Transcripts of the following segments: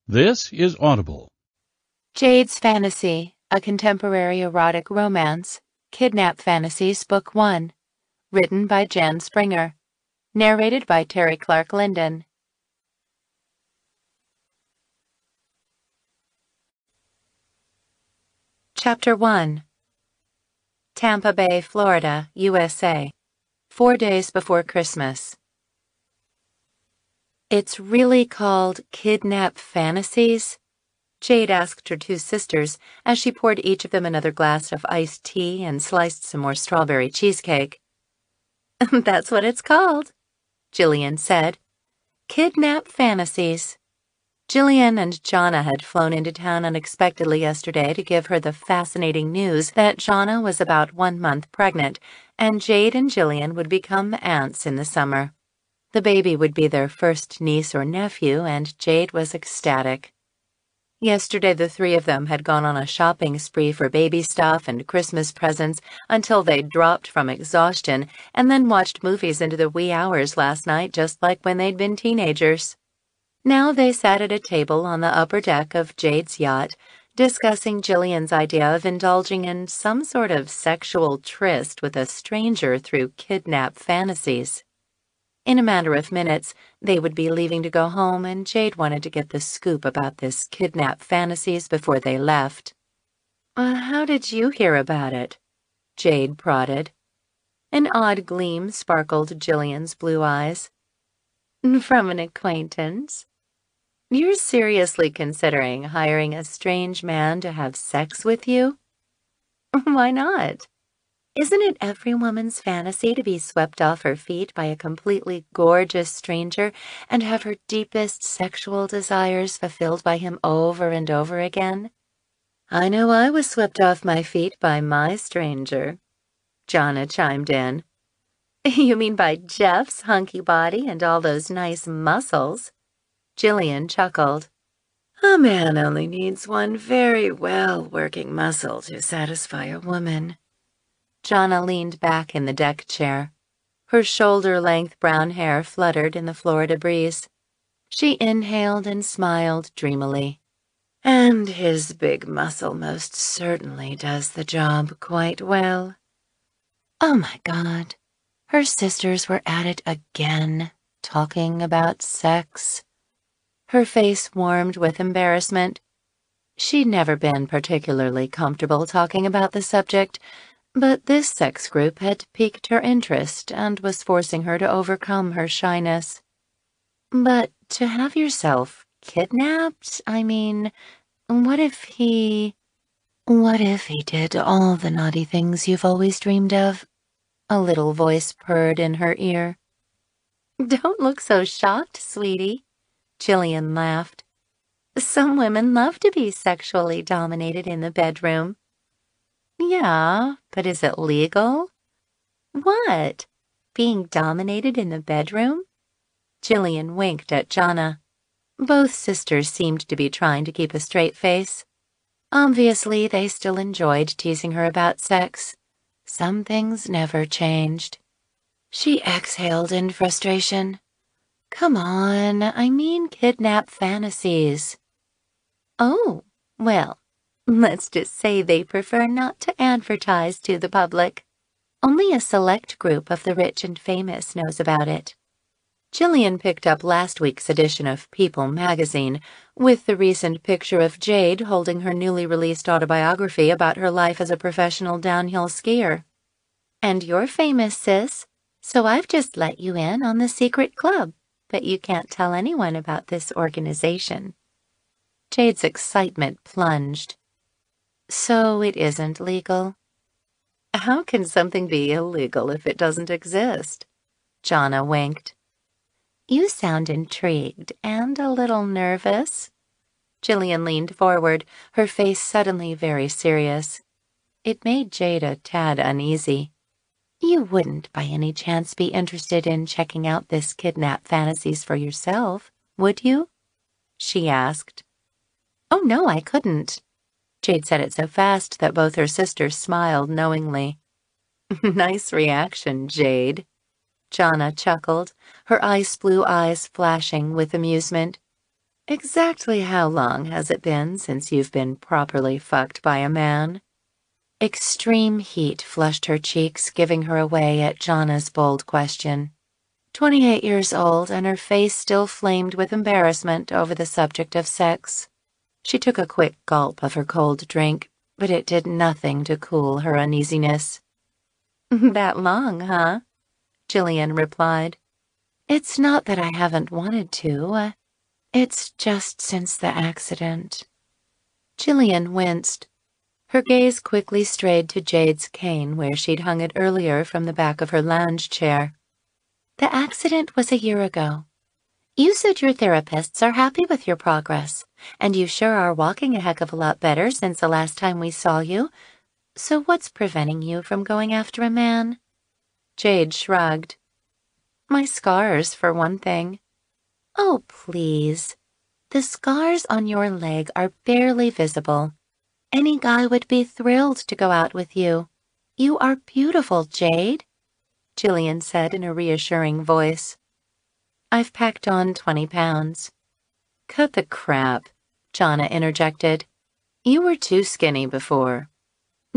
This is Audible. Jade's Fantasy, a contemporary erotic romance. Kidnap Fantasies, Book 1. Written by Jan Springer. Narrated by Terry Clark Linden. Chapter 1. Tampa Bay, Florida, USA. 4 days before Christmas. It's really called Kidnap Fantasies? Jade asked her two sisters as she poured each of them another glass of iced tea and sliced some more strawberry cheesecake. That's what it's called, Jillian said. Kidnap Fantasies. Jillian and Jonna had flown into town unexpectedly yesterday to give her the fascinating news that Jonna was about 1 month pregnant, and Jade and Jillian would become aunts in the summer. The baby would be their first niece or nephew, and Jade was ecstatic. Yesterday, the three of them had gone on a shopping spree for baby stuff and Christmas presents until they dropped from exhaustion, and then watched movies into the wee hours last night just like when they'd been teenagers. Now they sat at a table on the upper deck of Jade's yacht, discussing Jillian's idea of indulging in some sort of sexual tryst with a stranger through Kidnap Fantasies. In a matter of minutes, they would be leaving to go home, and Jade wanted to get the scoop about this Kidnap Fantasies before they left. How did you hear about it? Jade prodded. An odd gleam sparkled Jillian's blue eyes. From an acquaintance. You're seriously considering hiring a strange man to have sex with you? Why not? Isn't it every woman's fantasy to be swept off her feet by a completely gorgeous stranger and have her deepest sexual desires fulfilled by him over and over again? I know I was swept off my feet by my stranger, Jonna chimed in. You mean by Jeff's hunky body and all those nice muscles? Jillian chuckled. A man only needs one very well-working muscle to satisfy a woman. Jonna leaned back in the deck chair. Her shoulder-length brown hair fluttered in the Florida breeze. She inhaled and smiled dreamily. And his big muscle most certainly does the job quite well. Oh my God. Her sisters were at it again, talking about sex. Her face warmed with embarrassment. She'd never been particularly comfortable talking about the subject, but this sex group had piqued her interest and was forcing her to overcome her shyness. But to have yourself kidnapped, what if he did all the naughty things you've always dreamed of? A little voice purred in her ear. Don't look so shocked, sweetie, Jillian laughed. Some women love to be sexually dominated in the bedroom. Yeah, but is it legal? What? Being dominated in the bedroom? Jillian winked at Jonna. Both sisters seemed to be trying to keep a straight face. Obviously, they still enjoyed teasing her about sex. Some things never changed. She exhaled in frustration. Come on, Kidnap Fantasies. Oh, well. Let's just say they prefer not to advertise to the public. Only a select group of the rich and famous knows about it. Jillian picked up last week's edition of People magazine, with the recent picture of Jade holding her newly released autobiography about her life as a professional downhill skier. And you're famous, sis, so I've just let you in on the secret club, but you can't tell anyone about this organization. Jade's excitement plunged. So it isn't legal? How can something be illegal if it doesn't exist? Jonna winked. You sound intrigued and a little nervous. Jillian leaned forward, her face suddenly very serious. It made Jade a tad uneasy. You wouldn't by any chance be interested in checking out this Kidnap Fantasies for yourself, would you? She asked. Oh no, I couldn't. Jade said it so fast that both her sisters smiled knowingly. Nice reaction, Jade. Jonna chuckled, her ice blue eyes flashing with amusement. Exactly how long has it been since you've been properly fucked by a man? Extreme heat flushed her cheeks, giving her away at Jana's bold question. 28 years old, and her face still flamed with embarrassment over the subject of sex. She took a quick gulp of her cold drink, but it did nothing to cool her uneasiness. That long, huh? Jillian replied. It's not that I haven't wanted to. It's just since the accident. Jillian winced. Her gaze quickly strayed to Jade's cane, where she'd hung it earlier from the back of her lounge chair. The accident was a year ago. You said your therapists are happy with your progress, and you sure are walking a heck of a lot better since the last time we saw you. So what's preventing you from going after a man? Jade shrugged. My scars, for one thing. Oh, please. The scars on your leg are barely visible. Any guy would be thrilled to go out with you. You are beautiful, Jade, Jillian said in a reassuring voice. I've packed on 20 pounds. Cut the crap, Jana interjected. You were too skinny before.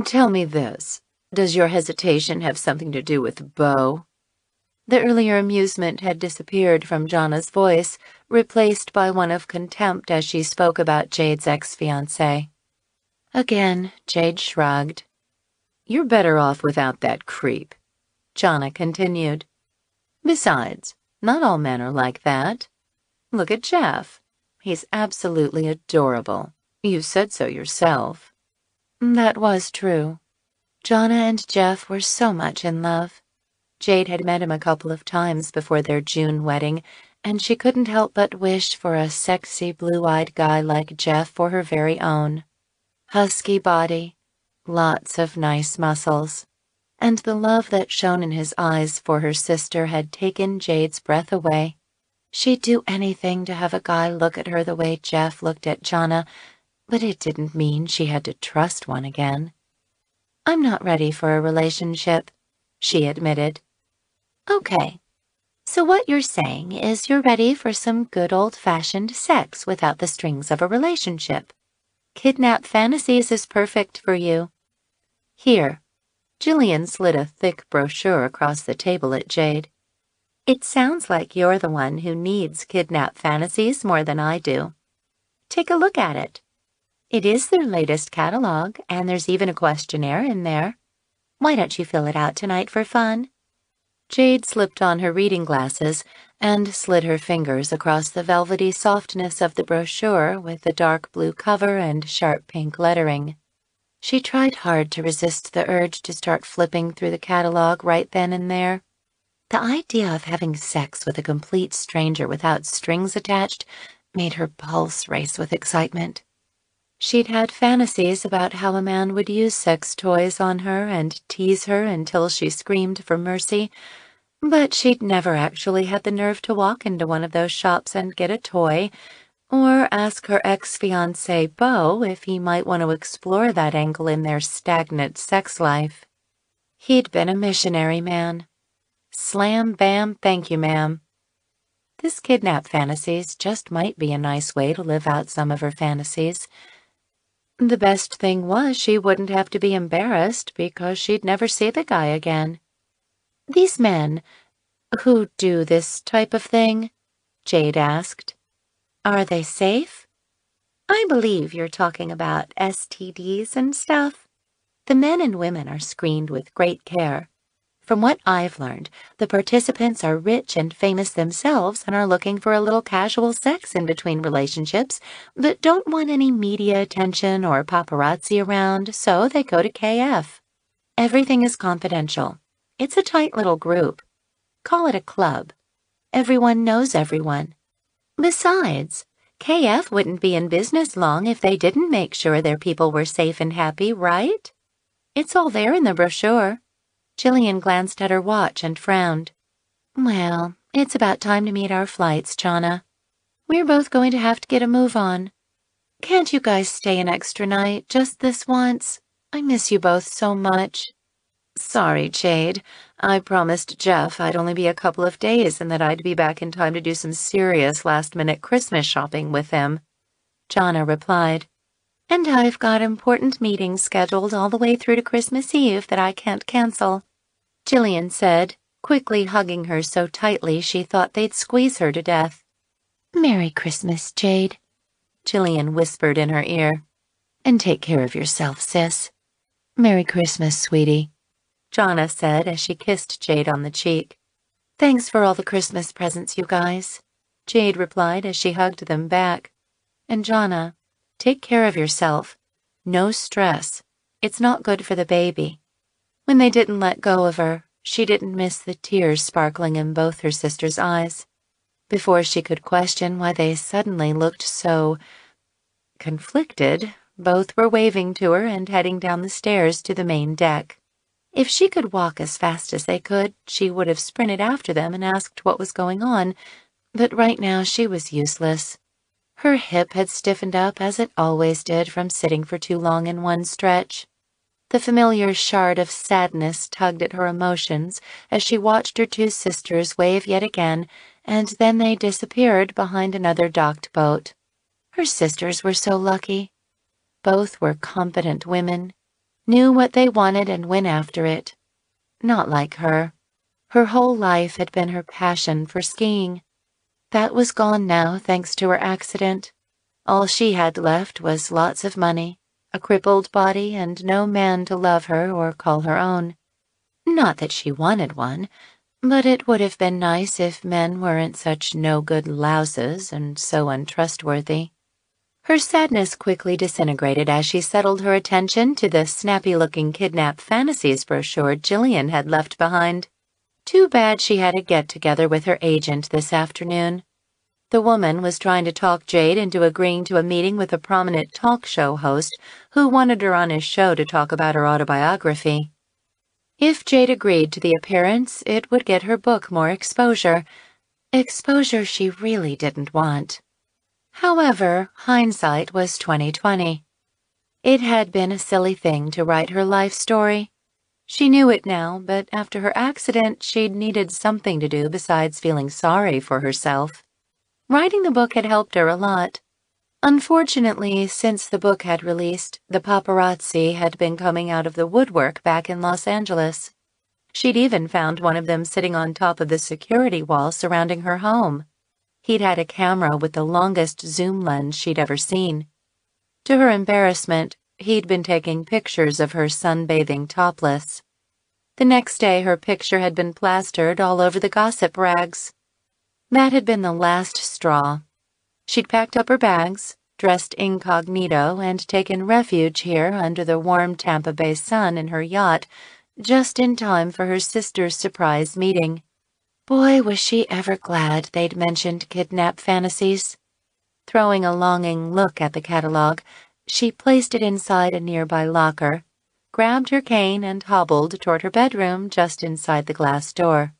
Tell me this. Does your hesitation have something to do with Beau? The earlier amusement had disappeared from Jana's voice, replaced by one of contempt as she spoke about Jade's ex-fiancé. Again, Jade shrugged. You're better off without that creep, Jana continued. Besides, not all men are like that. Look at Jeff. He's absolutely adorable. You said so yourself. That was true. Jana and Jeff were so much in love. Jade had met him a couple of times before their June wedding, and she couldn't help but wish for a sexy, blue-eyed guy like Jeff for her very own. Husky body, lots of nice muscles, and the love that shone in his eyes for her sister had taken Jade's breath away. She'd do anything to have a guy look at her the way Jeff looked at Jana, but it didn't mean she had to trust one again. I'm not ready for a relationship, she admitted. Okay, so what you're saying is you're ready for some good old-fashioned sex without the strings of a relationship. Kidnap Fantasies is perfect for you. Here, Jillian slid a thick brochure across the table at Jade. It sounds like you're the one who needs Kidnap Fantasies more than I do. Take a look at it. It is their latest catalog, and there's even a questionnaire in there. Why don't you fill it out tonight for fun? Jade slipped on her reading glasses and slid her fingers across the velvety softness of the brochure with the dark blue cover and sharp pink lettering. She tried hard to resist the urge to start flipping through the catalog right then and there. The idea of having sex with a complete stranger without strings attached made her pulse race with excitement. She'd had fantasies about how a man would use sex toys on her and tease her until she screamed for mercy, but she'd never actually had the nerve to walk into one of those shops and get a toy, or ask her ex-fiancé Beau if he might want to explore that angle in their stagnant sex life. He'd been a missionary man. Slam, bam, thank you, ma'am. This Kidnap Fantasies just might be a nice way to live out some of her fantasies. The best thing was she wouldn't have to be embarrassed because she'd never see the guy again. These men who do this type of thing, Jade asked, are they safe? I believe you're talking about STDs and stuff. The men and women are screened with great care. From what I've learned, the participants are rich and famous themselves and are looking for a little casual sex in between relationships, but don't want any media attention or paparazzi around, so they go to KF. Everything is confidential. It's a tight little group. Call it a club. Everyone knows everyone. Besides, KF wouldn't be in business long if they didn't make sure their people were safe and happy, right? It's all there in the brochure. Jillian glanced at her watch and frowned. Well, it's about time to meet our flights, Jana. We're both going to have to get a move on. Can't you guys stay an extra night, just this once? I miss you both so much. Sorry, Jade. I promised Jeff I'd only be a couple of days and that I'd be back in time to do some serious last-minute Christmas shopping with him, Jonna replied. And I've got important meetings scheduled all the way through to Christmas Eve that I can't cancel, Jillian said, quickly hugging her so tightly she thought they'd squeeze her to death. Merry Christmas, Jade, Jillian whispered in her ear. And take care of yourself, sis. Merry Christmas, sweetie, Jonna said as she kissed Jade on the cheek. Thanks for all the Christmas presents, you guys, Jade replied as she hugged them back. And Jonna, take care of yourself. No stress. It's not good for the baby. When they didn't let go of her, she didn't miss the tears sparkling in both her sisters' eyes. Before she could question why they suddenly looked so conflicted, both were waving to her and heading down the stairs to the main deck. If she could walk as fast as they could, she would have sprinted after them and asked what was going on, but right now she was useless. Her hip had stiffened up as it always did from sitting for too long in one stretch. The familiar shard of sadness tugged at her emotions as she watched her two sisters wave yet again, and then they disappeared behind another docked boat. Her sisters were so lucky. Both were competent women, knew what they wanted and went after it. Not like her. Her whole life had been her passion for skiing. That was gone now, thanks to her accident. All she had left was lots of money, a crippled body, and no man to love her or call her own. Not that she wanted one, but it would have been nice if men weren't such no-good louses and so untrustworthy. Her sadness quickly disintegrated as she settled her attention to the snappy-looking Kidnap Fantasies brochure Jillian had left behind. Too bad she had a get-together with her agent this afternoon. The woman was trying to talk Jade into agreeing to a meeting with a prominent talk show host who wanted her on his show to talk about her autobiography. If Jade agreed to the appearance, it would get her book more exposure. Exposure she really didn't want. However, hindsight was 20/20. It had been a silly thing to write her life story. She knew it now, but after her accident, she'd needed something to do besides feeling sorry for herself. Writing the book had helped her a lot. Unfortunately, since the book had released, the paparazzi had been coming out of the woodwork back in Los Angeles. She'd even found one of them sitting on top of the security wall surrounding her home. He'd had a camera with the longest zoom lens she'd ever seen. To her embarrassment, he'd been taking pictures of her sunbathing topless. The next day, her picture had been plastered all over the gossip rags. That had been the last straw. She'd packed up her bags, dressed incognito, and taken refuge here under the warm Tampa Bay sun in her yacht, just in time for her sister's surprise meeting. Boy, was she ever glad they'd mentioned Kidnap Fantasies. Throwing a longing look at the catalog, she placed it inside a nearby locker, grabbed her cane, and hobbled toward her bedroom just inside the glass door.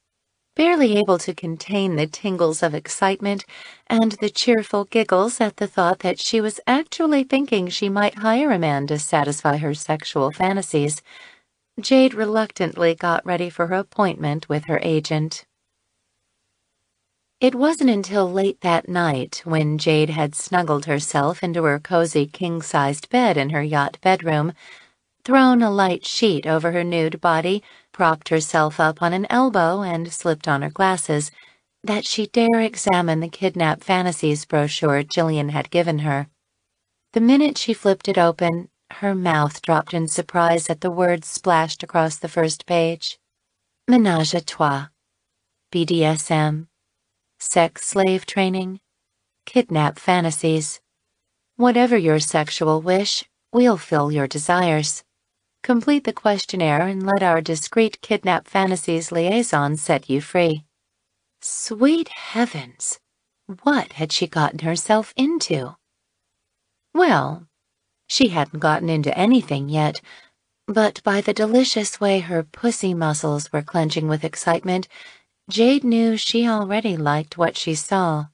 Barely able to contain the tingles of excitement and the cheerful giggles at the thought that she was actually thinking she might hire a man to satisfy her sexual fantasies, Jade reluctantly got ready for her appointment with her agent. It wasn't until late that night, when Jade had snuggled herself into her cozy king-sized bed in her yacht bedroom, thrown a light sheet over her nude body, propped herself up on an elbow, and slipped on her glasses, that she dare examine the Kidnap Fantasies brochure Jillian had given her. The minute she flipped it open, her mouth dropped in surprise at the words splashed across the first page. Ménage à trois. BDSM. Sex slave training. Kidnap Fantasies. Whatever your sexual wish, we'll fill your desires. Complete the questionnaire and let our discreet Kidnap Fantasies liaison set you free. Sweet heavens! What had she gotten herself into? Well, she hadn't gotten into anything yet, but by the delicious way her pussy muscles were clenching with excitement, Jade knew she already liked what she saw.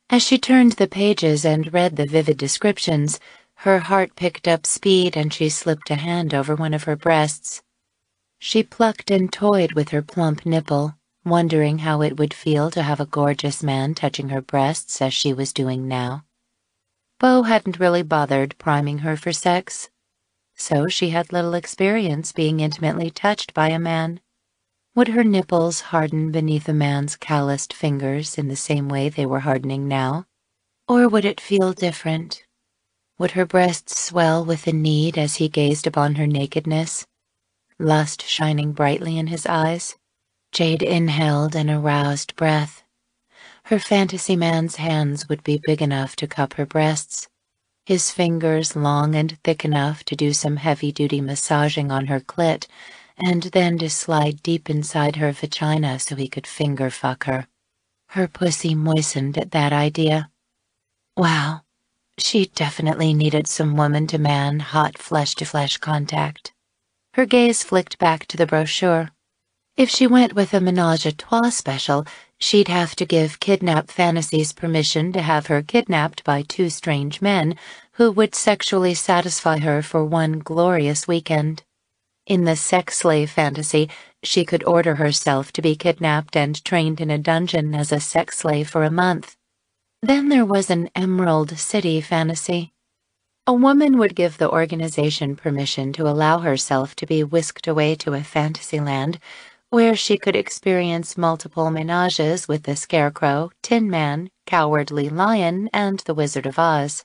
As she turned the pages and read the vivid descriptions, her heart picked up speed and she slipped a hand over one of her breasts. She plucked and toyed with her plump nipple, wondering how it would feel to have a gorgeous man touching her breasts as she was doing now. Beau hadn't really bothered priming her for sex, so she had little experience being intimately touched by a man. Would her nipples harden beneath a man's calloused fingers in the same way they were hardening now? Or would it feel different? Would her breasts swell with the need as he gazed upon her nakedness, lust shining brightly in his eyes? Jade inhaled an aroused breath. Her fantasy man's hands would be big enough to cup her breasts, his fingers long and thick enough to do some heavy-duty massaging on her clit, and then to slide deep inside her vagina so he could finger fuck her. Her pussy moistened at that idea. Wow, she definitely needed some woman-to-man, hot flesh-to-flesh contact. Her gaze flicked back to the brochure. If she went with a menage-a-trois special, she'd have to give Kidnap Fantasies permission to have her kidnapped by two strange men who would sexually satisfy her for one glorious weekend. In the sex slave fantasy, she could order herself to be kidnapped and trained in a dungeon as a sex slave for a month. Then there was an Emerald City fantasy. A woman would give the organization permission to allow herself to be whisked away to a fantasy land where she could experience multiple menages with the Scarecrow, Tin Man, Cowardly Lion, and the Wizard of Oz.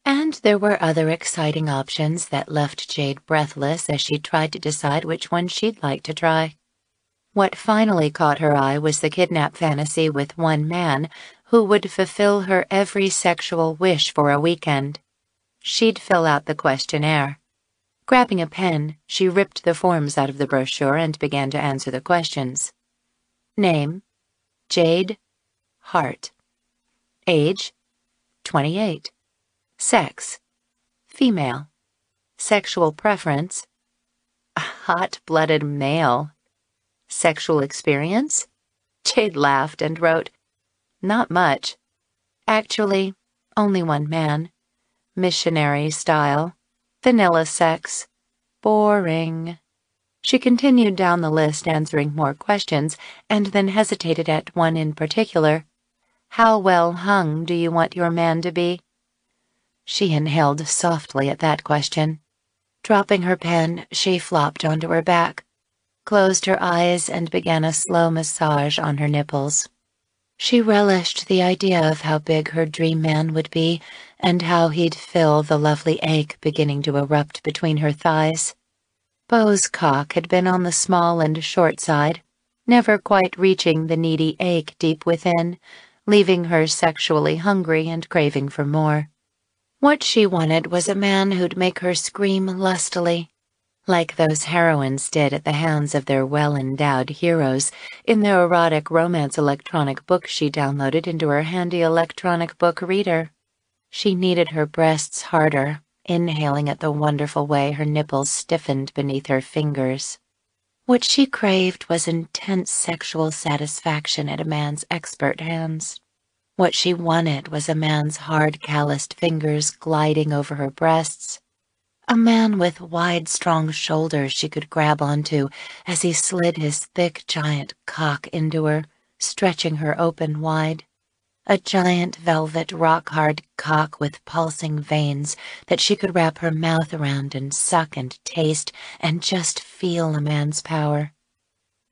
And there were other exciting options that left Jade breathless as she tried to decide which one she'd like to try. What finally caught her eye was the kidnap fantasy with one man who would fulfill her every sexual wish for a weekend. She'd fill out the questionnaire. Grabbing a pen, she ripped the forms out of the brochure and began to answer the questions. Name: Jade Hart. Age: 28. Sex: female. Sexual preference: hot-blooded male. Sexual experience? Jade laughed and wrote, not much. Actually, only one man. Missionary style. Vanilla sex. Boring. She continued down the list answering more questions and then hesitated at one in particular. How well hung do you want your man to be? She inhaled softly at that question. Dropping her pen, she flopped onto her back, closed her eyes, and began a slow massage on her nipples. She relished the idea of how big her dream man would be and how he'd fill the lovely ache beginning to erupt between her thighs. Beau's cock had been on the small and short side, never quite reaching the needy ache deep within, leaving her sexually hungry and craving for more. What she wanted was a man who'd make her scream lustily, like those heroines did at the hands of their well-endowed heroes in the erotic romance electronic book she downloaded into her handy electronic book reader. She kneaded her breasts harder, inhaling at the wonderful way her nipples stiffened beneath her fingers. What she craved was intense sexual satisfaction at a man's expert hands. What she wanted was a man's hard, calloused fingers gliding over her breasts. A man with wide, strong shoulders she could grab onto as he slid his thick, giant cock into her, stretching her open wide. A giant, velvet, rock-hard cock with pulsing veins that she could wrap her mouth around and suck and taste and just feel a man's power.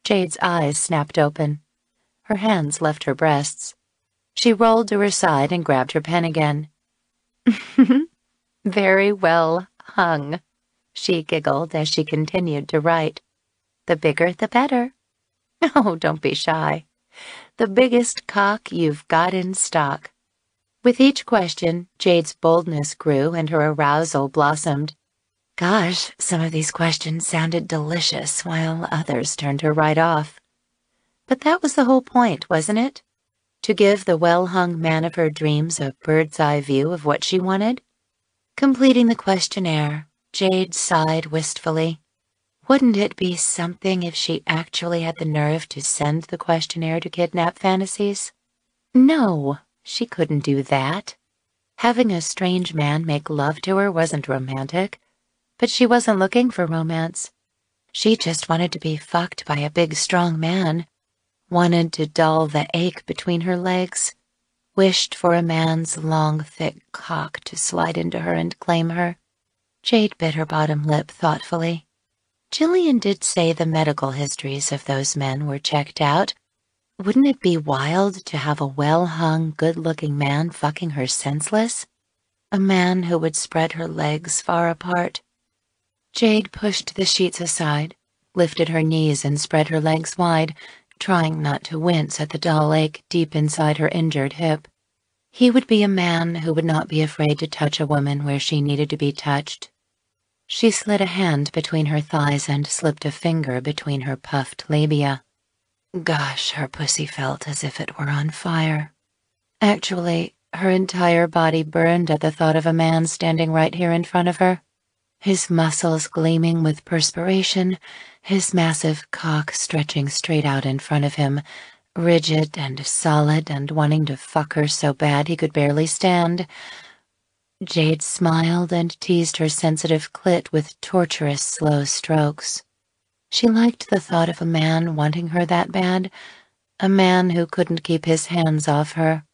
Jade's eyes snapped open. Her hands left her breasts. She rolled to her side and grabbed her pen again. Very well hung, she giggled as she continued to write. The bigger the better. Oh, don't be shy. The biggest cock you've got in stock. With each question, Jade's boldness grew and her arousal blossomed. Gosh, some of these questions sounded delicious, while others turned her right off. But that was the whole point, wasn't it? To give the well-hung man of her dreams a bird's-eye view of what she wanted? Completing the questionnaire, Jade sighed wistfully. Wouldn't it be something if she actually had the nerve to send the questionnaire to Kidnap Fantasies? No, she couldn't do that. Having a strange man make love to her wasn't romantic, but she wasn't looking for romance. She just wanted to be fucked by a big, strong man, wanted to dull the ache between her legs, wished for a man's long, thick cock to slide into her and claim her. Jade bit her bottom lip thoughtfully. Jillian did say the medical histories of those men were checked out. Wouldn't it be wild to have a well-hung, good-looking man fucking her senseless? A man who would spread her legs far apart. Jade pushed the sheets aside, lifted her knees and spread her legs wide, trying not to wince at the dull ache deep inside her injured hip. He would be a man who would not be afraid to touch a woman where she needed to be touched. She slid a hand between her thighs and slipped a finger between her puffed labia. Gosh, her pussy felt as if it were on fire. Actually, her entire body burned at the thought of a man standing right here in front of her. His muscles gleaming with perspiration, his massive cock stretching straight out in front of him, rigid and solid and wanting to fuck her so bad he could barely stand. Jade smiled and teased her sensitive clit with torturous, slow strokes. She liked the thought of a man wanting her that bad, a man who couldn't keep his hands off her,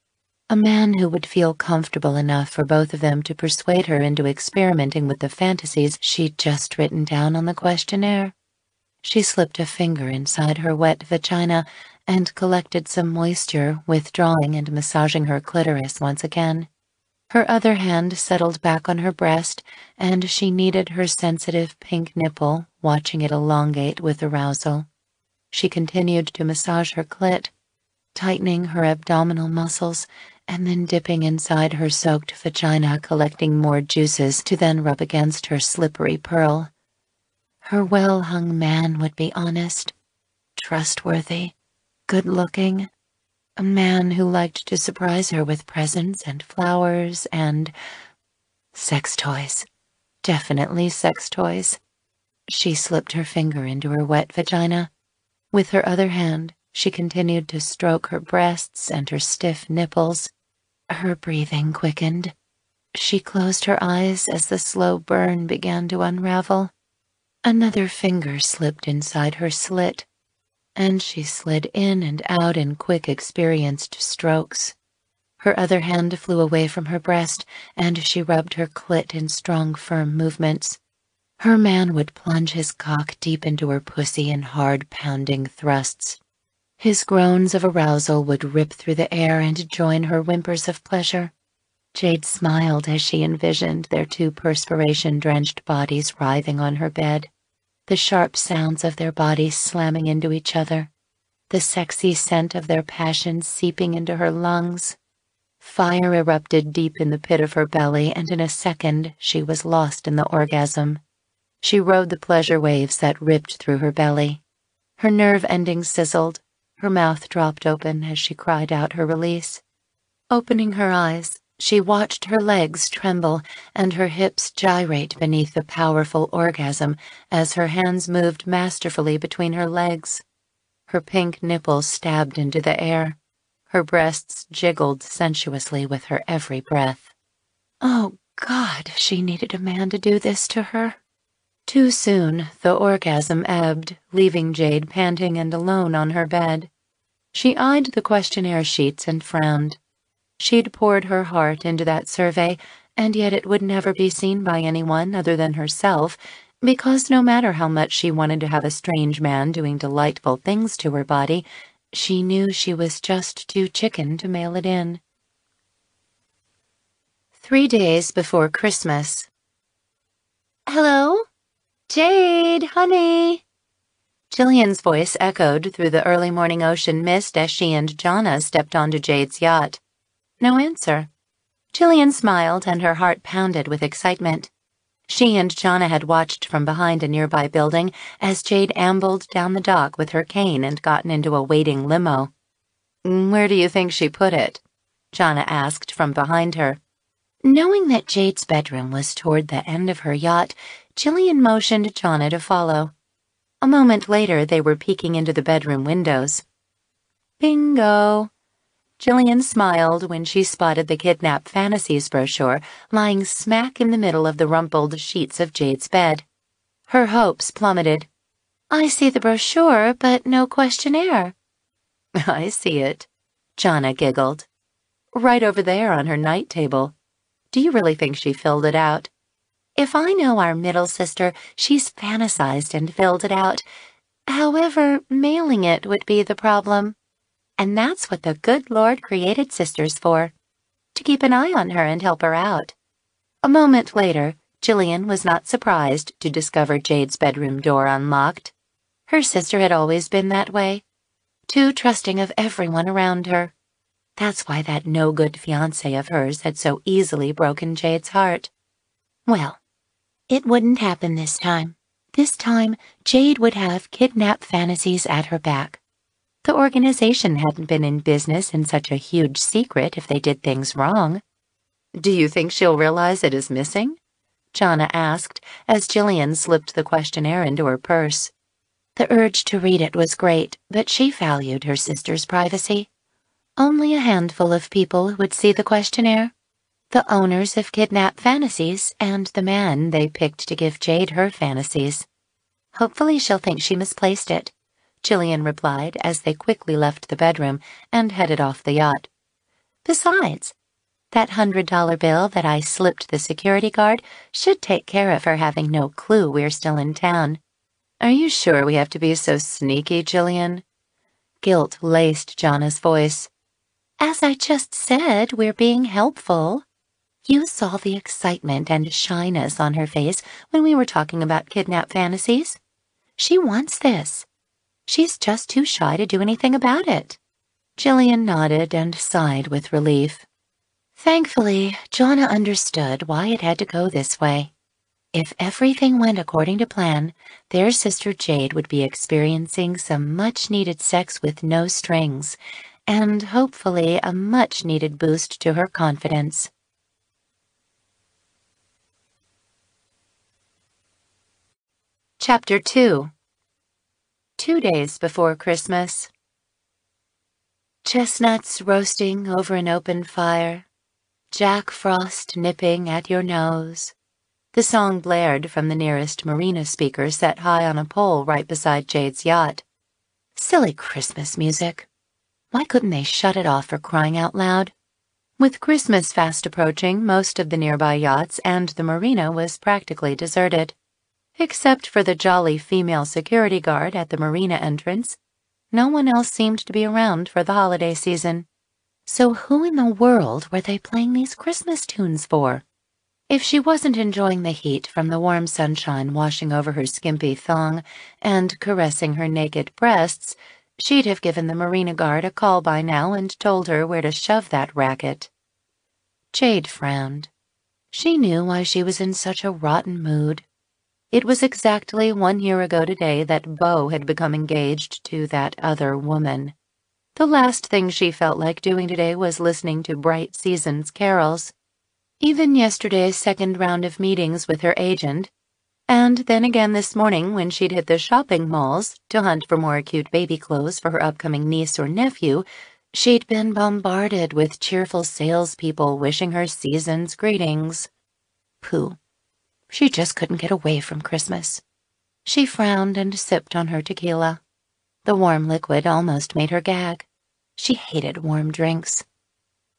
a man who would feel comfortable enough for both of them to persuade her into experimenting with the fantasies she'd just written down on the questionnaire. She slipped a finger inside her wet vagina and collected some moisture, withdrawing and massaging her clitoris once again. Her other hand settled back on her breast, and she kneaded her sensitive pink nipple, watching it elongate with arousal. She continued to massage her clit, tightening her abdominal muscles, and then dipping inside her soaked vagina, collecting more juices to then rub against her slippery pearl. Her well-hung man would be honest, trustworthy, good-looking, a man who liked to surprise her with presents and flowers and sex toys. Definitely sex toys. She slipped her finger into her wet vagina. With her other hand, she continued to stroke her breasts and her stiff nipples. Her breathing quickened. She closed her eyes as the slow burn began to unravel. Another finger slipped inside her slit, and she slid in and out in quick, experienced strokes. Her other hand flew away from her breast, and she rubbed her clit in strong, firm movements. Her man would plunge his cock deep into her pussy in hard, pounding thrusts. His groans of arousal would rip through the air and join her whimpers of pleasure. Jade smiled as she envisioned their two perspiration-drenched bodies writhing on her bed, the sharp sounds of their bodies slamming into each other, the sexy scent of their passion seeping into her lungs. Fire erupted deep in the pit of her belly, and in a second she was lost in the orgasm. She rode the pleasure waves that ripped through her belly. Her nerve endings sizzled, her mouth dropped open as she cried out her release. Opening her eyes, she watched her legs tremble and her hips gyrate beneath the powerful orgasm as her hands moved masterfully between her legs. Her pink nipples stabbed into the air. Her breasts jiggled sensuously with her every breath. Oh, God, she needed a man to do this to her. Too soon, the orgasm ebbed, leaving Jade panting and alone on her bed. She eyed the questionnaire sheets and frowned. She'd poured her heart into that survey, and yet it would never be seen by anyone other than herself, because no matter how much she wanted to have a strange man doing delightful things to her body, she knew she was just too chicken to mail it in. 3 days before Christmas. Hello? Jade, honey. Jillian's voice echoed through the early morning ocean mist as she and Jonna stepped onto Jade's yacht. No answer. Jillian smiled and her heart pounded with excitement. She and Jonna had watched from behind a nearby building as Jade ambled down the dock with her cane and gotten into a waiting limo. Where do you think she put it? Jonna asked from behind her. Knowing that Jade's bedroom was toward the end of her yacht, Jillian motioned Jonna to follow. A moment later, they were peeking into the bedroom windows. Bingo! Jillian smiled when she spotted the Kidnap Fantasies brochure lying smack in the middle of the rumpled sheets of Jade's bed. Her hopes plummeted. I see the brochure, but no questionnaire. I see it, Jonna giggled. Right over there on her night table. Do you really think she filled it out? If I know our middle sister, she's fantasized and filled it out. However, mailing it would be the problem. And that's what the good Lord created sisters for, to keep an eye on her and help her out. A moment later, Jillian was not surprised to discover Jade's bedroom door unlocked. Her sister had always been that way, too trusting of everyone around her. That's why that no-good fiancé of hers had so easily broken Jade's heart. Well, it wouldn't happen this time. This time, Jade would have Kidnap Fantasies at her back. The organization hadn't been in business in such a huge secret if they did things wrong. Do you think she'll realize it is missing? Jonna asked as Jillian slipped the questionnaire into her purse. The urge to read it was great, but she valued her sister's privacy. Only a handful of people would see the questionnaire. The owners of Kidnap Fantasies and the man they picked to give Jade her fantasies. Hopefully she'll think she misplaced it, Jillian replied as they quickly left the bedroom and headed off the yacht. Besides, that $100 bill that I slipped the security guard should take care of her having no clue we're still in town. Are you sure we have to be so sneaky, Jillian? Guilt laced Jonna's voice. As I just said, we're being helpful. You saw the excitement and shyness on her face when we were talking about Kidnap Fantasies. She wants this. She's just too shy to do anything about it. Jillian nodded and sighed with relief. Thankfully, Jonna understood why it had to go this way. If everything went according to plan, their sister Jade would be experiencing some much-needed sex with no strings, and hopefully a much-needed boost to her confidence. Chapter 2. 2 days before Christmas. Chestnuts roasting over an open fire, Jack Frost nipping at your nose. The song blared from the nearest marina speaker set high on a pole right beside Jade's yacht. Silly Christmas music. Why couldn't they shut it off for crying out loud? With Christmas fast approaching, most of the nearby yachts and the marina was practically deserted. Except for the jolly female security guard at the marina entrance, no one else seemed to be around for the holiday season. So who in the world were they playing these Christmas tunes for? If she wasn't enjoying the heat from the warm sunshine washing over her skimpy thong and caressing her naked breasts, she'd have given the marina guard a call by now and told her where to shove that racket. Jade frowned. She knew why she was in such a rotten mood. It was exactly 1 year ago today that Beau had become engaged to that other woman. The last thing she felt like doing today was listening to Bright Seasons carols. Even yesterday's second round of meetings with her agent, and then again this morning when she'd hit the shopping malls to hunt for more cute baby clothes for her upcoming niece or nephew, she'd been bombarded with cheerful salespeople wishing her season's greetings. Pooh. She just couldn't get away from Christmas. She frowned and sipped on her tequila. The warm liquid almost made her gag. She hated warm drinks.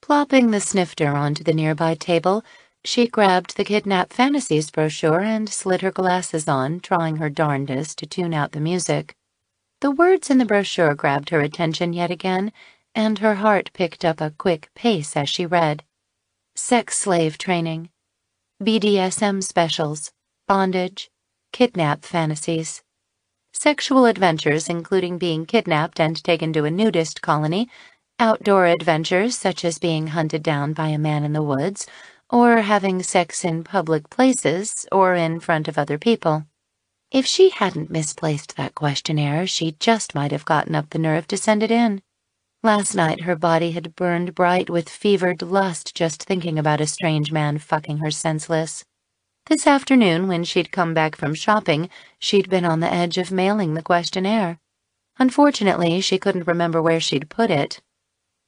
Plopping the snifter onto the nearby table, she grabbed the Kidnap Fantasies brochure and slid her glasses on, trying her darndest to tune out the music. The words in the brochure grabbed her attention yet again, and her heart picked up a quick pace as she read. Sex slave training. BDSM specials, bondage, kidnap fantasies. Sexual adventures including being kidnapped and taken to a nudist colony, outdoor adventures such as being hunted down by a man in the woods, or having sex in public places or in front of other people. If she hadn't misplaced that questionnaire, she just might have gotten up the nerve to send it in. Last night her body had burned bright with fevered lust just thinking about a strange man fucking her senseless. This afternoon, when she'd come back from shopping, she'd been on the edge of mailing the questionnaire. Unfortunately, she couldn't remember where she'd put it.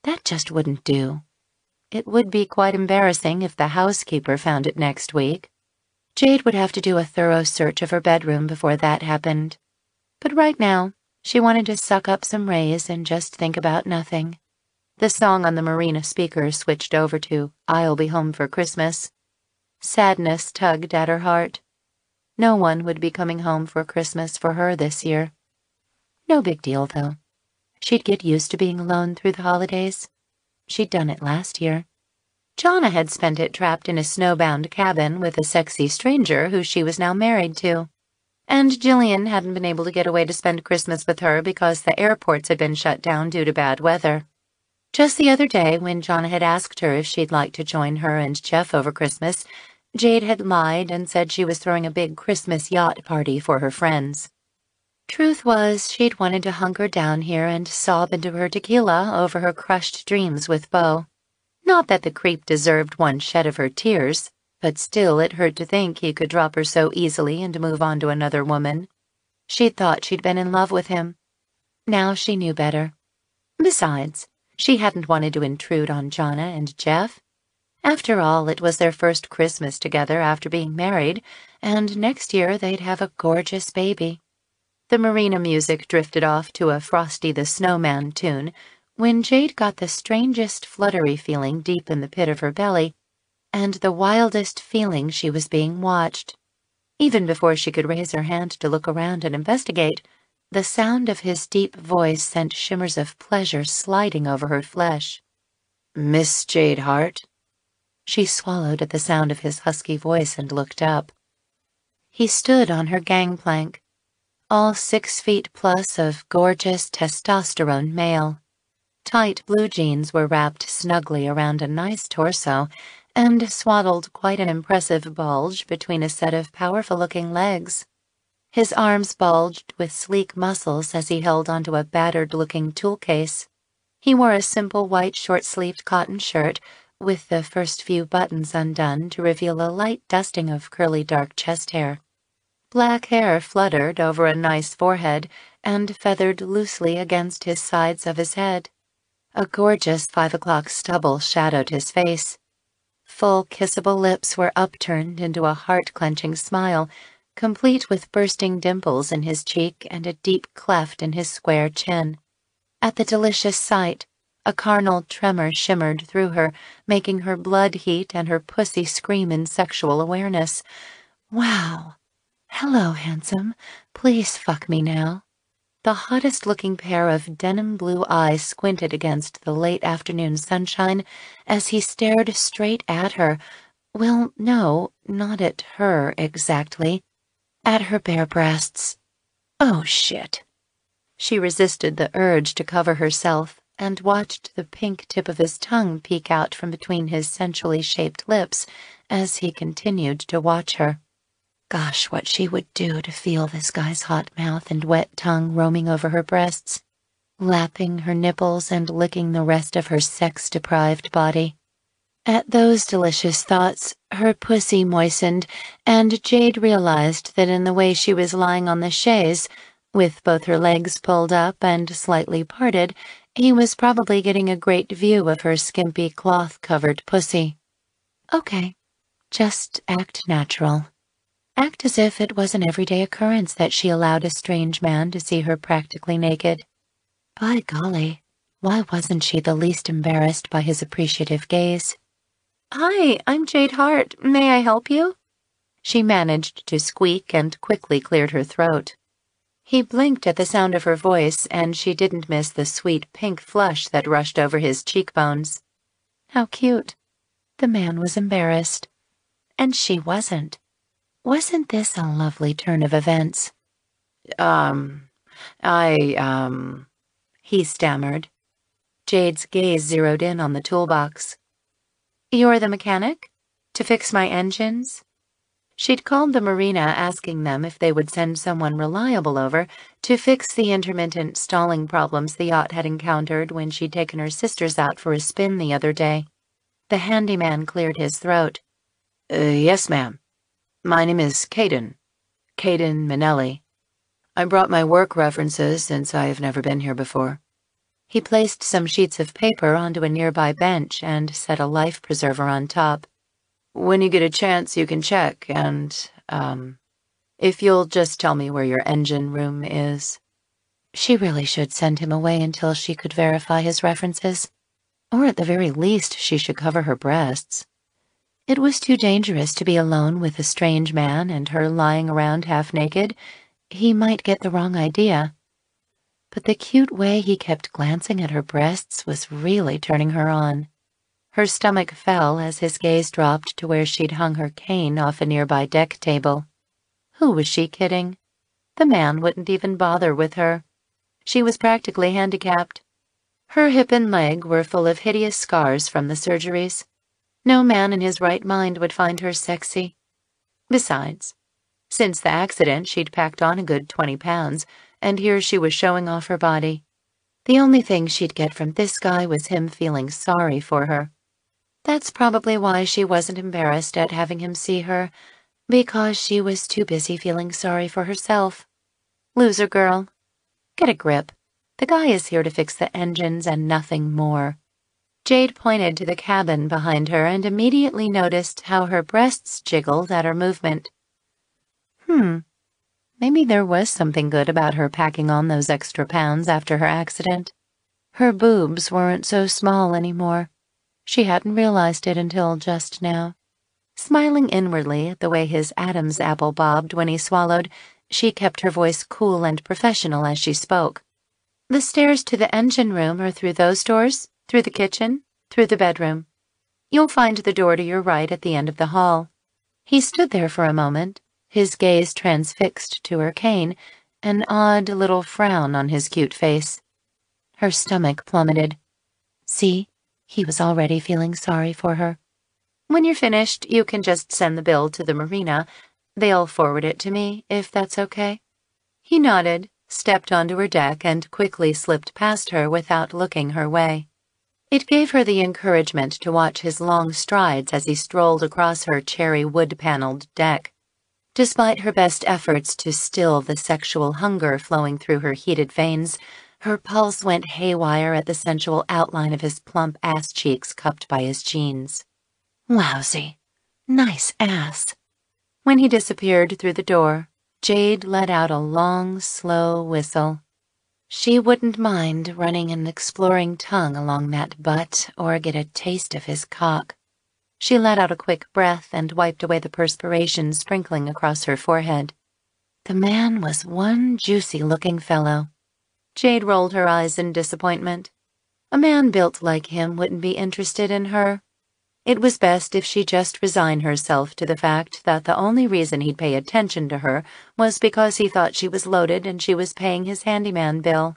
That just wouldn't do. It would be quite embarrassing if the housekeeper found it next week. Jade would have to do a thorough search of her bedroom before that happened. But right now, she wanted to suck up some rays and just think about nothing. The song on the marina speaker switched over to "I'll Be Home for Christmas." Sadness tugged at her heart. No one would be coming home for Christmas for her this year. No big deal, though. She'd get used to being alone through the holidays. She'd done it last year. Jonna had spent it trapped in a snowbound cabin with a sexy stranger who she was now married to. And Jillian hadn't been able to get away to spend Christmas with her because the airports had been shut down due to bad weather. Just the other day, when Jonna had asked her if she'd like to join her and Jeff over Christmas, Jade had lied and said she was throwing a big Christmas yacht party for her friends. Truth was, she'd wanted to hunker down here and sob into her tequila over her crushed dreams with Beau. Not that the creep deserved one shed of her tears, but still it hurt to think he could drop her so easily and move on to another woman. She'd thought she'd been in love with him. Now she knew better. Besides, she hadn't wanted to intrude on Jonna and Jeff. After all, it was their first Christmas together after being married, and next year they'd have a gorgeous baby. The marina music drifted off to a Frosty the Snowman tune when Jade got the strangest fluttery feeling deep in the pit of her belly, and the wildest feeling she was being watched. Even before she could raise her hand to look around and investigate, the sound of his deep voice sent shimmers of pleasure sliding over her flesh. "Miss Jade Hart?" She swallowed at the sound of his husky voice and looked up. He stood on her gangplank, all 6 feet plus of gorgeous testosterone male. Tight blue jeans were wrapped snugly around a nice torso and swaddled quite an impressive bulge between a set of powerful-looking legs. His arms bulged with sleek muscles as he held onto a battered-looking tool case. He wore a simple white short-sleeved cotton shirt with the first few buttons undone to reveal a light dusting of curly dark chest hair. Black hair fluttered over a nice forehead and feathered loosely against his sides of his head. A gorgeous 5 o'clock stubble shadowed his face. Full kissable lips were upturned into a heart-clenching smile, complete with bursting dimples in his cheek and a deep cleft in his square chin. At the delicious sight, a carnal tremor shimmered through her, making her blood heat and her pussy scream in sexual awareness. "Wow. Hello, handsome. Please fuck me now." The hottest-looking pair of denim-blue eyes squinted against the late afternoon sunshine as he stared straight at her. Well, no, not at her exactly. At her bare breasts. Oh, shit. She resisted the urge to cover herself and watched the pink tip of his tongue peek out from between his sensually shaped lips as he continued to watch her. Gosh, what she would do to feel this guy's hot mouth and wet tongue roaming over her breasts, lapping her nipples and licking the rest of her sex-deprived body. At those delicious thoughts, her pussy moistened, and Jade realized that in the way she was lying on the chaise, with both her legs pulled up and slightly parted, he was probably getting a great view of her skimpy cloth-covered pussy. Okay, just act natural. Act as if it was an everyday occurrence that she allowed a strange man to see her practically naked. By golly, why wasn't she the least embarrassed by his appreciative gaze? "Hi, I'm Jade Hart. May I help you?" She managed to squeak and quickly cleared her throat. He blinked at the sound of her voice, and she didn't miss the sweet pink flush that rushed over his cheekbones. How cute. The man was embarrassed. And she wasn't. Wasn't this a lovely turn of events? He stammered. Jade's gaze zeroed in on the toolbox. "You're the mechanic? To fix my engines?" She'd called the marina asking them if they would send someone reliable over to fix the intermittent stalling problems the yacht had encountered when she'd taken her sisters out for a spin the other day. The handyman cleared his throat. "Yes, ma'am. My name is Caden Minnelli. I brought my work references since I have never been here before." He placed some sheets of paper onto a nearby bench and set a life preserver on top. "When you get a chance, you can check, and, If you'll just tell me where your engine room is. She really should send him away until she could verify his references. Or at the very least, she should cover her breasts. It was too dangerous to be alone with a strange man and her lying around half-naked. He might get the wrong idea. But the cute way he kept glancing at her breasts was really turning her on. Her stomach fell as his gaze dropped to where she'd hung her cane off a nearby deck table. Who was she kidding? The man wouldn't even bother with her. She was practically handicapped. Her hip and leg were full of hideous scars from the surgeries. No man in his right mind would find her sexy. Besides, since the accident, she'd packed on a good 20 pounds, and here she was showing off her body. The only thing she'd get from this guy was him feeling sorry for her. That's probably why she wasn't embarrassed at having him see her, because she was too busy feeling sorry for herself. Loser girl. Get a grip. The guy is here to fix the engines and nothing more. Jade pointed to the cabin behind her and immediately noticed how her breasts jiggled at her movement. Maybe there was something good about her packing on those extra pounds after her accident. Her boobs weren't so small anymore. She hadn't realized it until just now. Smiling inwardly at the way his Adam's apple bobbed when he swallowed, she kept her voice cool and professional as she spoke. The stairs to the engine room are through those doors, through the kitchen, through the bedroom. You'll find the door to your right at the end of the hall. He stood there for a moment, his gaze transfixed to her cane, an odd little frown on his cute face. Her stomach plummeted. See, he was already feeling sorry for her. When you're finished, you can just send the bill to the marina. They'll forward it to me, if that's okay. He nodded, stepped onto her deck, and quickly slipped past her without looking her way. It gave her the encouragement to watch his long strides as he strolled across her cherry wood-paneled deck. Despite her best efforts to still the sexual hunger flowing through her heated veins, her pulse went haywire at the sensual outline of his plump ass cheeks cupped by his jeans. Lousy. Nice ass. When he disappeared through the door, Jade let out a long, slow whistle. She wouldn't mind running an exploring tongue along that butt or get a taste of his cock. She let out a quick breath and wiped away the perspiration sprinkling across her forehead. The man was one juicy-looking fellow. Jade rolled her eyes in disappointment. A man built like him wouldn't be interested in her. It was best if she just resigned herself to the fact that the only reason he'd pay attention to her was because he thought she was loaded and she was paying his handyman bill.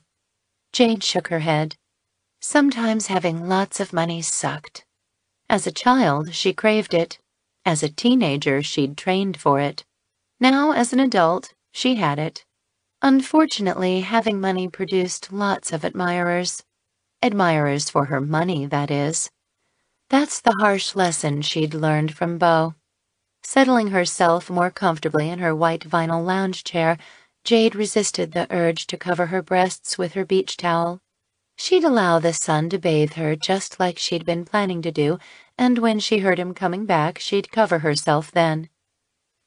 Jade shook her head. Sometimes having lots of money sucked. As a child, she craved it. As a teenager, she'd trained for it. Now, as an adult, she had it. Unfortunately, having money produced lots of admirers. Admirers for her money, that is. That's the harsh lesson she'd learned from Beau. Settling herself more comfortably in her white vinyl lounge chair, Jade resisted the urge to cover her breasts with her beach towel. She'd allow the sun to bathe her just like she'd been planning to do, and when she heard him coming back, she'd cover herself then.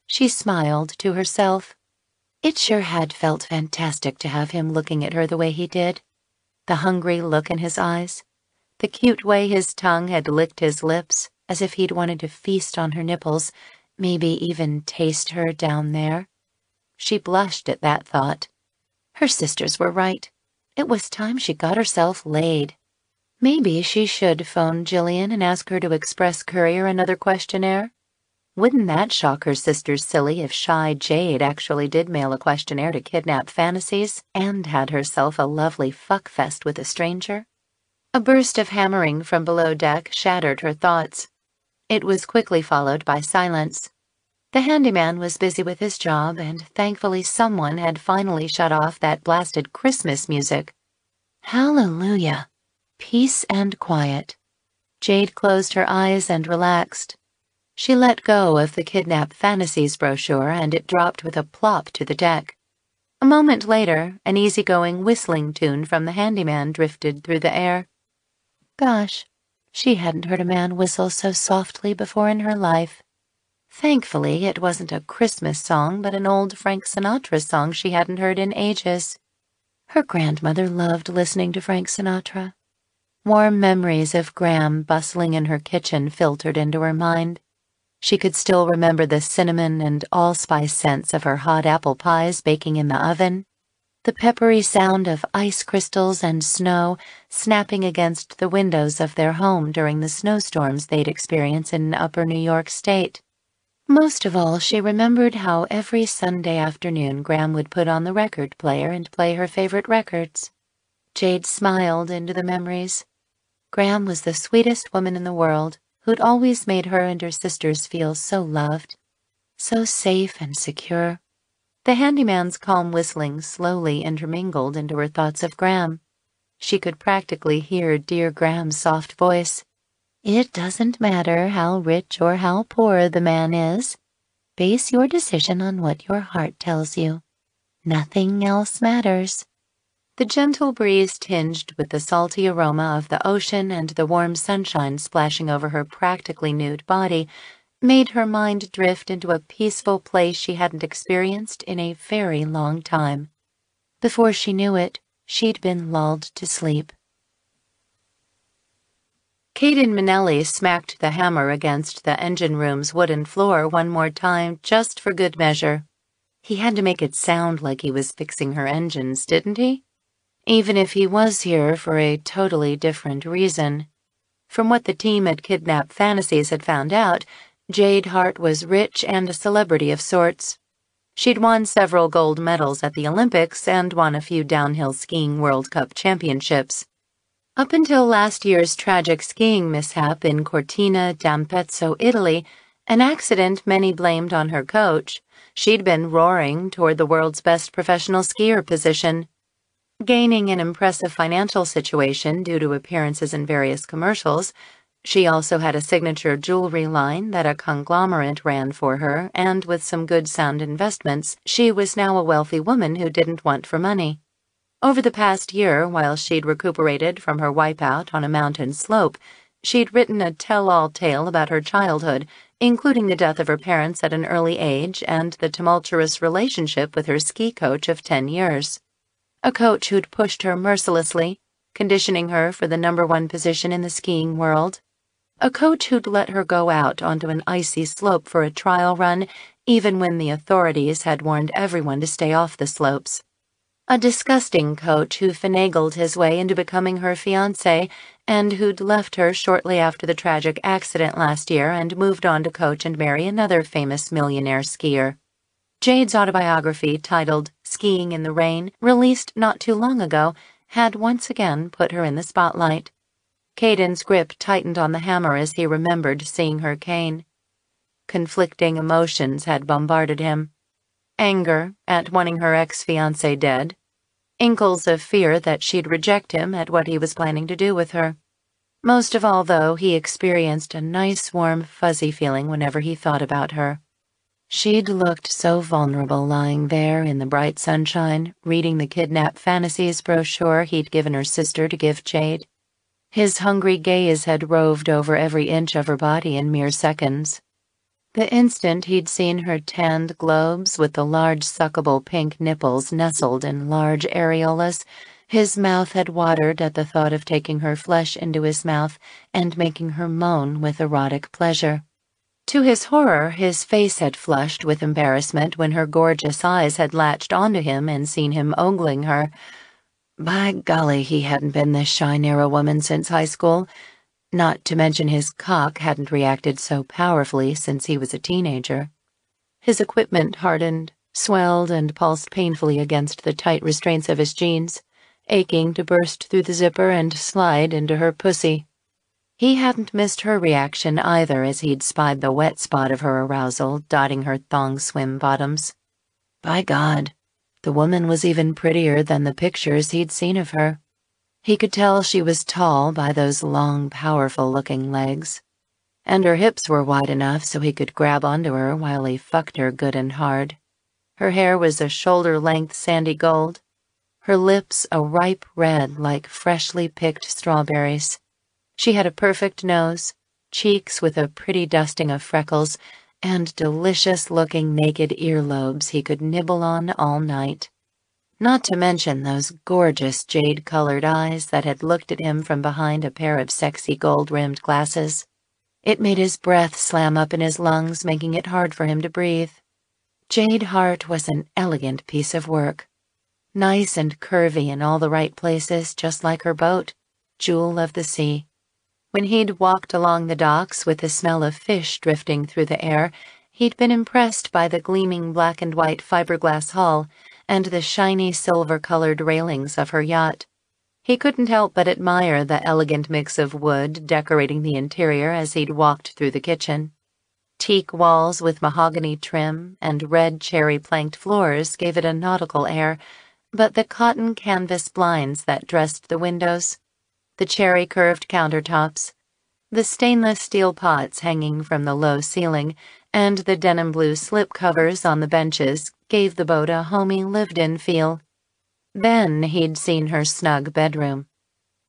She smiled to herself. It sure had felt fantastic to have him looking at her the way he did. The hungry look in his eyes. The cute way his tongue had licked his lips, as if he'd wanted to feast on her nipples, maybe even taste her down there. She blushed at that thought. Her sisters were right. It was time she got herself laid. Maybe she should phone Jillian and ask her to express courier another questionnaire. Wouldn't that shock her sisters silly if shy Jade actually did mail a questionnaire to Kidnap Fantasies and had herself a lovely fuckfest with a stranger? A burst of hammering from below deck shattered her thoughts. It was quickly followed by silence. The handyman was busy with his job, and thankfully someone had finally shut off that blasted Christmas music. Hallelujah. Peace and quiet. Jade closed her eyes and relaxed. She let go of the Kidnap Fantasies brochure, and it dropped with a plop to the deck. A moment later, an easygoing whistling tune from the handyman drifted through the air. Gosh, she hadn't heard a man whistle so softly before in her life. Thankfully, it wasn't a Christmas song, but an old Frank Sinatra song she hadn't heard in ages. Her grandmother loved listening to Frank Sinatra. Warm memories of Graham bustling in her kitchen filtered into her mind. She could still remember the cinnamon and allspice scents of her hot apple pies baking in the oven, the peppery sound of ice crystals and snow snapping against the windows of their home during the snowstorms they'd experience in upper New York State. Most of all, she remembered how every Sunday afternoon Graham would put on the record player and play her favorite records. Jade smiled into the memories. Graham was the sweetest woman in the world, who'd always made her and her sisters feel so loved, so safe and secure. The handyman's calm whistling slowly intermingled into her thoughts of Graham. She could practically hear dear Graham's soft voice. It doesn't matter how rich or how poor the man is. Base your decision on what your heart tells you. Nothing else matters. The gentle breeze tinged with the salty aroma of the ocean and the warm sunshine splashing over her practically nude body made her mind drift into a peaceful place she hadn't experienced in a very long time. Before she knew it, she'd been lulled to sleep. Caden Minnelli smacked the hammer against the engine room's wooden floor one more time just for good measure. He had to make it sound like he was fixing her engines, didn't he? Even if he was here for a totally different reason. From what the team at Kidnap Fantasies had found out, Jade Hart was rich and a celebrity of sorts. She'd won several gold medals at the Olympics and won a few downhill skiing World Cup championships. Up until last year's tragic skiing mishap in Cortina d'Ampezzo, Italy, an accident many blamed on her coach, she'd been roaring toward the world's best professional skier position. Gaining an impressive financial situation due to appearances in various commercials, she also had a signature jewelry line that a conglomerate ran for her, and with some good sound investments, she was now a wealthy woman who didn't want for money. Over the past year, while she'd recuperated from her wipeout on a mountain slope, she'd written a tell-all tale about her childhood, including the death of her parents at an early age and the tumultuous relationship with her ski coach of 10 years. A coach who'd pushed her mercilessly, conditioning her for the #1 position in the skiing world. A coach who'd let her go out onto an icy slope for a trial run, even when the authorities had warned everyone to stay off the slopes. A disgusting coach who finagled his way into becoming her fiancé and who'd left her shortly after the tragic accident last year and moved on to coach and marry another famous millionaire skier. Jade's autobiography, titled Skiing in the Rain, released not too long ago, had once again put her in the spotlight. Caden's grip tightened on the hammer as he remembered seeing her cane. Conflicting emotions had bombarded him. Anger at wanting her ex-fiancé dead. Inkles of fear that she'd reject him at what he was planning to do with her. Most of all, though, he experienced a nice, warm, fuzzy feeling whenever he thought about her. She'd looked so vulnerable lying there in the bright sunshine, reading the Kidnap Fantasies brochure he'd given her sister to give Jade. His hungry gaze had roved over every inch of her body in mere seconds. The instant he'd seen her tanned globes with the large suckable pink nipples nestled in large areolas, his mouth had watered at the thought of taking her flesh into his mouth and making her moan with erotic pleasure. To his horror, his face had flushed with embarrassment when her gorgeous eyes had latched onto him and seen him ogling her. By golly, he hadn't been this shy, narrow woman since high school. Not to mention his cock hadn't reacted so powerfully since he was a teenager. His equipment hardened, swelled, and pulsed painfully against the tight restraints of his jeans, aching to burst through the zipper and slide into her pussy. He hadn't missed her reaction either as he'd spied the wet spot of her arousal dotting her thong swim bottoms. By God, the woman was even prettier than the pictures he'd seen of her. He could tell she was tall by those long, powerful-looking legs, and her hips were wide enough so he could grab onto her while he fucked her good and hard. Her hair was a shoulder-length sandy gold, her lips a ripe red like freshly picked strawberries. She had a perfect nose, cheeks with a pretty dusting of freckles, and delicious-looking naked earlobes he could nibble on all night. Not to mention those gorgeous jade-colored eyes that had looked at him from behind a pair of sexy gold-rimmed glasses. It made his breath slam up in his lungs, making it hard for him to breathe. Jade Hart was an elegant piece of work. Nice and curvy in all the right places, just like her boat, Jewel of the Sea. When he'd walked along the docks with the smell of fish drifting through the air, he'd been impressed by the gleaming black and white fiberglass hull and the shiny silver-colored railings of her yacht. He couldn't help but admire the elegant mix of wood decorating the interior as he'd walked through the kitchen. Teak walls with mahogany trim and red cherry-planked floors gave it a nautical air, but the cotton canvas blinds that dressed the windows, the cherry-curved countertops, the stainless steel pots hanging from the low ceiling, and the denim-blue slipcovers on the benches gave the boat a homey, lived-in feel. Then he'd seen her snug bedroom.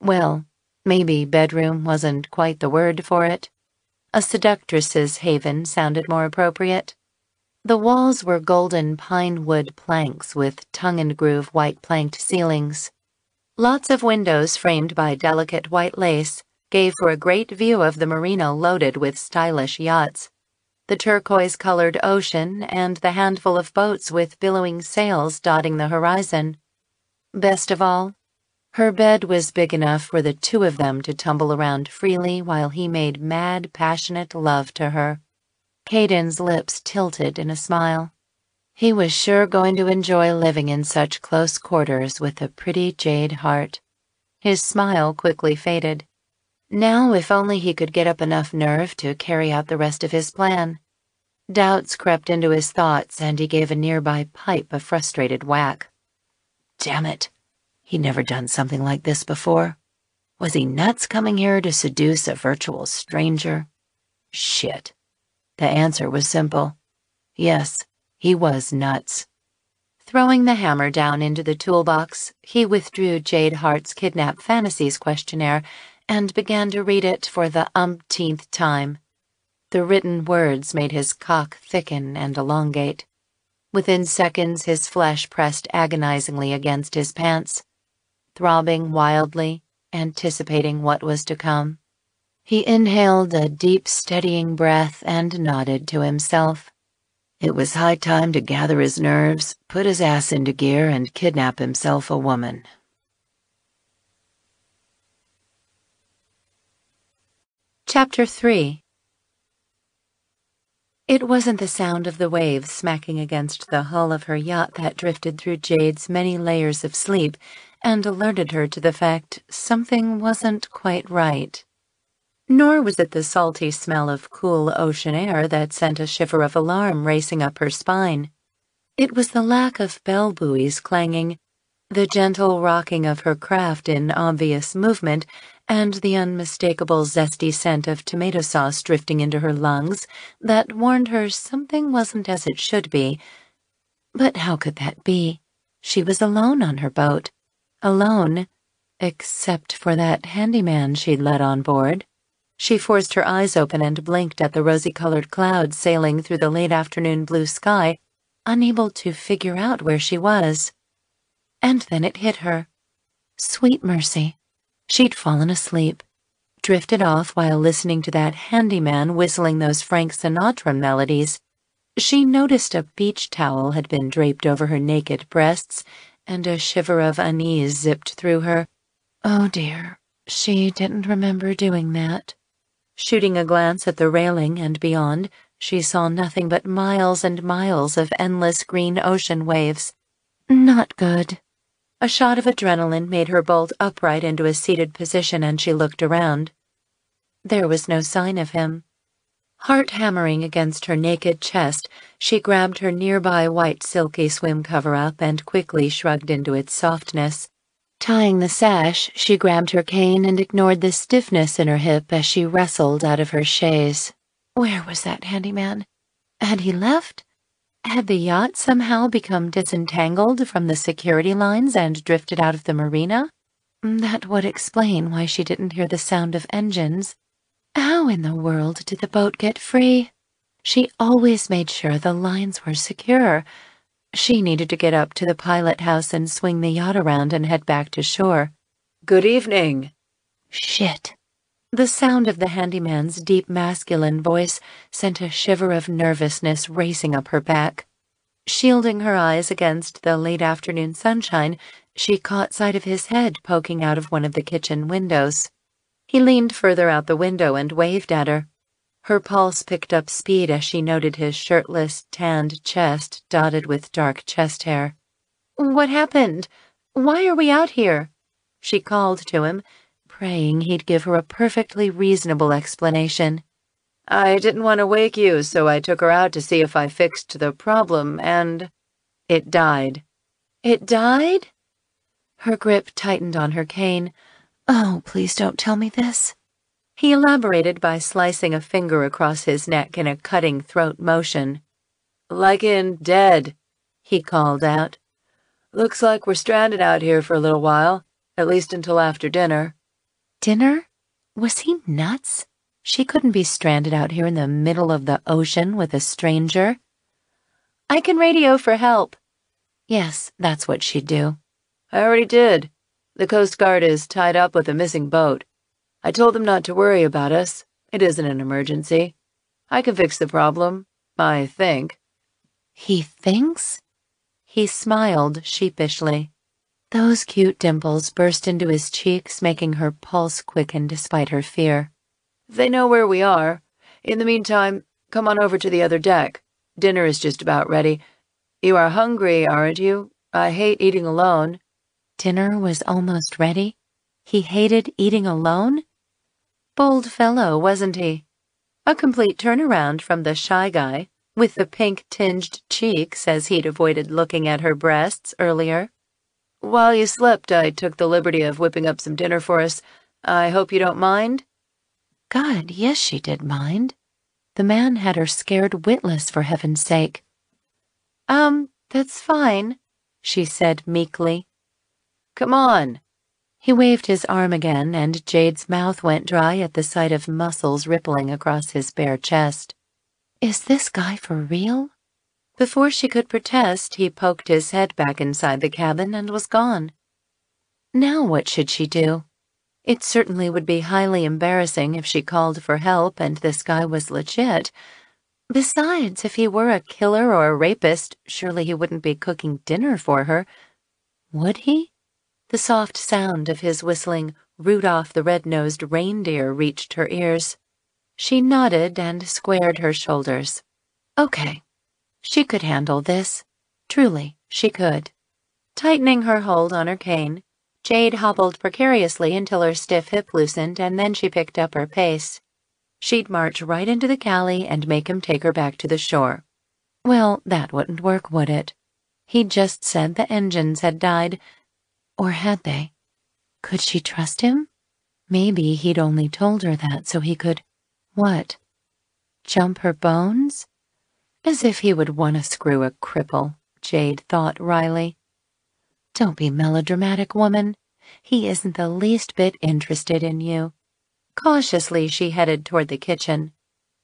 Well, maybe bedroom wasn't quite the word for it. A seductress's haven sounded more appropriate. The walls were golden pine wood planks with tongue-and-groove white-planked ceilings. Lots of windows framed by delicate white lace gave for a great view of the marina loaded with stylish yachts, the turquoise-colored ocean, and the handful of boats with billowing sails dotting the horizon. Best of all, her bed was big enough for the two of them to tumble around freely while he made mad, passionate love to her. Caden's lips tilted in a smile. He was sure going to enjoy living in such close quarters with a pretty Jade Hart. His smile quickly faded. Now, if only he could get up enough nerve to carry out the rest of his plan. Doubts crept into his thoughts, and he gave a nearby pipe a frustrated whack. Damn it. He'd never done something like this before. Was he nuts coming here to seduce a virtual stranger? Shit. The answer was simple. Yes, he was nuts. Throwing the hammer down into the toolbox, he withdrew Jade Hart's Kidnap Fantasies questionnaire and began to read it for the umpteenth time. The written words made his cock thicken and elongate. Within seconds, his flesh pressed agonizingly against his pants, throbbing wildly, anticipating what was to come. He inhaled a deep, steadying breath and nodded to himself. It was high time to gather his nerves, put his ass into gear, and kidnap himself a woman. Chapter 3. It wasn't the sound of the waves smacking against the hull of her yacht that drifted through Jade's many layers of sleep and alerted her to the fact something wasn't quite right. Nor was it the salty smell of cool ocean air that sent a shiver of alarm racing up her spine. It was the lack of bell buoys clanging, the gentle rocking of her craft in obvious movement, and the unmistakable zesty scent of tomato sauce drifting into her lungs that warned her something wasn't as it should be. But how could that be? She was alone on her boat. Alone, except for that handyman she'd let on board. She forced her eyes open and blinked at the rosy-colored clouds sailing through the late-afternoon blue sky, unable to figure out where she was. And then it hit her. Sweet mercy. She'd fallen asleep, drifted off while listening to that handyman whistling those Frank Sinatra melodies. She noticed a beach towel had been draped over her naked breasts, and a shiver of unease zipped through her. Oh dear, she didn't remember doing that. Shooting a glance at the railing and beyond, she saw nothing but miles and miles of endless green ocean waves. Not good. A shot of adrenaline made her bolt upright into a seated position, and she looked around. There was no sign of him. Heart hammering against her naked chest, she grabbed her nearby white silky swim cover-up and quickly shrugged into its softness. Tying the sash, she grabbed her cane and ignored the stiffness in her hip as she wrestled out of her chaise. Where was that handyman? Had he left? Had the yacht somehow become disentangled from the security lines and drifted out of the marina? That would explain why she didn't hear the sound of engines. How in the world did the boat get free? She always made sure the lines were secure. She needed to get up to the pilot house and swing the yacht around and head back to shore. "Good evening." Shit. The sound of the handyman's deep masculine voice sent a shiver of nervousness racing up her back. Shielding her eyes against the late afternoon sunshine, she caught sight of his head poking out of one of the kitchen windows. He leaned further out the window and waved at her. Her pulse picked up speed as she noted his shirtless, tanned chest dotted with dark chest hair. "What happened? Why are we out here?" She called to him, praying he'd give her a perfectly reasonable explanation. "I didn't want to wake you, so I took her out to see if I fixed the problem, and it died." "It died?" Her grip tightened on her cane. "Oh, please don't tell me this." He elaborated by slicing a finger across his neck in a cutting throat motion. "Like in dead," he called out. "Looks like we're stranded out here for a little while, at least until after dinner." Dinner? Was he nuts? She couldn't be stranded out here in the middle of the ocean with a stranger. "I can radio for help." Yes, that's what she'd do. "I already did. The Coast Guard is tied up with a missing boat. I told them not to worry about us. It isn't an emergency. I can fix the problem, I think." He thinks? He smiled sheepishly. Those cute dimples burst into his cheeks, making her pulse quicken despite her fear. "They know where we are. In the meantime, come on over to the other deck. Dinner is just about ready. You are hungry, aren't you? I hate eating alone." Dinner was almost ready? He hated eating alone? Bold fellow, wasn't he? A complete turnaround from the shy guy, with the pink-tinged cheeks as he'd avoided looking at her breasts earlier. "While you slept, I took the liberty of whipping up some dinner for us. I hope you don't mind?" God, yes, she did mind. The man had her scared witless, for heaven's sake. That's fine," she said meekly. "Come on." He waved his arm again, and Jade's mouth went dry at the sight of muscles rippling across his bare chest. Is this guy for real? Before she could protest, he poked his head back inside the cabin and was gone. Now what should she do? It certainly would be highly embarrassing if she called for help and this guy was legit. Besides, if he were a killer or a rapist, surely he wouldn't be cooking dinner for her. Would he? The soft sound of his whistling Rudolph the Red-Nosed Reindeer reached her ears. She nodded and squared her shoulders. Okay. She could handle this. Truly, she could. Tightening her hold on her cane, Jade hobbled precariously until her stiff hip loosened, and then she picked up her pace. She'd march right into the galley and make him take her back to the shore. Well, that wouldn't work, would it? He'd just said the engines had died. Or had they? Could she trust him? Maybe he'd only told her that so he could... What? Jump her bones? As if he would want to screw a cripple, Jade thought wryly. Don't be melodramatic, woman. He isn't the least bit interested in you. Cautiously, she headed toward the kitchen.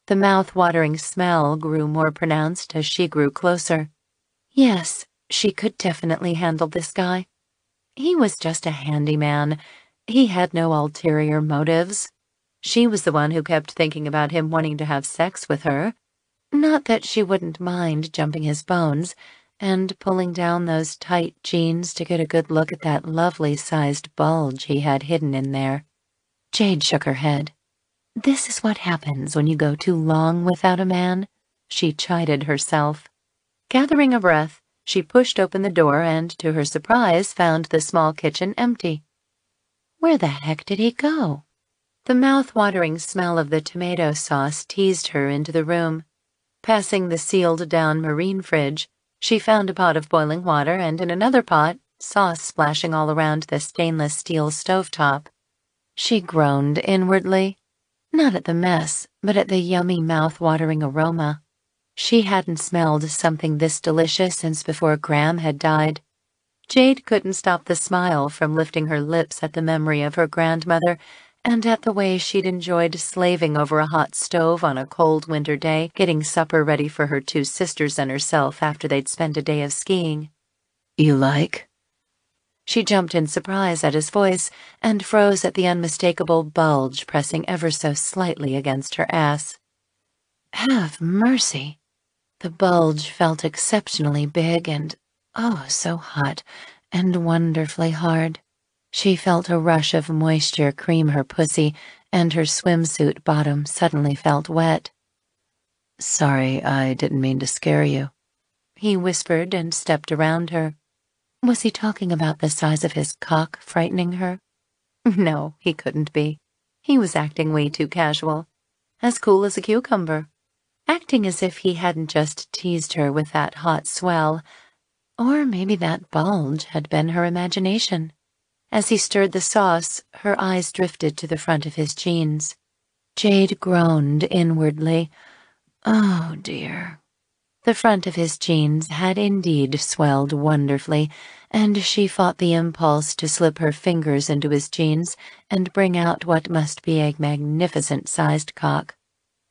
The mouth-watering smell grew more pronounced as she grew closer. Yes, she could definitely handle this guy. He was just a handyman. He had no ulterior motives. She was the one who kept thinking about him wanting to have sex with her. Not that she wouldn't mind jumping his bones and pulling down those tight jeans to get a good look at that lovely-sized bulge he had hidden in there. Jade shook her head. This is what happens when you go too long without a man, she chided herself. Gathering a breath, she pushed open the door and, to her surprise, found the small kitchen empty. Where the heck did he go? The mouth-watering smell of the tomato sauce teased her into the room. Passing the sealed-down marine fridge, she found a pot of boiling water and, in another pot, sauce splashing all around the stainless steel stovetop. She groaned inwardly, not at the mess, but at the yummy mouth-watering aroma. She hadn't smelled something this delicious since before Graham had died. Jade couldn't stop the smile from lifting her lips at the memory of her grandmother and at the way she'd enjoyed slaving over a hot stove on a cold winter day, getting supper ready for her two sisters and herself after they'd spent a day of skiing. You like? She jumped in surprise at his voice and froze at the unmistakable bulge pressing ever so slightly against her ass. Have mercy. The bulge felt exceptionally big and, oh, so hot and wonderfully hard. She felt a rush of moisture cream her pussy, and her swimsuit bottom suddenly felt wet. Sorry, I didn't mean to scare you, he whispered and stepped around her. Was he talking about the size of his cock frightening her? No, he couldn't be. He was acting way too casual. As cool as a cucumber. Acting as if he hadn't just teased her with that hot swell. Or maybe that bulge had been her imagination. As he stirred the sauce, her eyes drifted to the front of his jeans. Jade groaned inwardly. Oh, dear. The front of his jeans had indeed swelled wonderfully, and she fought the impulse to slip her fingers into his jeans and bring out what must be a magnificent-sized cock.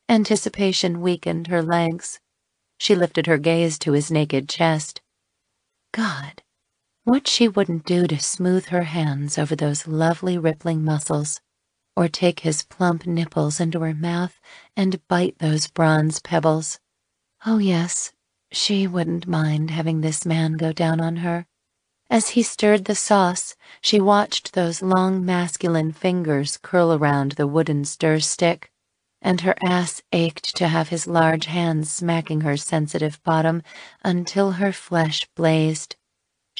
Anticipation weakened her legs. She lifted her gaze to his naked chest. God, what she wouldn't do to smooth her hands over those lovely rippling muscles, or take his plump nipples into her mouth and bite those bronze pebbles. Oh yes, she wouldn't mind having this man go down on her. As he stirred the sauce, she watched those long masculine fingers curl around the wooden stir stick, and her ass ached to have his large hands smacking her sensitive bottom until her flesh blazed.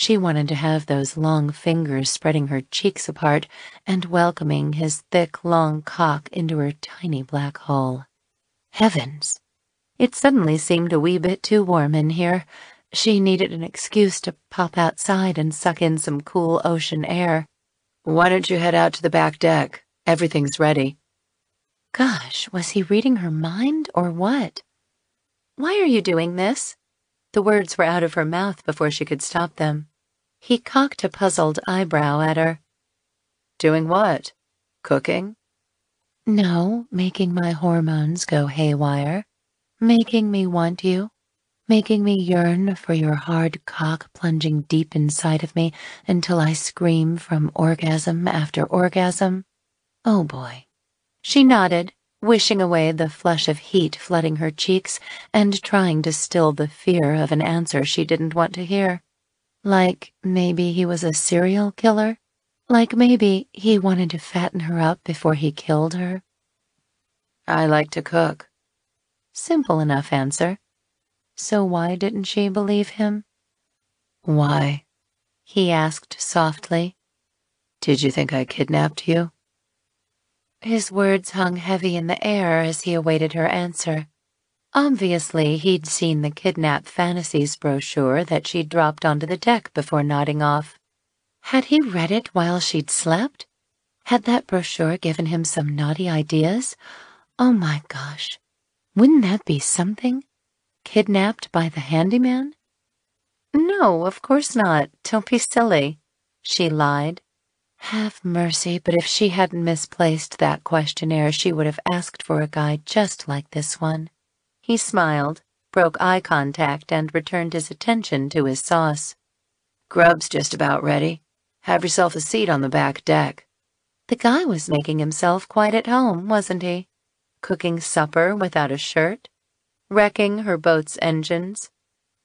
She wanted to have those long fingers spreading her cheeks apart and welcoming his thick, long cock into her tiny black hole. Heavens! It suddenly seemed a wee bit too warm in here. She needed an excuse to pop outside and suck in some cool ocean air. Why don't you head out to the back deck? Everything's ready. Gosh, was he reading her mind or what? Why are you doing this? The words were out of her mouth before she could stop them. He cocked a puzzled eyebrow at her. Doing what? Cooking? No, making my hormones go haywire. Making me want you. Making me yearn for your hard cock plunging deep inside of me until I scream from orgasm after orgasm. Oh boy. She nodded, wishing away the flush of heat flooding her cheeks and trying to still the fear of an answer she didn't want to hear. Like maybe he was a serial killer? Like maybe he wanted to fatten her up before he killed her? I like to cook. Simple enough answer. So why didn't she believe him? Why? He asked softly. Did you think I kidnapped you? His words hung heavy in the air as he awaited her answer. Obviously, he'd seen the Kidnap Fantasies brochure that she'd dropped onto the deck before nodding off. Had he read it while she'd slept? Had that brochure given him some naughty ideas? Oh my gosh. Wouldn't that be something? Kidnapped by the handyman? No, of course not. Don't be silly, she lied. Have mercy, but if she hadn't misplaced that questionnaire, she would have asked for a guy just like this one. He smiled, broke eye contact, and returned his attention to his sauce. Grub's just about ready. Have yourself a seat on the back deck. The guy was making himself quite at home, wasn't he? Cooking supper without a shirt, wrecking her boat's engines,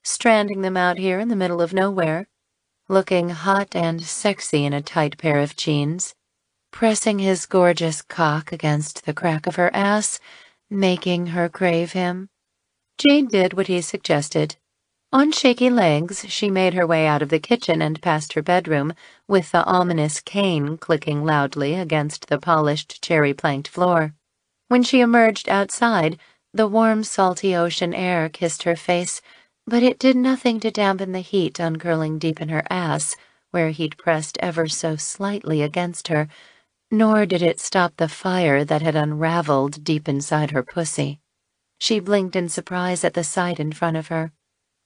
stranding them out here in the middle of nowhere, looking hot and sexy in a tight pair of jeans, pressing his gorgeous cock against the crack of her ass, making her crave him. Jade did what he suggested. On shaky legs, she made her way out of the kitchen and past her bedroom, with the ominous cane clicking loudly against the polished cherry-planked floor. When she emerged outside, the warm, salty ocean air kissed her face, but it did nothing to dampen the heat uncurling deep in her ass, where he'd pressed ever so slightly against her, nor did it stop the fire that had unraveled deep inside her pussy. She blinked in surprise at the sight in front of her.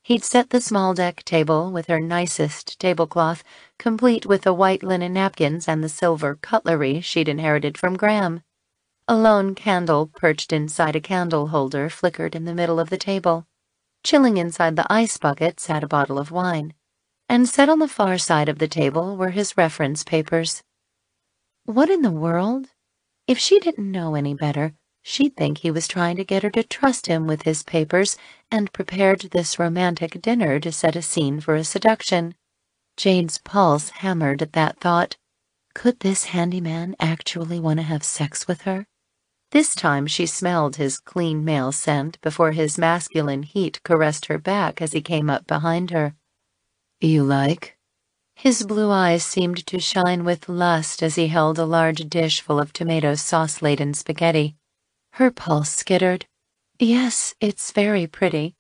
He'd set the small deck table with her nicest tablecloth, complete with the white linen napkins and the silver cutlery she'd inherited from Graham. A lone candle perched inside a candle holder flickered in the middle of the table. Chilling inside the ice bucket sat a bottle of wine, and set on the far side of the table were his reference papers. What in the world? If she didn't know any better, she'd think he was trying to get her to trust him with his papers and prepared this romantic dinner to set a scene for a seduction. Jade's pulse hammered at that thought. Could this handyman actually want to have sex with her? This time she smelled his clean male scent before his masculine heat caressed her back as he came up behind her. You like? His blue eyes seemed to shine with lust as he held a large dish full of tomato sauce-laden spaghetti. Her pulse skittered. Yes, it's very pretty.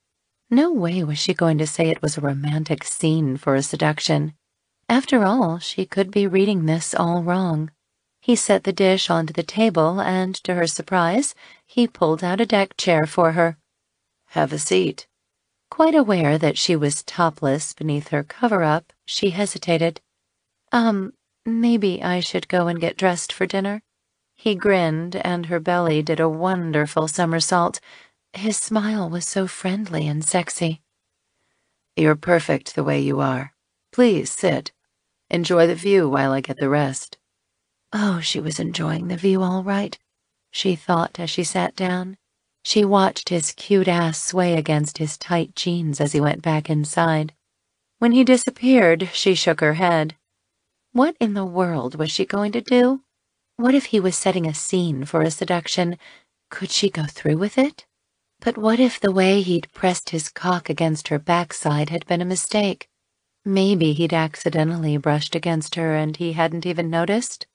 No way was she going to say it was a romantic scene for a seduction. After all, she could be reading this all wrong. He set the dish onto the table, and to her surprise, he pulled out a deck chair for her. Have a seat. Quite aware that she was topless beneath her cover-up, she hesitated. Maybe I should go and get dressed for dinner? He grinned, and her belly did a wonderful somersault. His smile was so friendly and sexy. You're perfect the way you are. Please sit. Enjoy the view while I get the rest. Oh, she was enjoying the view all right, she thought as she sat down. She watched his cute ass sway against his tight jeans as he went back inside. When he disappeared, she shook her head. What in the world was she going to do? What if he was setting a scene for a seduction? Could she go through with it? But what if the way he'd pressed his cock against her backside had been a mistake? Maybe he'd accidentally brushed against her and he hadn't even noticed?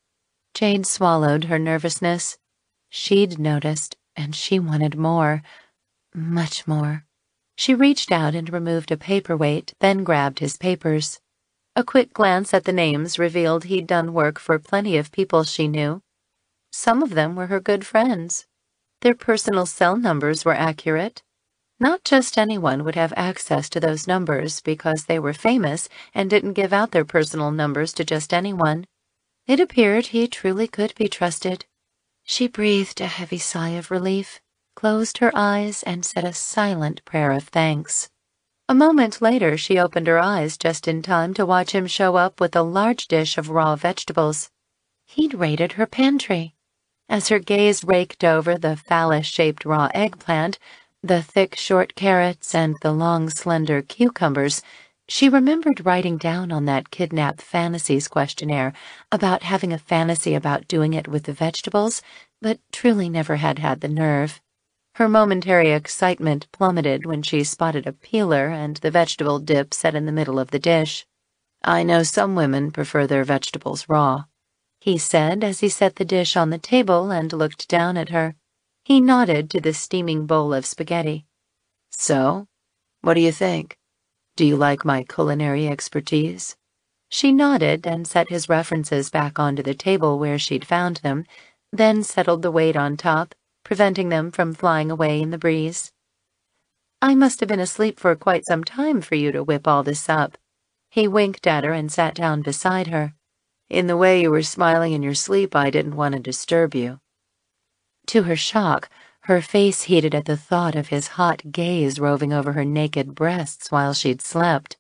Jade swallowed her nervousness. She'd noticed, and she wanted more. Much more. She reached out and removed a paperweight, then grabbed his papers. A quick glance at the names revealed he'd done work for plenty of people she knew. Some of them were her good friends. Their personal cell numbers were accurate. Not just anyone would have access to those numbers because they were famous and didn't give out their personal numbers to just anyone. It appeared he truly could be trusted. She breathed a heavy sigh of relief, closed her eyes, and said a silent prayer of thanks. A moment later, she opened her eyes just in time to watch him show up with a large dish of raw vegetables. He'd raided her pantry. As her gaze raked over the phallus-shaped raw eggplant, the thick, short carrots, and the long, slender cucumbers, she remembered writing down on that Kidnap Fantasies questionnaire about having a fantasy about doing it with the vegetables, but truly never had the nerve. Her momentary excitement plummeted when she spotted a peeler and the vegetable dip set in the middle of the dish. I know some women prefer their vegetables raw, he said as he set the dish on the table and looked down at her. He nodded to the steaming bowl of spaghetti. So, what do you think? Do you like my culinary expertise? She nodded and set his references back onto the table where she'd found them, then settled the weight on top, preventing them from flying away in the breeze. I must have been asleep for quite some time for you to whip all this up. He winked at her and sat down beside her. In the way you were smiling in your sleep, I didn't want to disturb you. To her shock, her face heated at the thought of his hot gaze roving over her naked breasts while she'd slept.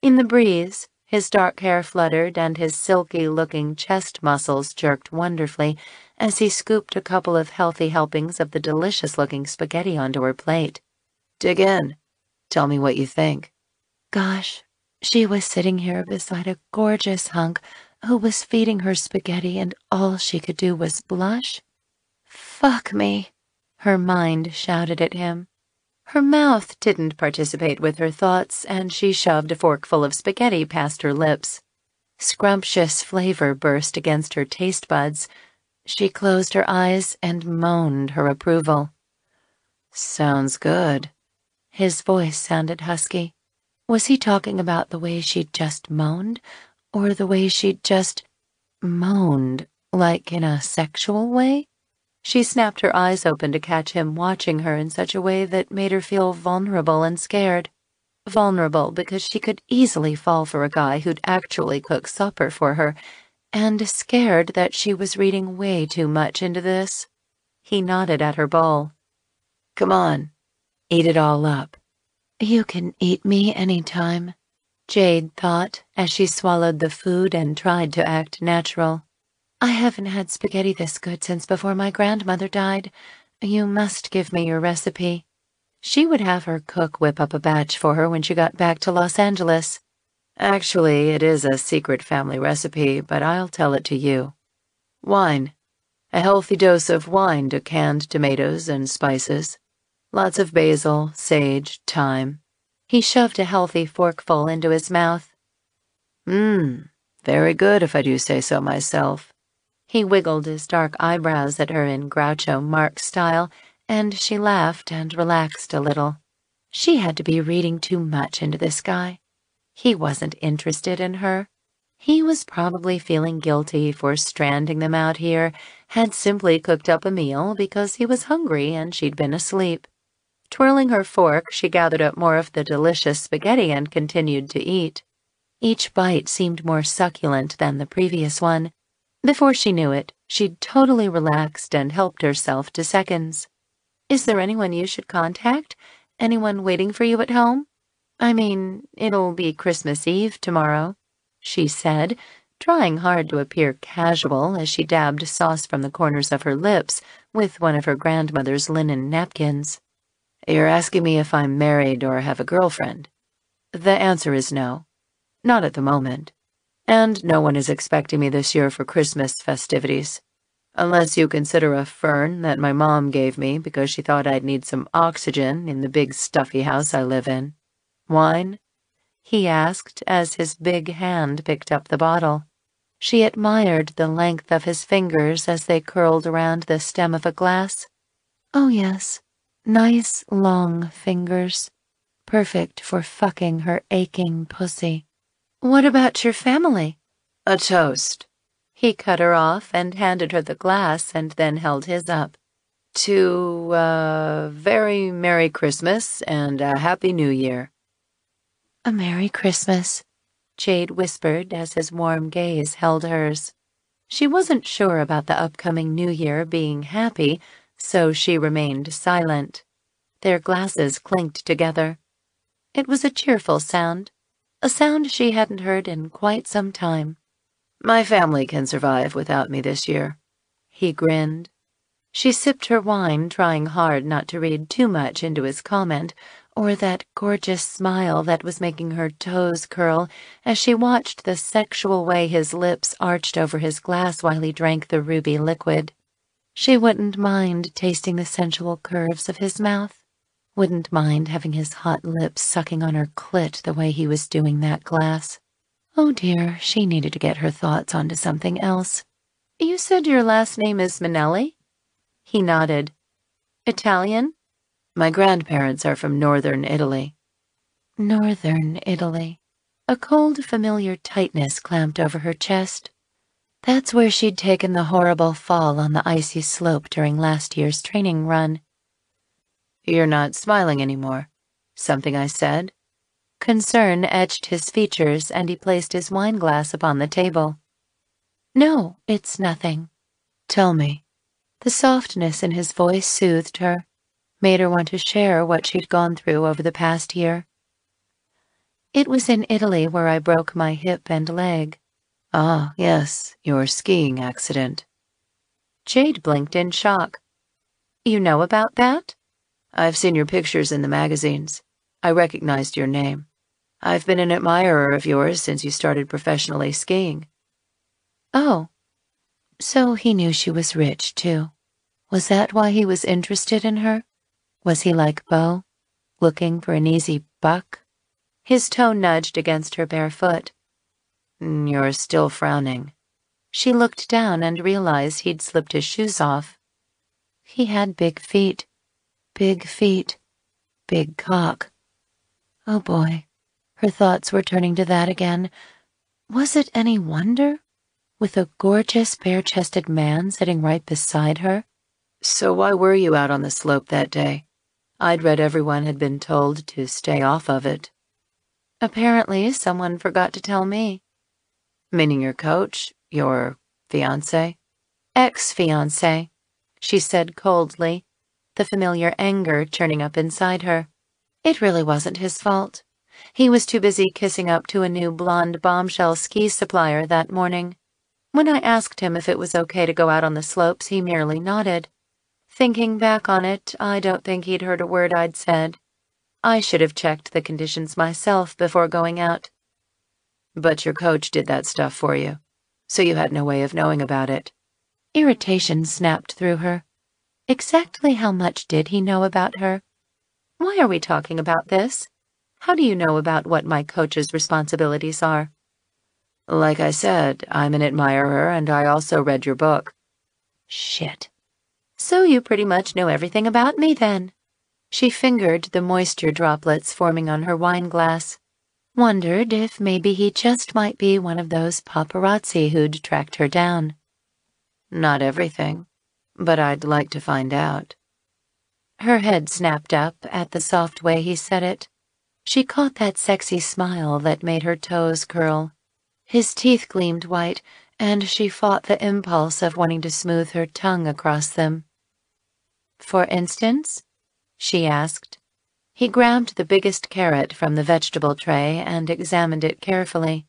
In the breeze, his dark hair fluttered and his silky-looking chest muscles jerked wonderfully as he scooped a couple of healthy helpings of the delicious-looking spaghetti onto her plate. Dig in. Tell me what you think. Gosh, she was sitting here beside a gorgeous hunk who was feeding her spaghetti and all she could do was blush. Fuck me, her mind shouted at him. Her mouth didn't participate with her thoughts, and she shoved a forkful of spaghetti past her lips. Scrumptious flavor burst against her taste buds. She closed her eyes and moaned her approval. Sounds good. His voice sounded husky. Was he talking about the way she'd just moaned, or the way she'd just moaned, like in a sexual way? She snapped her eyes open to catch him watching her in such a way that made her feel vulnerable and scared. vulnerable because she could easily fall for a guy who'd actually cook supper for her, and scared that she was reading way too much into this. He nodded at her bowl. Come on, eat it all up. You can eat me anytime, Jade thought as she swallowed the food and tried to act natural. I haven't had spaghetti this good since before my grandmother died. You must give me your recipe. She would have her cook whip up a batch for her when she got back to Los Angeles. Actually, it is a secret family recipe, but I'll tell it to you. Wine. A healthy dose of wine to canned tomatoes and spices. Lots of basil, sage, thyme. He shoved a healthy forkful into his mouth. Very good if I do say so myself. He wiggled his dark eyebrows at her in Groucho Marx style, and she laughed and relaxed a little. She had to be reading too much into this guy. He wasn't interested in her. He was probably feeling guilty for stranding them out here, had simply cooked up a meal because he was hungry and she'd been asleep. Twirling her fork, she gathered up more of the delicious spaghetti and continued to eat. Each bite seemed more succulent than the previous one. Before she knew it, she'd totally relaxed and helped herself to seconds. Is there anyone you should contact? Anyone waiting for you at home? I mean, it'll be Christmas Eve tomorrow, she said, trying hard to appear casual as she dabbed sauce from the corners of her lips with one of her grandmother's linen napkins. You're asking me if I'm married or have a girlfriend? The answer is no. Not at the moment. And no one is expecting me this year for Christmas festivities. Unless you consider a fern that my mom gave me because she thought I'd need some oxygen in the big stuffy house I live in. Wine? He asked as his big hand picked up the bottle. She admired the length of his fingers as they curled around the stem of a glass. Oh, yes. Nice, long fingers. Perfect for fucking her aching pussy. What about your family? A toast. He cut her off and handed her the glass and then held his up. To a very Merry Christmas and a Happy New Year. A Merry Christmas, Jade whispered as his warm gaze held hers. She wasn't sure about the upcoming New Year being happy, so she remained silent. Their glasses clinked together. It was a cheerful sound, a sound she hadn't heard in quite some time. My family can survive without me this year. He grinned. She sipped her wine, trying hard not to read too much into his comment, or that gorgeous smile that was making her toes curl as she watched the sexual way his lips arched over his glass while he drank the ruby liquid. She wouldn't mind tasting the sensual curves of his mouth, wouldn't mind having his hot lips sucking on her clit the way he was doing that glass. Oh dear, she needed to get her thoughts onto something else. You said your last name is Manelli? He nodded. Italian? My grandparents are from northern Italy. Northern Italy. A cold, familiar tightness clamped over her chest. That's where she'd taken the horrible fall on the icy slope during last year's training run. You're not smiling anymore. Something I said? Concern etched his features, and he placed his wineglass upon the table. No, it's nothing. Tell me. The softness in his voice soothed her, made her want to share what she'd gone through over the past year. It was in Italy where I broke my hip and leg. Ah, yes, your skiing accident. Jade blinked in shock. You know about that? I've seen your pictures in the magazines. I recognized your name. I've been an admirer of yours since you started professionally skiing. Oh, so he knew she was rich, too. Was that why he was interested in her? Was he like Beau, looking for an easy buck? His toe nudged against her bare foot. You're still frowning. She looked down and realized he'd slipped his shoes off. He had big feet, big cock. Oh boy, her thoughts were turning to that again. Was it any wonder? With a gorgeous, bare-chested man sitting right beside her? So why were you out on the slope that day? I'd read everyone had been told to stay off of it. Apparently, someone forgot to tell me. Meaning your coach, your fiancé? Ex-fiancé, she said coldly, the familiar anger churning up inside her. It really wasn't his fault. He was too busy kissing up to a new blonde bombshell ski supplier that morning. When I asked him if it was okay to go out on the slopes, he merely nodded. Thinking back on it, I don't think he'd heard a word I'd said. I should have checked the conditions myself before going out. But your coach did that stuff for you, so you had no way of knowing about it. Irritation snapped through her. Exactly how much did he know about her? Why are we talking about this? How do you know about what my coach's responsibilities are? Like I said, I'm an admirer, and I also read your book. Shit. So you pretty much know everything about me, then. She fingered the moisture droplets forming on her wine glass. Wondered if maybe he just might be one of those paparazzi who'd tracked her down. Not everything, but I'd like to find out. Her head snapped up at the soft way he said it. She caught that sexy smile that made her toes curl. His teeth gleamed white, and she fought the impulse of wanting to smooth her tongue across them. For instance? She asked. He grabbed the biggest carrot from the vegetable tray and examined it carefully.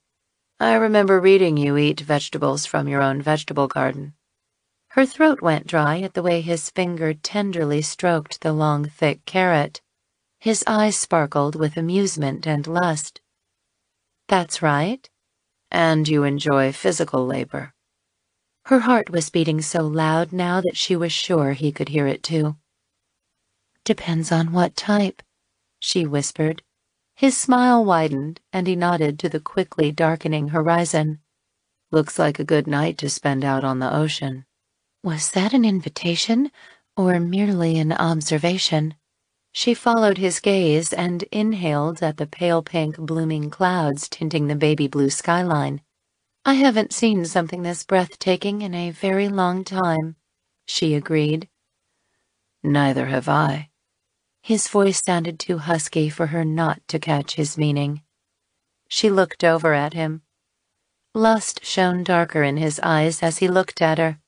I remember reading you eat vegetables from your own vegetable garden. Her throat went dry at the way his finger tenderly stroked the long, thick carrot. His eyes sparkled with amusement and lust. That's right. And you enjoy physical labor. Her heart was beating so loud now that she was sure he could hear it too. Depends on what type, she whispered. His smile widened, and he nodded to the quickly darkening horizon. Looks like a good night to spend out on the ocean. Was that an invitation, or merely an observation? She followed his gaze and inhaled at the pale pink blooming clouds tinting the baby blue skyline. I haven't seen something this breathtaking in a very long time, she agreed. Neither have I. His voice sounded too husky for her not to catch his meaning. She looked over at him. Lust shone darker in his eyes as he looked at her.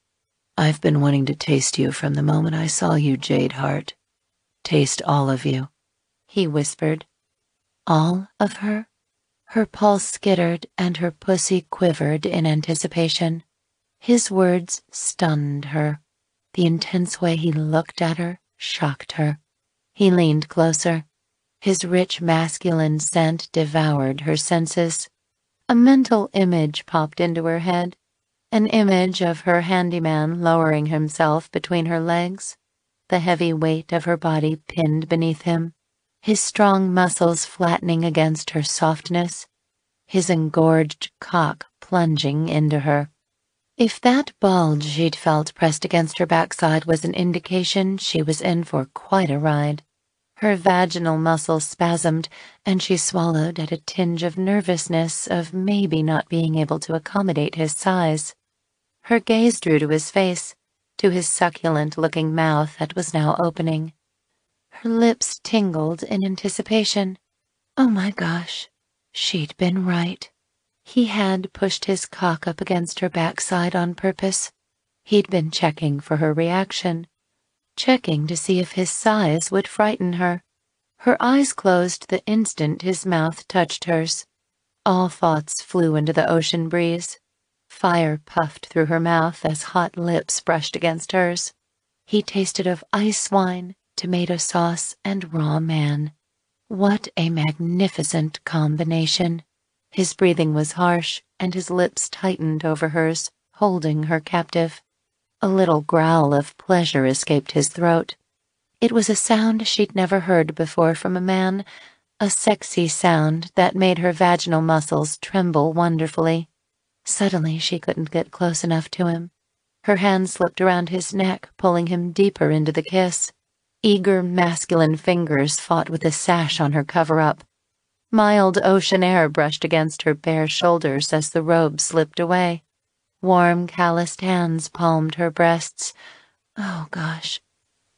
I've been wanting to taste you from the moment I saw you, Jade Heart. Taste all of you, he whispered. All of her? Her pulse skittered and her pussy quivered in anticipation. His words stunned her. The intense way he looked at her shocked her. He leaned closer. His rich masculine scent devoured her senses. A mental image popped into her head. An image of her handyman lowering himself between her legs, the heavy weight of her body pinned beneath him, his strong muscles flattening against her softness, his engorged cock plunging into her. If that bulge she'd felt pressed against her backside was an indication she was in for quite a ride. Her vaginal muscles spasmed, and she swallowed at a tinge of nervousness of maybe not being able to accommodate his size. Her gaze drew to his face, to his succulent-looking mouth that was now opening. Her lips tingled in anticipation. Oh my gosh, she'd been right. He had pushed his cock up against her backside on purpose. He'd been checking for her reaction, checking to see if his size would frighten her. Her eyes closed the instant his mouth touched hers. All thoughts flew into the ocean breeze. Fire puffed through her mouth as hot lips brushed against hers. He tasted of ice wine, tomato sauce, and raw man. What a magnificent combination. His breathing was harsh, and his lips tightened over hers, holding her captive. A little growl of pleasure escaped his throat. It was a sound she'd never heard before from a man, a sexy sound that made her vaginal muscles tremble wonderfully. Suddenly, she couldn't get close enough to him. Her hand slipped around his neck, pulling him deeper into the kiss. Eager, masculine fingers fought with the sash on her cover-up. Mild ocean air brushed against her bare shoulders as the robe slipped away. Warm, calloused hands palmed her breasts. Oh, gosh.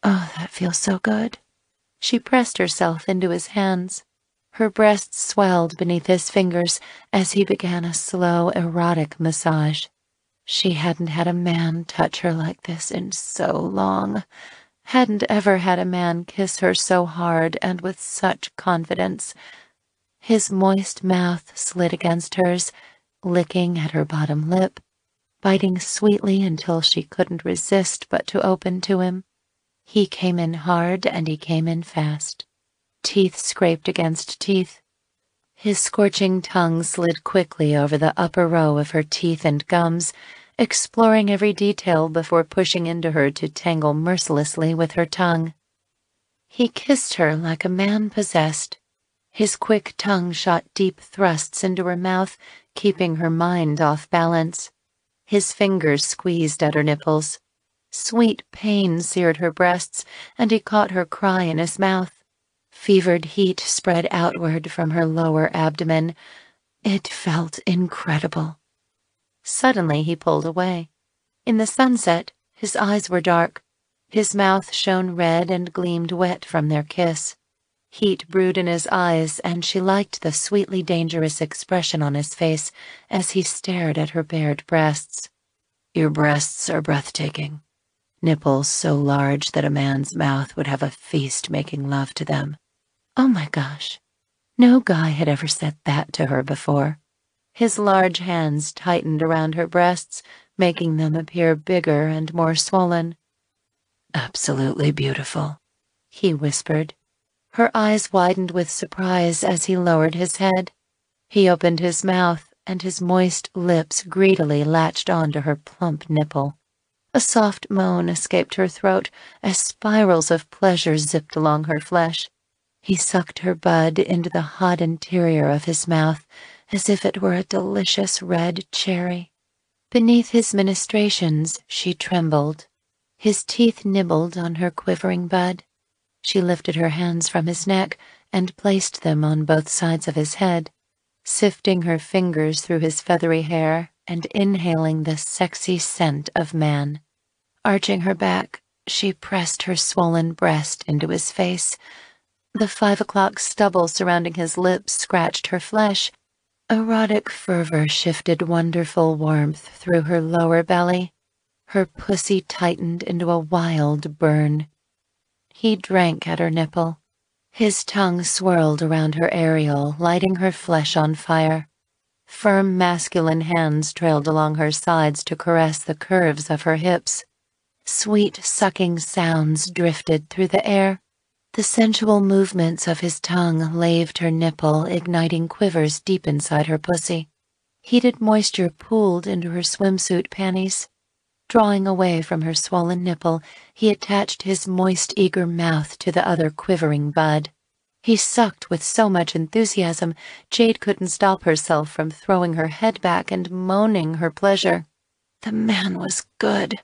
Oh, that feels so good. She pressed herself into his hands. Her breasts swelled beneath his fingers as he began a slow, erotic massage. She hadn't had a man touch her like this in so long. Hadn't ever had a man kiss her so hard and with such confidence. His moist mouth slid against hers, licking at her bottom lip, biting sweetly until she couldn't resist but to open to him. He came in hard and he came in fast. Teeth scraped against teeth. His scorching tongue slid quickly over the upper row of her teeth and gums, exploring every detail before pushing into her to tangle mercilessly with her tongue. He kissed her like a man possessed. His quick tongue shot deep thrusts into her mouth, keeping her mind off balance. His fingers squeezed at her nipples. Sweet pain seared her breasts, and he caught her cry in his mouth. Fevered heat spread outward from her lower abdomen. It felt incredible. Suddenly he pulled away. In the sunset, his eyes were dark. His mouth shone red and gleamed wet from their kiss. Heat brewed in his eyes, and she liked the sweetly dangerous expression on his face as he stared at her bared breasts. Your breasts are breathtaking. Nipples so large that a man's mouth would have a feast making love to them. Oh my gosh. No guy had ever said that to her before. His large hands tightened around her breasts, making them appear bigger and more swollen. Absolutely beautiful, he whispered. Her eyes widened with surprise as he lowered his head. He opened his mouth, and his moist lips greedily latched onto her plump nipple. A soft moan escaped her throat as spirals of pleasure zipped along her flesh. He sucked her bud into the hot interior of his mouth as if it were a delicious red cherry. Beneath his ministrations, she trembled. His teeth nibbled on her quivering bud. She lifted her hands from his neck and placed them on both sides of his head, sifting her fingers through his feathery hair and inhaling the sexy scent of man. Arching her back, she pressed her swollen breast into his face. The 5 o'clock stubble surrounding his lips scratched her flesh. Erotic fervor shifted wonderful warmth through her lower belly. Her pussy tightened into a wild burn. He drank at her nipple. His tongue swirled around her areole, lighting her flesh on fire. Firm masculine hands trailed along her sides to caress the curves of her hips. Sweet sucking sounds drifted through the air. The sensual movements of his tongue laved her nipple, igniting quivers deep inside her pussy. Heated moisture pooled into her swimsuit panties. Drawing away from her swollen nipple, he attached his moist, eager mouth to the other quivering bud. He sucked with so much enthusiasm, Jade couldn't stop herself from throwing her head back and moaning her pleasure. The man was good,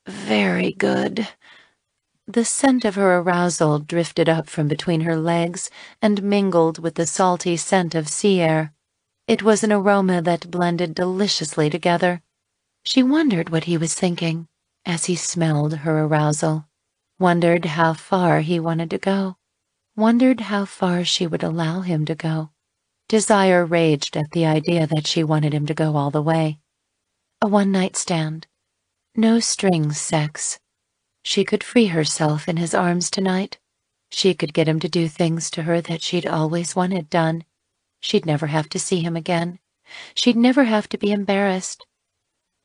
very good. The scent of her arousal drifted up from between her legs and mingled with the salty scent of sea air. It was an aroma that blended deliciously together. She wondered what he was thinking as he smelled her arousal, wondered how far he wanted to go, wondered how far she would allow him to go. Desire raged at the idea that she wanted him to go all the way. A one-night stand. No strings sex. She could free herself in his arms tonight. She could get him to do things to her that she'd always wanted done. She'd never have to see him again. She'd never have to be embarrassed.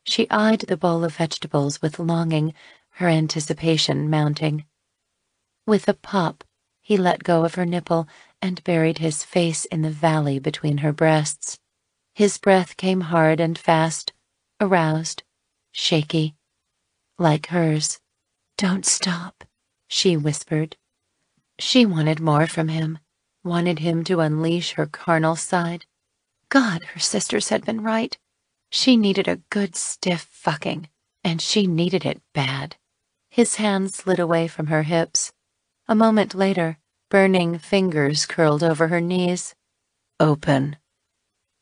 She eyed the bowl of vegetables with longing, her anticipation mounting. With a pop, he let go of her nipple and buried his face in the valley between her breasts. His breath came hard and fast, aroused, shaky, like hers. Don't stop, she whispered. She wanted more from him, wanted him to unleash her carnal side. God, her sisters had been right. She needed a good stiff fucking, and she needed it bad. His hand slid away from her hips. A moment later, burning fingers curled over her knees. Open.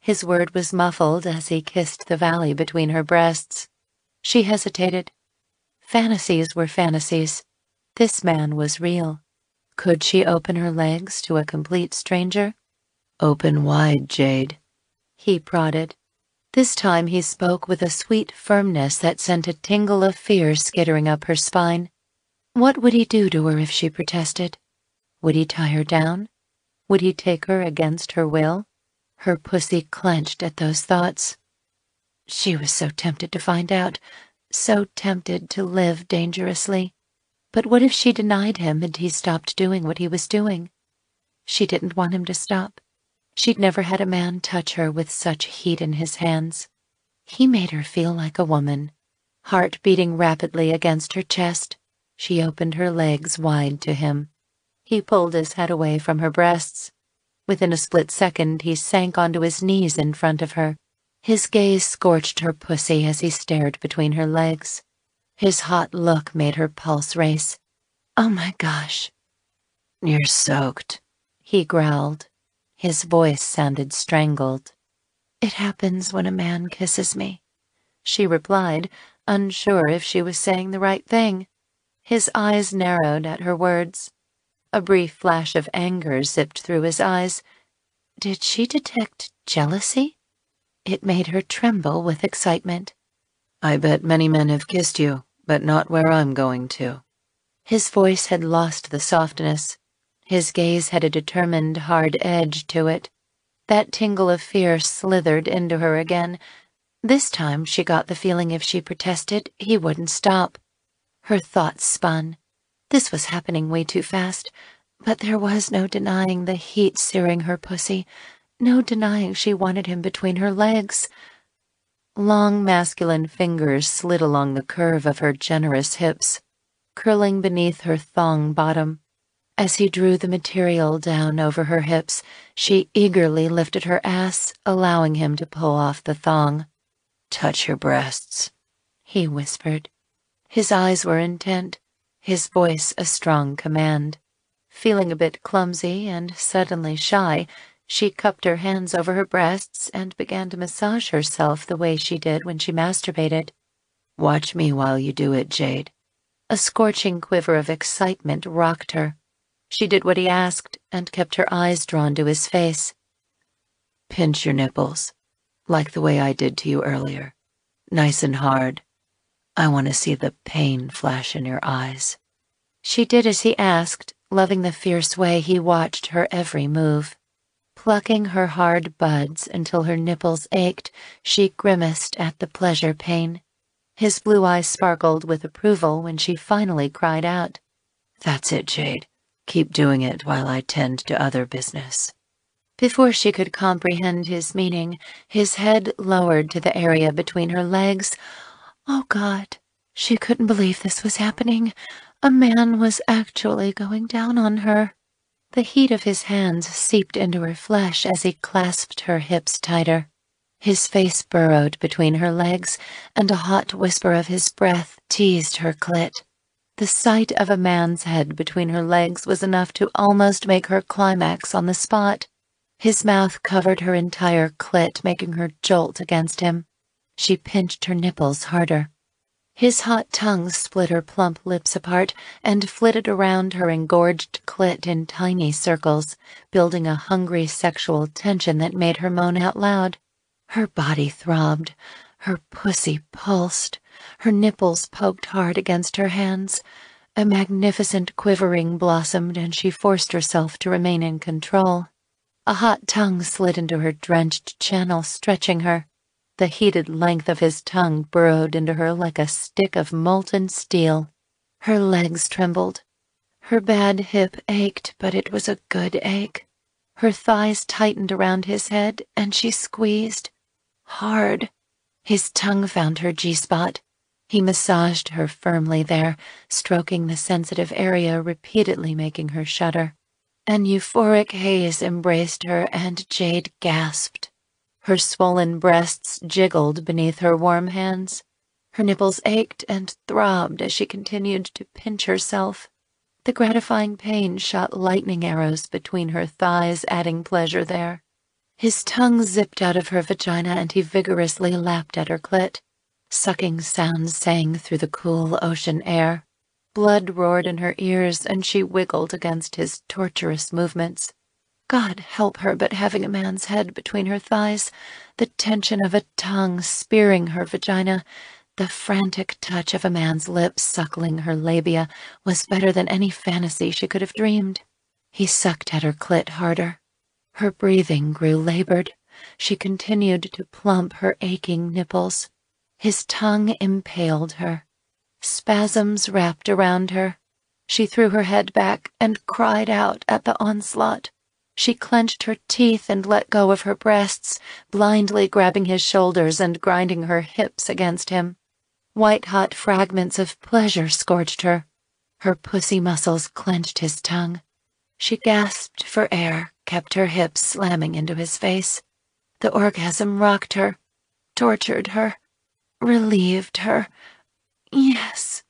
His word was muffled as he kissed the valley between her breasts. She hesitated. Fantasies were fantasies. This man was real. Could she open her legs to a complete stranger? Open wide, Jade. He prodded. This time he spoke with a sweet firmness that sent a tingle of fear skittering up her spine. What would he do to her if she protested? Would he tie her down? Would he take her against her will? Her pussy clenched at those thoughts. She was so tempted to find out, so tempted to live dangerously. But what if she denied him and he stopped doing what he was doing? She didn't want him to stop. She'd never had a man touch her with such heat in his hands. He made her feel like a woman. Heart beating rapidly against her chest, she opened her legs wide to him. He pulled his head away from her breasts. Within a split second, he sank onto his knees in front of her. His gaze scorched her pussy as he stared between her legs. His hot look made her pulse race. Oh my gosh. You're soaked, he growled. His voice sounded strangled. It happens when a man kisses me, she replied, unsure if she was saying the right thing. His eyes narrowed at her words. A brief flash of anger zipped through his eyes. Did she detect jealousy? It made her tremble with excitement. I bet many men have kissed you, but not where I'm going to. His voice had lost the softness. His gaze had a determined, hard edge to it. That tingle of fear slithered into her again. This time she got the feeling if she protested, he wouldn't stop. Her thoughts spun. This was happening way too fast, but there was no denying the heat searing her pussy, no denying she wanted him between her legs. Long masculine fingers slid along the curve of her generous hips, curling beneath her thong bottom. As he drew the material down over her hips, she eagerly lifted her ass, allowing him to pull off the thong. Touch your breasts, he whispered. His eyes were intent, his voice a strong command. Feeling a bit clumsy and suddenly shy, she cupped her hands over her breasts and began to massage herself the way she did when she masturbated. Watch me while you do it, Jade. A scorching quiver of excitement rocked her. She did what he asked and kept her eyes drawn to his face. Pinch your nipples, like the way I did to you earlier. Nice and hard. I want to see the pain flash in your eyes. She did as he asked, loving the fierce way he watched her every move. Plucking her hard buds until her nipples ached, she grimaced at the pleasure pain. His blue eyes sparkled with approval when she finally cried out. That's it, Jade. Keep doing it while I tend to other business. Before she could comprehend his meaning, his head lowered to the area between her legs. Oh, God, she couldn't believe this was happening. A man was actually going down on her. The heat of his hands seeped into her flesh as he clasped her hips tighter. His face burrowed between her legs, and a hot whisper of his breath teased her clit. The sight of a man's head between her legs was enough to almost make her climax on the spot. His mouth covered her entire clit, making her jolt against him. She pinched her nipples harder. His hot tongue split her plump lips apart and flitted around her engorged clit in tiny circles, building a hungry sexual tension that made her moan out loud. Her body throbbed, her pussy pulsed, her nipples poked hard against her hands. A magnificent quivering blossomed, and she forced herself to remain in control. A hot tongue slid into her drenched channel, stretching her. The heated length of his tongue burrowed into her like a stick of molten steel. Her legs trembled. Her bad hip ached, but it was a good ache. Her thighs tightened around his head, and she squeezed. Hard. His tongue found her G-spot. He massaged her firmly there, stroking the sensitive area, repeatedly making her shudder. An euphoric haze embraced her, and Jade gasped. Her swollen breasts jiggled beneath her warm hands. Her nipples ached and throbbed as she continued to pinch herself. The gratifying pain shot lightning arrows between her thighs, adding pleasure there. His tongue zipped out of her vagina, and he vigorously lapped at her clit. Sucking sounds sang through the cool ocean air. Blood roared in her ears, and she wiggled against his torturous movements. God help her, but having a man's head between her thighs, the tension of a tongue spearing her vagina, the frantic touch of a man's lips suckling her labia was better than any fantasy she could have dreamed. He sucked at her clit harder. Her breathing grew labored. She continued to plump her aching nipples. His tongue impaled her. Spasms wrapped around her. She threw her head back and cried out at the onslaught. She clenched her teeth and let go of her breasts, blindly grabbing his shoulders and grinding her hips against him. White-hot fragments of pleasure scorched her. Her pussy muscles clenched his tongue. She gasped for air, kept her hips slamming into his face. The orgasm rocked her, tortured her, relieved her. Yes.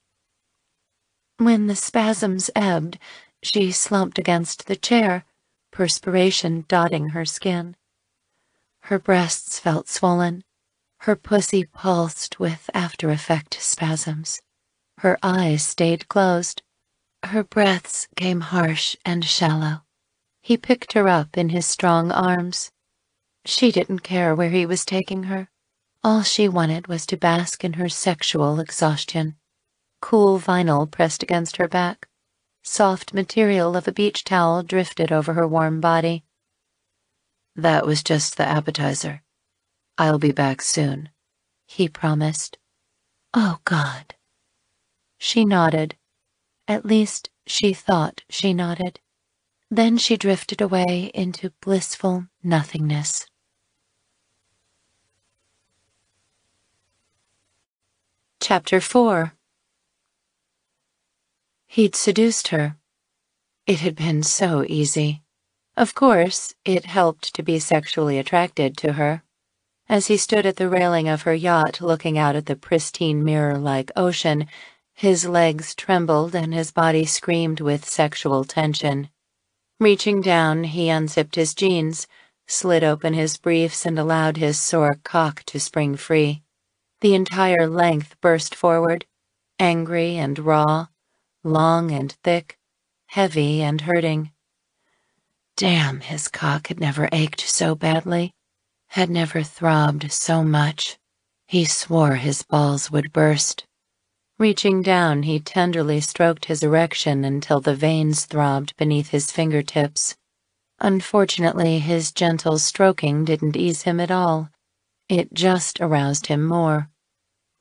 When the spasms ebbed, she slumped against the chair, perspiration dotting her skin. Her breasts felt swollen. Her pussy pulsed with after-effect spasms. Her eyes stayed closed. Her breaths came harsh and shallow. He picked her up in his strong arms. She didn't care where he was taking her. All she wanted was to bask in her sexual exhaustion. Cool vinyl pressed against her back. Soft material of a beach towel drifted over her warm body. "That was just the appetizer. I'll be back soon," he promised. "Oh, God." She nodded. At least, she thought she nodded. Then she drifted away into blissful nothingness. Chapter 4. He'd seduced her. It had been so easy. Of course, it helped to be sexually attracted to her. As he stood at the railing of her yacht looking out at the pristine mirror-like ocean, his legs trembled and his body screamed with sexual tension. Reaching down, he unzipped his jeans, slid open his briefs and allowed his sore cock to spring free. The entire length burst forward, angry and raw, long and thick, heavy and hurting. Damn, his cock had never ached so badly, had never throbbed so much. He swore his balls would burst. Reaching down, he tenderly stroked his erection until the veins throbbed beneath his fingertips. Unfortunately, his gentle stroking didn't ease him at all. It just aroused him more.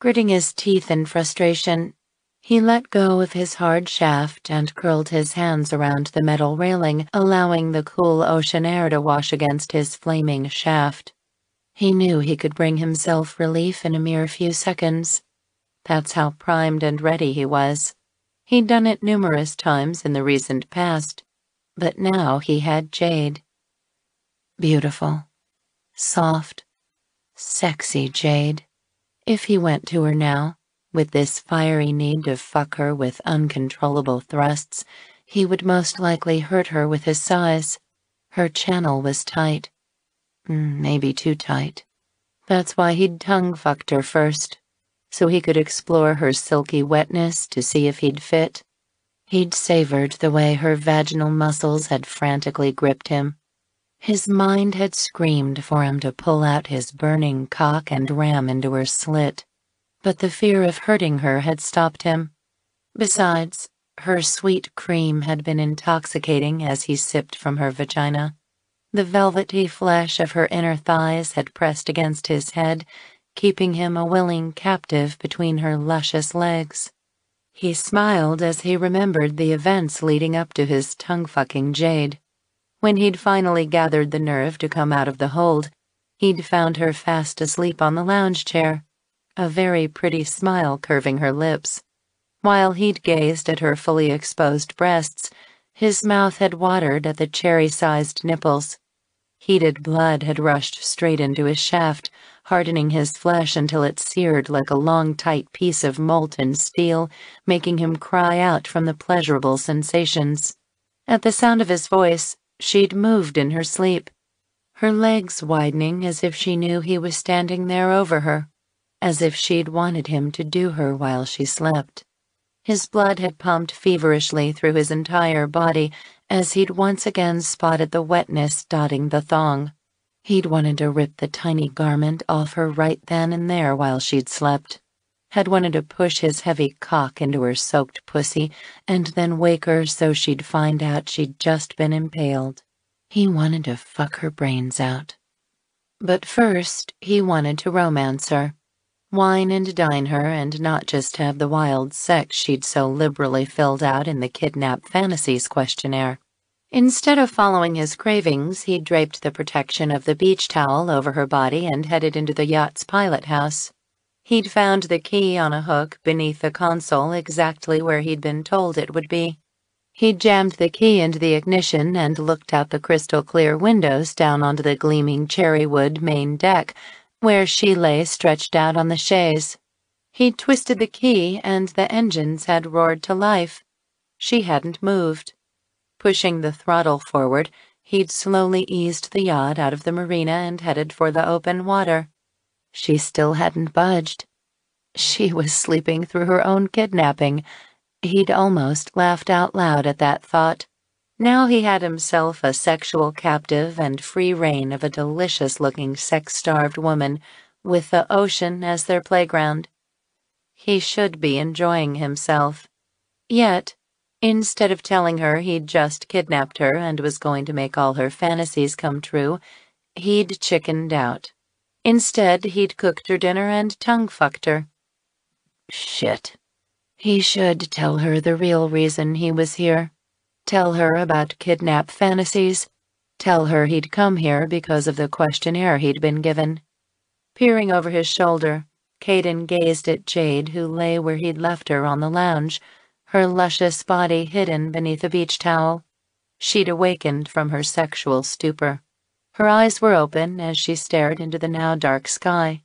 Gritting his teeth in frustration, he let go of his hard shaft and curled his hands around the metal railing, allowing the cool ocean air to wash against his flaming shaft. He knew he could bring himself relief in a mere few seconds. That's how primed and ready he was. He'd done it numerous times in the recent past, but now he had Jade. Beautiful, soft, sexy Jade. If he went to her now, with this fiery need to fuck her with uncontrollable thrusts, he would most likely hurt her with his size. Her channel was tight. Maybe too tight. That's why he'd tongue-fucked her first, so he could explore her silky wetness to see if he'd fit. He'd savored the way her vaginal muscles had frantically gripped him. His mind had screamed for him to pull out his burning cock and ram into her slit, but the fear of hurting her had stopped him. Besides, her sweet cream had been intoxicating as he sipped from her vagina. The velvety flesh of her inner thighs had pressed against his head, keeping him a willing captive between her luscious legs. He smiled as he remembered the events leading up to his tongue-fucking Jade. When he'd finally gathered the nerve to come out of the hold, he'd found her fast asleep on the lounge chair, a very pretty smile curving her lips. While he'd gazed at her fully exposed breasts, his mouth had watered at the cherry-sized nipples. Heated blood had rushed straight into his shaft, hardening his flesh until it seared like a long, tight piece of molten steel, making him cry out from the pleasurable sensations. At the sound of his voice, she'd moved in her sleep, her legs widening as if she knew he was standing there over her, as if she'd wanted him to do her while she slept. His blood had pumped feverishly through his entire body, as he'd once again spotted the wetness dotting the thong. He'd wanted to rip the tiny garment off her right then and there while she'd slept. Had wanted to push his heavy cock into her soaked pussy and then wake her so she'd find out she'd just been impaled. He wanted to fuck her brains out. But first, he wanted to romance her. Wine and dine her and not just have the wild sex she'd so liberally filled out in the Kidnap Fantasies questionnaire. Instead of following his cravings, he draped the protection of the beach towel over her body and headed into the yacht's pilot house. He'd found the key on a hook beneath the console exactly where he'd been told it would be. He'd jammed the key into the ignition and looked out the crystal-clear windows down onto the gleaming cherrywood main deck, where she lay stretched out on the chaise. He'd twisted the key and the engines had roared to life. She hadn't moved. Pushing the throttle forward, he'd slowly eased the yacht out of the marina and headed for the open water. She still hadn't budged. She was sleeping through her own kidnapping. He'd almost laughed out loud at that thought. Now he had himself a sexual captive and free reign of a delicious-looking sex-starved woman with the ocean as their playground. He should be enjoying himself. Yet, instead of telling her he'd just kidnapped her and was going to make all her fantasies come true, he'd chickened out. Instead, he'd cooked her dinner and tongue-fucked her. Shit. He should tell her the real reason he was here. Tell her about Kidnap Fantasies. Tell her he'd come here because of the questionnaire he'd been given. Peering over his shoulder, Caden gazed at Jade, who lay where he'd left her on the lounge, her luscious body hidden beneath a beach towel. She'd awakened from her sexual stupor. Her eyes were open as she stared into the now dark sky.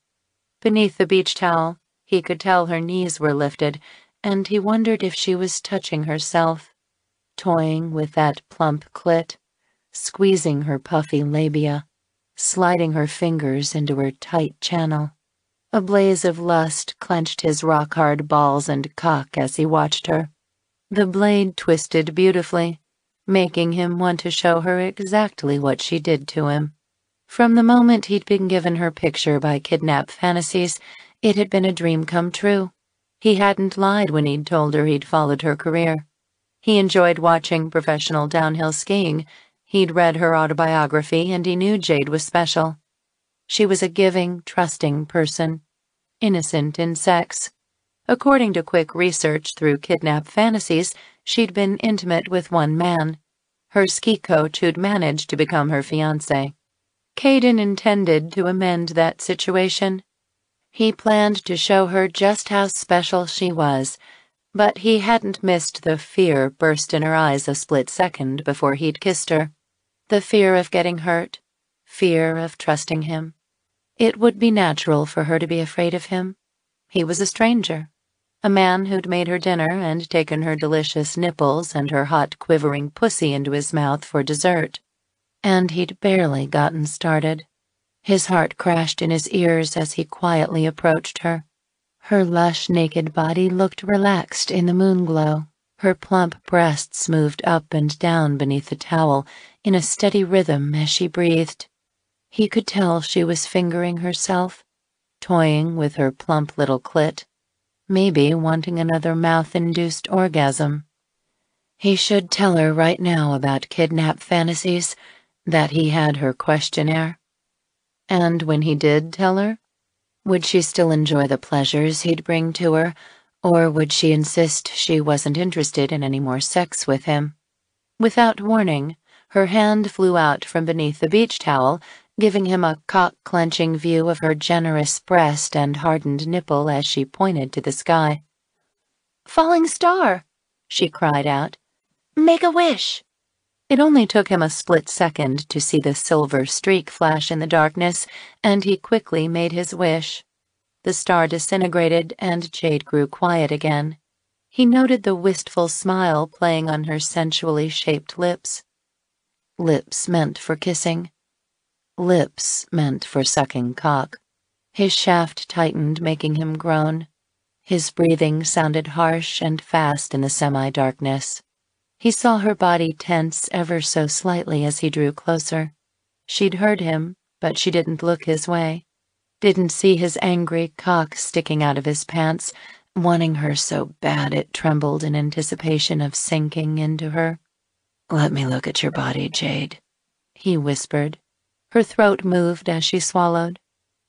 Beneath the beach towel, he could tell her knees were lifted, and he wondered if she was touching herself, toying with that plump clit, squeezing her puffy labia, sliding her fingers into her tight channel. A blaze of lust clenched his rock-hard balls and cock as he watched her. The blade twisted beautifully, making him want to show her exactly what she did to him. From the moment he'd been given her picture by Kidnap Fantasies, it had been a dream come true. He hadn't lied when he'd told her he'd followed her career. He enjoyed watching professional downhill skiing. He'd read her autobiography, and he knew Jade was special. She was a giving, trusting person, innocent in sex. According to quick research through Kidnap Fantasies, she'd been intimate with one man, her ski coach who'd managed to become her fiancé. Caden intended to amend that situation. He planned to show her just how special she was, but he hadn't missed the fear burst in her eyes a split second before he'd kissed her. The fear of getting hurt, fear of trusting him. It would be natural for her to be afraid of him. He was a stranger, a man who'd made her dinner and taken her delicious nipples and her hot, quivering pussy into his mouth for dessert. And he'd barely gotten started. His heart crashed in his ears as he quietly approached her. Her lush, naked body looked relaxed in the moonglow. Her plump breasts moved up and down beneath the towel in a steady rhythm as she breathed. He could tell she was fingering herself, toying with her plump little clit, maybe wanting another mouth-induced orgasm. He should tell her right now about Kidnap Fantasies, that he had her questionnaire. And when he did tell her, would she still enjoy the pleasures he'd bring to her, or would she insist she wasn't interested in any more sex with him? Without warning, her hand flew out from beneath the beach towel, giving him a cock-clenching view of her generous breast and hardened nipple as she pointed to the sky. "Falling star!" she cried out. "Make a wish!" It only took him a split second to see the silver streak flash in the darkness, and he quickly made his wish. The star disintegrated, and Jade grew quiet again. He noted the wistful smile playing on her sensually shaped lips. Lips meant for kissing. Lips meant for sucking cock. His shaft tightened, making him groan. His breathing sounded harsh and fast in the semi-darkness. He saw her body tense ever so slightly as he drew closer. She'd heard him, but she didn't look his way. Didn't see his angry cock sticking out of his pants, wanting her so bad it trembled in anticipation of sinking into her. "Let me look at your body, Jade," he whispered. Her throat moved as she swallowed.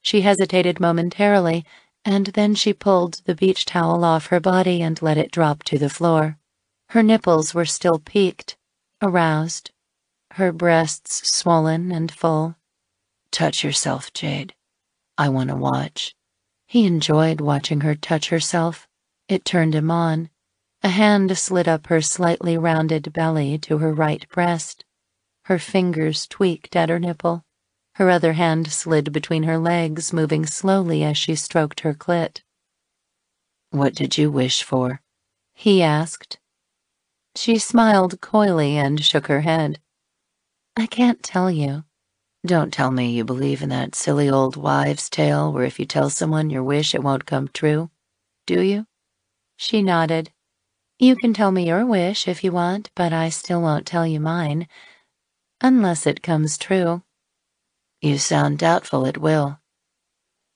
She hesitated momentarily, and then she pulled the beach towel off her body and let it drop to the floor. Her nipples were still peaked, aroused, her breasts swollen and full. "Touch yourself, Jade. I want to watch." He enjoyed watching her touch herself. It turned him on. A hand slid up her slightly rounded belly to her right breast. Her fingers tweaked at her nipple. Her other hand slid between her legs, moving slowly as she stroked her clit. "What did you wish for?" he asked. She smiled coyly and shook her head. "I can't tell you." "Don't tell me you believe in that silly old wives' tale where if you tell someone your wish it won't come true. Do you?" She nodded. "You can tell me your wish if you want, but I still won't tell you mine. Unless it comes true." "You sound doubtful it will."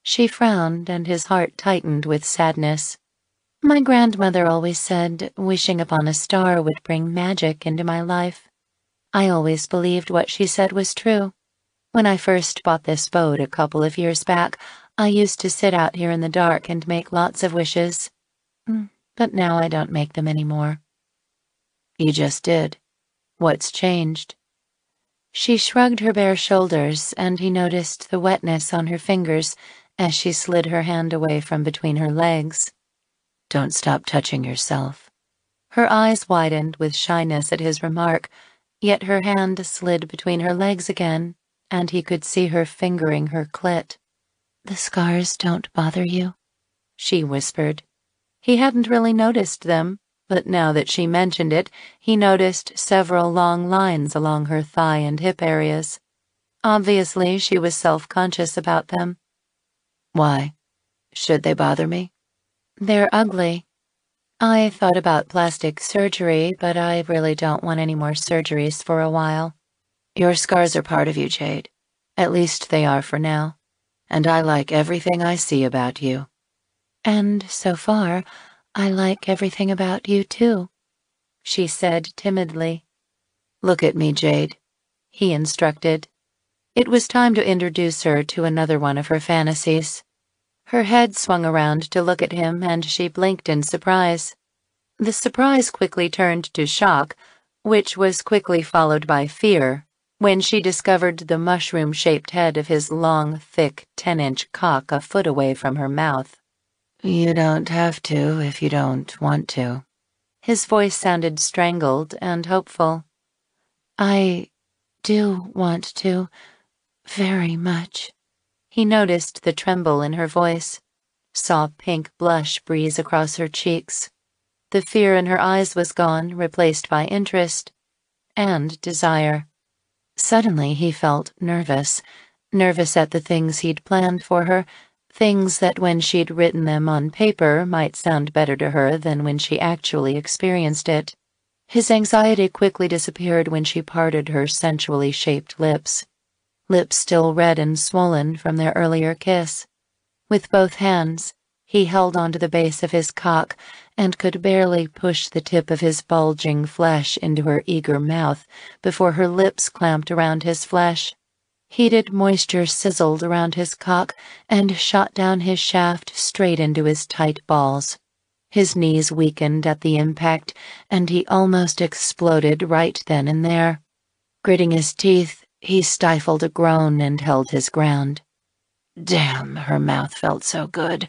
She frowned, and his heart tightened with sadness. "My grandmother always said wishing upon a star would bring magic into my life. I always believed what she said was true. When I first bought this boat a couple of years back, I used to sit out here in the dark and make lots of wishes. But now I don't make them anymore." "You just did. What's changed?" She shrugged her bare shoulders, and he noticed the wetness on her fingers as she slid her hand away from between her legs. "Don't stop touching yourself." Her eyes widened with shyness at his remark, yet her hand slid between her legs again, and he could see her fingering her clit. "The scars don't bother you?" she whispered. He hadn't really noticed them, but now that she mentioned it, he noticed several long lines along her thigh and hip areas. Obviously, she was self-conscious about them. "Why? Should they bother me?" "They're ugly. I thought about plastic surgery, but I really don't want any more surgeries for a while." "Your scars are part of you, Jade. At least they are for now. And I like everything I see about you." "And so far, I like everything about you, too," she said timidly. "Look at me, Jade," he instructed. It was time to introduce her to another one of her fantasies. Her head swung around to look at him, and she blinked in surprise. The surprise quickly turned to shock, which was quickly followed by fear, when she discovered the mushroom-shaped head of his long, thick 10-inch cock a foot away from her mouth. "You don't have to if you don't want to." His voice sounded strangled and hopeful. "I do want to, very much." He noticed the tremble in her voice, saw pink blush breeze across her cheeks. The fear in her eyes was gone, replaced by interest and desire. Suddenly he felt nervous at the things he'd planned for her, things that when she'd written them on paper might sound better to her than when she actually experienced it. His anxiety quickly disappeared when she parted her sensually shaped lips still red and swollen from their earlier kiss. With both hands, he held onto the base of his cock and could barely push the tip of his bulging flesh into her eager mouth before her lips clamped around his flesh. Heated moisture sizzled around his cock and shot down his shaft straight into his tight balls. His knees weakened at the impact, and he almost exploded right then and there. Gritting his teeth, he stifled a groan and held his ground. Damn, her mouth felt so good.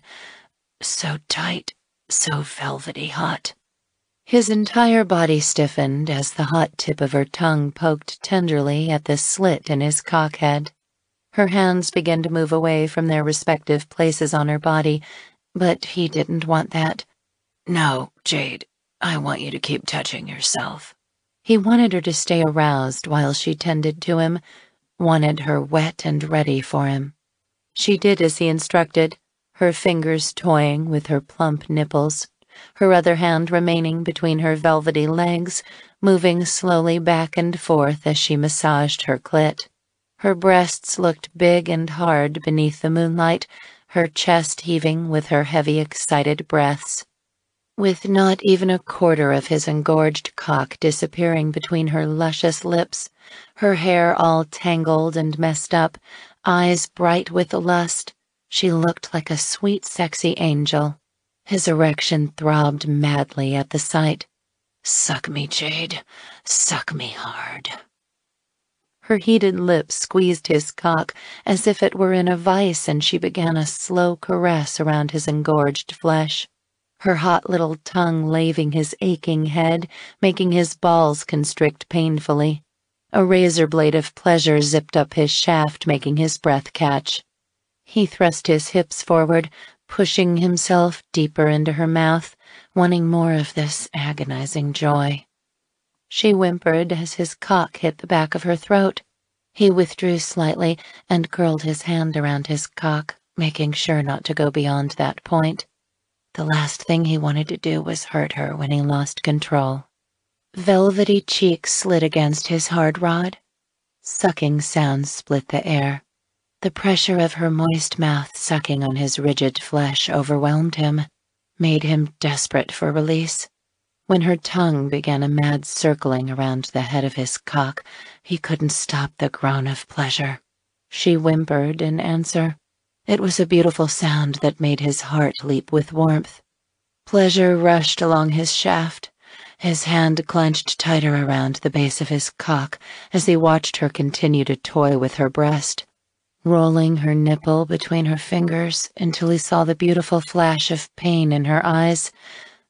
So tight, so velvety hot. His entire body stiffened as the hot tip of her tongue poked tenderly at the slit in his cockhead. Her hands began to move away from their respective places on her body, but he didn't want that. "No, Jade, I want you to keep touching yourself." He wanted her to stay aroused while she tended to him, wanted her wet and ready for him. She did as he instructed, her fingers toying with her plump nipples. her other hand remaining between her velvety legs, moving slowly back and forth as she massaged her clit. Her breasts looked big and hard beneath the moonlight, her chest heaving with her heavy, excited breaths. With not even a quarter of his engorged cock disappearing between her luscious lips, her hair all tangled and messed up, eyes bright with lust, she looked like a sweet, sexy angel. His erection throbbed madly at the sight. "Suck me, Jade. Suck me hard." Her heated lips squeezed his cock as if it were in a vice, and she began a slow caress around his engorged flesh, her hot little tongue laving his aching head, making his balls constrict painfully. A razor blade of pleasure zipped up his shaft, making his breath catch. He thrust his hips forward, pushing himself deeper into her mouth, wanting more of this agonizing joy. She whimpered as his cock hit the back of her throat. He withdrew slightly and curled his hand around his cock, making sure not to go beyond that point. The last thing he wanted to do was hurt her when he lost control. Velvety cheeks slid against his hard rod. Sucking sounds split the air. The pressure of her moist mouth sucking on his rigid flesh overwhelmed him, made him desperate for release. When her tongue began a mad circling around the head of his cock, he couldn't stop the groan of pleasure. She whimpered in answer. It was a beautiful sound that made his heart leap with warmth. Pleasure rushed along his shaft. His hand clenched tighter around the base of his cock as he watched her continue to toy with her breast, rolling her nipple between her fingers until he saw the beautiful flash of pain in her eyes.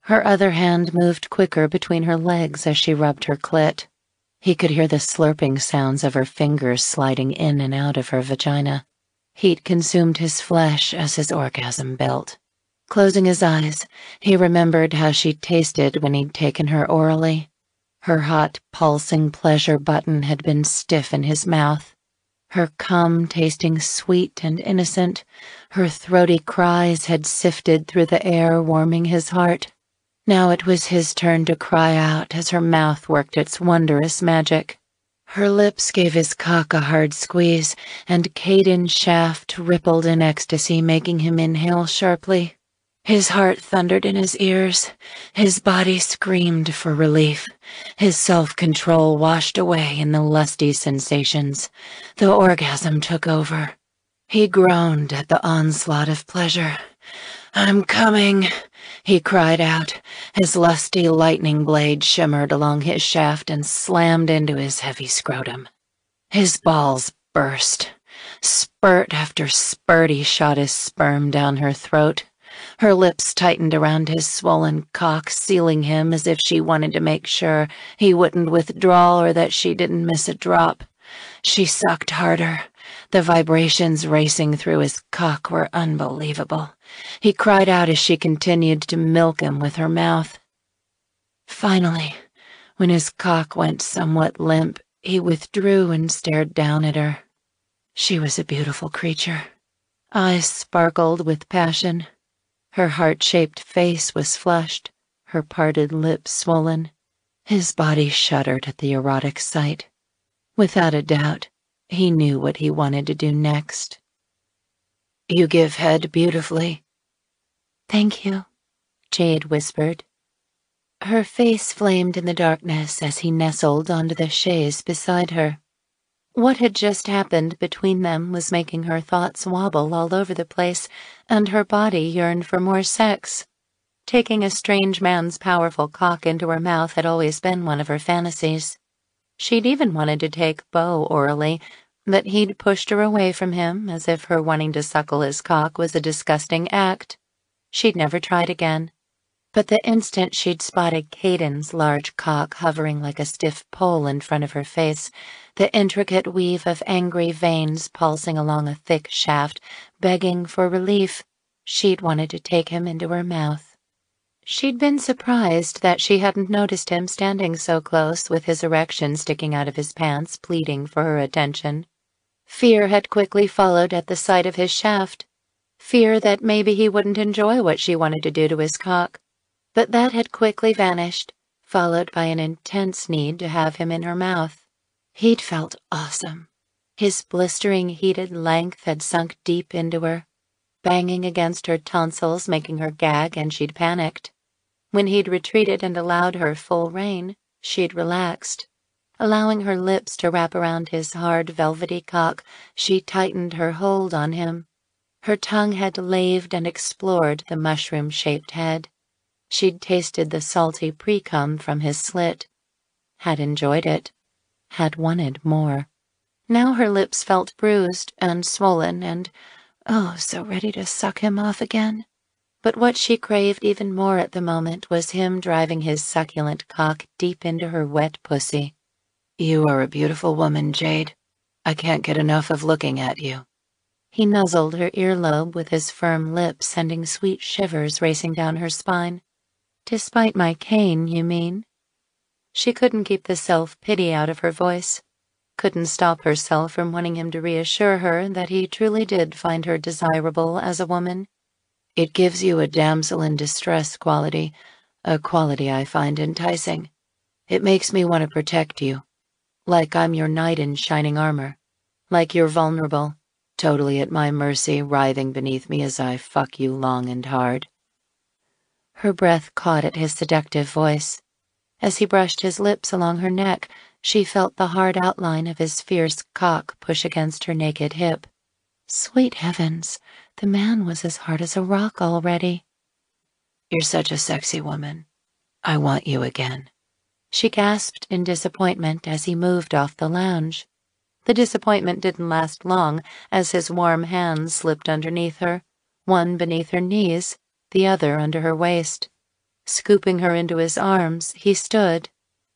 Her other hand moved quicker between her legs as she rubbed her clit. He could hear the slurping sounds of her fingers sliding in and out of her vagina. Heat consumed his flesh as his orgasm built. Closing his eyes, he remembered how she'd tasted when he'd taken her orally. Her hot, pulsing pleasure button had been stiff in his mouth. Her cum tasting sweet and innocent, her throaty cries had sifted through the air, warming his heart. Now it was his turn to cry out as her mouth worked its wondrous magic. Her lips gave his cock a hard squeeze, and Caden's shaft rippled in ecstasy, making him inhale sharply. His heart thundered in his ears. His body screamed for relief. His self-control washed away in the lusty sensations. The orgasm took over. He groaned at the onslaught of pleasure. "I'm coming," he cried out. His lusty lightning blade shimmered along his shaft and slammed into his heavy scrotum. His balls burst. Spurt after spurt he shot his sperm down her throat. Her lips tightened around his swollen cock, sealing him as if she wanted to make sure he wouldn't withdraw or that she didn't miss a drop. She sucked harder. The vibrations racing through his cock were unbelievable. He cried out as she continued to milk him with her mouth. Finally, when his cock went somewhat limp, he withdrew and stared down at her. She was a beautiful creature. Eyes sparkled with passion. Her heart-shaped face was flushed, her parted lips swollen. His body shuddered at the erotic sight. Without a doubt, he knew what he wanted to do next. "You give head beautifully." "Thank you," Jade whispered. Her face flamed in the darkness as he nestled onto the chaise beside her. What had just happened between them was making her thoughts wobble all over the place, and her body yearned for more sex. Taking a strange man's powerful cock into her mouth had always been one of her fantasies. She'd even wanted to take Beau orally, but he'd pushed her away from him, as if her wanting to suckle his cock was a disgusting act. She'd never tried again. But the instant she'd spotted Caden's large cock hovering like a stiff pole in front of her face, the intricate weave of angry veins pulsing along a thick shaft, begging for relief, she'd wanted to take him into her mouth. She'd been surprised that she hadn't noticed him standing so close with his erection sticking out of his pants, pleading for her attention. Fear had quickly followed at the sight of his shaft. Fear that maybe he wouldn't enjoy what she wanted to do to his cock. But that had quickly vanished, followed by an intense need to have him in her mouth. He'd felt awesome. His blistering heated length had sunk deep into her, banging against her tonsils, making her gag, and she'd panicked. When he'd retreated and allowed her full reign, she'd relaxed. Allowing her lips to wrap around his hard, velvety cock, she tightened her hold on him. Her tongue had laved and explored the mushroom-shaped head. She'd tasted the salty pre-cum from his slit, had enjoyed it, had wanted more. Now her lips felt bruised and swollen and, oh, so ready to suck him off again. But what she craved even more at the moment was him driving his succulent cock deep into her wet pussy. "You are a beautiful woman, Jade. I can't get enough of looking at you." He nuzzled her earlobe with his firm lips, sending sweet shivers racing down her spine. "Despite my cane, you mean?" She couldn't keep the self-pity out of her voice, couldn't stop herself from wanting him to reassure her that he truly did find her desirable as a woman. "It gives you a damsel in distress quality, a quality I find enticing. It makes me want to protect you, like I'm your knight in shining armor, like you're vulnerable, totally at my mercy, writhing beneath me as I fuck you long and hard." Her breath caught at his seductive voice. As he brushed his lips along her neck, she felt the hard outline of his fierce cock push against her naked hip. Sweet heavens, the man was as hard as a rock already. "You're such a sexy woman. I want you again," she gasped in disappointment as he moved off the lounge. The disappointment didn't last long as his warm hands slipped underneath her, one beneath her knees, the other under her waist. Scooping her into his arms, he stood.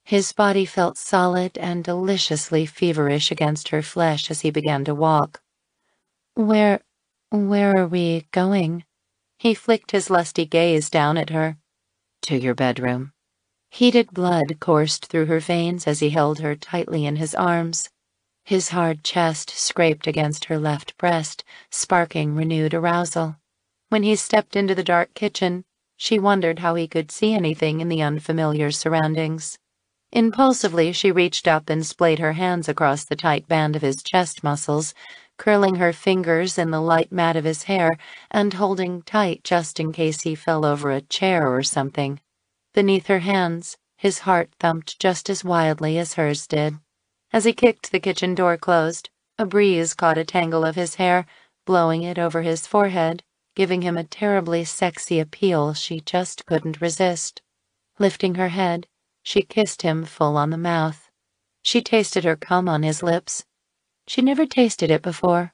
His body felt solid and deliciously feverish against her flesh as he began to walk. Where are we going?" He flicked his lusty gaze down at her. "To your bedroom." Heated blood coursed through her veins as he held her tightly in his arms. His hard chest scraped against her left breast, sparking renewed arousal. When he stepped into the dark kitchen, she wondered how he could see anything in the unfamiliar surroundings. Impulsively, she reached up and splayed her hands across the tight band of his chest muscles, curling her fingers in the light mat of his hair and holding tight just in case he fell over a chair or something. Beneath her hands, his heart thumped just as wildly as hers did. As he kicked the kitchen door closed, a breeze caught a tangle of his hair, blowing it over his forehead, giving him a terribly sexy appeal she just couldn't resist. Lifting her head, she kissed him full on the mouth. She tasted her cum on his lips. She'd never tasted it before.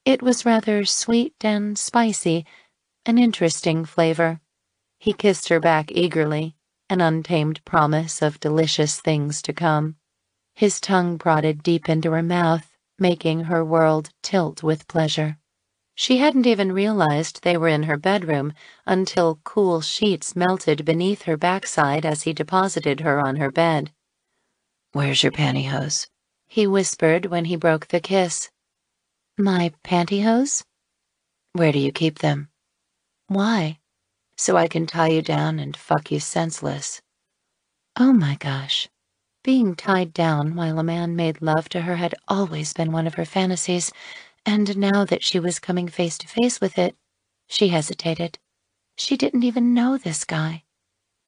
It was rather sweet and spicy, an interesting flavor. He kissed her back eagerly, an untamed promise of delicious things to come. His tongue prodded deep into her mouth, making her world tilt with pleasure. She hadn't even realized they were in her bedroom until cool sheets melted beneath her backside as he deposited her on her bed. "Where's your pantyhose?" he whispered when he broke the kiss. "My pantyhose?" "Where do you keep them?" "Why?" "So I can tie you down and fuck you senseless." Oh my gosh. Being tied down while a man made love to her had always been one of her fantasies, and now that she was coming face to face with it, she hesitated. She didn't even know this guy.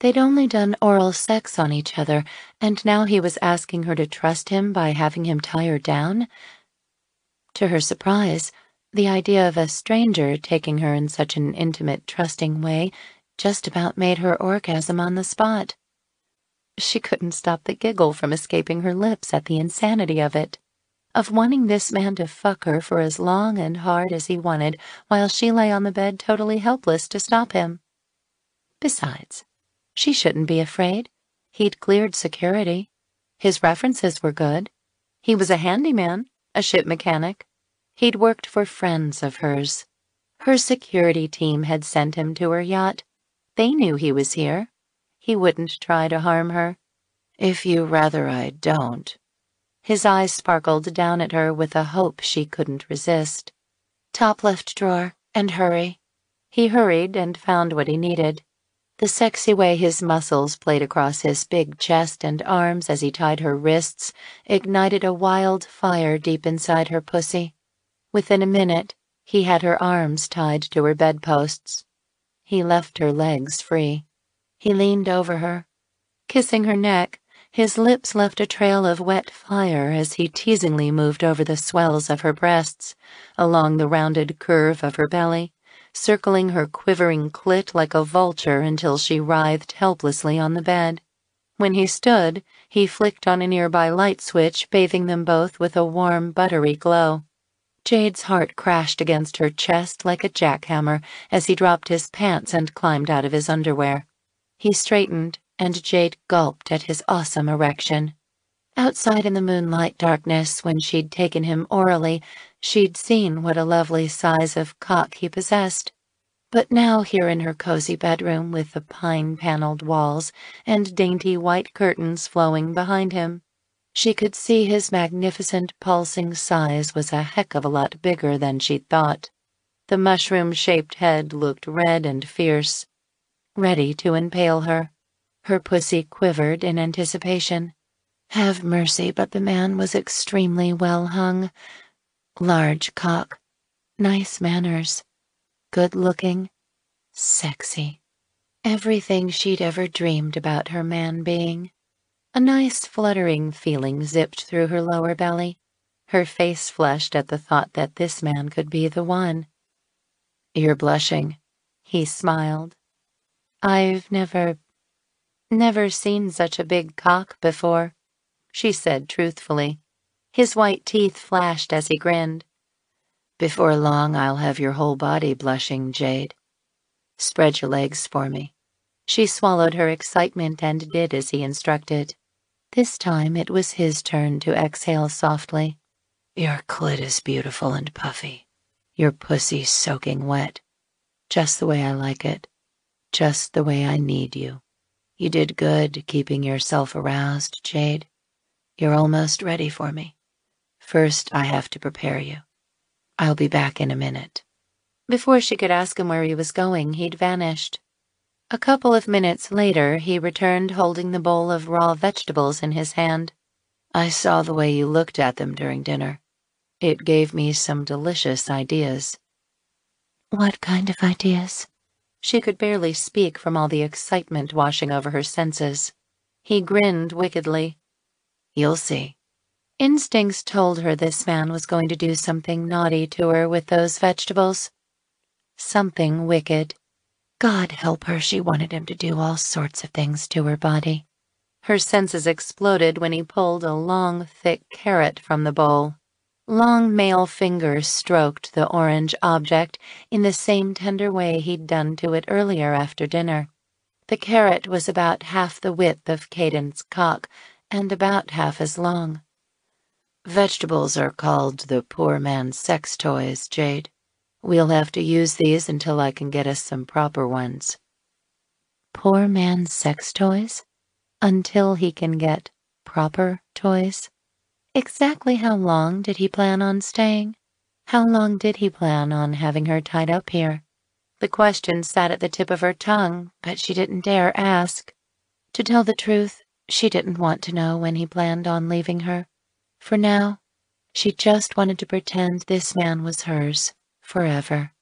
They'd only done oral sex on each other, and now he was asking her to trust him by having him tie her down. To her surprise, the idea of a stranger taking her in such an intimate, trusting way just about made her orgasm on the spot. She couldn't stop the giggle from escaping her lips at the insanity of it, of wanting this man to fuck her for as long and hard as he wanted while she lay on the bed totally helpless to stop him. Besides, she shouldn't be afraid. He'd cleared security. His references were good. He was a handyman, a ship mechanic. He'd worked for friends of hers. Her security team had sent him to her yacht. They knew he was here. He wouldn't try to harm her. "If you rather I don't." His eyes sparkled down at her with a hope she couldn't resist. "Top left drawer, and hurry." He hurried and found what he needed. The sexy way his muscles played across his big chest and arms as he tied her wrists ignited a wild fire deep inside her pussy. Within a minute, he had her arms tied to her bedposts. He left her legs free. He leaned over her. Kissing her neck, his lips left a trail of wet fire as he teasingly moved over the swells of her breasts, along the rounded curve of her belly, circling her quivering clit like a vulture until she writhed helplessly on the bed. When he stood, he flicked on a nearby light switch, bathing them both with a warm, buttery glow. Jade's heart crashed against her chest like a jackhammer as he dropped his pants and climbed out of his underwear. He straightened, and Jade gulped at his awesome erection. Outside in the moonlight darkness, when she'd taken him orally, she'd seen what a lovely size of cock he possessed. But now here in her cozy bedroom with the pine-paneled walls and dainty white curtains flowing behind him, she could see his magnificent pulsing size was a heck of a lot bigger than she'd thought. The mushroom-shaped head looked red and fierce, ready to impale her. Her pussy quivered in anticipation. Have mercy, but the man was extremely well hung. Large cock, nice manners, good-looking, sexy. Everything she'd ever dreamed about her man being. A nice fluttering feeling zipped through her lower belly. Her face flushed at the thought that this man could be the one. "You're blushing," he smiled. "I've never seen such a big cock before," she said truthfully. His white teeth flashed as he grinned. "Before long, I'll have your whole body blushing, Jade. Spread your legs for me." She swallowed her excitement and did as he instructed. This time it was his turn to exhale softly. "Your clit is beautiful and puffy. Your pussy soaking wet. Just the way I like it. Just the way I need you. You did good keeping yourself aroused, Jade. You're almost ready for me. First, I have to prepare you. I'll be back in a minute." Before she could ask him where he was going, he'd vanished. A couple of minutes later, he returned holding the bowl of raw vegetables in his hand. "I saw the way you looked at them during dinner. It gave me some delicious ideas." "What kind of ideas?" She could barely speak from all the excitement washing over her senses. He grinned wickedly. "You'll see." Instincts told her this man was going to do something naughty to her with those vegetables. Something wicked. God help her, she wanted him to do all sorts of things to her body. Her senses exploded when he pulled a long, thick carrot from the bowl. Long male fingers stroked the orange object in the same tender way he'd done to it earlier after dinner. The carrot was about half the width of Caden's cock and about half as long. "Vegetables are called the poor man's sex toys, Jade. We'll have to use these until I can get us some proper ones." Poor man's sex toys? Until he can get proper toys? Exactly how long did he plan on staying? How long did he plan on having her tied up here? The question sat at the tip of her tongue, but she didn't dare ask. To tell the truth, she didn't want to know when he planned on leaving her. For now, she just wanted to pretend this man was hers. Forever.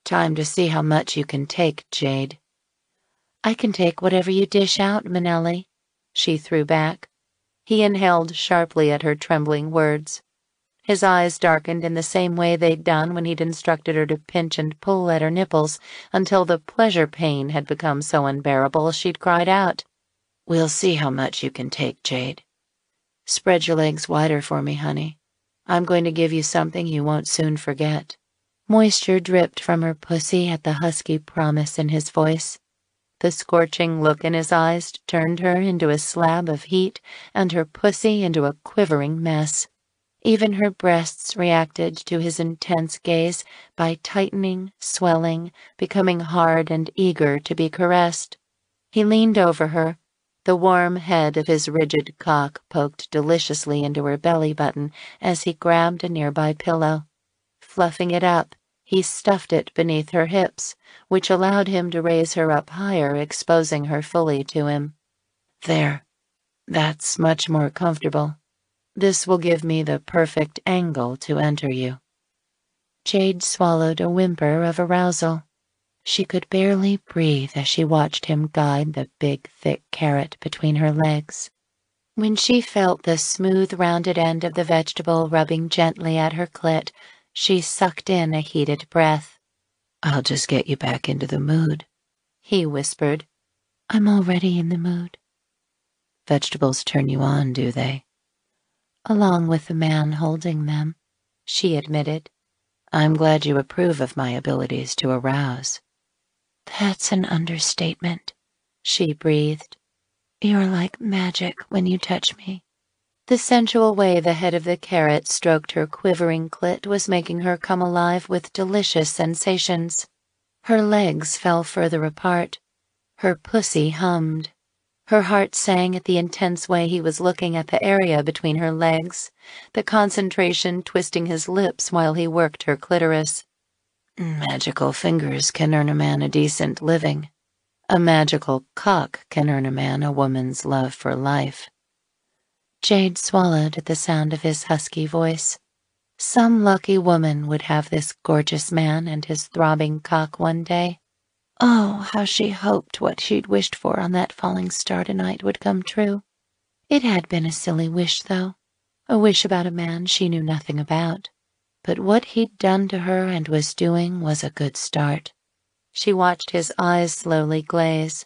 "Time to see how much you can take, Jade." "I can take whatever you dish out, Manelli," she threw back. He inhaled sharply at her trembling words. His eyes darkened in the same way they'd done when he'd instructed her to pinch and pull at her nipples until the pleasure pain had become so unbearable she'd cried out. "We'll see how much you can take, Jade. Spread your legs wider for me, honey. I'm going to give you something you won't soon forget." Moisture dripped from her pussy at the husky promise in his voice. The scorching look in his eyes turned her into a slab of heat and her pussy into a quivering mess. Even her breasts reacted to his intense gaze by tightening, swelling, becoming hard and eager to be caressed. He leaned over her. The warm head of his rigid cock poked deliciously into her belly button as he grabbed a nearby pillow. Fluffing it up, He stuffed it beneath her hips, which allowed him to raise her up higher, exposing her fully to him. There, that's much more comfortable. This will give me the perfect angle to enter you. Jade swallowed a whimper of arousal. She could barely breathe as she watched him guide the big, thick carrot between her legs. When she felt the smooth, rounded end of the vegetable rubbing gently at her clit, she sucked in a heated breath. I'll just get you back into the mood, he whispered. I'm already in the mood. Vegetables turn you on, do they? Along with the man holding them, she admitted. I'm glad you approve of my abilities to arouse. That's an understatement, she breathed. You're like magic when you touch me. The sensual way the head of the carrot stroked her quivering clit was making her come alive with delicious sensations. Her legs fell further apart. Her pussy hummed. Her heart sang at the intense way he was looking at the area between her legs, the concentration twisting his lips while he worked her clitoris. Magical fingers can earn a man a decent living. A magical cock can earn a man a woman's love for life. Jade swallowed at the sound of his husky voice. Some lucky woman would have this gorgeous man and his throbbing cock one day. Oh, how she hoped what she'd wished for on that falling star tonight would come true. It had been a silly wish, though. A wish about a man she knew nothing about. But what he'd done to her and was doing was a good start. She watched his eyes slowly glaze.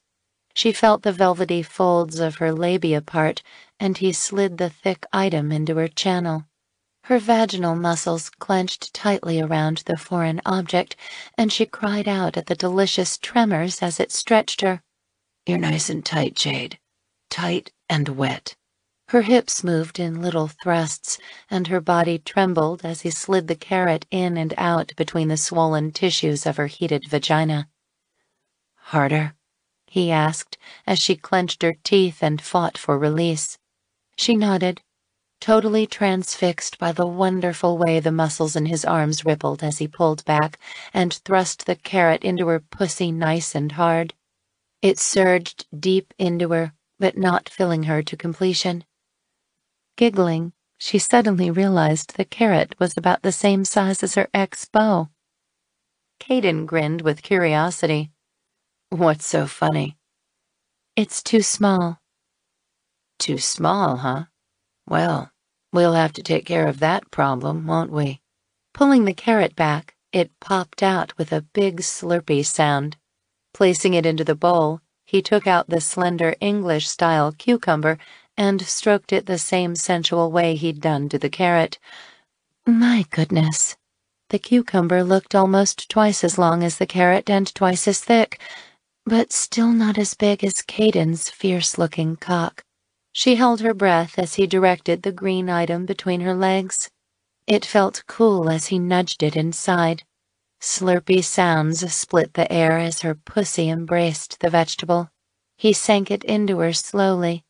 She felt the velvety folds of her labia part, and he slid the thick item into her channel. Her vaginal muscles clenched tightly around the foreign object, and she cried out at the delicious tremors as it stretched her. You're nice and tight, Jade. Tight and wet. Her hips moved in little thrusts, and her body trembled as he slid the carrot in and out between the swollen tissues of her heated vagina. Harder? He asked as she clenched her teeth and fought for release. She nodded, totally transfixed by the wonderful way the muscles in his arms rippled as he pulled back and thrust the carrot into her pussy nice and hard. It surged deep into her, but not filling her to completion. Giggling, she suddenly realized the carrot was about the same size as her ex-beau. Caden grinned with curiosity. What's so funny? It's too small. Too small, huh? Well, we'll have to take care of that problem, won't we? Pulling the carrot back, it popped out with a big slurpy sound. Placing it into the bowl, he took out the slender English-style cucumber and stroked it the same sensual way he'd done to the carrot. My goodness. The cucumber looked almost twice as long as the carrot and twice as thick, but still not as big as Caden's fierce-looking cock. She held her breath as he directed the green item between her legs. It felt cool as he nudged it inside. Slurpy sounds split the air as her pussy embraced the vegetable. He sank it into her slowly,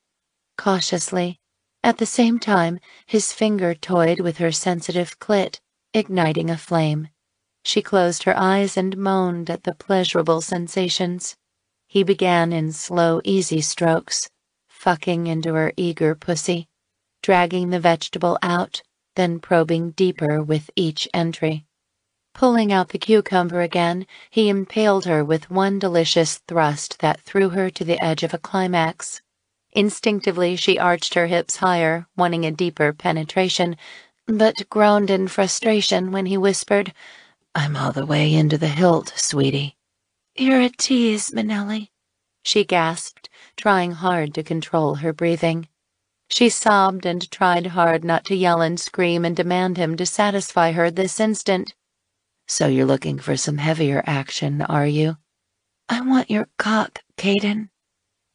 cautiously. At the same time, his finger toyed with her sensitive clit, igniting a flame. She closed her eyes and moaned at the pleasurable sensations. He began in slow, easy strokes, fucking into her eager pussy, dragging the vegetable out, then probing deeper with each entry. Pulling out the cucumber again, he impaled her with one delicious thrust that threw her to the edge of a climax. Instinctively, she arched her hips higher, wanting a deeper penetration, but groaned in frustration when he whispered, I'm all the way into the hilt, sweetie. You're a tease, Manelli, she gasped, trying hard to control her breathing. She sobbed and tried hard not to yell and scream and demand him to satisfy her this instant. So you're looking for some heavier action, are you? I want your cock, Caden.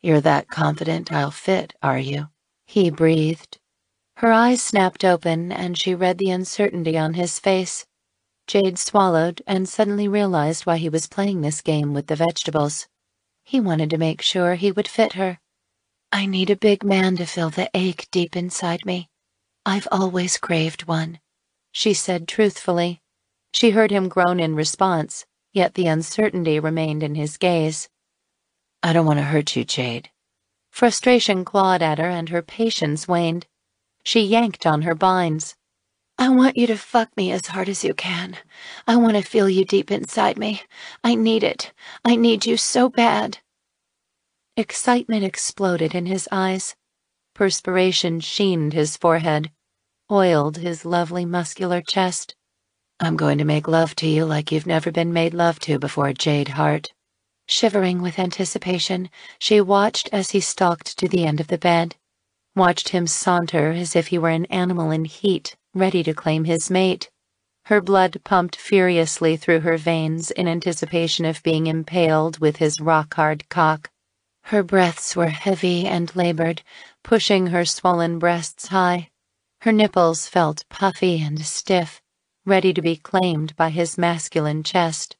You're that confident I'll fit, are you? He breathed. Her eyes snapped open and she read the uncertainty on his face. Jade swallowed and suddenly realized why he was playing this game with the vegetables. He wanted to make sure he would fit her. I need a big man to fill the ache deep inside me. I've always craved one, she said truthfully. She heard him groan in response, yet the uncertainty remained in his gaze. I don't want to hurt you, Jade. Frustration clawed at her and her patience waned. She yanked on her binds. I want you to fuck me as hard as you can. I want to feel you deep inside me. I need it. I need you so bad. Excitement exploded in his eyes. Perspiration sheened his forehead, oiled his lovely muscular chest. I'm going to make love to you like you've never been made love to before, Jade Hart. Shivering with anticipation, she watched as he stalked to the end of the bed, watched him saunter as if he were an animal in heat, ready to claim his mate. Her blood pumped furiously through her veins in anticipation of being impaled with his rock-hard cock. Her breaths were heavy and labored, pushing her swollen breasts high. Her nipples felt puffy and stiff, ready to be claimed by his masculine chest.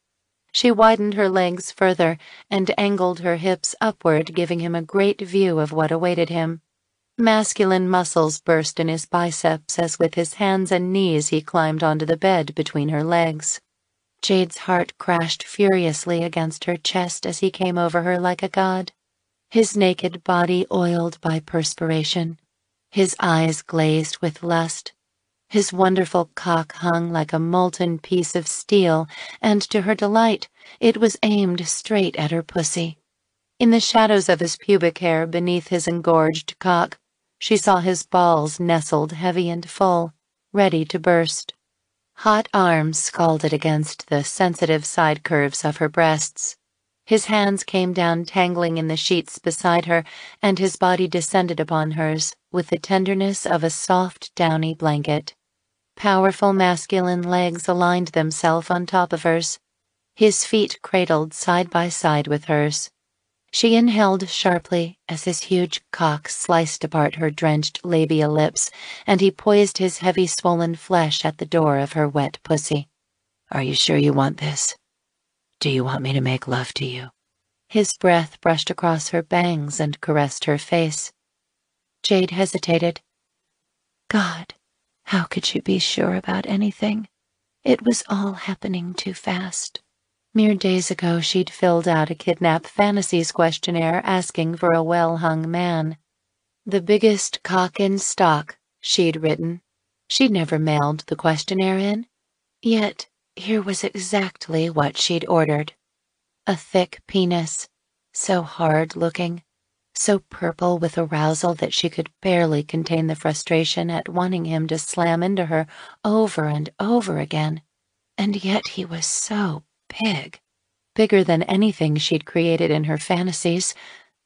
She widened her legs further and angled her hips upward, giving him a great view of what awaited him. Masculine muscles burst in his biceps as with his hands and knees he climbed onto the bed between her legs. Jade's heart crashed furiously against her chest as he came over her like a god, his naked body oiled by perspiration, his eyes glazed with lust. His wonderful cock hung like a molten piece of steel, and to her delight, it was aimed straight at her pussy. In the shadows of his pubic hair beneath his engorged cock, she saw his balls nestled heavy and full, ready to burst. Hot arms scalded against the sensitive side curves of her breasts. His hands came down tangling in the sheets beside her, and his body descended upon hers with the tenderness of a soft, downy blanket. Powerful masculine legs aligned themselves on top of hers, his feet cradled side by side with hers. She inhaled sharply as his huge cock sliced apart her drenched labia lips, and he poised his heavy swollen flesh at the door of her wet pussy. Are you sure you want this? Do you want me to make love to you? His breath brushed across her bangs and caressed her face. Jade hesitated. God, how could you be sure about anything? It was all happening too fast. Mere days ago she'd filled out a Kidnap Fantasies questionnaire asking for a well-hung man. The biggest cock in stock, she'd written. She'd never mailed the questionnaire in. Yet here was exactly what she'd ordered. A thick penis, so hard-looking, so purple with arousal that she could barely contain the frustration at wanting him to slam into her over and over again. And yet he was so big, bigger than anything she'd created in her fantasies,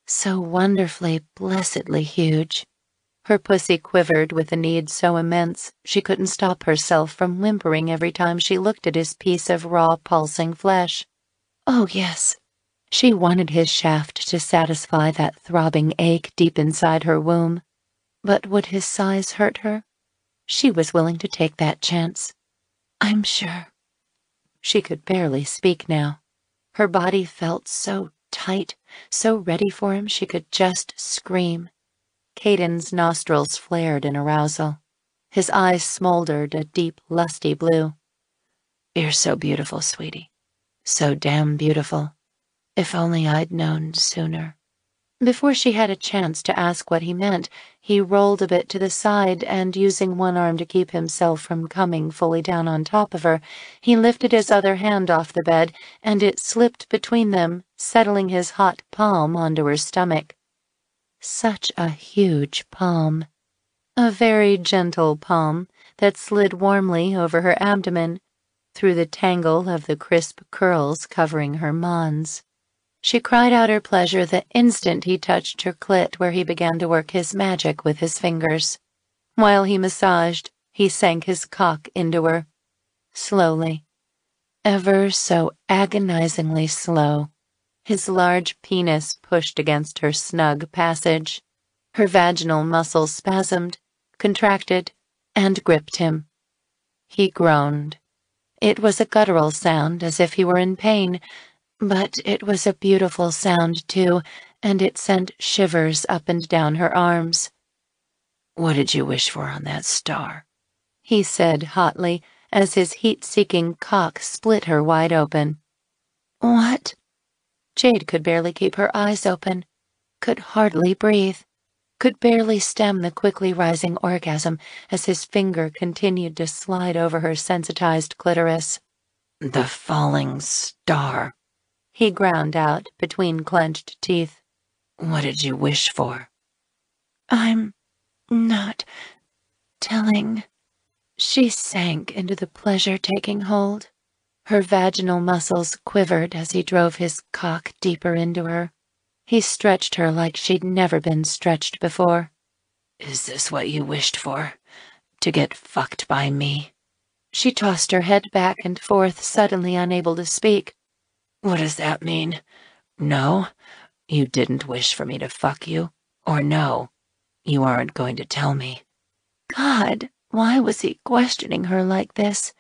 so wonderfully, blessedly huge. Her pussy quivered with a need so immense she couldn't stop herself from whimpering every time she looked at his piece of raw, pulsing flesh. Oh, yes. She wanted his shaft to satisfy that throbbing ache deep inside her womb. But would his size hurt her? She was willing to take that chance. I'm sure. She could barely speak now. Her body felt so tight, so ready for him she could just scream. Caden's nostrils flared in arousal. His eyes smoldered a deep, lusty blue. You're so beautiful, sweetie. So damn beautiful. If only I'd known sooner. Before she had a chance to ask what he meant, he rolled a bit to the side and, using one arm to keep himself from coming fully down on top of her, he lifted his other hand off the bed, and it slipped between them, settling his hot palm onto her stomach. Such a huge palm. A very gentle palm that slid warmly over her abdomen, through the tangle of the crisp curls covering her mons. She cried out her pleasure the instant he touched her clit, where he began to work his magic with his fingers. While he massaged, he sank his cock into her. Slowly. Ever so agonizingly slow. His large penis pushed against her snug passage. Her vaginal muscles spasmed, contracted, and gripped him. He groaned. It was a guttural sound, as if he were in pain, but it was a beautiful sound, too, and it sent shivers up and down her arms. What did you wish for on that star? He said hotly, as his heat-seeking cock split her wide open. What? Jade could barely keep her eyes open, could hardly breathe, could barely stem the quickly rising orgasm as his finger continued to slide over her sensitized clitoris. The falling star, he ground out between clenched teeth. What did you wish for? I'm not telling. She sank into the pleasure taking hold. Her vaginal muscles quivered as he drove his cock deeper into her. He stretched her like she'd never been stretched before. Is this what you wished for? To get fucked by me? She tossed her head back and forth, suddenly unable to speak. What does that mean? No? You didn't wish for me to fuck you? Or no? You aren't going to tell me? God, why was he questioning her like this?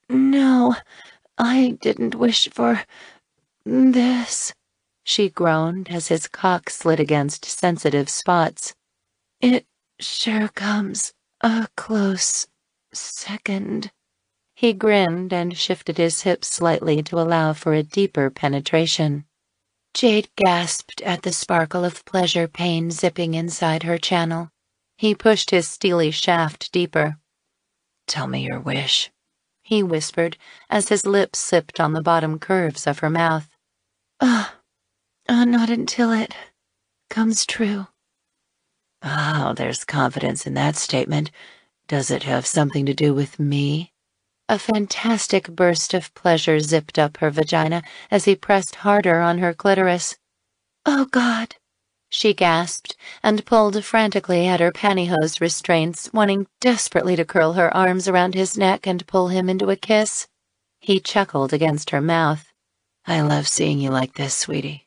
No, I didn't wish for this, she groaned as his cock slid against sensitive spots. It sure comes a close second. He grinned and shifted his hips slightly to allow for a deeper penetration. Jade gasped at the sparkle of pleasure pain zipping inside her channel. He pushed his steely shaft deeper. Tell me your wish, he whispered as his lips sipped on the bottom curves of her mouth. Not until it comes true. Oh, there's confidence in that statement. Does it have something to do with me? A fantastic burst of pleasure zipped up her vagina as he pressed harder on her clitoris. Oh, God, she gasped and pulled frantically at her pantyhose restraints, wanting desperately to curl her arms around his neck and pull him into a kiss. He chuckled against her mouth. I love seeing you like this, sweetie.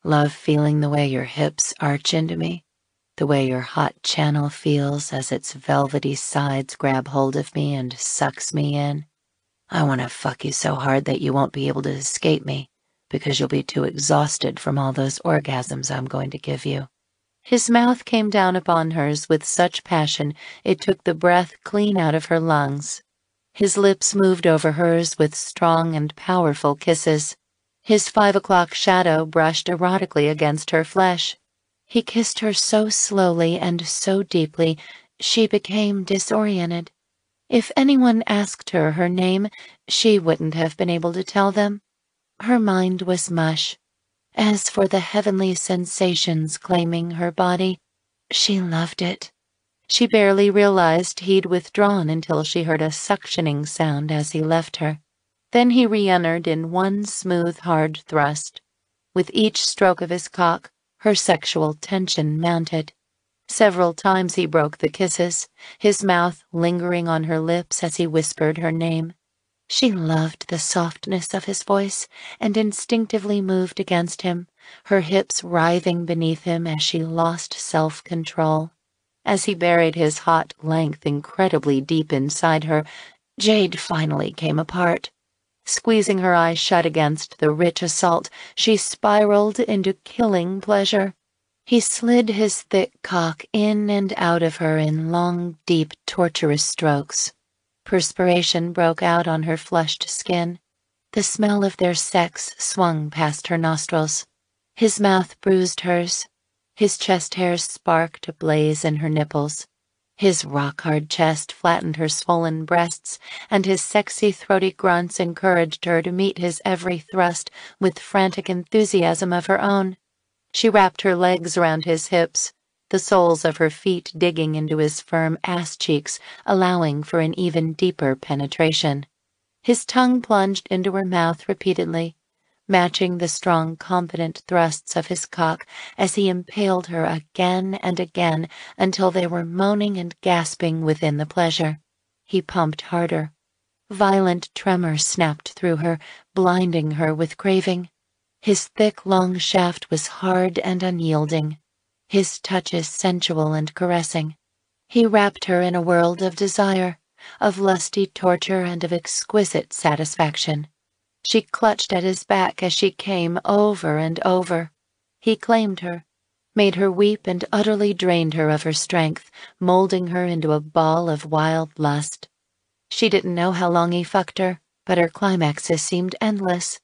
Love feeling the way your hips arch into me, the way your hot channel feels as its velvety sides grab hold of me and sucks me in. I want to fuck you so hard that you won't be able to escape me, because you'll be too exhausted from all those orgasms I'm going to give you. His mouth came down upon hers with such passion it took the breath clean out of her lungs. His lips moved over hers with strong and powerful kisses. His 5 o'clock shadow brushed erotically against her flesh. He kissed her so slowly and so deeply, she became disoriented. If anyone asked her her name, she wouldn't have been able to tell them. Her mind was mush. As for the heavenly sensations claiming her body, she loved it. She barely realized he'd withdrawn until she heard a suctioning sound as he left her. Then he re-entered in one smooth, hard thrust. With each stroke of his cock, her sexual tension mounted. Several times he broke the kisses, his mouth lingering on her lips as he whispered her name. She loved the softness of his voice and instinctively moved against him, her hips writhing beneath him as she lost self-control. As he buried his hot length incredibly deep inside her, Jade finally came apart. Squeezing her eyes shut against the rich assault, she spiraled into killing pleasure. He slid his thick cock in and out of her in long, deep, torturous strokes. Perspiration broke out on her flushed skin. The smell of their sex swung past her nostrils. His mouth bruised hers. His chest hairs sparked ablaze in her nipples. His rock-hard chest flattened her swollen breasts, and his sexy, throaty grunts encouraged her to meet his every thrust with frantic enthusiasm of her own. She wrapped her legs around his hips, the soles of her feet digging into his firm ass cheeks, allowing for an even deeper penetration. His tongue plunged into her mouth repeatedly, matching the strong, confident thrusts of his cock as he impaled her again and again until they were moaning and gasping within the pleasure. He pumped harder. Violent tremor snapped through her, blinding her with craving. His thick, long shaft was hard and unyielding, his touches sensual and caressing. He wrapped her in a world of desire, of lusty torture and of exquisite satisfaction. She clutched at his back as she came over and over. He claimed her, made her weep and utterly drained her of her strength, molding her into a ball of wild lust. She didn't know how long he fucked her, but her climaxes seemed endless,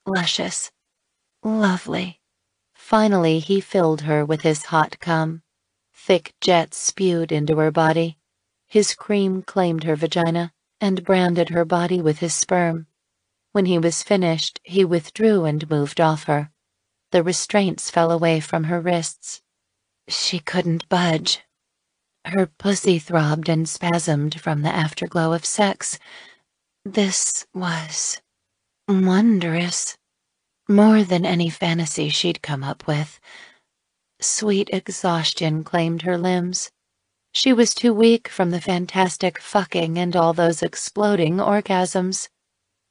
luscious, lovely. Finally, he filled her with his hot cum. Thick jets spewed into her body. His cream claimed her vagina and branded her body with his sperm. When he was finished, he withdrew and moved off her. The restraints fell away from her wrists. She couldn't budge. Her pussy throbbed and spasmed from the afterglow of sex. This was wondrous. More than any fantasy she'd come up with. Sweet exhaustion claimed her limbs. She was too weak from the fantastic fucking and all those exploding orgasms.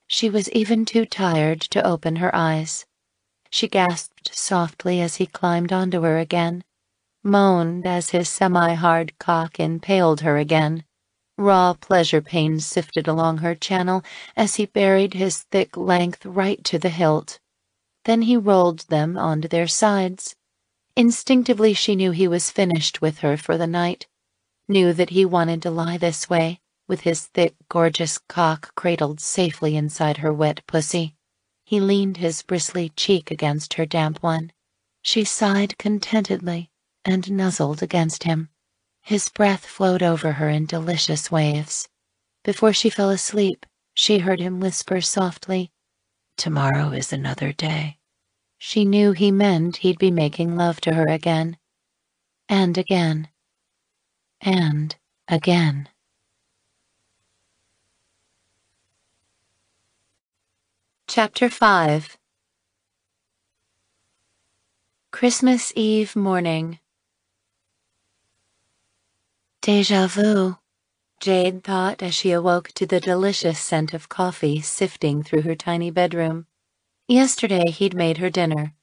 She was even too tired to open her eyes. She gasped softly as he climbed onto her again, moaned as his semi-hard cock impaled her again. Raw pleasure pains sifted along her channel as he buried his thick length right to the hilt. Then he rolled them onto their sides. Instinctively she knew he was finished with her for the night, knew that he wanted to lie this way, with his thick, gorgeous cock cradled safely inside her wet pussy. He leaned his bristly cheek against her damp one. She sighed contentedly and nuzzled against him. His breath flowed over her in delicious waves. Before she fell asleep, she heard him whisper softly, "Tomorrow is another day." She knew he meant he'd be making love to her again. And again. And again. Chapter 5. Christmas Eve morning. Déjà vu, Jade thought as she awoke to the delicious scent of coffee sifting through her tiny bedroom. Yesterday he'd made her dinner.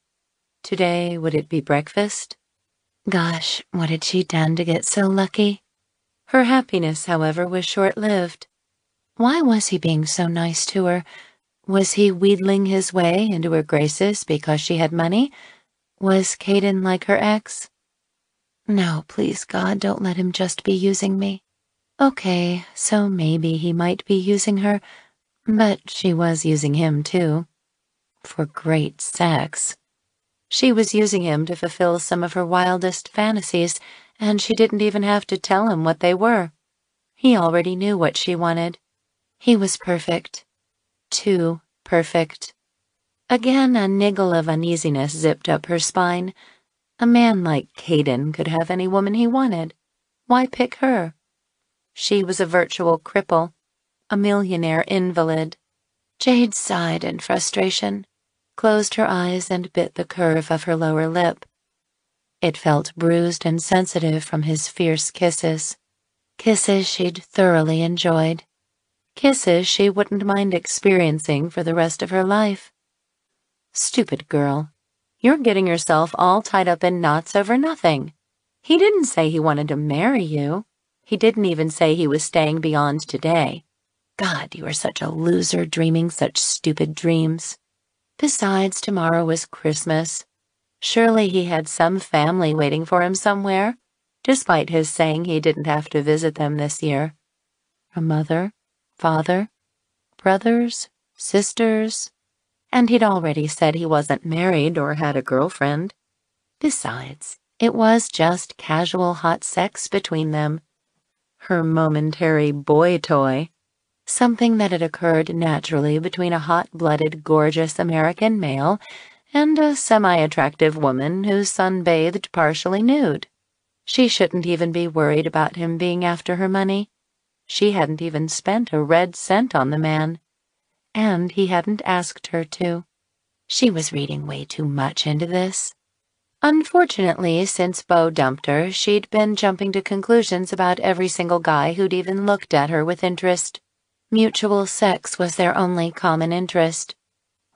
Today would it be breakfast? Gosh, what had she done to get so lucky? Her happiness, however, was short-lived. Why was he being so nice to her? Was he wheedling his way into her graces because she had money? Was Caden like her ex? No, please God, don't let him just be using me. Okay, so maybe he might be using her, but she was using him too. For great sex. She was using him to fulfill some of her wildest fantasies, and she didn't even have to tell him what they were. He already knew what she wanted. He was perfect. Too perfect. Again, a niggle of uneasiness zipped up her spine. A man like Caden could have any woman he wanted. Why pick her? She was a virtual cripple, a millionaire invalid. Jade sighed in frustration, closed her eyes and bit the curve of her lower lip. It felt bruised and sensitive from his fierce kisses. Kisses she'd thoroughly enjoyed. Kisses she wouldn't mind experiencing for the rest of her life. Stupid girl. You're getting yourself all tied up in knots over nothing. He didn't say he wanted to marry you. He didn't even say he was staying beyond today. God, you are such a loser dreaming such stupid dreams. Besides, tomorrow was Christmas. Surely he had some family waiting for him somewhere, despite his saying he didn't have to visit them this year. A mother, father, brothers, sisters, and he'd already said he wasn't married or had a girlfriend. Besides, it was just casual hot sex between them. Her momentary boy toy. Something that had occurred naturally between a hot-blooded, gorgeous American male and a semi-attractive woman who sunbathed partially nude. She shouldn't even be worried about him being after her money. She hadn't even spent a red cent on the man. And he hadn't asked her to. She was reading way too much into this. Unfortunately, since Beau dumped her, she'd been jumping to conclusions about every single guy who'd even looked at her with interest. Mutual sex was their only common interest.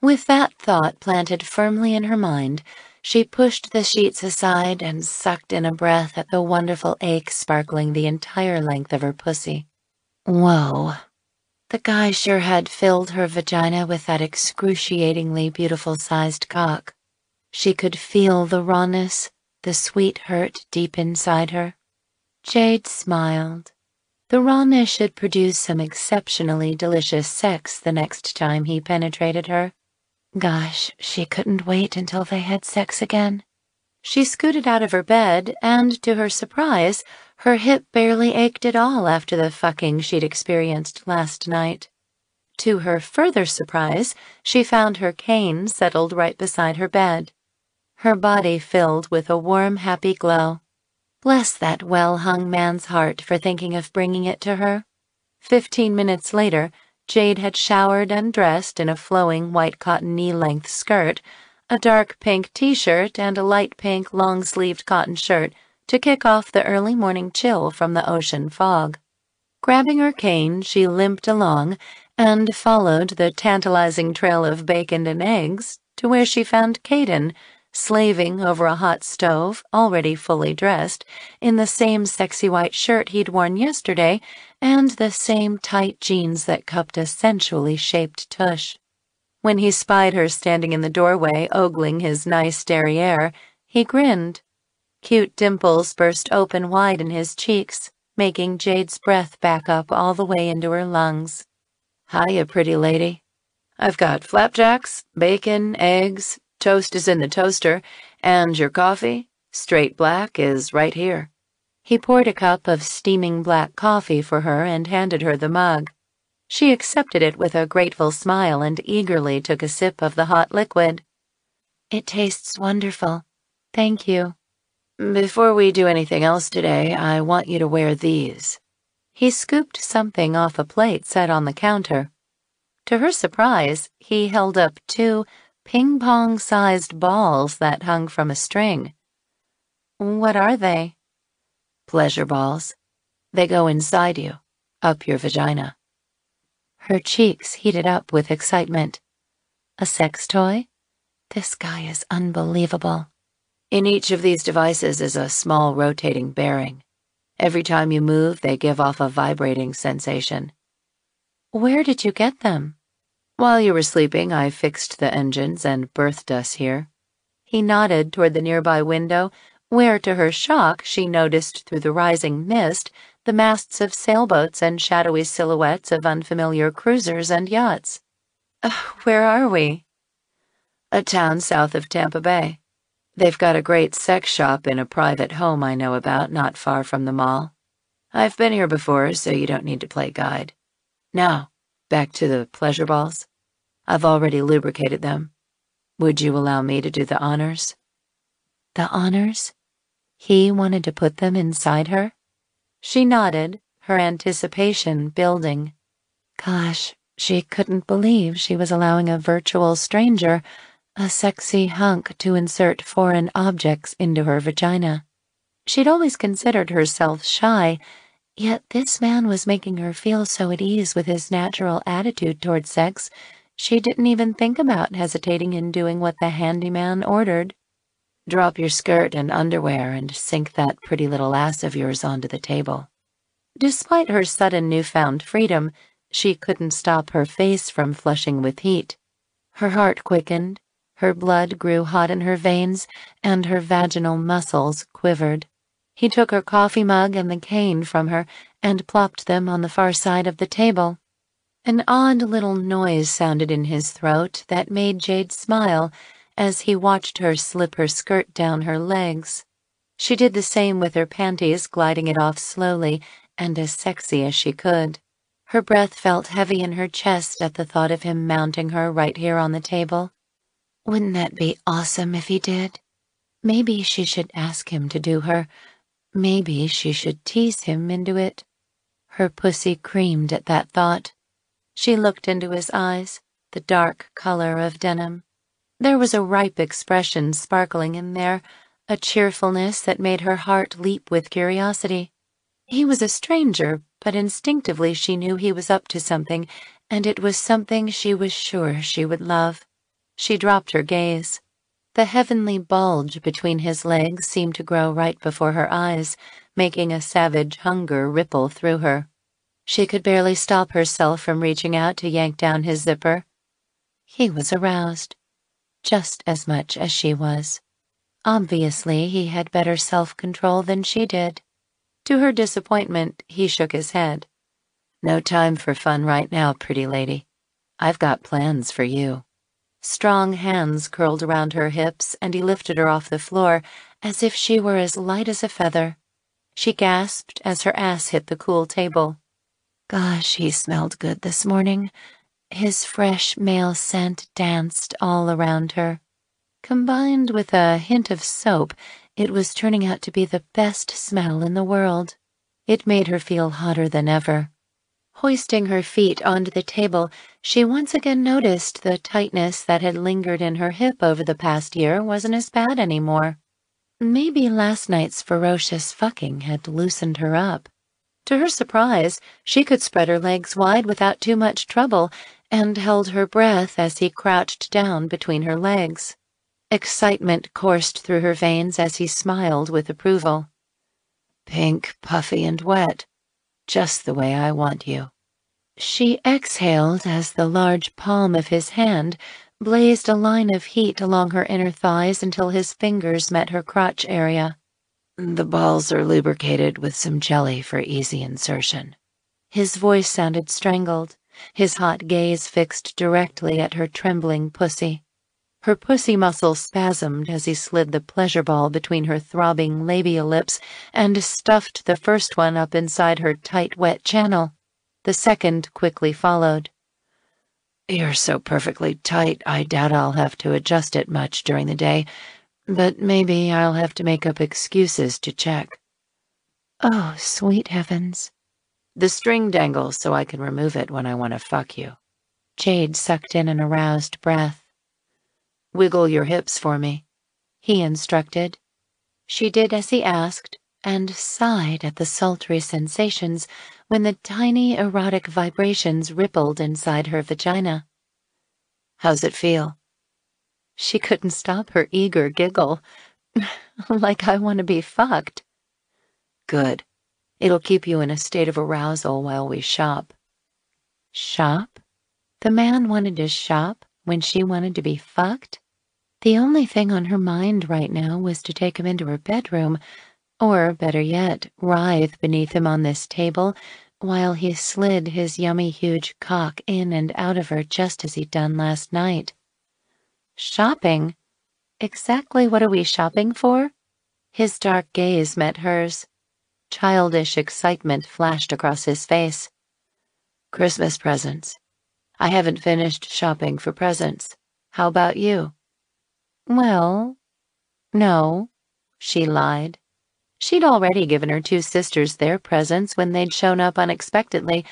With that thought planted firmly in her mind, she pushed the sheets aside and sucked in a breath at the wonderful ache sparkling the entire length of her pussy. Whoa. The guy sure had filled her vagina with that excruciatingly beautiful-sized cock. She could feel the rawness, the sweet hurt deep inside her. Jade smiled. The rawness should produce some exceptionally delicious sex the next time he penetrated her. Gosh, she couldn't wait until they had sex again. She scooted out of her bed, and to her surprise, her hip barely ached at all after the fucking she'd experienced last night. To her further surprise, she found her cane settled right beside her bed, her body filled with a warm, happy glow. Bless that well-hung man's heart for thinking of bringing it to her. 15 minutes later, Jade had showered and dressed in a flowing white cotton knee-length skirt, a dark pink t-shirt, and a light pink long-sleeved cotton shirt to kick off the early morning chill from the ocean fog. Grabbing her cane, she limped along and followed the tantalizing trail of bacon and eggs to where she found Caden, slaving over a hot stove, already fully dressed, in the same sexy white shirt he'd worn yesterday and the same tight jeans that cupped a sensually shaped tush. When he spied her standing in the doorway, ogling his nice derriere, he grinned. Cute dimples burst open wide in his cheeks, making Jade's breath back up all the way into her lungs. "Hiya, pretty lady. I've got flapjacks, bacon, eggs, toast is in the toaster, and your coffee, straight black, is right here." He poured a cup of steaming black coffee for her and handed her the mug. She accepted it with a grateful smile and eagerly took a sip of the hot liquid. "It tastes wonderful. Thank you." "Before we do anything else today, I want you to wear these." He scooped something off a plate set on the counter. To her surprise, he held up 2 ping-pong-sized balls that hung from a string. "What are they?" "Pleasure balls. They go inside you, up your vagina." Her cheeks heated up with excitement. A sex toy? This guy is unbelievable. "In each of these devices is a small rotating bearing. Every time you move, they give off a vibrating sensation." "Where did you get them?" "While you were sleeping, I fixed the engines and berthed us here." He nodded toward the nearby window, where, to her shock, she noticed through the rising mist the masts of sailboats and shadowy silhouettes of unfamiliar cruisers and yachts. "Where are we?" "A town south of Tampa Bay. They've got a great sex shop in a private home I know about not far from the mall. I've been here before, so you don't need to play guide. Now, back to the pleasure balls. I've already lubricated them. Would you allow me to do the honors?" The honors? He wanted to put them inside her? She nodded, her anticipation building. Gosh, she couldn't believe she was allowing a virtual stranger, a sexy hunk, to insert foreign objects into her vagina. She'd always considered herself shy, yet this man was making her feel so at ease with his natural attitude toward sex, she didn't even think about hesitating in doing what the handyman ordered. "Drop your skirt and underwear and sink that pretty little ass of yours onto the table." Despite her sudden newfound freedom, she couldn't stop her face from flushing with heat. Her heart quickened, her blood grew hot in her veins, and her vaginal muscles quivered. He took her coffee mug and the cane from her and plopped them on the far side of the table. An odd little noise sounded in his throat that made Jade smile as he watched her slip her skirt down her legs. She did the same with her panties, gliding it off slowly and as sexy as she could. Her breath felt heavy in her chest at the thought of him mounting her right here on the table. Wouldn't that be awesome if he did? Maybe she should ask him to do her. Maybe she should tease him into it. Her pussy creamed at that thought. She looked into his eyes, the dark color of denim. There was a ripe expression sparkling in there, a cheerfulness that made her heart leap with curiosity. He was a stranger, but instinctively she knew he was up to something, and it was something she was sure she would love. She dropped her gaze. The heavenly bulge between his legs seemed to grow right before her eyes, making a savage hunger ripple through her. She could barely stop herself from reaching out to yank down his zipper. He was aroused, just as much as she was. Obviously, he had better self-control than she did. To her disappointment, he shook his head. No time for fun right now, pretty lady. I've got plans for you. Strong hands curled around her hips, and he lifted her off the floor as if she were as light as a feather. She gasped as her ass hit the cool table. Gosh, he smelled good this morning. His fresh male scent danced all around her. Combined with a hint of soap, it was turning out to be the best smell in the world. It made her feel hotter than ever. Hoisting her feet onto the table, she once again noticed the tightness that had lingered in her hip over the past year wasn't as bad anymore. Maybe last night's ferocious fucking had loosened her up. To her surprise, she could spread her legs wide without too much trouble and held her breath as he crouched down between her legs. Excitement coursed through her veins as he smiled with approval. Pink, puffy, and wet. Just the way I want you. She exhaled as the large palm of his hand blazed a line of heat along her inner thighs until his fingers met her crotch area. The balls are lubricated with some jelly for easy insertion. His voice sounded strangled, his hot gaze fixed directly at her trembling pussy. Her pussy muscles spasmed as he slid the pleasure ball between her throbbing labial lips and stuffed the first one up inside her tight, wet channel. The second quickly followed. You're so perfectly tight, I doubt I'll have to adjust it much during the day, but maybe I'll have to make up excuses to check. Oh, sweet heavens. The string dangles so I can remove it when I want to fuck you. Jade sucked in an aroused breath. Wiggle your hips for me, he instructed. She did as he asked and sighed at the sultry sensations when the tiny erotic vibrations rippled inside her vagina. How's it feel? She couldn't stop her eager giggle. Like I want to be fucked. Good. It'll keep you in a state of arousal while we shop. Shop? The man wanted to shop when she wanted to be fucked? The only thing on her mind right now was to take him into her bedroom, or, better yet, writhe beneath him on this table while he slid his yummy huge cock in and out of her just as he'd done last night. Shopping? Exactly what are we shopping for? His dark gaze met hers. Childish excitement flashed across his face. Christmas presents. I haven't finished shopping for presents. How about you? Well, no, she lied. She'd already given her two sisters their presents when they'd shown up unexpectedly,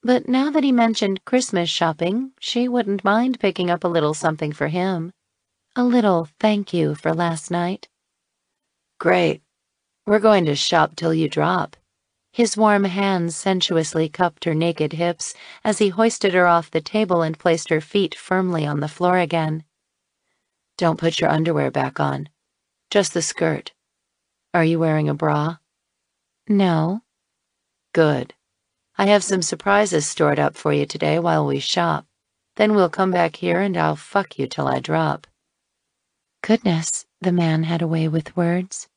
but now that he mentioned Christmas shopping, she wouldn't mind picking up a little something for him. A little thank you for last night. Great. We're going to shop till you drop. His warm hands sensuously cupped her naked hips as he hoisted her off the table and placed her feet firmly on the floor again. Don't put your underwear back on. Just the skirt. Are you wearing a bra? No. Good. I have some surprises stored up for you today while we shop. Then we'll come back here and I'll fuck you till I drop. Goodness, the man had a way with words.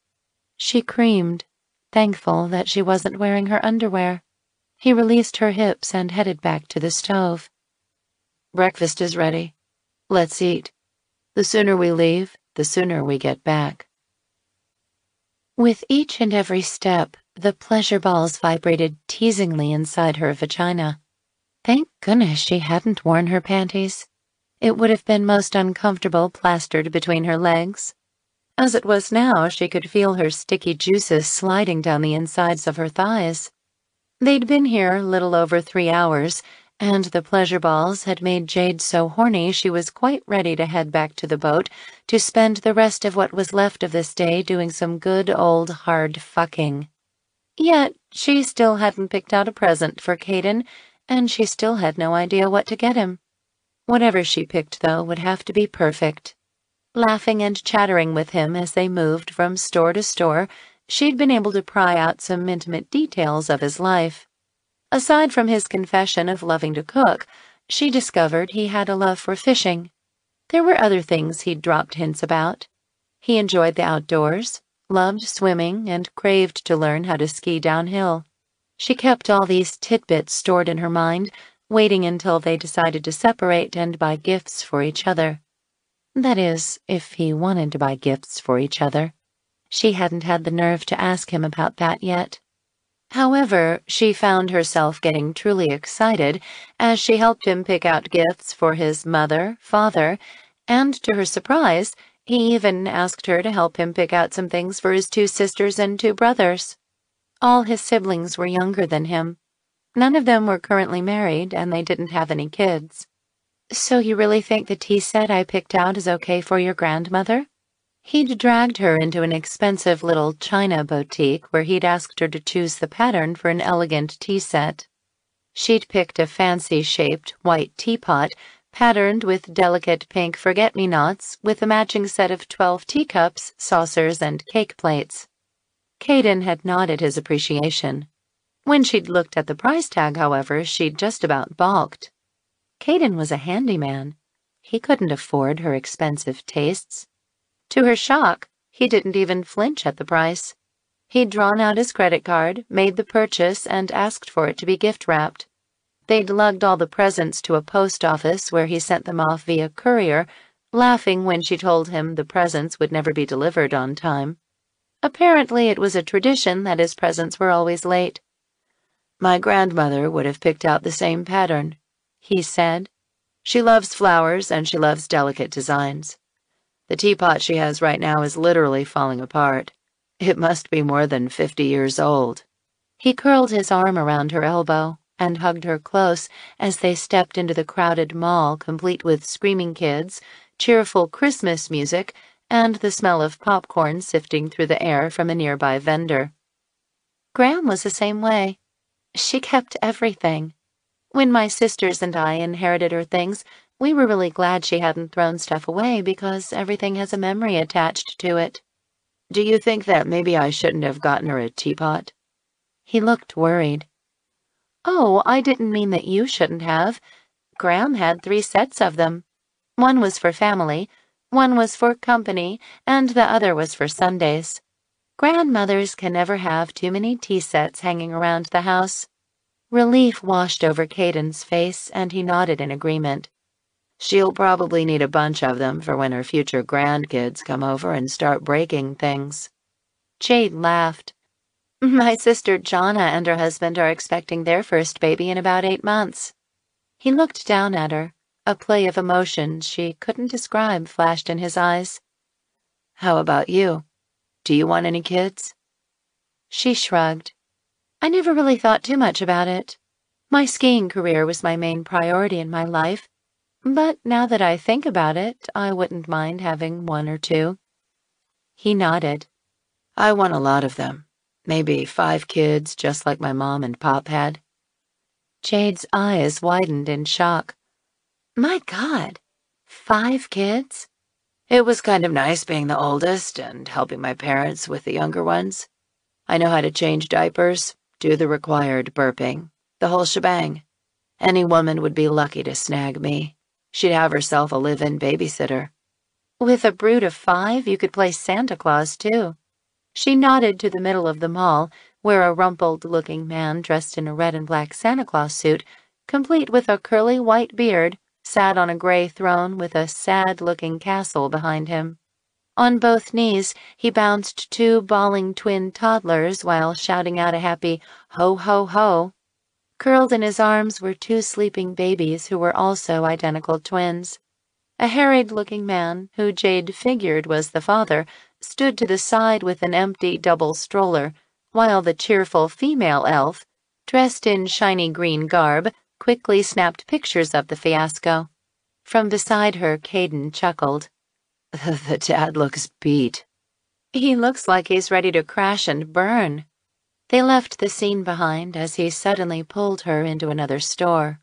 She creamed, thankful that she wasn't wearing her underwear. He released her hips and headed back to the stove. Breakfast is ready. Let's eat. The sooner we leave, the sooner we get back. With each and every step, the pleasure balls vibrated teasingly inside her vagina. Thank goodness she hadn't worn her panties. It would have been most uncomfortable plastered between her legs. As it was now, she could feel her sticky juices sliding down the insides of her thighs. They'd been here little over 3 hours, and the pleasure balls had made Jade so horny she was quite ready to head back to the boat to spend the rest of what was left of this day doing some good old hard fucking. Yet she still hadn't picked out a present for Caden, and she still had no idea what to get him. Whatever she picked, though, would have to be perfect. Laughing and chattering with him as they moved from store to store, she'd been able to pry out some intimate details of his life. Aside from his confession of loving to cook, she discovered he had a love for fishing. There were other things he'd dropped hints about. He enjoyed the outdoors, loved swimming, and craved to learn how to ski downhill. She kept all these tidbits stored in her mind, waiting until they decided to separate and buy gifts for each other. That is, if he wanted to buy gifts for each other. She hadn't had the nerve to ask him about that yet. However, she found herself getting truly excited as she helped him pick out gifts for his mother, father, and to her surprise, he even asked her to help him pick out some things for his 2 sisters and 2 brothers. All his siblings were younger than him. None of them were currently married, and they didn't have any kids. "So you really think the tea set I picked out is okay for your grandmother?" He'd dragged her into an expensive little china boutique where he'd asked her to choose the pattern for an elegant tea set. She'd picked a fancy-shaped white teapot patterned with delicate pink forget-me-nots with a matching set of 12 teacups, saucers, and cake plates. Caden had nodded his appreciation. When she'd looked at the price tag, however, she'd just about balked. Caden was a handyman. He couldn't afford her expensive tastes. To her shock, he didn't even flinch at the price. He'd drawn out his credit card, made the purchase, and asked for it to be gift-wrapped. They'd lugged all the presents to a post office where he sent them off via courier, laughing when she told him the presents would never be delivered on time. Apparently it was a tradition that his presents were always late. "My grandmother would have picked out the same pattern," he said. "She loves flowers and she loves delicate designs. The teapot she has right now is literally falling apart. It must be more than 50 years old." He curled his arm around her elbow and hugged her close as they stepped into the crowded mall complete with screaming kids, cheerful Christmas music, and the smell of popcorn sifting through the air from a nearby vendor. Gram was the same way. She kept everything. When my sisters and I inherited her things, we were really glad she hadn't thrown stuff away because everything has a memory attached to it. "Do you think that maybe I shouldn't have gotten her a teapot?" He looked worried. "Oh, I didn't mean that you shouldn't have. Gram had 3 sets of them. One was for family, one was for company, and the other was for Sundays. Grandmothers can never have too many tea sets hanging around the house." Relief washed over Caden's face, and he nodded in agreement. "She'll probably need a bunch of them for when her future grandkids come over and start breaking things." Jade laughed. "My sister Jonna and her husband are expecting their first baby in about 8 months. He looked down at her. A play of emotions she couldn't describe flashed in his eyes. "How about you? Do you want any kids?" She shrugged. "I never really thought too much about it. My skiing career was my main priority in my life, but now that I think about it, I wouldn't mind having 1 or 2. He nodded. "I want a lot of them. Maybe 5 kids, just like my mom and pop had." Jade's eyes widened in shock. "My God, 5 kids?" "It was kind of nice being the oldest and helping my parents with the younger ones. I know how to change diapers, do the required burping, the whole shebang. Any woman would be lucky to snag me. She'd have herself a live-in babysitter." "With a brood of 5, you could play Santa Claus, too." She nodded to the middle of the mall, where a rumpled-looking man dressed in a red and black Santa Claus suit, complete with a curly white beard, sat on a gray throne with a sad-looking castle behind him. On both knees, he bounced 2 bawling twin toddlers while shouting out a happy ho, ho, ho. Curled in his arms were 2 sleeping babies who were also identical twins. A harried-looking man, who Jade figured was the father, stood to the side with an empty double stroller, while the cheerful female elf, dressed in shiny green garb, quickly snapped pictures of the fiasco. From beside her, Caden chuckled. "The dad looks beat." "He looks like he's ready to crash and burn." They left the scene behind as he suddenly pulled her into another store.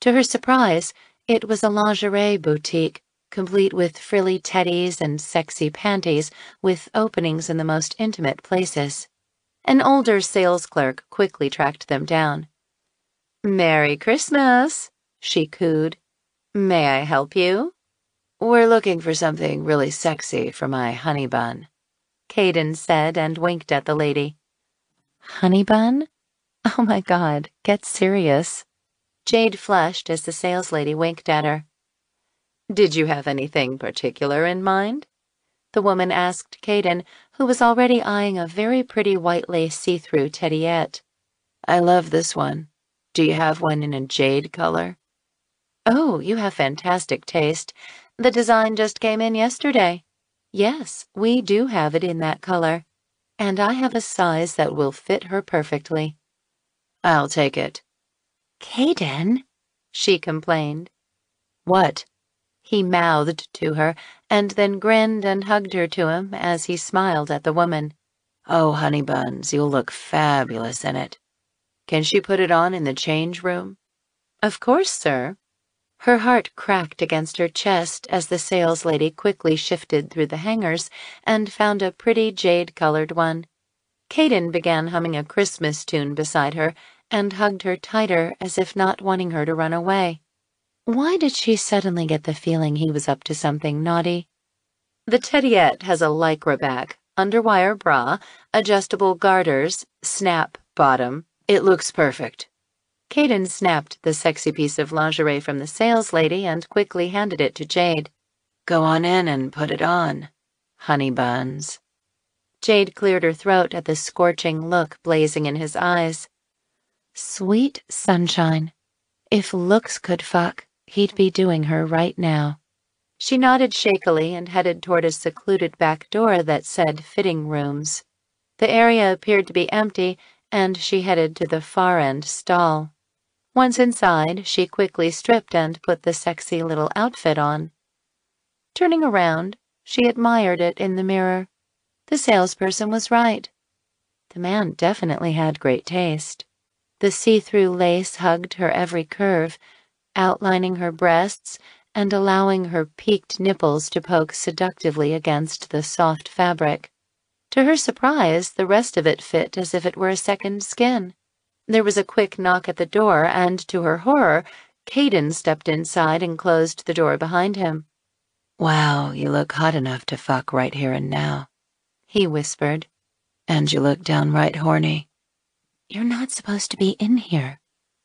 To her surprise, it was a lingerie boutique, complete with frilly teddies and sexy panties with openings in the most intimate places. An older sales clerk quickly tracked them down. "Merry Christmas," she cooed. "May I help you?" "We're looking for something really sexy for my honey bun." Caden said and winked at the lady. Honey bun? Oh my God, get serious. Jade flushed as the saleslady winked at her. Did you have anything particular in mind? The woman asked Caden, who was already eyeing a very pretty white lace see-through tediette. I love this one. Do you have one in a jade color? Oh, you have fantastic taste. The design just came in yesterday. Yes, we do have it in that color. And I have a size that will fit her perfectly. I'll take it. Caden, she complained. What? He mouthed to her, and then grinned and hugged her to him as he smiled at the woman. Oh, honey buns, you'll look fabulous in it. Can she put it on in the change room? Of course, sir. Her heart cracked against her chest as the saleslady quickly shifted through the hangers and found a pretty jade-colored one. Caden began humming a Christmas tune beside her and hugged her tighter as if not wanting her to run away. Why did she suddenly get the feeling he was up to something naughty? The tediette has a lycra back, underwire bra, adjustable garters, snap bottom. It looks perfect. Caden snapped the sexy piece of lingerie from the saleslady and quickly handed it to Jade. Go on in and put it on, honey buns. Jade cleared her throat at the scorching look blazing in his eyes. Sweet sunshine. If looks could fuck, he'd be doing her right now. She nodded shakily and headed toward a secluded back door that said fitting rooms. The area appeared to be empty, and she headed to the far-end stall. Once inside, she quickly stripped and put the sexy little outfit on. Turning around, she admired it in the mirror. The salesperson was right. The man definitely had great taste. The see-through lace hugged her every curve, outlining her breasts and allowing her peaked nipples to poke seductively against the soft fabric. To her surprise, the rest of it fit as if it were a second skin. There was a quick knock at the door, and to her horror, Caden stepped inside and closed the door behind him. Wow, you look hot enough to fuck right here and now, he whispered. And you look downright horny. You're not supposed to be in here,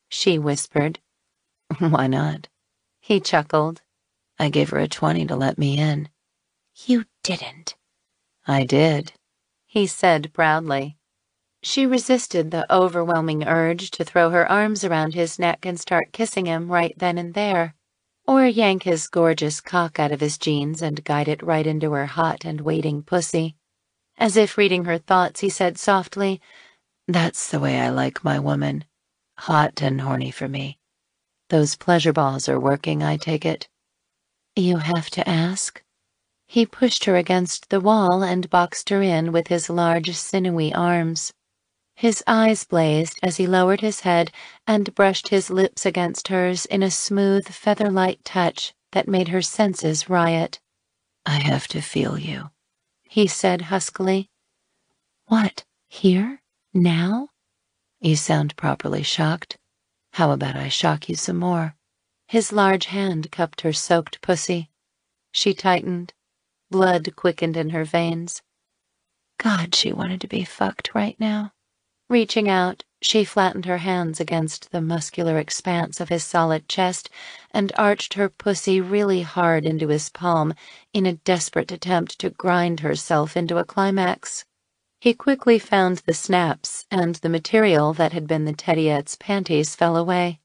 she whispered. Why not? He chuckled. I gave her a 20 to let me in. You didn't. I did, he said proudly. She resisted the overwhelming urge to throw her arms around his neck and start kissing him right then and there, or yank his gorgeous cock out of his jeans and guide it right into her hot and waiting pussy. As if reading her thoughts, he said softly, That's the way I like my woman. Hot and horny for me. Those pleasure balls are working, I take it. You have to ask. He pushed her against the wall and boxed her in with his large, sinewy arms. His eyes blazed as he lowered his head and brushed his lips against hers in a smooth, feather-light touch that made her senses riot. I have to feel you, he said huskily. What, here? Now? You sound properly shocked. How about I shock you some more? His large hand cupped her soaked pussy. She tightened. Blood quickened in her veins. God, she wanted to be fucked right now. Reaching out, she flattened her hands against the muscular expanse of his solid chest and arched her pussy really hard into his palm in a desperate attempt to grind herself into a climax. He quickly found the snaps, and the material that had been the tediette's panties fell away.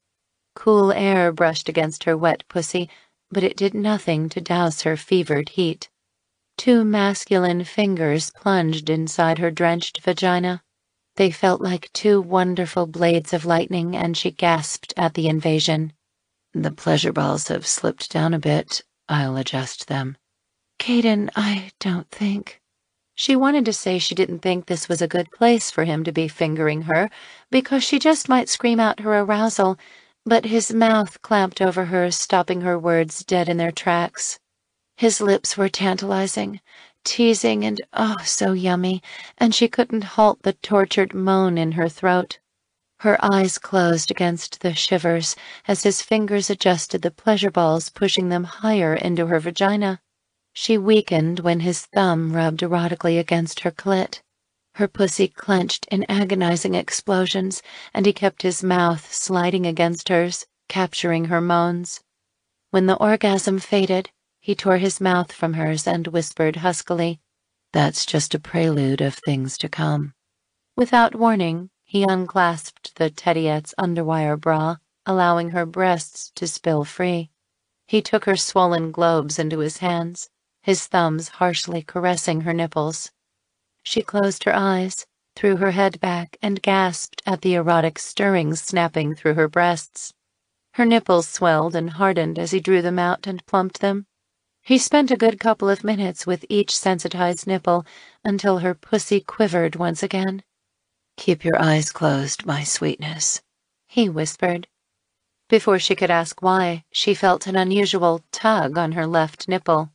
Cool air brushed against her wet pussy, but it did nothing to douse her fevered heat. Two masculine fingers plunged inside her drenched vagina. They felt like two wonderful blades of lightning, and she gasped at the invasion. The pleasure balls have slipped down a bit. I'll adjust them. Caden, I don't think. She wanted to say she didn't think this was a good place for him to be fingering her, because she just might scream out her arousal, but his mouth clamped over hers, stopping her words dead in their tracks. His lips were tantalizing, teasing, and oh, so yummy, and she couldn't halt the tortured moan in her throat. Her eyes closed against the shivers as his fingers adjusted the pleasure balls, pushing them higher into her vagina. She weakened when his thumb rubbed erotically against her clit. Her pussy clenched in agonizing explosions, and he kept his mouth sliding against hers, capturing her moans. When the orgasm faded, he tore his mouth from hers and whispered huskily, "That's just a prelude of things to come." Without warning, he unclasped the Teddyette's underwire bra, allowing her breasts to spill free. He took her swollen globes into his hands, his thumbs harshly caressing her nipples. She closed her eyes, threw her head back, and gasped at the erotic stirrings snapping through her breasts. Her nipples swelled and hardened as he drew them out and plumped them. He spent a good couple of minutes with each sensitized nipple until her pussy quivered once again. "Keep your eyes closed, my sweetness," he whispered. Before she could ask why, she felt an unusual tug on her left nipple.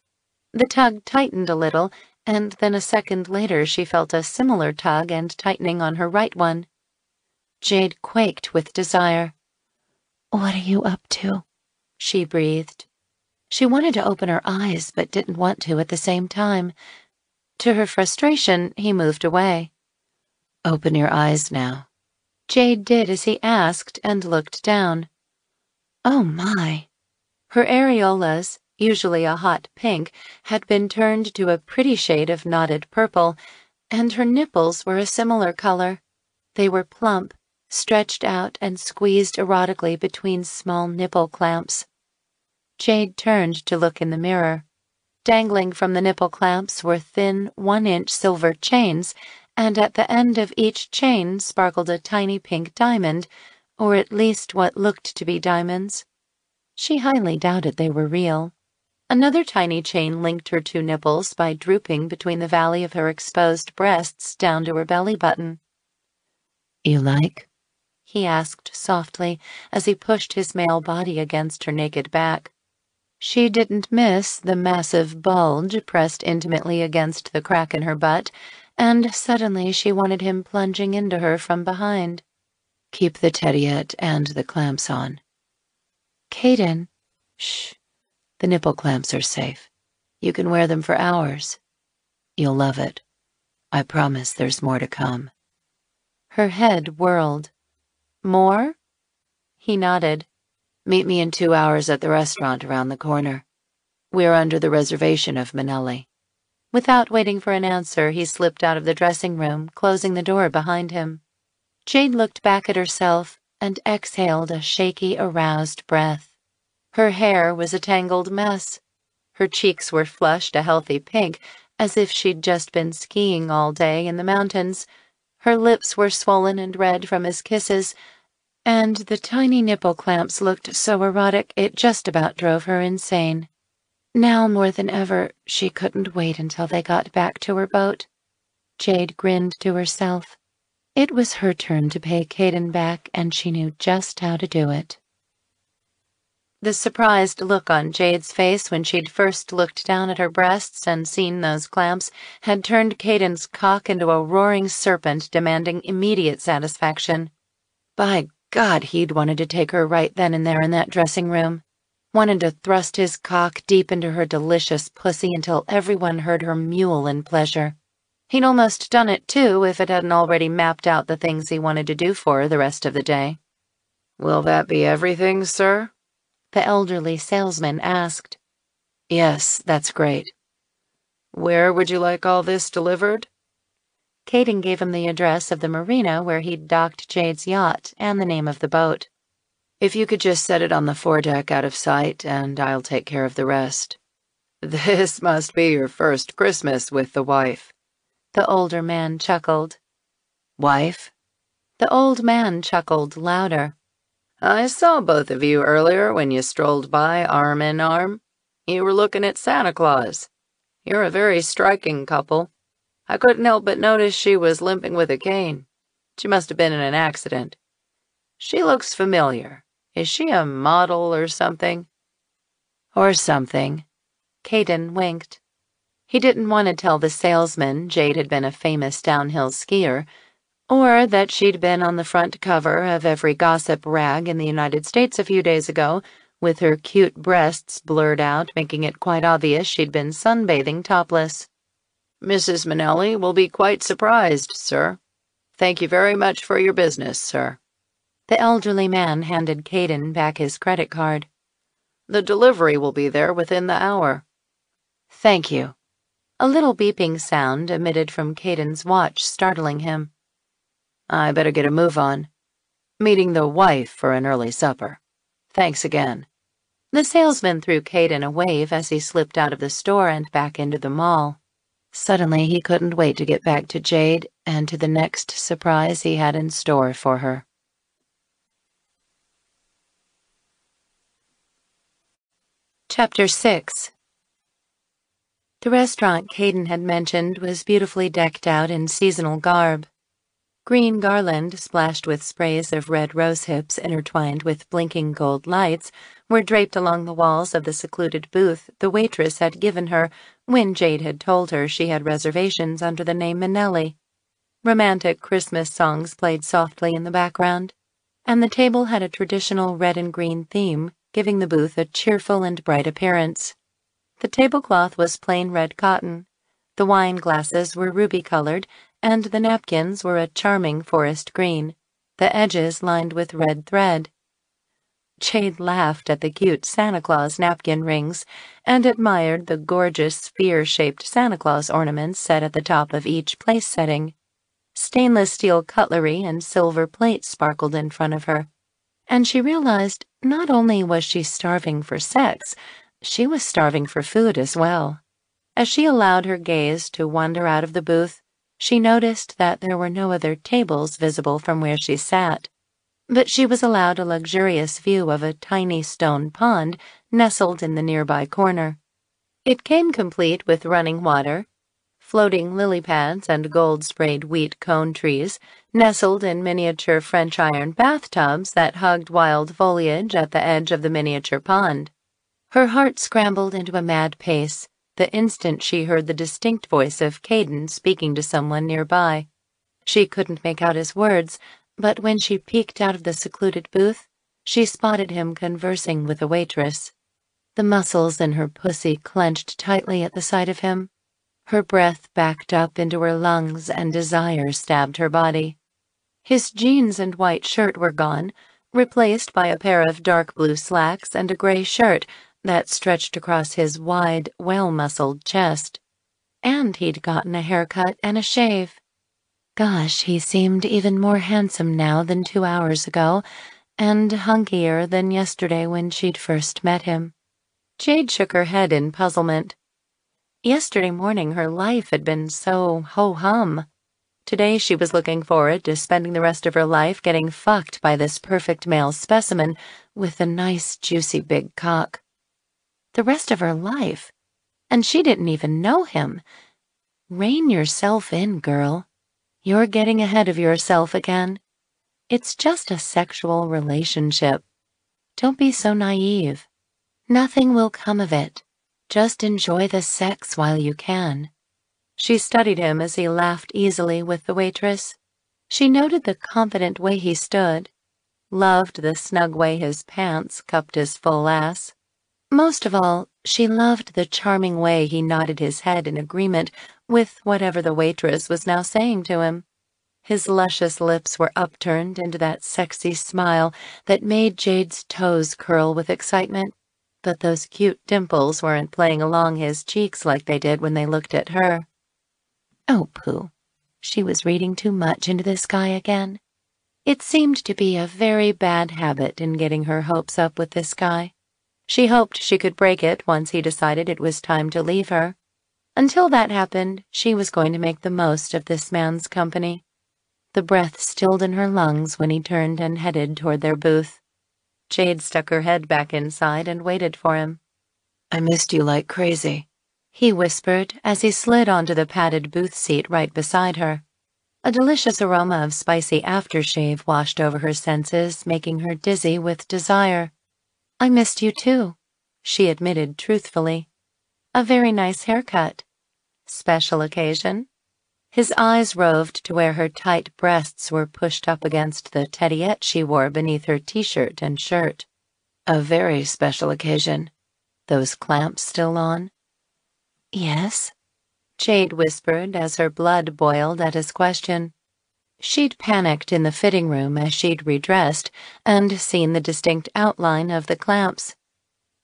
The tug tightened a little, and then a second later she felt a similar tug and tightening on her right one. Jade quaked with desire. "What are you up to?" she breathed. She wanted to open her eyes, but didn't want to at the same time. To her frustration, he moved away. "Open your eyes now." Jade did as he asked and looked down. Oh my! Her areolas, usually a hot pink, had been turned to a pretty shade of knotted purple, and her nipples were a similar color. They were plump, stretched out and squeezed erotically between small nipple clamps. Jade turned to look in the mirror. Dangling from the nipple clamps were thin, 1-inch silver chains, and at the end of each chain sparkled a tiny pink diamond, or at least what looked to be diamonds. She highly doubted they were real. Another tiny chain linked her two nipples by drooping between the valley of her exposed breasts down to her belly button. "You like?" he asked softly as he pushed his male body against her naked back. She didn't miss the massive bulge pressed intimately against the crack in her butt, and suddenly she wanted him plunging into her from behind. "Keep the Teddyette and the clamps on." "Caden." "Shh. The nipple clamps are safe. You can wear them for hours. You'll love it. I promise there's more to come." Her head whirled. "More?" He nodded. "Meet me in 2 hours at the restaurant around the corner. We're under the reservation of Manelli." Without waiting for an answer, he slipped out of the dressing room, closing the door behind him. Jade looked back at herself and exhaled a shaky, aroused breath. Her hair was a tangled mess. Her cheeks were flushed a healthy pink, as if she'd just been skiing all day in the mountains. Her lips were swollen and red from his kisses, and the tiny nipple clamps looked so erotic it just about drove her insane. Now more than ever, she couldn't wait until they got back to her boat. Jade grinned to herself. It was her turn to pay Caden back, and she knew just how to do it. The surprised look on Jade's face when she'd first looked down at her breasts and seen those clamps had turned Caden's cock into a roaring serpent demanding immediate satisfaction. By God, he'd wanted to take her right then and there in that dressing room. Wanted to thrust his cock deep into her delicious pussy until everyone heard her mewl in pleasure. He'd almost done it, too, if it hadn't already mapped out the things he wanted to do for her the rest of the day. "Will that be everything, sir?" the elderly salesman asked. "Yes, that's great." "Where would you like all this delivered?" Caden gave him the address of the marina where he'd docked Jade's yacht and the name of the boat. "If you could just set it on the foredeck out of sight, and I'll take care of the rest." "This must be your first Christmas with the wife." The older man chuckled. "Wife?" The old man chuckled louder. "I saw both of you earlier when you strolled by arm in arm. You were looking at Santa Claus. You're a very striking couple. I couldn't help but notice she was limping with a cane. She must have been in an accident. She looks familiar. Is she a model or something?" "Or something." Caden winked. He didn't want to tell the salesman Jade had been a famous downhill skier, or that she'd been on the front cover of every gossip rag in the United States a few days ago, with her cute breasts blurred out, making it quite obvious she'd been sunbathing topless. "Mrs. Manelli will be quite surprised, sir. Thank you very much for your business, sir." The elderly man handed Caden back his credit card. "The delivery will be there within the hour." "Thank you." A little beeping sound emitted from Caden's watch, startling him. "I better get a move on. Meeting the wife for an early supper. Thanks again." The salesman threw Caden a wave as he slipped out of the store and back into the mall. Suddenly, he couldn't wait to get back to Jade and to the next surprise he had in store for her. Chapter 6. The restaurant Caden had mentioned was beautifully decked out in seasonal garb. Green garland splashed with sprays of red rosehips intertwined with blinking gold lights were draped along the walls of the secluded booth the waitress had given her when Jade had told her she had reservations under the name Manelli. Romantic Christmas songs played softly in the background, and the table had a traditional red and green theme, giving the booth a cheerful and bright appearance. The tablecloth was plain red cotton, the wine glasses were ruby-colored, and the napkins were a charming forest green, the edges lined with red thread. Jade laughed at the cute Santa Claus napkin rings and admired the gorgeous sphere-shaped Santa Claus ornaments set at the top of each place setting. Stainless steel cutlery and silver plates sparkled in front of her, and she realized not only was she starving for sex, she was starving for food as well. As she allowed her gaze to wander out of the booth, she noticed that there were no other tables visible from where she sat, but she was allowed a luxurious view of a tiny stone pond nestled in the nearby corner. It came complete with running water, floating lily pads and gold-sprayed wheat cone trees nestled in miniature French iron bathtubs that hugged wild foliage at the edge of the miniature pond. Her heart scrambled into a mad pace the instant she heard the distinct voice of Caden speaking to someone nearby. She couldn't make out his words, but when she peeked out of the secluded booth, she spotted him conversing with a waitress. The muscles in her pussy clenched tightly at the sight of him. Her breath backed up into her lungs and desire stabbed her body. His jeans and white shirt were gone, replaced by a pair of dark blue slacks and a gray shirt that stretched across his wide, well-muscled chest. And he'd gotten a haircut and a shave. Gosh, he seemed even more handsome now than 2 hours ago, and hunkier than yesterday when she'd first met him. Jade shook her head in puzzlement. Yesterday morning her life had been so ho-hum. Today she was looking forward to spending the rest of her life getting fucked by this perfect male specimen with a nice, juicy big cock. The rest of her life, and she didn't even know him. Rein yourself in, girl. You're getting ahead of yourself again. It's just a sexual relationship. Don't be so naive. Nothing will come of it. Just enjoy the sex while you can. She studied him as he laughed easily with the waitress. She noted the confident way he stood, loved the snug way his pants cupped his full ass. Most of all, she loved the charming way he nodded his head in agreement with whatever the waitress was now saying to him. His luscious lips were upturned into that sexy smile that made Jade's toes curl with excitement, but those cute dimples weren't playing along his cheeks like they did when they looked at her. Oh, pooh. She was reading too much into this guy again. It seemed to be a very bad habit in getting her hopes up with this guy. She hoped she could break it once he decided it was time to leave her. Until that happened, she was going to make the most of this man's company. The breath stilled in her lungs when he turned and headed toward their booth. Jade stuck her head back inside and waited for him. "I missed you like crazy," he whispered as he slid onto the padded booth seat right beside her. A delicious aroma of spicy aftershave washed over her senses, making her dizzy with desire. "I missed you too," she admitted truthfully. "A very nice haircut. Special occasion?" His eyes roved to where her tight breasts were pushed up against the tediette she wore beneath her t-shirt and shirt. A very special occasion. Those clamps still on? Yes, Jade whispered as her blood boiled at his question. She'd panicked in the fitting room as she'd redressed and seen the distinct outline of the clamps.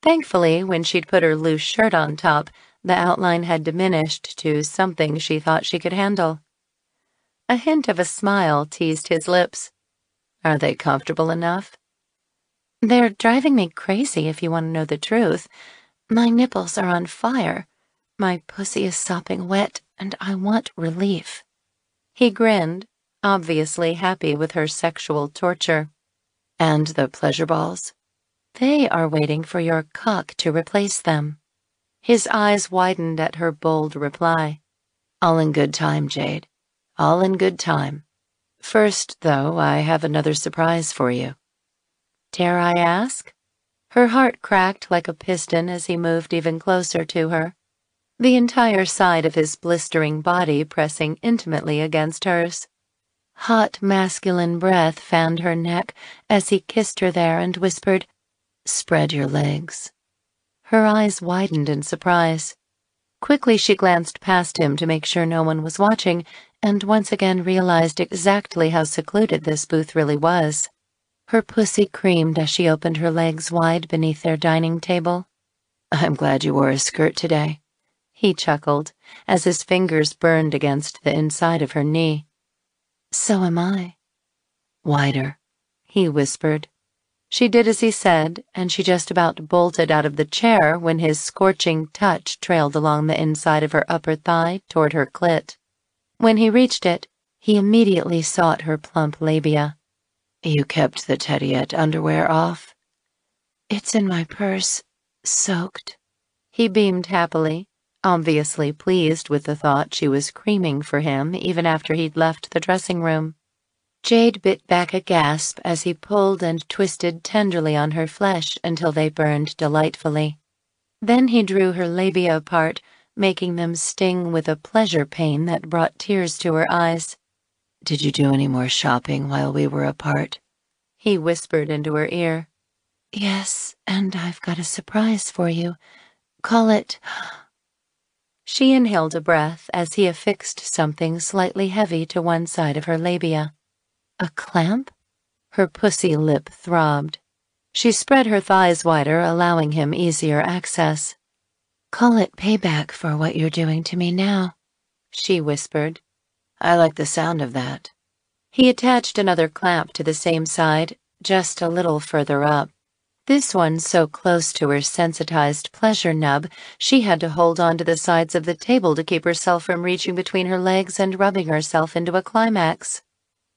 Thankfully, when she'd put her loose shirt on top, the outline had diminished to something she thought she could handle. A hint of a smile teased his lips. Are they comfortable enough? they're driving me crazy if you want to know the truth. My nipples are on fire. My pussy is sopping wet, and I want relief. He grinned, obviously happy with her sexual torture. And the pleasure balls? They are waiting for your cock to replace them. His eyes widened at her bold reply. All in good time, Jade. All in good time. First, though, I have another surprise for you. Dare I ask? Her heart cracked like a piston as he moved even closer to her, the entire side of his blistering body pressing intimately against hers. Hot masculine breath fanned her neck as he kissed her there and whispered, "Spread your legs." Her eyes widened in surprise. Quickly she glanced past him to make sure no one was watching, and once again realized exactly how secluded this booth really was. Her pussy creamed as she opened her legs wide beneath their dining table. "I'm glad you wore a skirt today," he chuckled, as his fingers burned against the inside of her knee. "So am I." "Wider," he whispered. She did as he said, and she just about bolted out of the chair when his scorching touch trailed along the inside of her upper thigh toward her clit. When he reached it, he immediately sought her plump labia. "You kept the Teddyette underwear off?" "It's in my purse, soaked." He beamed happily, obviously pleased with the thought she was creaming for him even after he'd left the dressing room. Jade bit back a gasp as he pulled and twisted tenderly on her flesh until they burned delightfully. Then he drew her labia apart, making them sting with a pleasure pain that brought tears to her eyes. "Did you do any more shopping while we were apart?" he whispered into her ear. "Yes, and I've got a surprise for you. Call it—" She inhaled a breath as he affixed something slightly heavy to one side of her labia. "A clamp?" Her pussy lip throbbed. She spread her thighs wider, allowing him easier access. "Call it payback for what you're doing to me now," she whispered. "I like the sound of that." He attached another clamp to the same side, just a little further up. This one so close to her sensitized pleasure nub, she had to hold on to the sides of the table to keep herself from reaching between her legs and rubbing herself into a climax.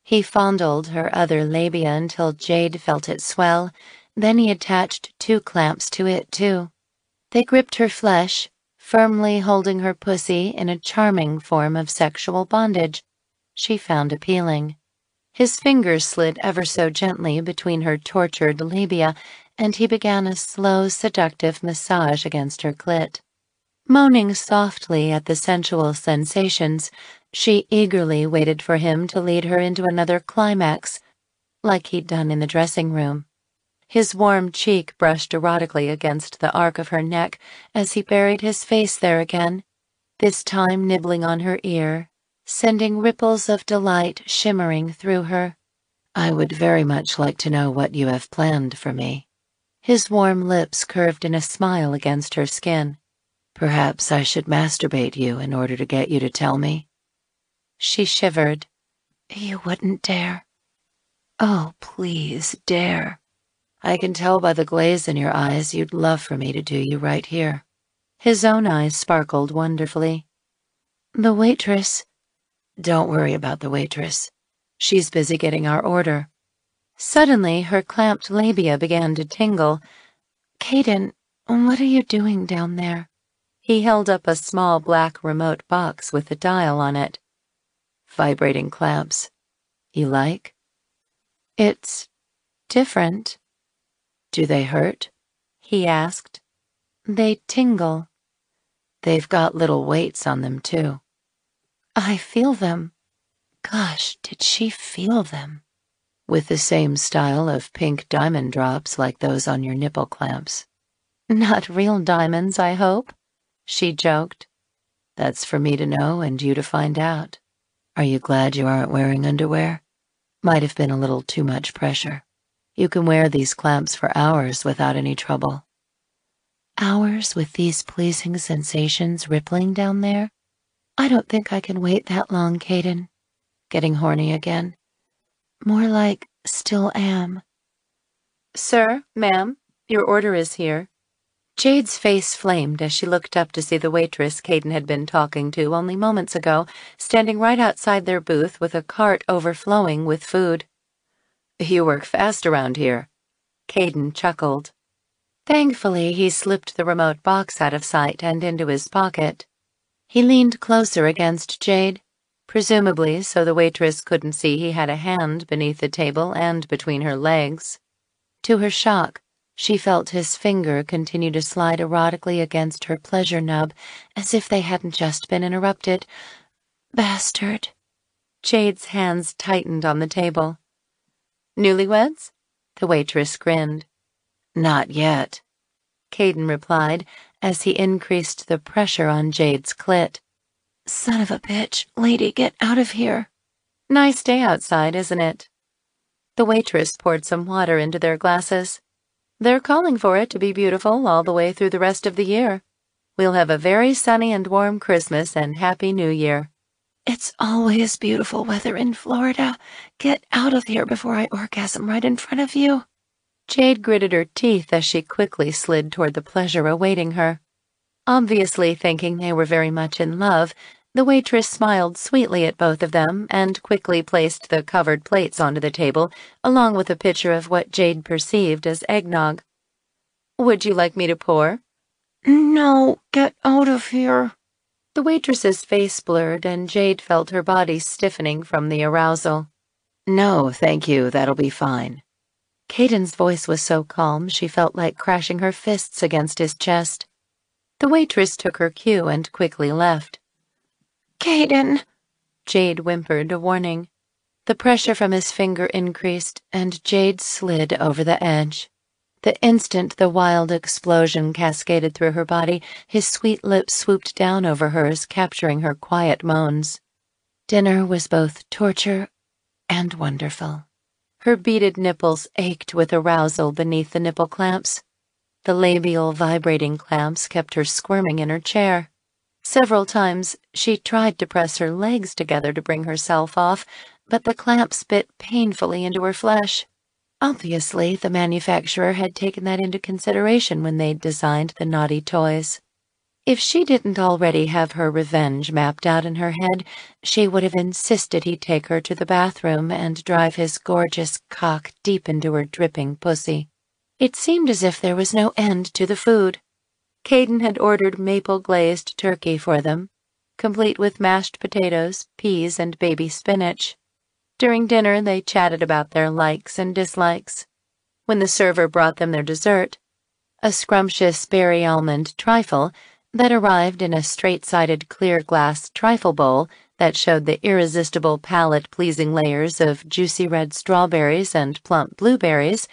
He fondled her other labia until Jade felt it swell, then he attached 2 clamps to it, too. They gripped her flesh, firmly holding her pussy in a charming form of sexual bondage she found appealing. His fingers slid ever so gently between her tortured labia, and he began a slow, seductive massage against her clit. Moaning softly at the sensual sensations, she eagerly waited for him to lead her into another climax, like he'd done in the dressing room. His warm cheek brushed erotically against the arc of her neck as he buried his face there again, this time nibbling on her ear, sending ripples of delight shimmering through her. "I would very much like to know what you have planned for me." His warm lips curved in a smile against her skin. "Perhaps I should masturbate you in order to get you to tell me?" She shivered. "You wouldn't dare." "Oh, please, dare. I can tell by the glaze in your eyes you'd love for me to do you right here." His own eyes sparkled wonderfully. "The waitress—" "Don't worry about the waitress. She's busy getting our order." Suddenly, her clamped labia began to tingle. "Caden, what are you doing down there?" He held up a small black remote box with a dial on it. "Vibrating clamps. You like?" "It's different." "Do they hurt?" he asked. "They tingle." "They've got little weights on them, too." "I feel them." Gosh, did she feel them? with the same style of pink diamond drops like those on your nipple clamps. Not real diamonds, I hope, she joked. That's for me to know and you to find out. Are you glad you aren't wearing underwear? Might have been a little too much pressure. You can wear these clamps for hours without any trouble. Hours with these pleasing sensations rippling down there? I don't think I can wait that long, Caden. Getting horny again? More like still am. Sir, ma'am, your order is here. Jade's face flamed as she looked up to see the waitress Caden had been talking to only moments ago, standing right outside their booth with a cart overflowing with food. You work fast around here. Caden chuckled. Thankfully, he slipped the remote box out of sight and into his pocket. He leaned closer against Jade, presumably so the waitress couldn't see he had a hand beneath the table and between her legs. To her shock, she felt his finger continue to slide erotically against her pleasure nub, as if they hadn't just been interrupted. Bastard. Jade's hands tightened on the table. Newlyweds? The waitress grinned. Not yet, Caden replied as he increased the pressure on Jade's clit. Son of a bitch, lady, get out of here. Nice day outside, isn't it? The waitress poured some water into their glasses. They're calling for it to be beautiful all the way through the rest of the year. We'll have a very sunny and warm Christmas and Happy New Year. It's always beautiful weather in Florida. Get out of here before I orgasm right in front of you. Jade gritted her teeth as she quickly slid toward the pleasure awaiting her. Obviously thinking they were very much in love, the waitress smiled sweetly at both of them and quickly placed the covered plates onto the table, along with a pitcher of what Jade perceived as eggnog. Would you like me to pour? No, get out of here. The waitress's face blurred and Jade felt her body stiffening from the arousal. No, thank you, that'll be fine. Caden's voice was so calm she felt like crashing her fists against his chest. The waitress took her cue and quickly left. Caden, Jade whimpered a warning. The pressure from his finger increased, and Jade slid over the edge. The instant the wild explosion cascaded through her body, his sweet lips swooped down over hers, capturing her quiet moans. Dinner was both torture and wonderful. Her beaded nipples ached with arousal beneath the nipple clamps. The labial vibrating clamps kept her squirming in her chair. Several times she tried to press her legs together to bring herself off, but the clamps bit painfully into her flesh. Obviously, the manufacturer had taken that into consideration when they'd designed the naughty toys. If she didn't already have her revenge mapped out in her head, she would have insisted he take her to the bathroom and drive his gorgeous cock deep into her dripping pussy. It seemed as if there was no end to the food. Caden had ordered maple-glazed turkey for them, complete with mashed potatoes, peas, and baby spinach. During dinner, they chatted about their likes and dislikes. When the server brought them their dessert, a scrumptious berry almond trifle that arrived in a straight-sided clear glass trifle bowl that showed the irresistible palate-pleasing layers of juicy red strawberries and plump blueberries,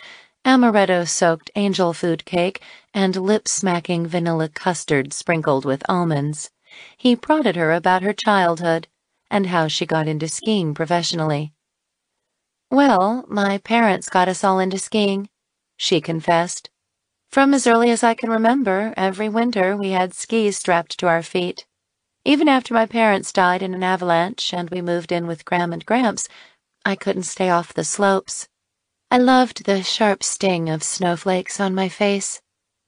amaretto-soaked angel food cake, and lip-smacking vanilla custard sprinkled with almonds. He prodded her about her childhood and how she got into skiing professionally. Well, my parents got us all into skiing, she confessed. From as early as I can remember, every winter we had skis strapped to our feet. Even after my parents died in an avalanche and we moved in with Gram and Gramps, I couldn't stay off the slopes. I loved the sharp sting of snowflakes on my face,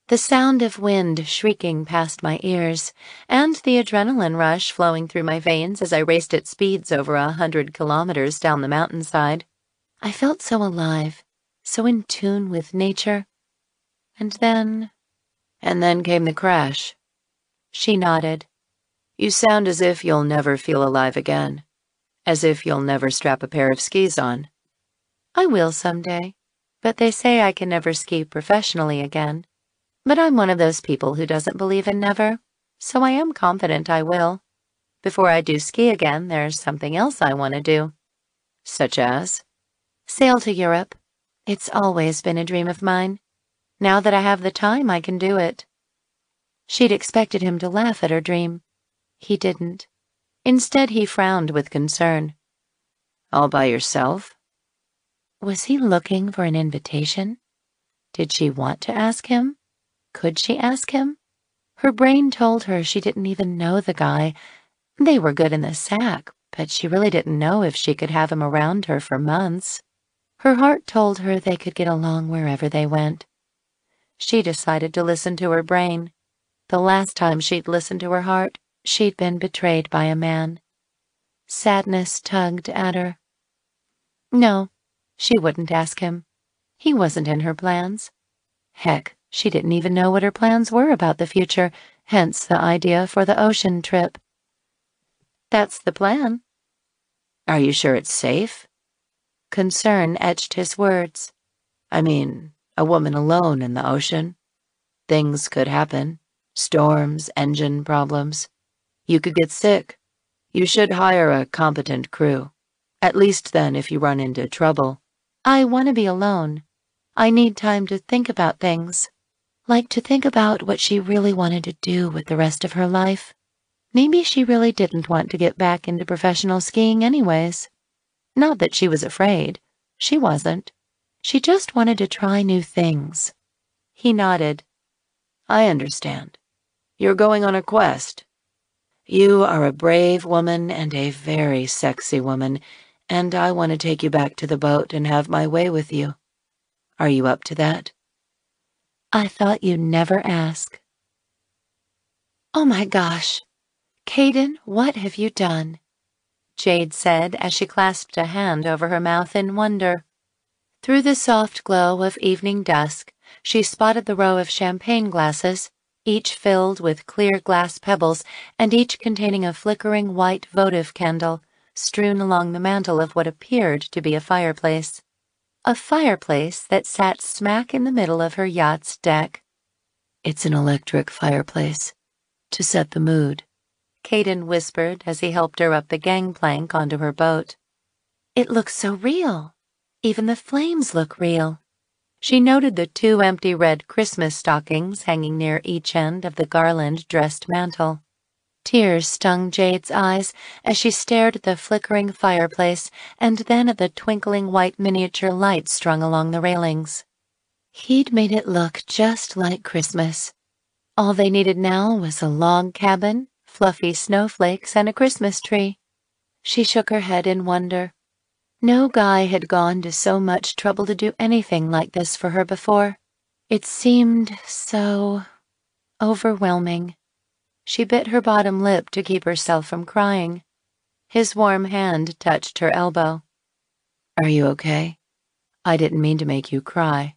the sound of wind shrieking past my ears, and the adrenaline rush flowing through my veins as I raced at speeds over 100 kilometers down the mountainside. I felt so alive, so in tune with nature. And then came the crash. She nodded. You sound as if you'll never feel alive again. As if you'll never strap a pair of skis on. I will someday, but they say I can never ski professionally again. But I'm one of those people who doesn't believe in never, so I am confident I will. Before I do ski again, there's something else I want to do. Such as? Sail to Europe. It's always been a dream of mine. Now that I have the time, I can do it. She'd expected him to laugh at her dream. He didn't. Instead, he frowned with concern. All by yourself? Was he looking for an invitation? Did she want to ask him? Could she ask him? Her brain told her she didn't even know the guy. They were good in the sack, but she really didn't know if she could have him around her for months. Her heart told her they could get along wherever they went. She decided to listen to her brain. The last time she'd listened to her heart, she'd been betrayed by a man. Sadness tugged at her. No, she wouldn't ask him. He wasn't in her plans. Heck, she didn't even know what her plans were about the future, hence the idea for the ocean trip. That's the plan. Are you sure it's safe? Concern etched his words. I mean, a woman alone in the ocean. Things could happen. Storms, engine problems. You could get sick. You should hire a competent crew. At least then if you run into trouble. I want to be alone. I need time to think about things. Like to think about what she really wanted to do with the rest of her life. Maybe she really didn't want to get back into professional skiing anyways. Not that she was afraid. She wasn't. She just wanted to try new things. He nodded. I understand. You're going on a quest. You are a brave woman and a very sexy woman, and I want to take you back to the boat and have my way with you. Are you up to that? I thought you'd never ask. Oh my gosh. Caden, what have you done? Jade said as she clasped a hand over her mouth in wonder. Through the soft glow of evening dusk, she spotted the row of champagne glasses, each filled with clear glass pebbles and each containing a flickering white votive candle, strewn along the mantel of what appeared to be a fireplace. A fireplace that sat smack in the middle of her yacht's deck. It's an electric fireplace, to set the mood, Caden whispered as he helped her up the gangplank onto her boat. It looks so real. Even the flames look real. She noted the 2 empty red Christmas stockings hanging near each end of the garland-dressed mantel. Tears stung Jade's eyes as she stared at the flickering fireplace and then at the twinkling white miniature lights strung along the railings. He'd made it look just like Christmas. All they needed now was a log cabin, fluffy snowflakes, and a Christmas tree. She shook her head in wonder. No guy had gone to so much trouble to do anything like this for her before. It seemed so overwhelming. She bit her bottom lip to keep herself from crying. His warm hand touched her elbow. Are you okay? I didn't mean to make you cry.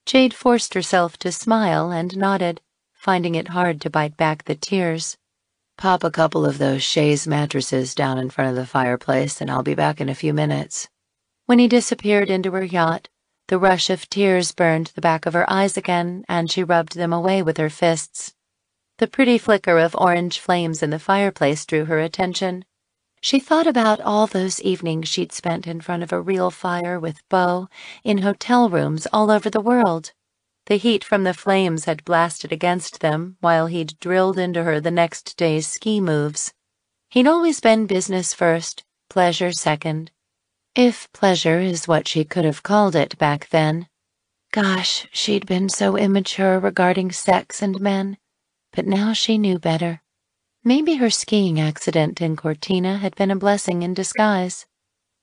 Jade forced herself to smile and nodded, finding it hard to bite back the tears. Pop a couple of those chaise mattresses down in front of the fireplace and I'll be back in a few minutes. When he disappeared into her yacht, the rush of tears burned the back of her eyes again and she rubbed them away with her fists. The pretty flicker of orange flames in the fireplace drew her attention. She thought about all those evenings she'd spent in front of a real fire with Beau in hotel rooms all over the world. The heat from the flames had blasted against them while he'd drilled into her the next day's ski moves. He'd always been business first, pleasure second. If pleasure is what she could have called it back then. Gosh, she'd been so immature regarding sex and men, but now she knew better. Maybe her skiing accident in Cortina had been a blessing in disguise.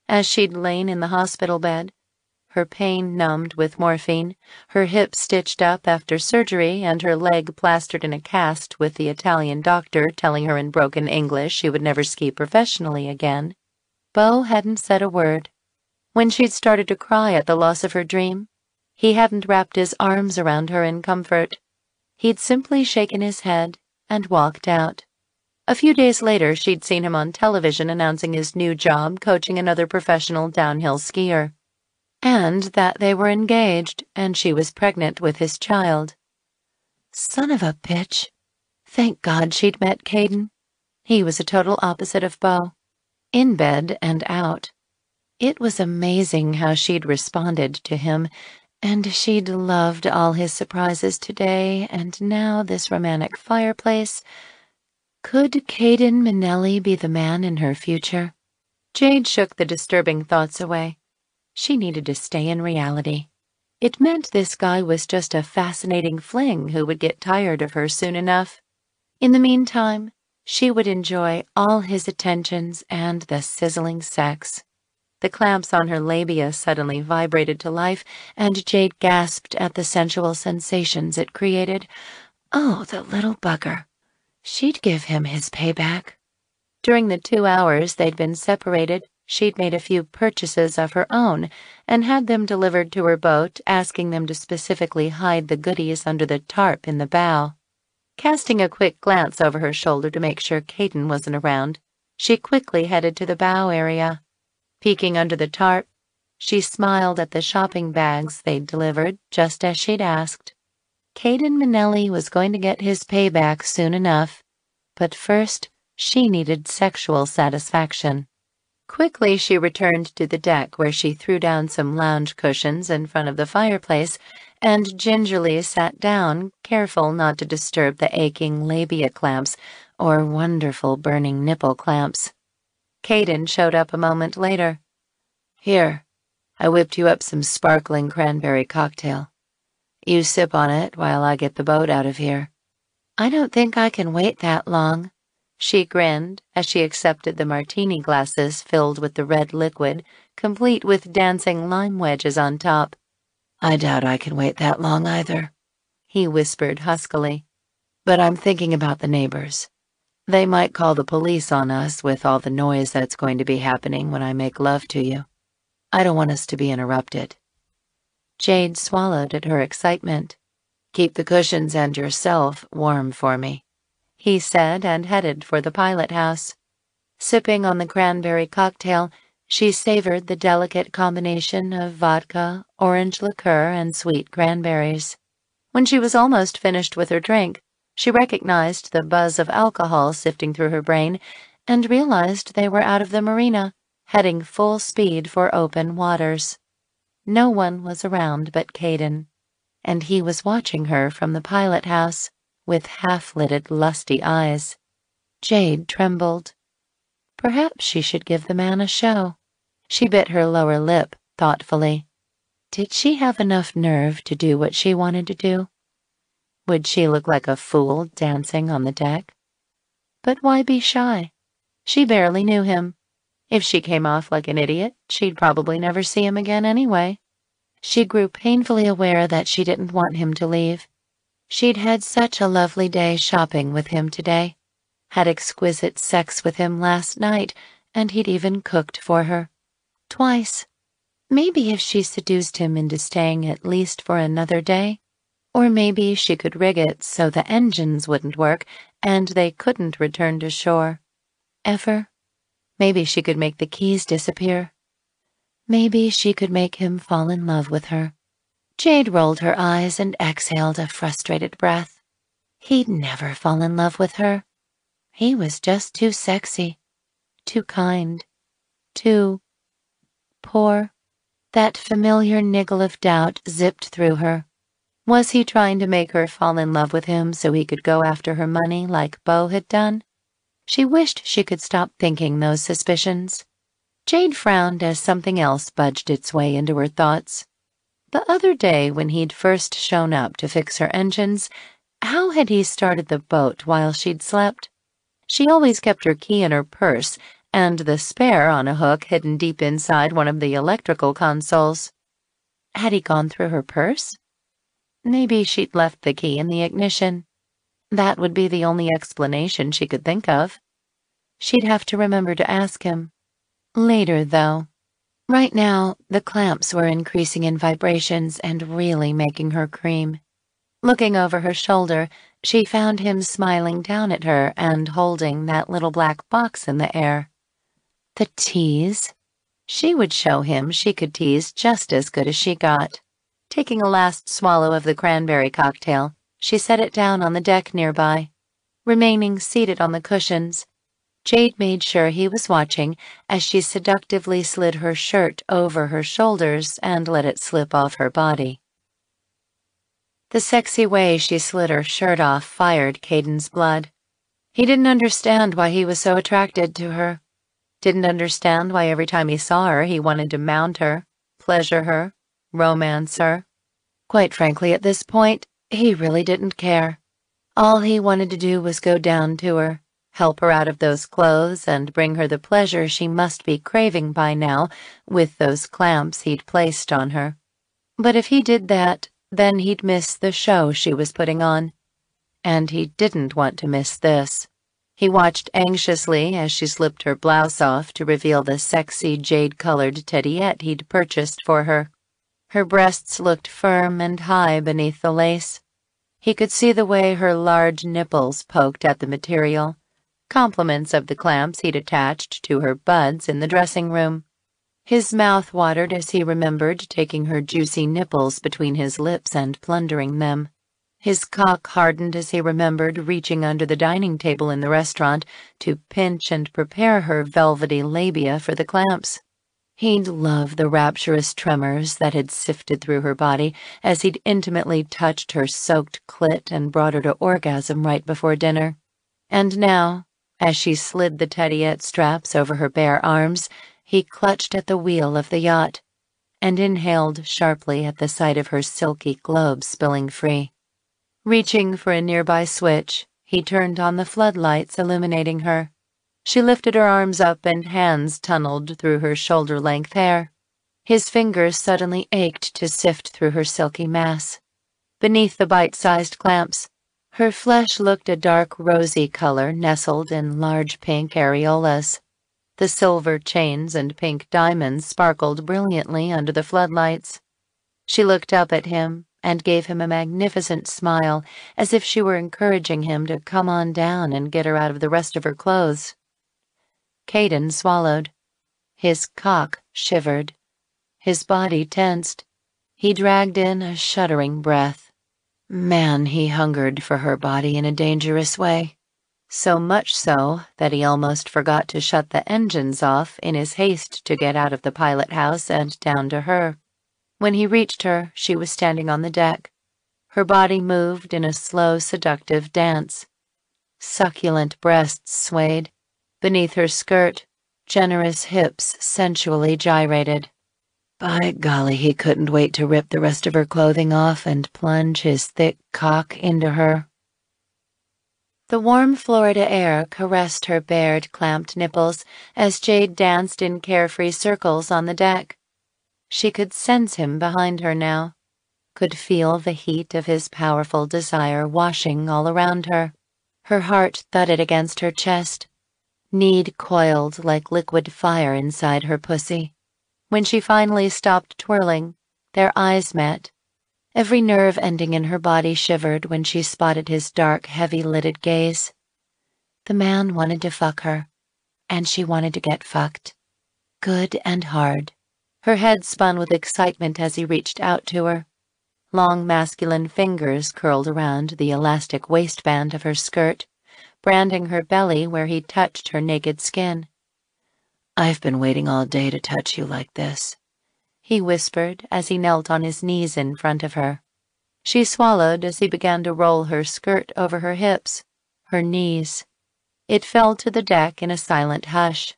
As she'd lain in the hospital bed, her pain numbed with morphine, her hip stitched up after surgery, and her leg plastered in a cast with the Italian doctor telling her in broken English she would never ski professionally again, Beau hadn't said a word. When she'd started to cry at the loss of her dream, he hadn't wrapped his arms around her in comfort. He'd simply shaken his head and walked out. A few days later, she'd seen him on television announcing his new job coaching another professional downhill skier. And that they were engaged, and she was pregnant with his child. Son of a bitch. Thank God she'd met Caden. He was a total opposite of Beau. In bed and out. It was amazing how she'd responded to him, and she'd loved all his surprises today, and now this romantic fireplace. Could Caden Minnelli be the man in her future? Jade shook the disturbing thoughts away. She needed to stay in reality. It meant this guy was just a fascinating fling who would get tired of her soon enough. In the meantime, she would enjoy all his attentions and the sizzling sex. The clamps on her labia suddenly vibrated to life, and Jade gasped at the sensual sensations it created. Oh, the little bugger. She'd give him his payback. During the 2 hours they'd been separated, she'd made a few purchases of her own and had them delivered to her boat, asking them to specifically hide the goodies under the tarp in the bow. Casting a quick glance over her shoulder to make sure Caden wasn't around, she quickly headed to the bow area. Peeking under the tarp, she smiled at the shopping bags they'd delivered, just as she'd asked. Caden Minnelli was going to get his payback soon enough, but first she needed sexual satisfaction. Quickly she returned to the deck where she threw down some lounge cushions in front of the fireplace and gingerly sat down, careful not to disturb the aching labia clamps or wonderful burning nipple clamps. Caden showed up a moment later. Here, I whipped you up some sparkling cranberry cocktail. You sip on it while I get the boat out of here. I don't think I can wait that long. She grinned as she accepted the martini glasses filled with the red liquid, complete with dancing lime wedges on top. I doubt I can wait that long either, he whispered huskily. But I'm thinking about the neighbors. They might call the police on us with all the noise that's going to be happening when I make love to you. I don't want us to be interrupted. Jade swallowed at her excitement. Keep the cushions and yourself warm for me, he said, and headed for the pilot house. Sipping on the cranberry cocktail, she savored the delicate combination of vodka, orange liqueur, and sweet cranberries. When she was almost finished with her drink, she recognized the buzz of alcohol sifting through her brain and realized they were out of the marina, heading full speed for open waters. No one was around but Caden, and he was watching her from the pilot house with half-lidded, lusty eyes. Jade trembled. Perhaps she should give the man a show. She bit her lower lip thoughtfully. Did she have enough nerve to do what she wanted to do? Would she look like a fool dancing on the deck? But why be shy? She barely knew him. If she came off like an idiot, she'd probably never see him again anyway. She grew painfully aware that she didn't want him to leave. She'd had such a lovely day shopping with him today, had exquisite sex with him last night, and he'd even cooked for her. Twice. Maybe if she seduced him into staying at least for another day, or maybe she could rig it so the engines wouldn't work and they couldn't return to shore. Ever. Maybe she could make the keys disappear. Maybe she could make him fall in love with her. Jade rolled her eyes and exhaled a frustrated breath. He'd never fall in love with her. He was just too sexy, too kind, too poor. That familiar niggle of doubt zipped through her. Was he trying to make her fall in love with him so he could go after her money like Beau had done? She wished she could stop thinking those suspicions. Jade frowned as something else budged its way into her thoughts. The other day when he'd first shown up to fix her engines, how had he started the boat while she'd slept? She always kept her key in her purse, and the spare on a hook hidden deep inside one of the electrical consoles. Had he gone through her purse? Maybe she'd left the key in the ignition. That would be the only explanation she could think of. She'd have to remember to ask him. Later, though. Right now, the clamps were increasing in vibrations and really making her cream. Looking over her shoulder, she found him smiling down at her and holding that little black box in the air. The tease. She would show him she could tease just as good as she got. Taking a last swallow of the cranberry cocktail, she set it down on the deck nearby. Remaining seated on the cushions, Jade made sure he was watching as she seductively slid her shirt over her shoulders and let it slip off her body. The sexy way she slid her shirt off fired Caden's blood. He didn't understand why he was so attracted to her. Didn't understand why every time he saw her he wanted to mount her, pleasure her, romance her. Quite frankly, at this point, he really didn't care. All he wanted to do was go down to her, help her out of those clothes, and bring her the pleasure she must be craving by now with those clamps he'd placed on her. But if he did that, then he'd miss the show she was putting on. And he didn't want to miss this. He watched anxiously as she slipped her blouse off to reveal the sexy jade-colored tediette he'd purchased for her. Her breasts looked firm and high beneath the lace. He could see the way her large nipples poked at the material, compliments of the clamps he'd attached to her buds in the dressing room. His mouth watered as he remembered taking her juicy nipples between his lips and plundering them. His cock hardened as he remembered reaching under the dining table in the restaurant to pinch and prepare her velvety labia for the clamps. He'd love the rapturous tremors that had sifted through her body as he'd intimately touched her soaked clit and brought her to orgasm right before dinner. And now, as she slid the tediette straps over her bare arms, he clutched at the wheel of the yacht and inhaled sharply at the sight of her silky globe spilling free. Reaching for a nearby switch, he turned on the floodlights illuminating her. She lifted her arms up and hands tunneled through her shoulder-length hair. His fingers suddenly ached to sift through her silky mass. Beneath the bite-sized clamps, her flesh looked a dark rosy color nestled in large pink areolas. The silver chains and pink diamonds sparkled brilliantly under the floodlights. She looked up at him and gave him a magnificent smile, as if she were encouraging him to come on down and get her out of the rest of her clothes. Caden swallowed. His cock shivered. His body tensed. He dragged in a shuddering breath. Man, he hungered for her body in a dangerous way. So much so that he almost forgot to shut the engines off in his haste to get out of the pilot house and down to her. When he reached her, she was standing on the deck. Her body moved in a slow, seductive dance. Succulent breasts swayed. Beneath her skirt, generous hips sensually gyrated. By golly, he couldn't wait to rip the rest of her clothing off and plunge his thick cock into her. The warm Florida air caressed her bared, clamped nipples as Jade danced in carefree circles on the deck. She could sense him behind her now, could feel the heat of his powerful desire washing all around her. Her heart thudded against her chest. Need coiled like liquid fire inside her pussy. When she finally stopped twirling, their eyes met. Every nerve ending in her body shivered when she spotted his dark, heavy-lidded gaze. The man wanted to fuck her, and she wanted to get fucked. Good and hard. Her head spun with excitement as he reached out to her. Long masculine fingers curled around the elastic waistband of her skirt, branding her belly where he touched her naked skin. "I've been waiting all day to touch you like this," he whispered as he knelt on his knees in front of her. She swallowed as he began to roll her skirt over her hips, her knees. It fell to the deck in a silent hush.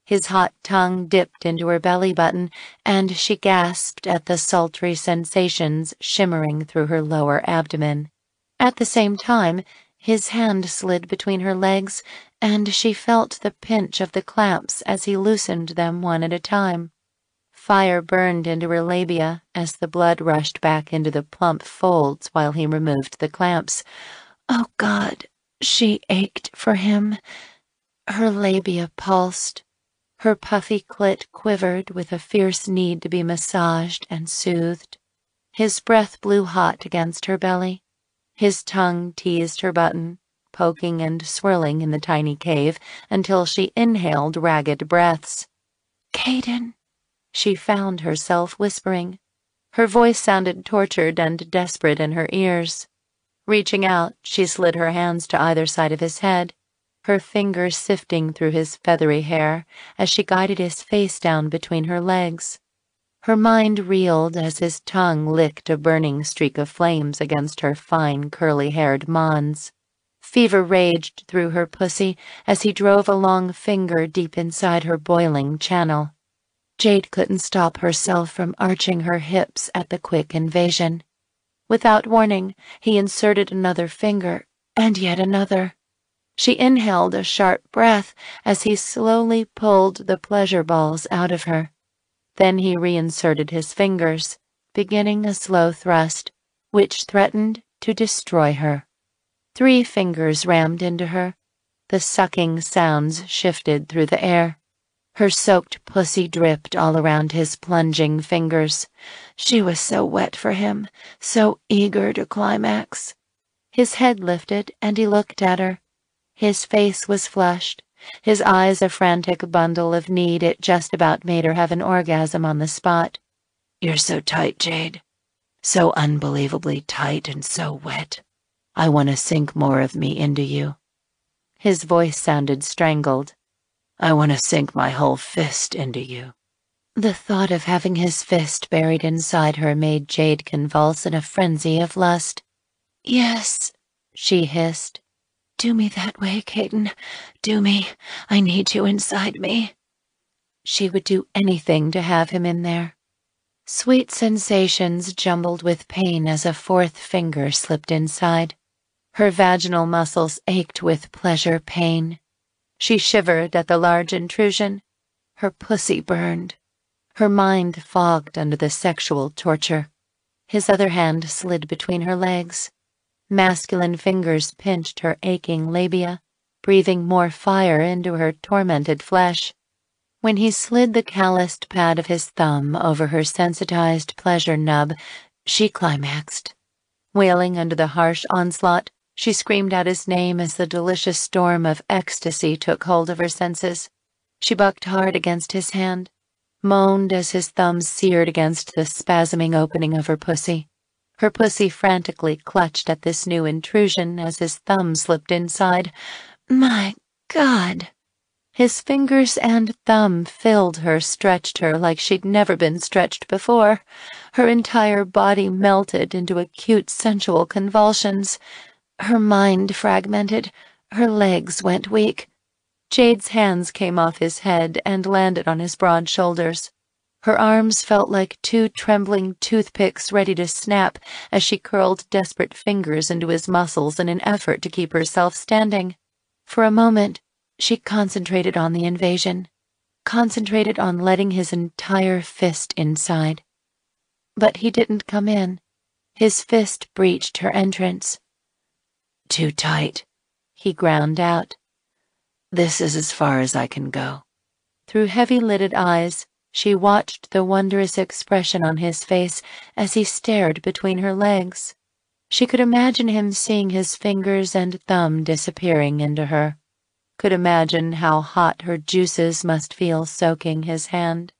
His hot tongue dipped into her belly button, and she gasped at the sultry sensations shimmering through her lower abdomen. At the same time, his hand slid between her legs, and she felt the pinch of the clamps as he loosened them one at a time. Fire burned into her labia as the blood rushed back into the plump folds while he removed the clamps. Oh, God, she ached for him. Her labia pulsed. Her puffy clit quivered with a fierce need to be massaged and soothed. His breath blew hot against her belly. His tongue teased her button, poking and swirling in the tiny cave until she inhaled ragged breaths. "Caden," she found herself whispering. Her voice sounded tortured and desperate in her ears. Reaching out, she slid her hands to either side of his head. her fingers sifting through his feathery hair as she guided his face down between her legs. Her mind reeled as his tongue licked a burning streak of flames against her fine, curly-haired mons. Fever raged through her pussy as he drove a long finger deep inside her boiling channel. Jade couldn't stop herself from arching her hips at the quick invasion. Without warning, he inserted another finger, and yet another. She inhaled a sharp breath as he slowly pulled the pleasure balls out of her. Then he reinserted his fingers, beginning a slow thrust, which threatened to destroy her. 3 fingers rammed into her. The sucking sounds shifted through the air. Her soaked pussy dripped all around his plunging fingers. She was so wet for him, so eager to climax. His head lifted, and he looked at her. His face was flushed, his eyes a frantic bundle of need. It just about made her have an orgasm on the spot. "You're so tight, Jade. So unbelievably tight and so wet. I want to sink more of me into you." His voice sounded strangled. "I want to sink my whole fist into you." The thought of having his fist buried inside her made Jade convulse in a frenzy of lust. "Yes," she hissed. "Do me that way, Caden. Do me. I need you inside me." She would do anything to have him in there. Sweet sensations jumbled with pain as a 4th finger slipped inside. Her vaginal muscles ached with pleasure pain. She shivered at the large intrusion. Her pussy burned. Her mind fogged under the sexual torture. His other hand slid between her legs. Masculine fingers pinched her aching labia, breathing more fire into her tormented flesh. When he slid the calloused pad of his thumb over her sensitized pleasure nub, she climaxed. Wailing under the harsh onslaught, she screamed out his name as the delicious storm of ecstasy took hold of her senses. She bucked hard against his hand, moaned as his thumbs seared against the spasming opening of her pussy. Her pussy frantically clutched at this new intrusion as his thumb slipped inside. My God! His fingers and thumb filled her, stretched her like she'd never been stretched before. Her entire body melted into acute sensual convulsions. Her mind fragmented. Her legs went weak. Jade's hands came off his head and landed on his broad shoulders. Her arms felt like 2 trembling toothpicks ready to snap as she curled desperate fingers into his muscles in an effort to keep herself standing. For a moment, she concentrated on the invasion, concentrated on letting his entire fist inside. But he didn't come in. His fist breached her entrance. "Too tight," he ground out. "This is as far as I can go." Through heavy-lidded eyes, she watched the wondrous expression on his face as he stared between her legs. She could imagine him seeing his fingers and thumb disappearing into her. Could imagine how hot her juices must feel soaking his hand.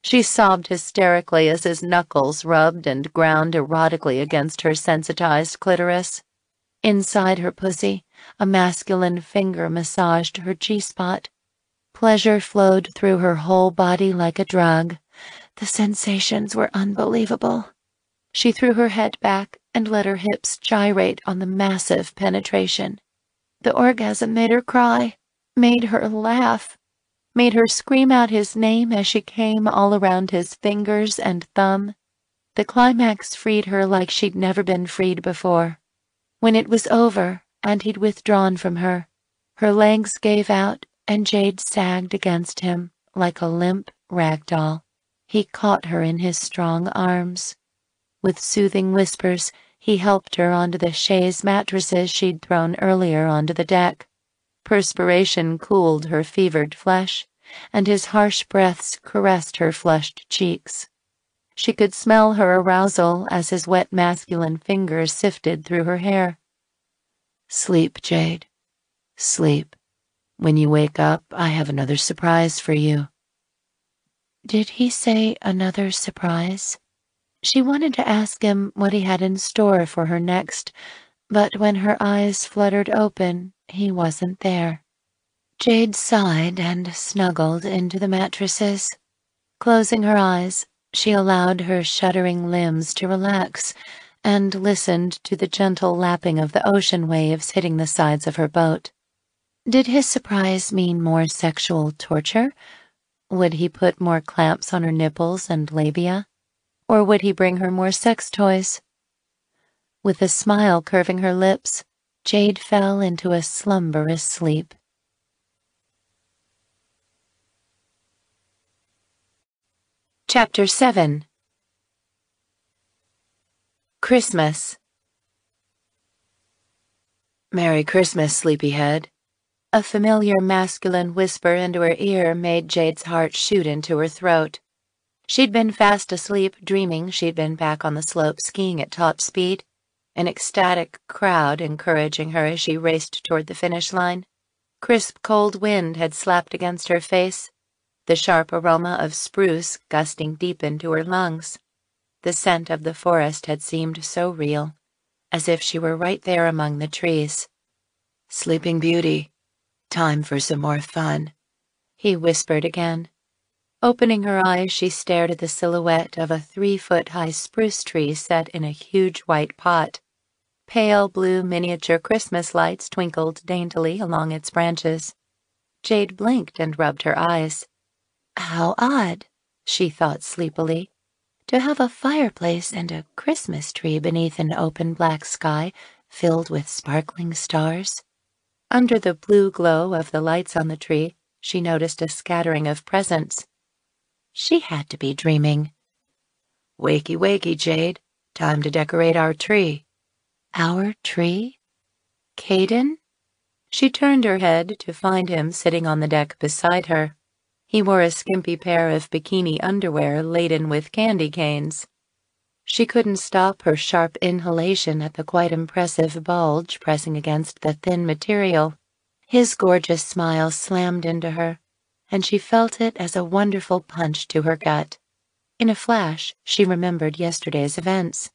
She sobbed hysterically as his knuckles rubbed and ground erotically against her sensitized clitoris. Inside her pussy, a masculine finger massaged her G-spot. Pleasure flowed through her whole body like a drug. The sensations were unbelievable. She threw her head back and let her hips gyrate on the massive penetration. The orgasm made her cry, made her laugh, made her scream out his name as she came all around his fingers and thumb. The climax freed her like she'd never been freed before. When it was over and he'd withdrawn from her, her legs gave out and Jade sagged against him like a limp rag doll. He caught her in his strong arms. With soothing whispers, he helped her onto the chaise mattresses she'd thrown earlier onto the deck. Perspiration cooled her fevered flesh, and his harsh breaths caressed her flushed cheeks. She could smell her arousal as his wet masculine fingers sifted through her hair. "Sleep, Jade. Sleep. When you wake up, I have another surprise for you." Did he say another surprise? She wanted to ask him what he had in store for her next, but when her eyes fluttered open, he wasn't there. Jade sighed and snuggled into the mattresses. Closing her eyes, she allowed her shuddering limbs to relax and listened to the gentle lapping of the ocean waves hitting the sides of her boat. Did his surprise mean more sexual torture? Would he put more clamps on her nipples and labia? Or would he bring her more sex toys? With a smile curving her lips, Jade fell into a slumberous sleep. Chapter 7. Christmas. Merry Christmas, sleepyhead. A familiar masculine whisper into her ear made Jade's heart shoot into her throat. She'd been fast asleep, dreaming she'd been back on the slope skiing at top speed, an ecstatic crowd encouraging her as she raced toward the finish line. Crisp, cold wind had slapped against her face, the sharp aroma of spruce gusting deep into her lungs. The scent of the forest had seemed so real, as if she were right there among the trees. Sleeping Beauty, time for some more fun, he whispered again. Opening her eyes, she stared at the silhouette of a 3-foot-high spruce tree set in a huge white pot. Pale blue miniature Christmas lights twinkled daintily along its branches. Jade blinked and rubbed her eyes. How odd, she thought sleepily, to have a fireplace and a Christmas tree beneath an open black sky filled with sparkling stars. Under the blue glow of the lights on the tree, she noticed a scattering of presents. She had to be dreaming. Wakey, wakey, Jade. Time to decorate our tree. Our tree? Caden? She turned her head to find him sitting on the deck beside her. He wore a skimpy pair of bikini underwear laden with candy canes. She couldn't stop her sharp inhalation at the quite impressive bulge pressing against the thin material. His gorgeous smile slammed into her, and she felt it as a wonderful punch to her gut. In a flash, she remembered yesterday's events.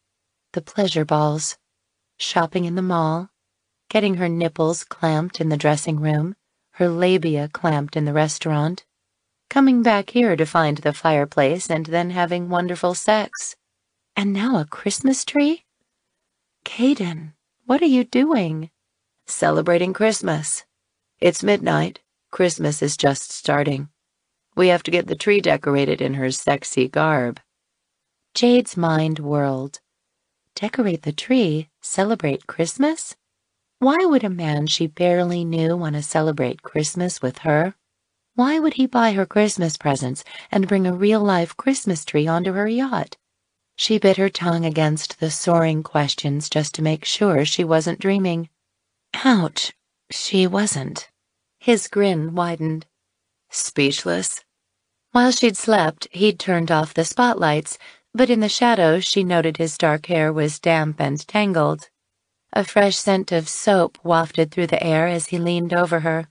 The pleasure balls, shopping in the mall, getting her nipples clamped in the dressing room, her labia clamped in the restaurant, coming back here to find the fireplace and then having wonderful sex. And now a Christmas tree? Caden, what are you doing? Celebrating Christmas. It's midnight. Christmas is just starting. We have to get the tree decorated in her sexy garb. Jade's mind whirled. Decorate the tree? Celebrate Christmas? Why would a man she barely knew want to celebrate Christmas with her? Why would he buy her Christmas presents and bring a real-life Christmas tree onto her yacht? She bit her tongue against the soaring questions just to make sure she wasn't dreaming. Ouch, she wasn't. His grin widened. Speechless? While she'd slept, he'd turned off the spotlights, but in the shadows she noted his dark hair was damp and tangled. A fresh scent of soap wafted through the air as he leaned over her.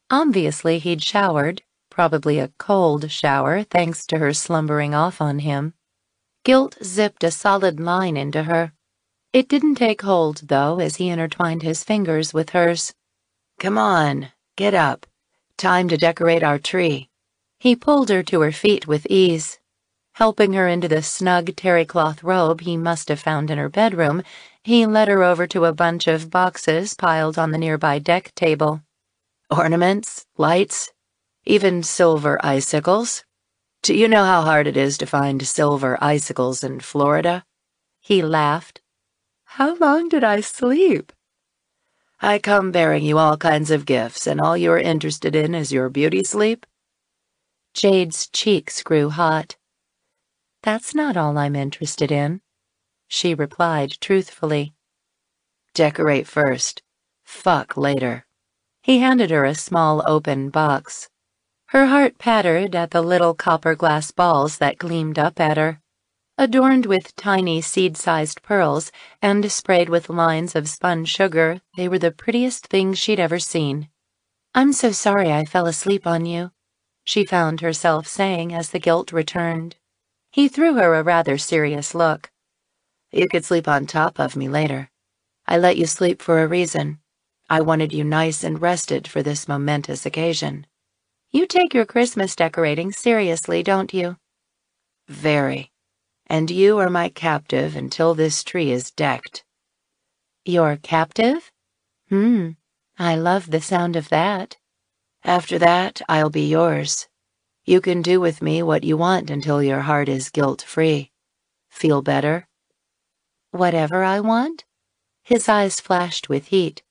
Obviously he'd showered, probably a cold shower thanks to her slumbering off on him. Guilt zipped a solid line into her. It didn't take hold, though, as he intertwined his fingers with hers. Come on, get up. Time to decorate our tree. He pulled her to her feet with ease. Helping her into the snug terry-cloth robe he must have found in her bedroom, he led her over to a bunch of boxes piled on the nearby deck table. Ornaments, lights, even silver icicles. Do you know how hard it is to find silver icicles in Florida? He laughed. How long did I sleep? I come bearing you all kinds of gifts, and all you're interested in is your beauty sleep? Jade's cheeks grew hot. That's not all I'm interested in, she replied truthfully. Decorate first. Fuck later. He handed her a small open box. Her heart pattered at the little copper glass balls that gleamed up at her. Adorned with tiny seed-sized pearls and sprayed with lines of spun sugar, they were the prettiest things she'd ever seen. I'm so sorry I fell asleep on you, she found herself saying as the guilt returned. He threw her a rather serious look. You could sleep on top of me later. I let you sleep for a reason. I wanted you nice and rested for this momentous occasion. You take your Christmas decorating seriously, don't you? Very. And you are my captive until this tree is decked. Your captive? I love the sound of that. After that, I'll be yours. You can do with me what you want until your heart is guilt-free. Feel better? Whatever I want? His eyes flashed with heat.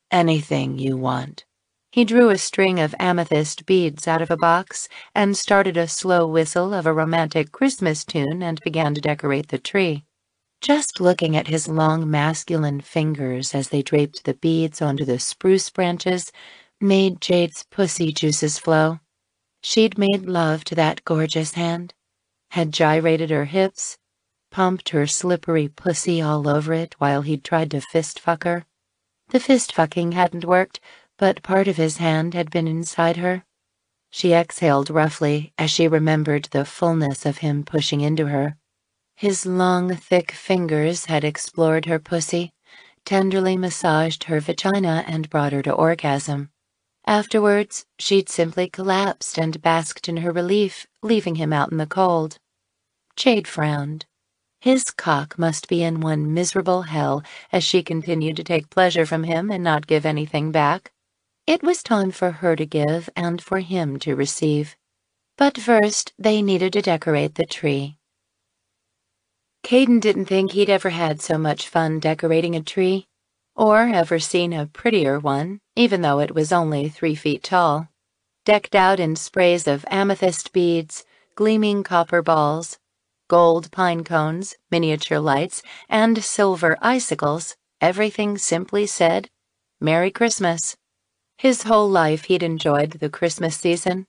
Anything you want. He drew a string of amethyst beads out of a box and started a slow whistle of a romantic Christmas tune and began to decorate the tree. Just looking at his long masculine fingers as they draped the beads onto the spruce branches made Jade's pussy juices flow. She'd made love to that gorgeous hand, had gyrated her hips, pumped her slippery pussy all over it while he'd tried to fist-fuck her. The fist-fucking hadn't worked, but part of his hand had been inside her. She exhaled roughly as she remembered the fullness of him pushing into her. His long, thick fingers had explored her pussy, tenderly massaged her vagina and brought her to orgasm. Afterwards, she'd simply collapsed and basked in her relief, leaving him out in the cold. Jade frowned. His cock must be in one miserable hell as she continued to take pleasure from him and not give anything back. It was time for her to give and for him to receive. But first, they needed to decorate the tree. Caden didn't think he'd ever had so much fun decorating a tree, or ever seen a prettier one, even though it was only 3 feet tall. Decked out in sprays of amethyst beads, gleaming copper balls, gold pine cones, miniature lights, and silver icicles, everything simply said, "Merry Christmas." His whole life he'd enjoyed the Christmas season.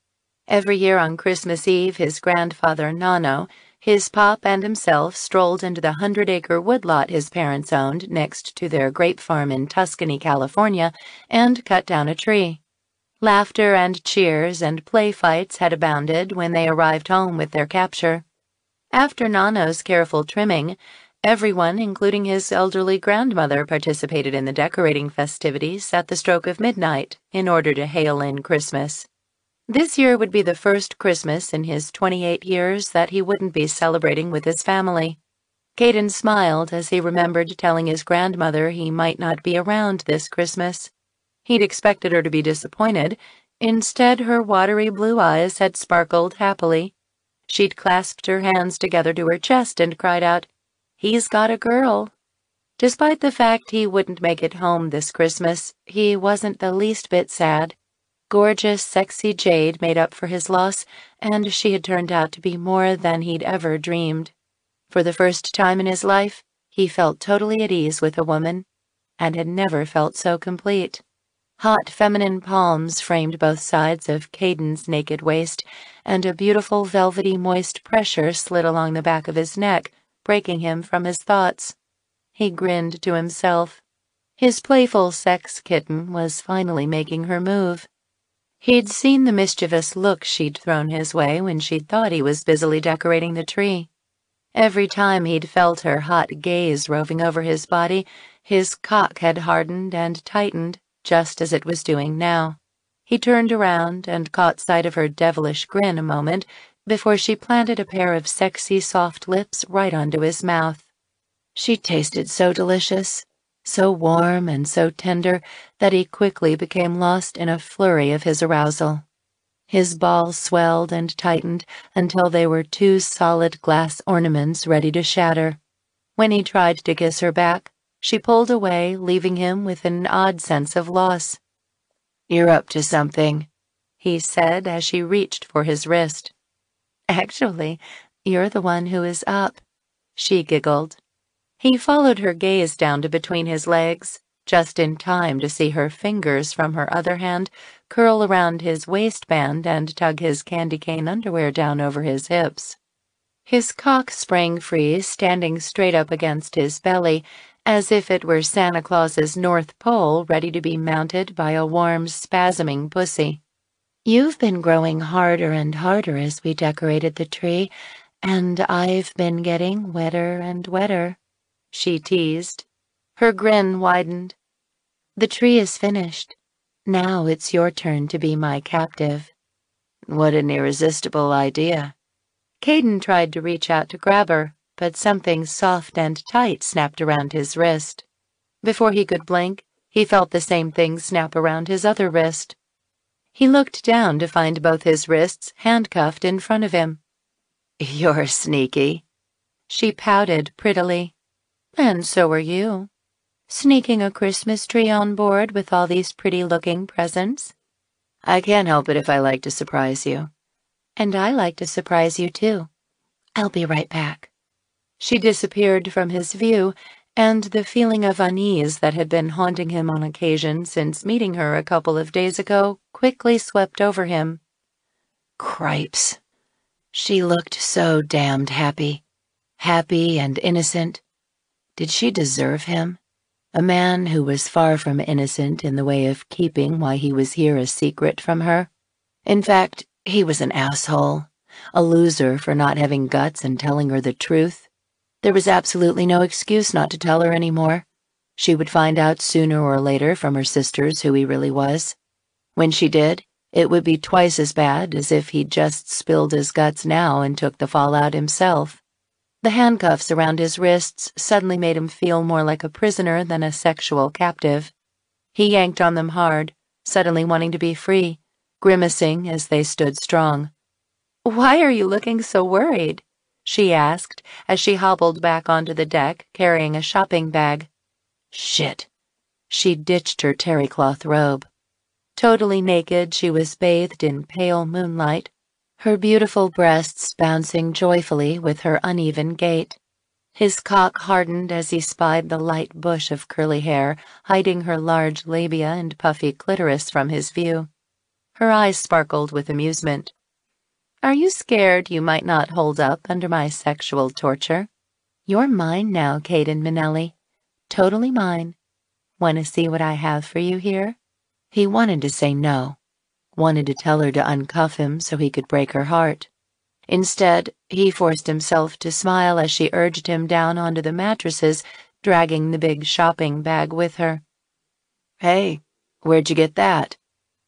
Every year on Christmas Eve, his grandfather Nano, his pop and himself strolled into the 100-acre woodlot his parents owned next to their grape farm in Tuscany, California, and cut down a tree. Laughter and cheers and play fights had abounded when they arrived home with their capture. After Nano's careful trimming, everyone, including his elderly grandmother, participated in the decorating festivities at the stroke of midnight in order to hail in Christmas. This year would be the first Christmas in his 28 years that he wouldn't be celebrating with his family. Caden smiled as he remembered telling his grandmother he might not be around this Christmas. He'd expected her to be disappointed. Instead, her watery blue eyes had sparkled happily. She'd clasped her hands together to her chest and cried out, "He's got a girl." Despite the fact he wouldn't make it home this Christmas, he wasn't the least bit sad. Gorgeous, sexy Jade made up for his loss, and she had turned out to be more than he'd ever dreamed. For the first time in his life, he felt totally at ease with a woman, and had never felt so complete. Hot feminine palms framed both sides of Caden's naked waist, and a beautiful velvety moist pressure slid along the back of his neck, breaking him from his thoughts. He grinned to himself. His playful sex kitten was finally making her move. He'd seen the mischievous look she'd thrown his way when she'd thought he was busily decorating the tree. Every time he'd felt her hot gaze roving over his body, his cock had hardened and tightened, just as it was doing now. He turned around and caught sight of her devilish grin a moment before she planted a pair of sexy soft lips right onto his mouth. She tasted so delicious, so warm and so tender that he quickly became lost in a flurry of his arousal. His balls swelled and tightened until they were 2 solid glass ornaments ready to shatter. When he tried to kiss her back, she pulled away, leaving him with an odd sense of loss. "You're up to something," he said as she reached for his wrist. "Actually, you're the one who is up," she giggled. He followed her gaze down to between his legs, just in time to see her fingers from her other hand curl around his waistband and tug his candy cane underwear down over his hips. His cock sprang free, standing straight up against his belly, as if it were Santa Claus's North Pole ready to be mounted by a warm, spasming pussy. "You've been growing harder and harder as we decorated the tree, and I've been getting wetter and wetter," she teased. Her grin widened. The tree is finished. Now it's your turn to be my captive. What an irresistible idea. Caden tried to reach out to grab her, but something soft and tight snapped around his wrist. Before he could blink, he felt the same thing snap around his other wrist. He looked down to find both his wrists handcuffed in front of him. You're sneaky. She pouted prettily. And so are you. Sneaking a Christmas tree on board with all these pretty-looking presents? I can't help it if I like to surprise you. And I like to surprise you, too. I'll be right back. She disappeared from his view, and the feeling of unease that had been haunting him on occasion since meeting her a couple of days ago quickly swept over him. Cripes. She looked so damned happy. Happy and innocent. Did she deserve him? A man who was far from innocent in the way of keeping why he was here a secret from her. In fact, he was an asshole, a loser for not having guts and telling her the truth. There was absolutely no excuse not to tell her anymore. She would find out sooner or later from her sisters who he really was. When she did, it would be twice as bad as if he'd just spilled his guts now and took the fallout himself. The handcuffs around his wrists suddenly made him feel more like a prisoner than a sexual captive. He yanked on them hard, suddenly wanting to be free, grimacing as they stood strong. "Why are you looking so worried?" she asked as she hobbled back onto the deck carrying a shopping bag. Shit. She ditched her terry-cloth robe. Totally naked, she was bathed in pale moonlight, her beautiful breasts bouncing joyfully with her uneven gait. His cock hardened as he spied the light bush of curly hair hiding her large labia and puffy clitoris from his view. Her eyes sparkled with amusement. "Are you scared you might not hold up under my sexual torture? You're mine now, Caden Minnelli. Totally mine. Want to see what I have for you here?" He wanted to say no. Wanted to tell her to uncuff him so he could break her heart. Instead, he forced himself to smile as she urged him down onto the mattresses, dragging the big shopping bag with her. "Hey, where'd you get that?"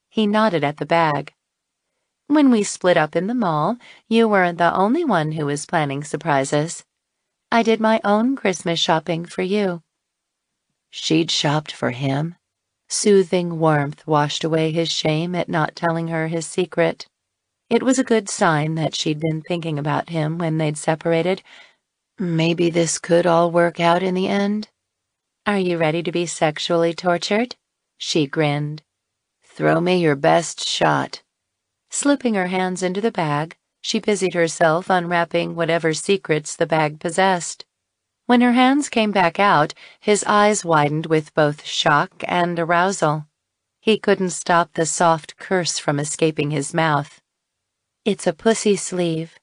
He nodded at the bag. "When we split up in the mall, you weren't the only one who was planning surprises. I did my own Christmas shopping for you." She'd shopped for him. Soothing warmth washed away his shame at not telling her his secret. It was a good sign that she'd been thinking about him when they'd separated. Maybe this could all work out in the end. "Are you ready to be sexually tortured?" She grinned. "Throw me your best shot." Slipping her hands into the bag, she busied herself unwrapping whatever secrets the bag possessed. When her hands came back out, his eyes widened with both shock and arousal. He couldn't stop the soft curse from escaping his mouth. "It's a pussy sleeve.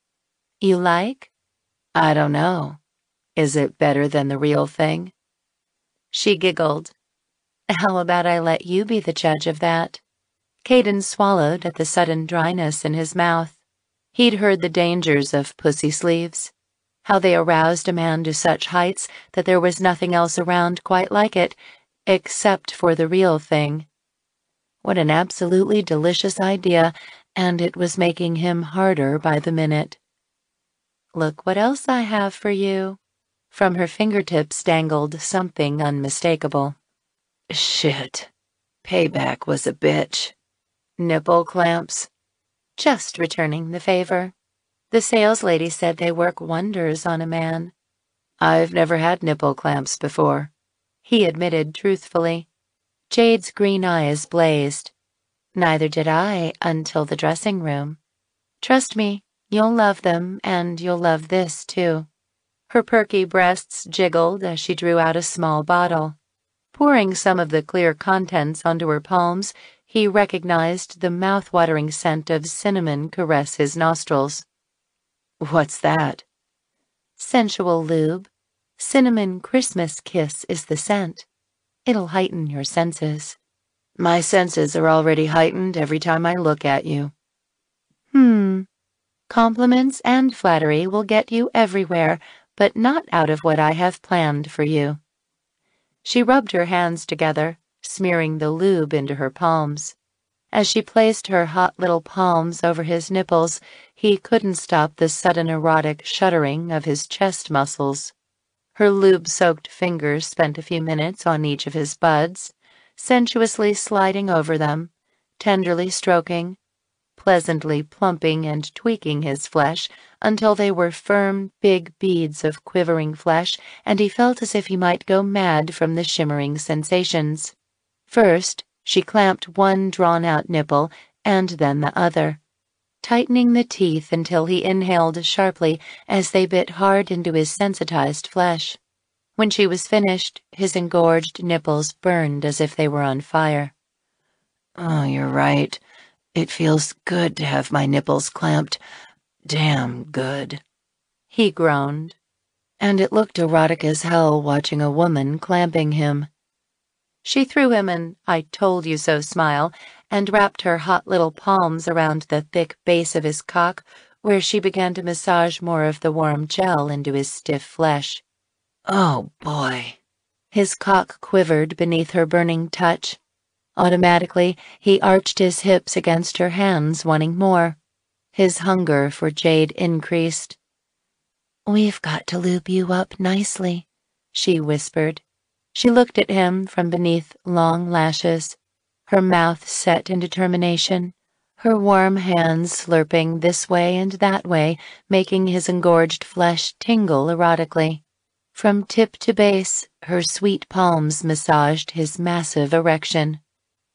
You like?" "I don't know. Is it better than the real thing?" She giggled. "How about I let you be the judge of that?" Caden swallowed at the sudden dryness in his mouth. He'd heard the dangers of pussy sleeves, how they aroused a man to such heights that there was nothing else around quite like it, except for the real thing. What an absolutely delicious idea, and it was making him harder by the minute. "Look what else I have for you." From her fingertips dangled something unmistakable. Shit. Payback was a bitch. Nipple clamps. "Just returning the favor. The sales lady said they work wonders on a man." "I've never had nipple clamps before," he admitted truthfully. Jade's green eyes blazed. "Neither did I until the dressing room. Trust me, you'll love them, and you'll love this, too." Her perky breasts jiggled as she drew out a small bottle. Pouring some of the clear contents onto her palms, he recognized the mouth-watering scent of cinnamon caress his nostrils. "What's that?" "Sensual lube. Cinnamon Christmas kiss is the scent. It'll heighten your senses." "My senses are already heightened every time I look at you." Compliments and flattery will get you everywhere, but not out of what I have planned for you." She rubbed her hands together, smearing the lube into her palms. As she placed her hot little palms over his nipples, he couldn't stop the sudden erotic shuddering of his chest muscles. Her lube-soaked fingers spent a few minutes on each of his buds, sensuously sliding over them, tenderly stroking, pleasantly plumping and tweaking his flesh until they were firm, big beads of quivering flesh, and he felt as if he might go mad from the shimmering sensations. First, she clamped one drawn-out nipple and then the other, tightening the teeth until he inhaled sharply as they bit hard into his sensitized flesh. When she was finished, his engorged nipples burned as if they were on fire. "Oh, you're right. It feels good to have my nipples clamped. Damn good," he groaned. And it looked erotic as hell watching a woman clamping him. She threw him an "I told you so" smile and wrapped her hot little palms around the thick base of his cock, where she began to massage more of the warm gel into his stiff flesh. Oh, boy. His cock quivered beneath her burning touch. Automatically, he arched his hips against her hands, wanting more. His hunger for Jade increased. "We've got to lube you up nicely," she whispered. She looked at him from beneath long lashes, her mouth set in determination, her warm hands slurping this way and that way, making his engorged flesh tingle erotically. From tip to base, her sweet palms massaged his massive erection.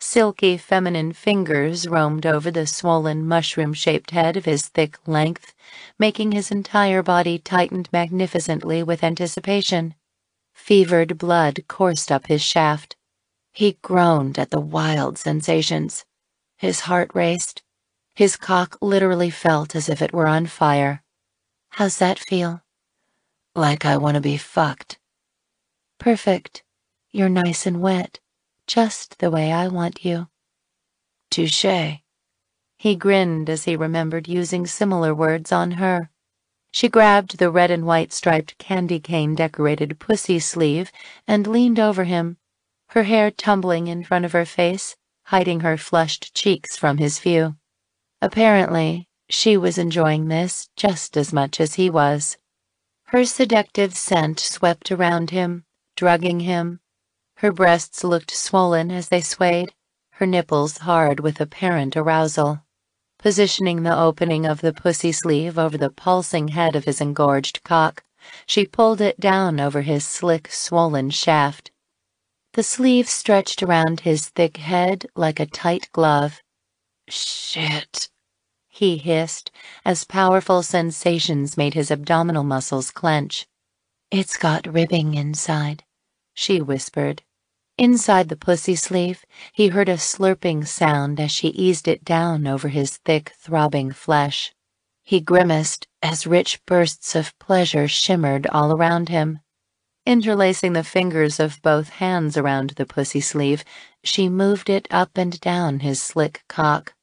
Silky feminine fingers roamed over the swollen mushroom-shaped head of his thick length, making his entire body tightened magnificently with anticipation. Fevered blood coursed up his shaft. He groaned at the wild sensations. His heart raced. His cock literally felt as if it were on fire. "How's that feel?" "Like I want to be fucked." "Perfect. You're nice and wet, just the way I want you." "Touché." He grinned as he remembered using similar words on her. She grabbed the red and white striped candy cane decorated pussy sleeve and leaned over him, her hair tumbling in front of her face, hiding her flushed cheeks from his view. Apparently, she was enjoying this just as much as he was. Her seductive scent swept around him, drugging him. Her breasts looked swollen as they swayed, her nipples hard with apparent arousal. Positioning the opening of the pussy sleeve over the pulsing head of his engorged cock, she pulled it down over his slick, swollen shaft. The sleeve stretched around his thick head like a tight glove. "Shit," he hissed, as powerful sensations made his abdominal muscles clench. "It's got ribbing inside," she whispered. Inside the pussy sleeve, he heard a slurping sound as she eased it down over his thick, throbbing flesh. He grimaced as rich bursts of pleasure shimmered all around him. Interlacing the fingers of both hands around the pussy sleeve, she moved it up and down his slick cock.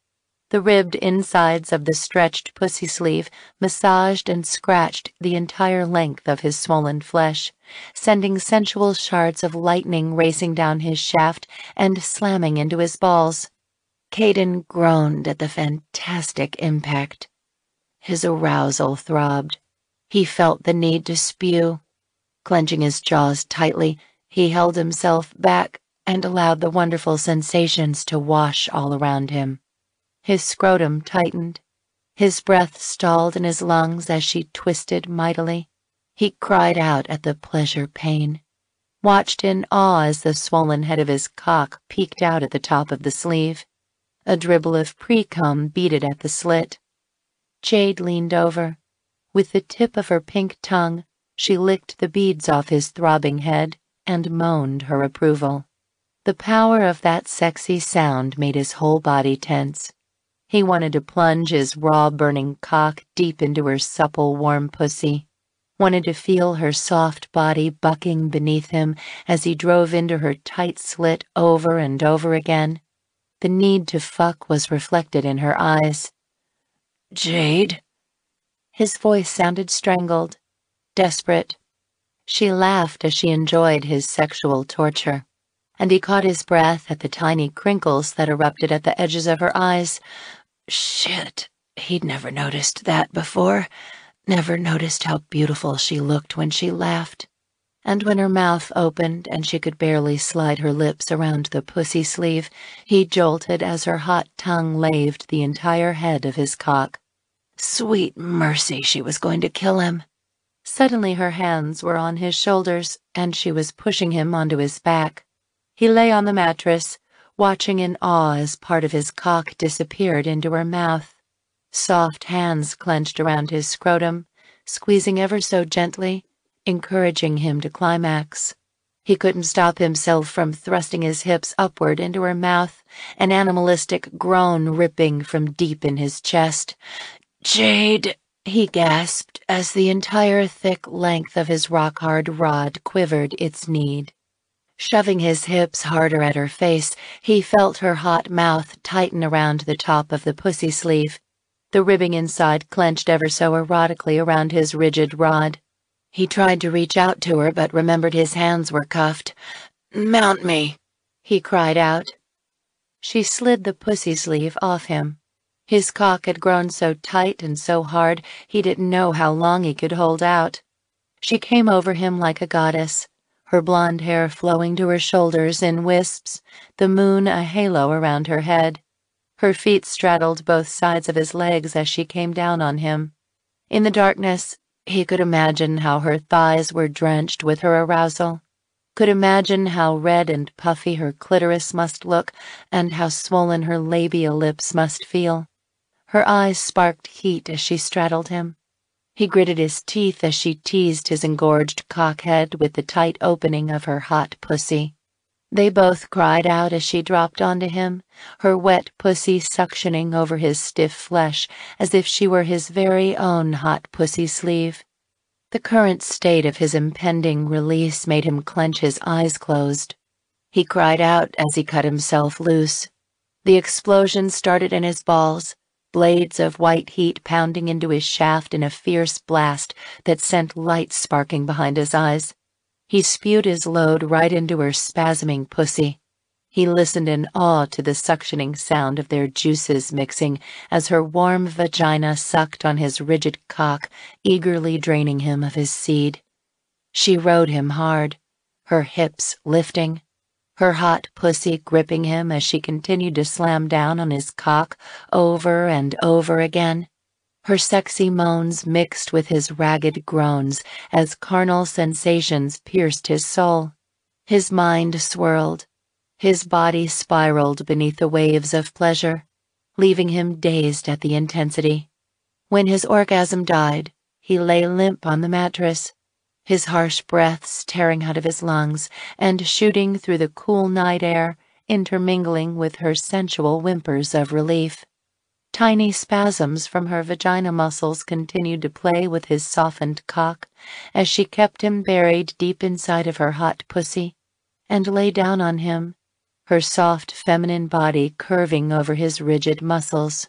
The ribbed insides of the stretched pussy sleeve massaged and scratched the entire length of his swollen flesh, sending sensual shards of lightning racing down his shaft and slamming into his balls. Caden groaned at the fantastic impact. His arousal throbbed. He felt the need to spew. Clenching his jaws tightly, he held himself back and allowed the wonderful sensations to wash all around him. His scrotum tightened. His breath stalled in his lungs as she twisted mightily. He cried out at the pleasure pain, watched in awe as the swollen head of his cock peeked out at the top of the sleeve. A dribble of pre-cum beaded at the slit. Jade leaned over. With the tip of her pink tongue, she licked the beads off his throbbing head and moaned her approval. The power of that sexy sound made his whole body tense. He wanted to plunge his raw, burning cock deep into her supple, warm pussy, wanted to feel her soft body bucking beneath him as he drove into her tight slit over and over again. The need to fuck was reflected in her eyes. "Jade?" His voice sounded strangled, desperate. She laughed as she enjoyed his sexual torture. and he caught his breath at the tiny crinkles that erupted at the edges of her eyes. Shit, he'd never noticed that before. Never noticed how beautiful she looked when she laughed. And when her mouth opened and she could barely slide her lips around the pussy sleeve, he jolted as her hot tongue laved the entire head of his cock. Sweet mercy, she was going to kill him. Suddenly her hands were on his shoulders, and she was pushing him onto his back. He lay on the mattress, watching in awe as part of his cock disappeared into her mouth. Soft hands clenched around his scrotum, squeezing ever so gently, encouraging him to climax. He couldn't stop himself from thrusting his hips upward into her mouth, an animalistic groan ripping from deep in his chest. "Jade," he gasped as the entire thick length of his rock-hard rod quivered its need. Shoving his hips harder at her face, he felt her hot mouth tighten around the top of the pussy sleeve. The ribbing inside clenched ever so erotically around his rigid rod. He tried to reach out to her, but remembered his hands were cuffed. "Mount me," he cried out. She slid the pussy sleeve off him. His cock had grown so tight and so hard he didn't know how long he could hold out. She came over him like a goddess, her blonde hair flowing to her shoulders in wisps, the moon a halo around her head. Her feet straddled both sides of his legs as she came down on him. In the darkness, he could imagine how her thighs were drenched with her arousal, could imagine how red and puffy her clitoris must look and how swollen her labia lips must feel. Her eyes sparked heat as she straddled him. He gritted his teeth as she teased his engorged cockhead with the tight opening of her hot pussy. They both cried out as she dropped onto him, her wet pussy suctioning over his stiff flesh as if she were his very own hot pussy sleeve. The current state of his impending release made him clench his eyes closed. He cried out as he cut himself loose. The explosion started in his balls, blades of white heat pounding into his shaft in a fierce blast that sent light sparking behind his eyes. He spewed his load right into her spasming pussy. He listened in awe to the suctioning sound of their juices mixing as her warm vagina sucked on his rigid cock, eagerly draining him of his seed. She rode him hard, her hips lifting, her hot pussy gripping him as she continued to slam down on his cock over and over again. Her sexy moans mixed with his ragged groans as carnal sensations pierced his soul. His mind swirled. His body spiraled beneath the waves of pleasure, leaving him dazed at the intensity. When his orgasm died, he lay limp on the mattress, his harsh breaths tearing out of his lungs and shooting through the cool night air, intermingling with her sensual whimpers of relief. Tiny spasms from her vagina muscles continued to play with his softened cock as she kept him buried deep inside of her hot pussy and lay down on him, her soft feminine body curving over his rigid muscles.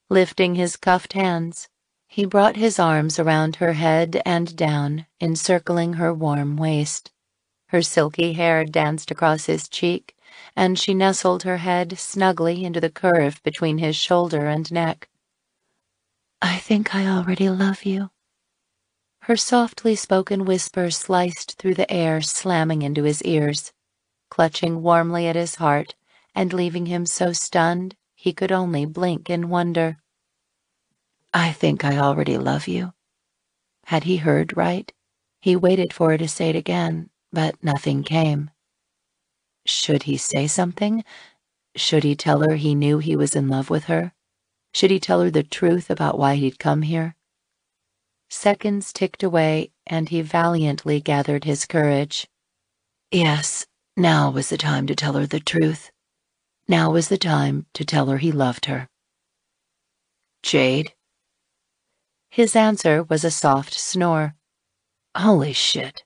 Lifting his cuffed hands, he brought his arms around her head and down, encircling her warm waist. Her silky hair danced across his cheek, and she nestled her head snugly into the curve between his shoulder and neck. "I think I already love you." Her softly spoken whisper sliced through the air, slamming into his ears, clutching warmly at his heart and leaving him so stunned he could only blink in wonder. "I think I already love you." Had he heard right? He waited for her to say it again, but nothing came. Should he say something? Should he tell her he knew he was in love with her? Should he tell her the truth about why he'd come here? Seconds ticked away, and he valiantly gathered his courage. Yes, now was the time to tell her the truth. Now was the time to tell her he loved her. "Jade?" His answer was a soft snore. Holy shit.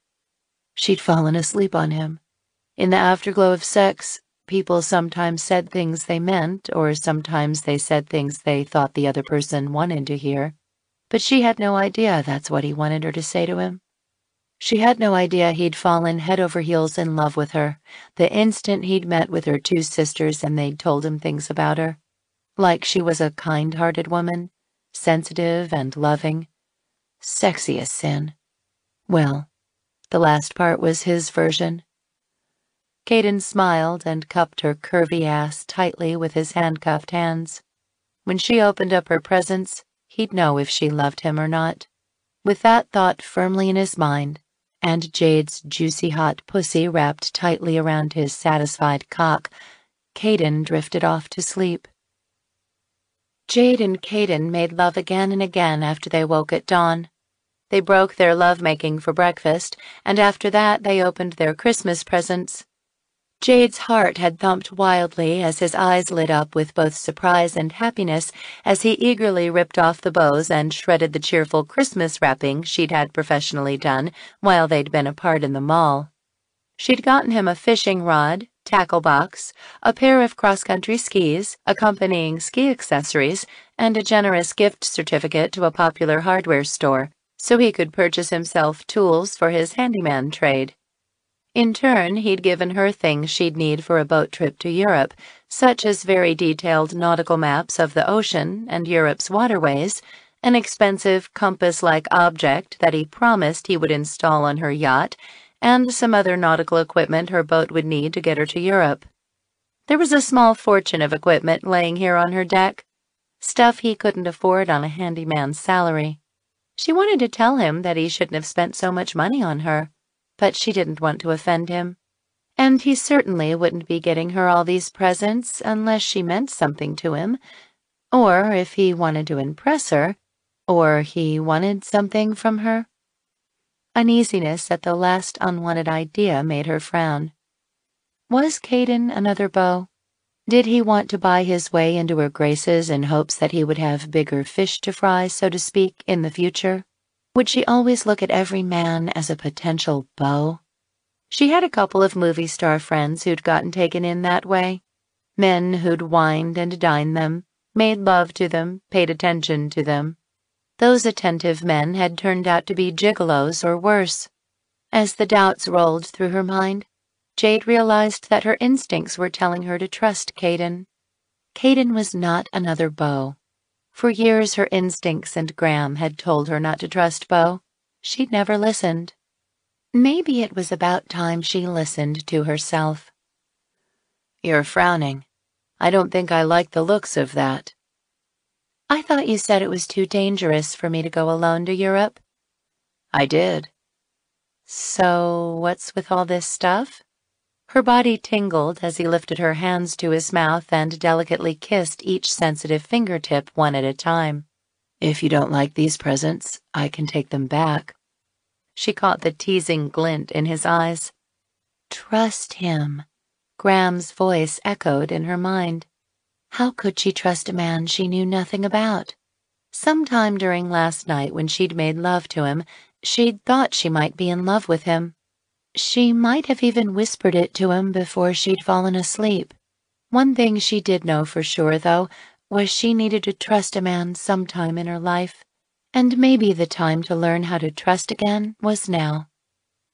She'd fallen asleep on him. In the afterglow of sex, people sometimes said things they meant, or sometimes they said things they thought the other person wanted to hear, but she had no idea that's what he wanted her to say to him. She had no idea he'd fallen head over heels in love with her the instant he'd met with her two sisters and they'd told him things about her. Like she was a kind-hearted woman, sensitive and loving. Sexy as sin. Well, the last part was his version. Caden smiled and cupped her curvy ass tightly with his handcuffed hands. When she opened up her presents, he'd know if she loved him or not. With that thought firmly in his mind, and Jade's juicy hot pussy wrapped tightly around his satisfied cock, Caden drifted off to sleep. Jade and Caden made love again and again after they woke at dawn. They broke their lovemaking for breakfast, and after that they opened their Christmas presents. Jade's heart had thumped wildly as his eyes lit up with both surprise and happiness as he eagerly ripped off the bows and shredded the cheerful Christmas wrapping she'd had professionally done while they'd been apart in the mall. She'd gotten him a fishing rod, tackle box, a pair of cross-country skis, accompanying ski accessories, and a generous gift certificate to a popular hardware store, so he could purchase himself tools for his handyman trade. In turn, he'd given her things she'd need for a boat trip to Europe, such as very detailed nautical maps of the ocean and Europe's waterways, an expensive compass-like object that he promised he would install on her yacht, and some other nautical equipment her boat would need to get her to Europe. There was a small fortune of equipment laying here on her deck, stuff he couldn't afford on a handyman's salary. She wanted to tell him that he shouldn't have spent so much money on her, but she didn't want to offend him. And he certainly wouldn't be getting her all these presents unless she meant something to him, or if he wanted to impress her, or he wanted something from her. Uneasiness at the last unwanted idea made her frown. Was Caden another beau? Did he want to buy his way into her graces in hopes that he would have bigger fish to fry, so to speak, in the future? Would she always look at every man as a potential beau? She had a couple of movie star friends who'd gotten taken in that way. Men who'd wined and dined them, made love to them, paid attention to them. Those attentive men had turned out to be gigolos or worse. As the doubts rolled through her mind, Jade realized that her instincts were telling her to trust Caden. Caden was not another beau. For years her instincts and Graham had told her not to trust Beau. She'd never listened. Maybe it was about time she listened to herself. "You're frowning. I don't think I like the looks of that." "I thought you said it was too dangerous for me to go alone to Europe." "I did." "So what's with all this stuff?" Her body tingled as he lifted her hands to his mouth and delicately kissed each sensitive fingertip one at a time. "If you don't like these presents, I can take them back." She caught the teasing glint in his eyes. Trust him, Graham's voice echoed in her mind. How could she trust a man she knew nothing about? Sometime during last night when she'd made love to him, she'd thought she might be in love with him. She might have even whispered it to him before she'd fallen asleep. One thing she did know for sure, though, was she needed to trust a man sometime in her life, and maybe the time to learn how to trust again was now.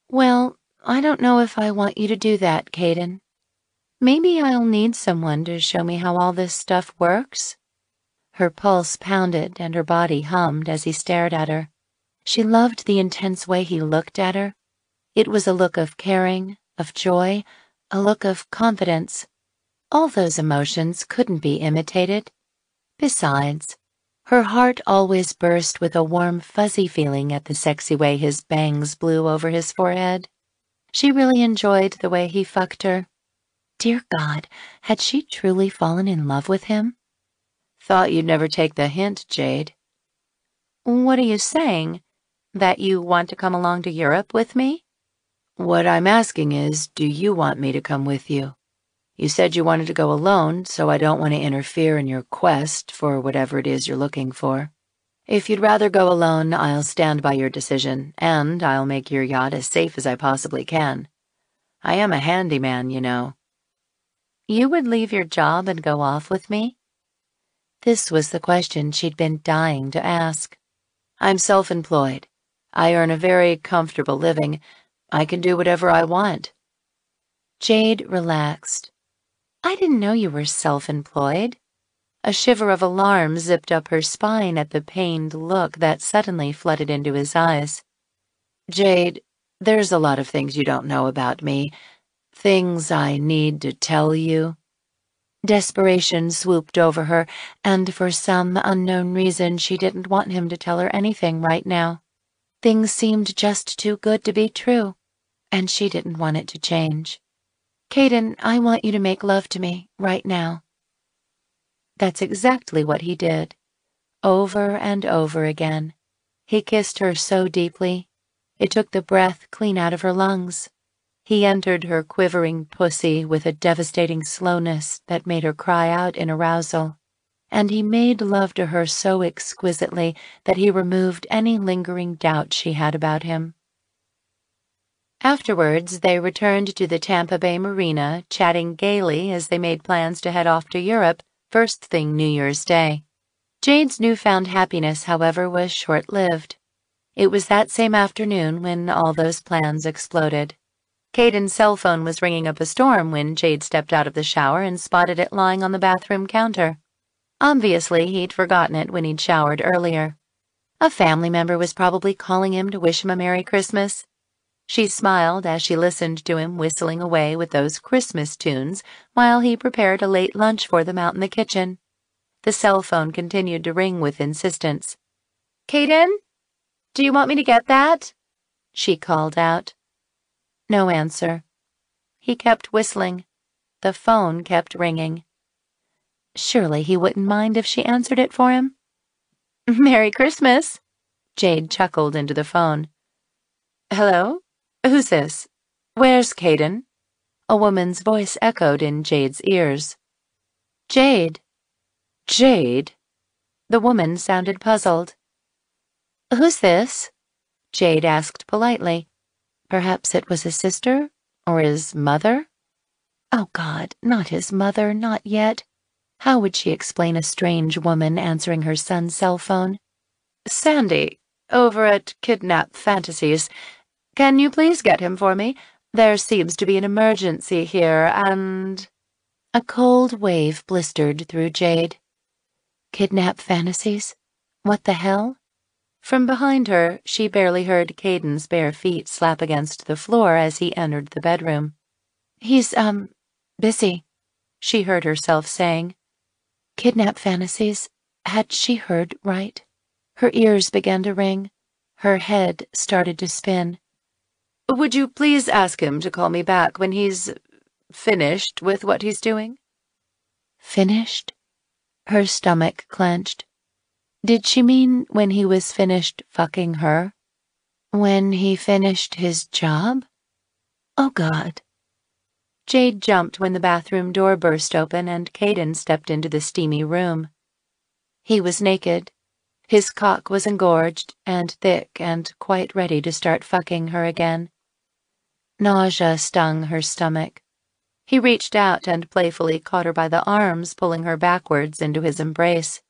"Well, I don't know if I want you to do that, Caden. Maybe I'll need someone to show me how all this stuff works." Her pulse pounded and her body hummed as he stared at her. She loved the intense way he looked at her. It was a look of caring, of joy, a look of confidence. All those emotions couldn't be imitated. Besides, her heart always burst with a warm, fuzzy feeling at the sexy way his bangs blew over his forehead. She really enjoyed the way he fucked her. Dear God, had she truly fallen in love with him? "Thought you'd never take the hint, Jade." "What are you saying? That you want to come along to Europe with me?" "What I'm asking is, do you want me to come with you? You said you wanted to go alone, so I don't want to interfere in your quest for whatever it is you're looking for. If you'd rather go alone, I'll stand by your decision, and I'll make your yacht as safe as I possibly can. I am a handyman, you know." "You would leave your job and go off with me?" This was the question she'd been dying to ask. "I'm self-employed. I earn a very comfortable living. I can do whatever I want." Jade relaxed. "I didn't know you were self-employed." A shiver of alarm zipped up her spine at the pained look that suddenly flooded into his eyes. "Jade, there's a lot of things you don't know about me. Things I need to tell you." Desperation swooped over her, and for some unknown reason she didn't want him to tell her anything right now. Things seemed just too good to be true, and she didn't want it to change. "Caden, I want you to make love to me right now." That's exactly what he did, over and over again. He kissed her so deeply, it took the breath clean out of her lungs. He entered her quivering pussy with a devastating slowness that made her cry out in arousal, and he made love to her so exquisitely that he removed any lingering doubt she had about him. Afterwards, they returned to the Tampa Bay Marina, chatting gaily as they made plans to head off to Europe first thing New Year's Day. Jade's newfound happiness, however, was short-lived. It was that same afternoon when all those plans exploded. Caden's cell phone was ringing up a storm when Jade stepped out of the shower and spotted it lying on the bathroom counter. Obviously, he'd forgotten it when he'd showered earlier. A family member was probably calling him to wish him a Merry Christmas. She smiled as she listened to him whistling away with those Christmas tunes while he prepared a late lunch for them out in the kitchen. The cell phone continued to ring with insistence. "Caden? Do you want me to get that?" she called out. No answer. He kept whistling. The phone kept ringing. Surely he wouldn't mind if she answered it for him. "Merry Christmas," Jade chuckled into the phone. "Hello? Who's this? Where's Caden?" A woman's voice echoed in Jade's ears. "Jade." "Jade?" The woman sounded puzzled. "Who's this?" Jade asked politely. Perhaps it was his sister or his mother? Oh God, not his mother, not yet. How would she explain a strange woman answering her son's cell phone? "Sandy, over at Kidnap Fantasies. Can you please get him for me? There seems to be an emergency here, and—" A cold wave blistered through Jade. Kidnap Fantasies? What the hell? From behind her, she barely heard Caden's bare feet slap against the floor as he entered the bedroom. "He's, busy," she heard herself saying. Kidnap Fantasies? Had she heard right? Her ears began to ring. Her head started to spin. "Would you please ask him to call me back when he's finished with what he's doing?" Finished? Her stomach clenched. Did she mean when he was finished fucking her? When he finished his job? Oh, God. Jade jumped when the bathroom door burst open and Caden stepped into the steamy room. He was naked. His cock was engorged and thick and quite ready to start fucking her again. Nausea stung her stomach. He reached out and playfully caught her by the arms, pulling her backwards into his embrace.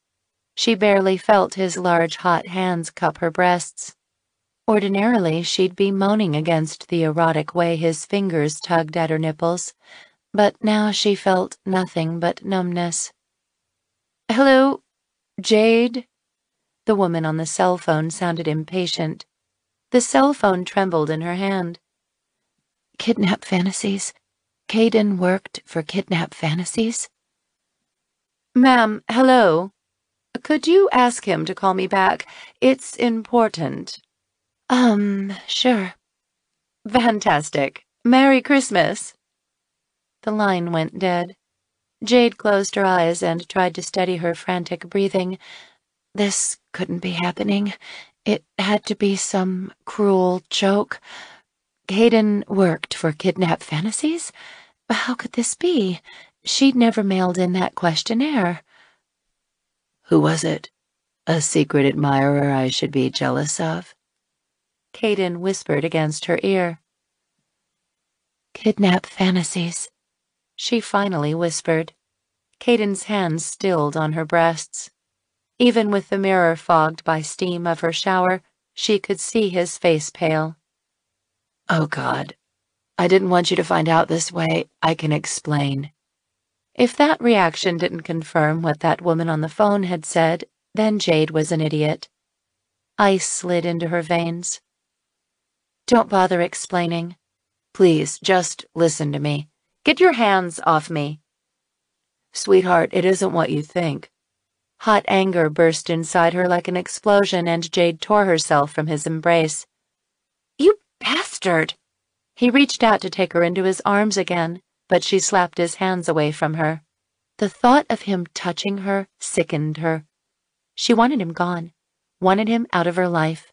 She barely felt his large hot hands cup her breasts. Ordinarily, she'd be moaning against the erotic way his fingers tugged at her nipples, but now she felt nothing but numbness. "Hello, Jade?" The woman on the cell phone sounded impatient. The cell phone trembled in her hand. Kidnap Fantasies? Caden worked for Kidnap Fantasies? "Ma'am, hello. Could you ask him to call me back? It's important." Sure." "Fantastic. Merry Christmas." The line went dead. Jade closed her eyes and tried to steady her frantic breathing. This couldn't be happening. It had to be some cruel joke. Caden worked for Kidnap Fantasies? How could this be? She'd never mailed in that questionnaire. Who was it? A secret admirer I should be jealous of? Caden whispered against her ear. Kidnap Fantasies, she finally whispered. Caden's hands stilled on her breasts. Even with the mirror fogged by steam of her shower, She could see his face pale. Oh, God. I didn't want you to find out this way. I can explain. If that reaction didn't confirm what that woman on the phone had said, then Jade was an idiot. Ice slid into her veins. Don't bother explaining. Please, just listen to me. Get your hands off me. Sweetheart, it isn't what you think. Hot anger burst inside her like an explosion, and Jade tore herself from his embrace. You bastard! He reached out to take her into his arms again, but she slapped his hands away from her. The thought of him touching her sickened her. She wanted him gone, wanted him out of her life.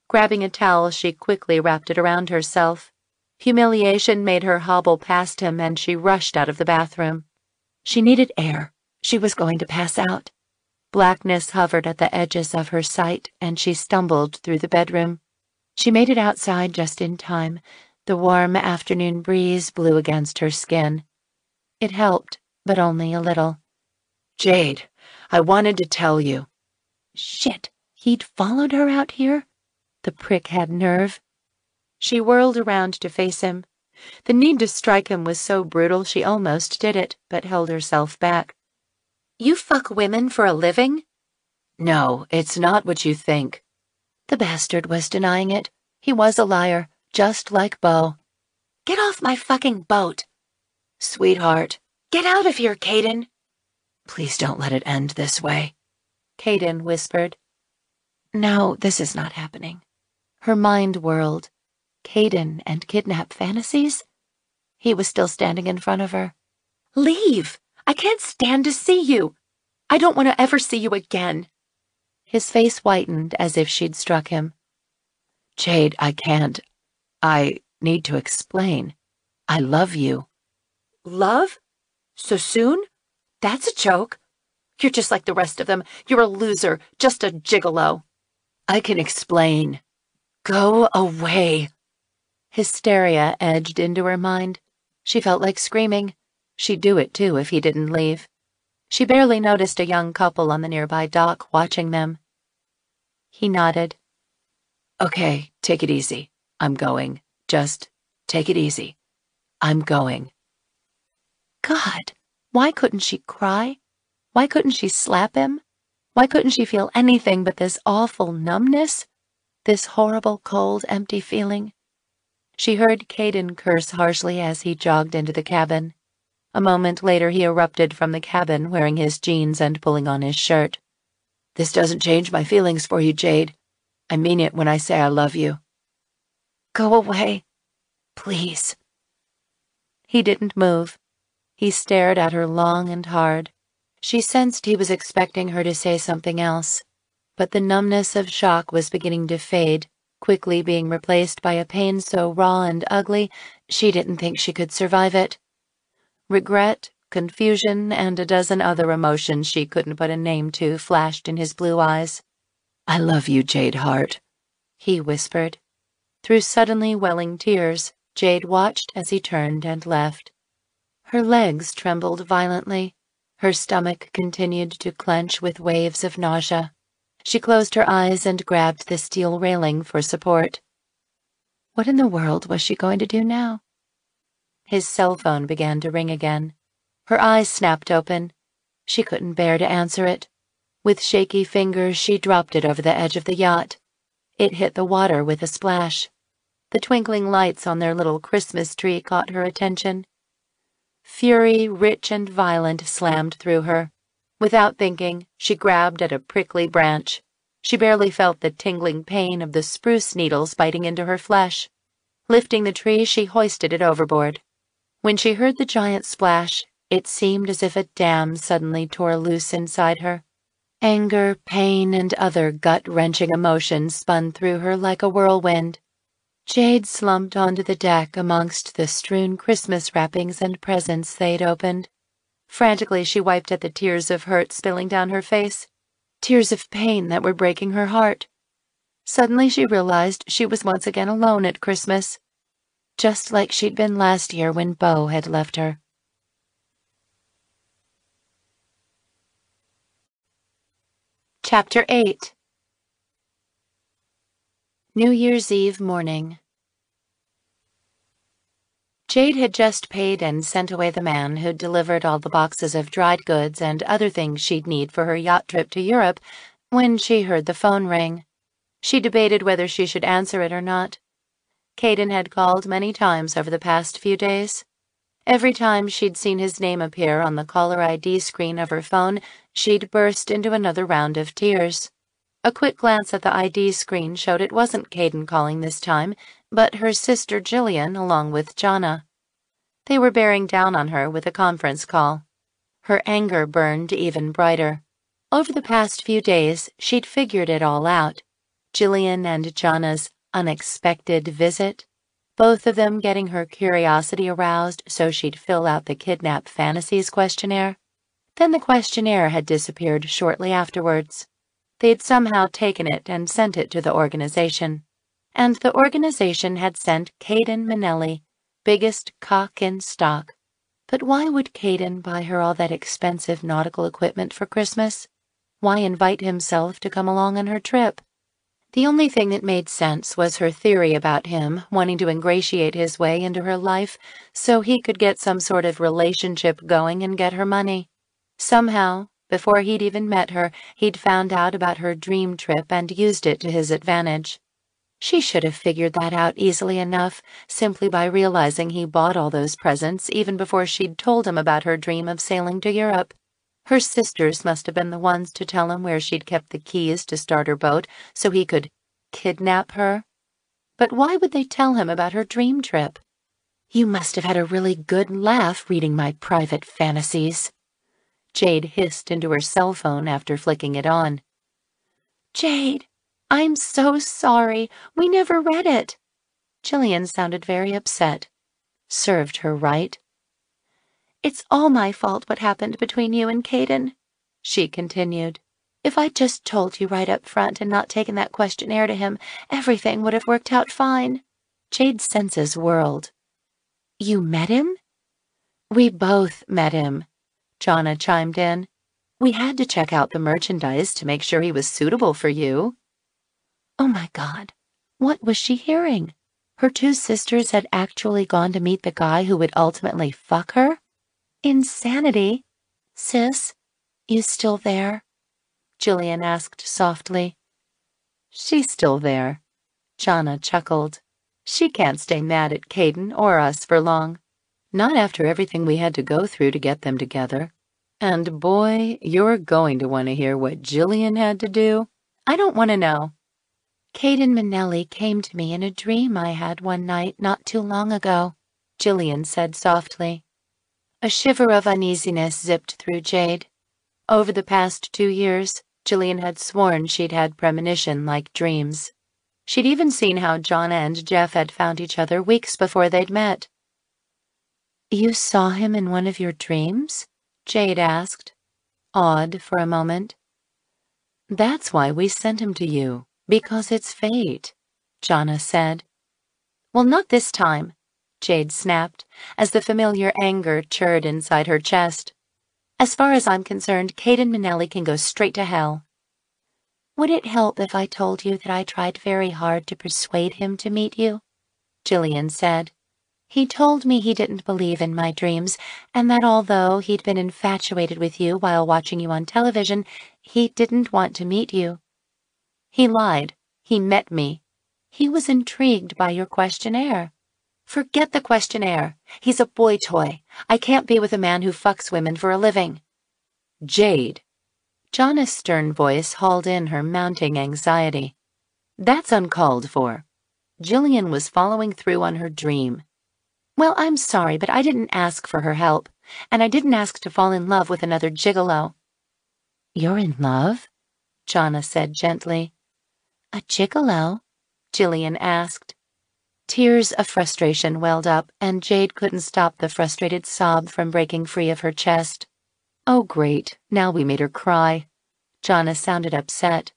Grabbing a towel, she quickly wrapped it around herself. Humiliation made her hobble past him, and she rushed out of the bathroom. She needed air. She was going to pass out. Blackness hovered at the edges of her sight, and she stumbled through the bedroom. She made it outside just in time. The warm afternoon breeze blew against her skin. It helped, but only a little. Jade, I wanted to tell you. Shit, he'd followed her out here? The prick had nerve. She whirled around to face him. The need to strike him was so brutal she almost did it, but held herself back. You fuck women for a living? No, it's not what you think. The bastard was denying it. He was a liar, just like Beau. Get off my fucking boat. Sweetheart. Get out of here, Caden. Please don't let it end this way. Caden whispered. No, this is not happening. Her mind whirled. Caden and Kidnap Fantasies? He was still standing in front of her. Leave! I can't stand to see you. I don't want to ever see you again. His face whitened as if she'd struck him. Jade, I can't. I need to explain. I love you. Love? So soon? That's a joke. You're just like the rest of them. You're a loser, just a gigolo. I can explain. Go away. Hysteria edged into her mind. She felt like screaming. She'd do it, too, if he didn't leave. She barely noticed a young couple on the nearby dock watching them. He nodded. Okay, take it easy. I'm going. Just take it easy. I'm going. God, why couldn't she cry? Why couldn't she slap him? Why couldn't she feel anything but this awful numbness? This horrible, cold, empty feeling? She heard Caden curse harshly as he jogged into the cabin. A moment later, he erupted from the cabin, wearing his jeans and pulling on his shirt. This doesn't change my feelings for you, Jade. I mean it when I say I love you. Go away. Please. He didn't move. He stared at her long and hard. She sensed he was expecting her to say something else, but the numbness of shock was beginning to fade, quickly being replaced by a pain so raw and ugly she didn't think she could survive it. Regret, confusion, and a dozen other emotions she couldn't put a name to flashed in his blue eyes. I love you, Jade Hart, he whispered. Through suddenly welling tears, Jade watched as he turned and left. Her legs trembled violently. Her stomach continued to clench with waves of nausea. She closed her eyes and grabbed the steel railing for support. What in the world was she going to do now? His cell phone began to ring again. Her eyes snapped open. She couldn't bear to answer it. With shaky fingers, she dropped it over the edge of the yacht. It hit the water with a splash. The twinkling lights on their little Christmas tree caught her attention. Fury, rich and violent, slammed through her. Without thinking, she grabbed at a prickly branch. She barely felt the tingling pain of the spruce needles biting into her flesh. Lifting the tree, she hoisted it overboard. When she heard the giant splash, it seemed as if a dam suddenly tore loose inside her. Anger, pain, and other gut-wrenching emotions spun through her like a whirlwind. Jade slumped onto the deck amongst the strewn Christmas wrappings and presents they'd opened. Frantically, she wiped at the tears of hurt spilling down her face, tears of pain that were breaking her heart. Suddenly, she realized she was once again alone at Christmas, just like she'd been last year when Beau had left her. Chapter 8. New Year's Eve morning. Jade had just paid and sent away the man who'd delivered all the boxes of dried goods and other things she'd need for her yacht trip to Europe when she heard the phone ring. She debated whether she should answer it or not. Caden had called many times over the past few days. Every time she'd seen his name appear on the caller ID screen of her phone, she'd burst into another round of tears. A quick glance at the ID screen showed it wasn't Caden calling this time, but her sister Jillian along with Jonna. They were bearing down on her with a conference call. Her anger burned even brighter. Over the past few days, she'd figured it all out. Jillian and Jonna's unexpected visit, both of them getting her curiosity aroused so she'd fill out the Kidnap Fantasies questionnaire. Then the questionnaire had disappeared shortly afterwards. They'd somehow taken it and sent it to the organization. And the organization had sent Caden Minnelli, biggest cock in stock. But why would Caden buy her all that expensive nautical equipment for Christmas? Why invite himself to come along on her trip? The only thing that made sense was her theory about him wanting to ingratiate his way into her life so he could get some sort of relationship going and get her money. Somehow, before he'd even met her, he'd found out about her dream trip and used it to his advantage. She should have figured that out easily enough, simply by realizing he bought all those presents even before she'd told him about her dream of sailing to Europe. Her sisters must have been the ones to tell him where she'd kept the keys to start her boat so he could kidnap her. But why would they tell him about her dream trip? "You must have had a really good laugh reading my private fantasies," Jade hissed into her cell phone after flicking it on. "Jade, I'm so sorry. We never read it." Jillian sounded very upset. Served her right. "It's all my fault what happened between you and Caden," she continued. "If I'd just told you right up front and not taken that questionnaire to him, everything would have worked out fine." Jade's senses whirled. "You met him?" "We both met him," Jonna chimed in. "We had to check out the merchandise to make sure he was suitable for you." Oh my God, what was she hearing? Her two sisters had actually gone to meet the guy who would ultimately fuck her? Insanity. "Sis, you still there?" Jillian asked softly. "She's still there," Jonna chuckled. "She can't stay mad at Caden or us for long. Not after everything we had to go through to get them together. And boy, you're going to want to hear what Jillian had to do." "I don't want to know." "Caden Minnelli came to me in a dream I had one night not too long ago," Jillian said softly. A shiver of uneasiness zipped through Jade. Over the past 2 years, Jillian had sworn she'd had premonition-like dreams. She'd even seen how Jonna and Jeff had found each other weeks before they'd met. "You saw him in one of your dreams?" Jade asked, awed for a moment. "That's why we sent him to you, because it's fate," Jonna said. "Well, not this time," Jade snapped, as the familiar anger churred inside her chest. "As far as I'm concerned, Caden Minnelli can go straight to hell." "Would it help if I told you that I tried very hard to persuade him to meet you?" Jillian said. "He told me he didn't believe in my dreams, and that although he'd been infatuated with you while watching you on television, he didn't want to meet you." "He lied. He met me. He was intrigued by your questionnaire." "Forget the questionnaire. He's a boy toy. I can't be with a man who fucks women for a living." "Jade." Jonna's stern voice hauled in her mounting anxiety. "That's uncalled for." Jillian was following through on her dream. "Well, I'm sorry, but I didn't ask for her help, and I didn't ask to fall in love with another gigolo." "You're in love?" Jonna said gently. "A gigolo?" Jillian asked. Tears of frustration welled up, and Jade couldn't stop the frustrated sob from breaking free of her chest. "Oh, great, now we made her cry." Jonna sounded upset.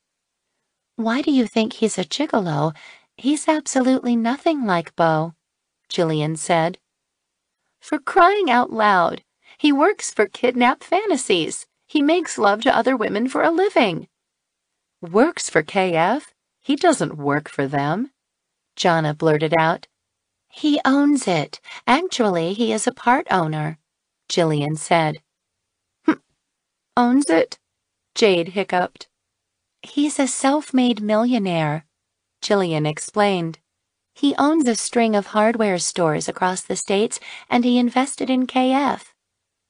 "Why do you think he's a gigolo? He's absolutely nothing like Beau," Jillian said. "For crying out loud, he works for Kidnap Fantasies. He makes love to other women for a living." "Works for KF? He doesn't work for them, Jonna blurted out. He owns it. Actually, he is a part owner, Jillian said. Owns it? Jade hiccuped. He's a self-made millionaire, Jillian explained. He owns a string of hardware stores across the states, and he invested in KF.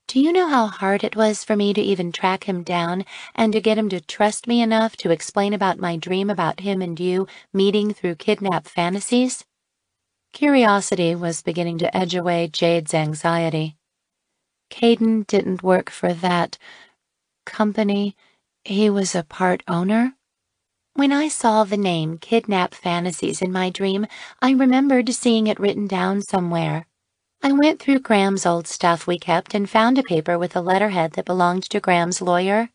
Do you know how hard it was for me to even track him down and to get him to trust me enough to explain about my dream about him and you meeting through Kidnap Fantasies? Curiosity was beginning to edge away Jade's anxiety. Caden didn't work for that company. He was a part owner? When I saw the name Kidnap Fantasies in my dream, I remembered seeing it written down somewhere. I went through Graham's old stuff we kept and found a paper with a letterhead that belonged to Graham's lawyer.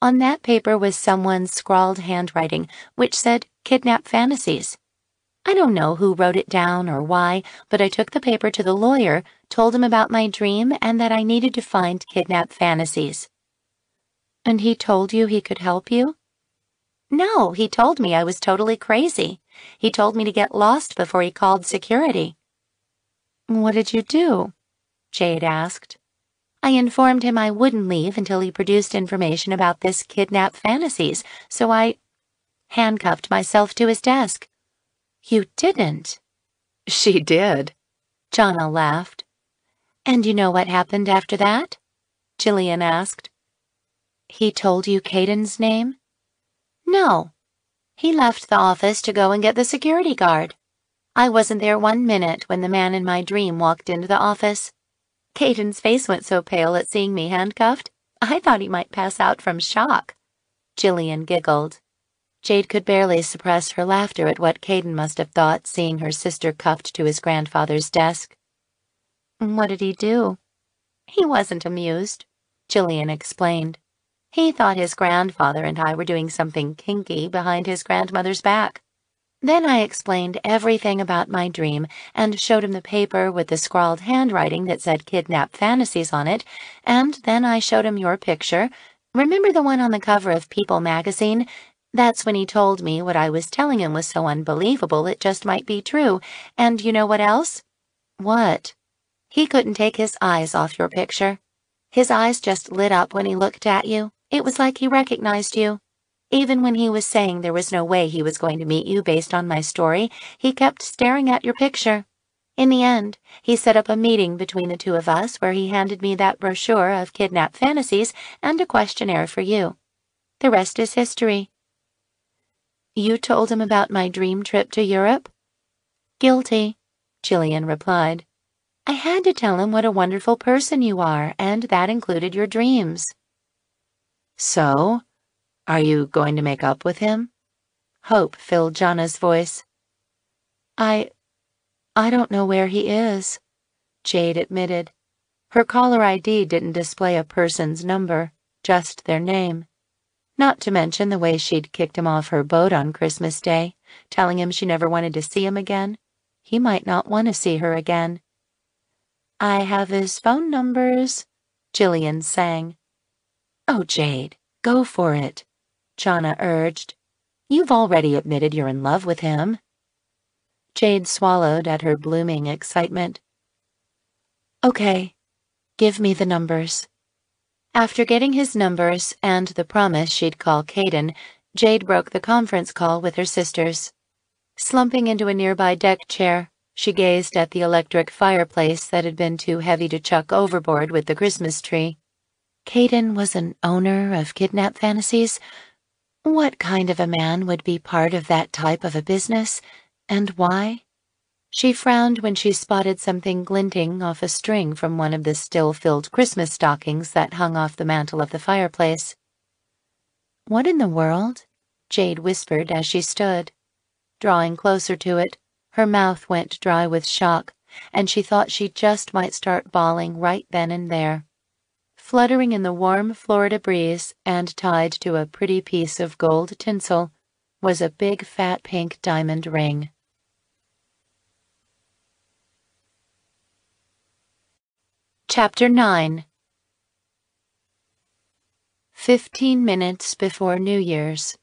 On that paper was someone's scrawled handwriting, which said Kidnap Fantasies. I don't know who wrote it down or why, but I took the paper to the lawyer, told him about my dream, and that I needed to find Kidnap Fantasies. And he told you he could help you? No, he told me I was totally crazy. He told me to get lost before he called security. What did you do? Jade asked. I informed him I wouldn't leave until he produced information about this Kidnap Fantasies, so I handcuffed myself to his desk. You didn't. She did. Jonna laughed. And you know what happened after that? Jillian asked. He told you Caden's name? No. He left the office to go and get the security guard. I wasn't there 1 minute when the man in my dream walked into the office. Caden's face went so pale at seeing me handcuffed, I thought he might pass out from shock. Jillian giggled. Jade could barely suppress her laughter at what Caden must have thought seeing her sister cuffed to his grandfather's desk. What did he do? He wasn't amused, Jillian explained. He thought his grandfather and I were doing something kinky behind his grandmother's back. Then I explained everything about my dream and showed him the paper with the scrawled handwriting that said Kidnap Fantasies on it, and then I showed him your picture. Remember the one on the cover of People magazine? That's when he told me what I was telling him was so unbelievable it just might be true. And you know what else? What? He couldn't take his eyes off your picture. His eyes just lit up when he looked at you. It was like he recognized you. Even when he was saying there was no way he was going to meet you based on my story, he kept staring at your picture. In the end, he set up a meeting between the two of us where he handed me that brochure of Kidnap Fantasies and a questionnaire for you. The rest is history. You told him about my dream trip to Europe? Guilty, Jillian replied. I had to tell him what a wonderful person you are, and that included your dreams. So, are you going to make up with him? Hope filled Jonna's voice. I don't know where he is, Jade admitted. Her caller ID didn't display a person's number, just their name. Not to mention the way she'd kicked him off her boat on Christmas Day, telling him she never wanted to see him again. He might not want to see her again. I have his phone numbers, Jillian sang. Oh, Jade, go for it, Jonna urged. You've already admitted you're in love with him. Jade swallowed at her blooming excitement. Okay, give me the numbers. After getting his numbers and the promise she'd call Caden, Jade broke the conference call with her sisters. Slumping into a nearby deck chair, she gazed at the electric fireplace that had been too heavy to chuck overboard with the Christmas tree. Caden was an owner of Kidnap Fantasies. What kind of a man would be part of that type of a business, and why? She frowned when she spotted something glinting off a string from one of the still-filled Christmas stockings that hung off the mantel of the fireplace. What in the world? Jade whispered as she stood. Drawing closer to it, her mouth went dry with shock, and she thought she just might start bawling right then and there. Fluttering in the warm Florida breeze and tied to a pretty piece of gold tinsel was a big fat pink diamond ring. Chapter 9. 15 minutes before New Year's.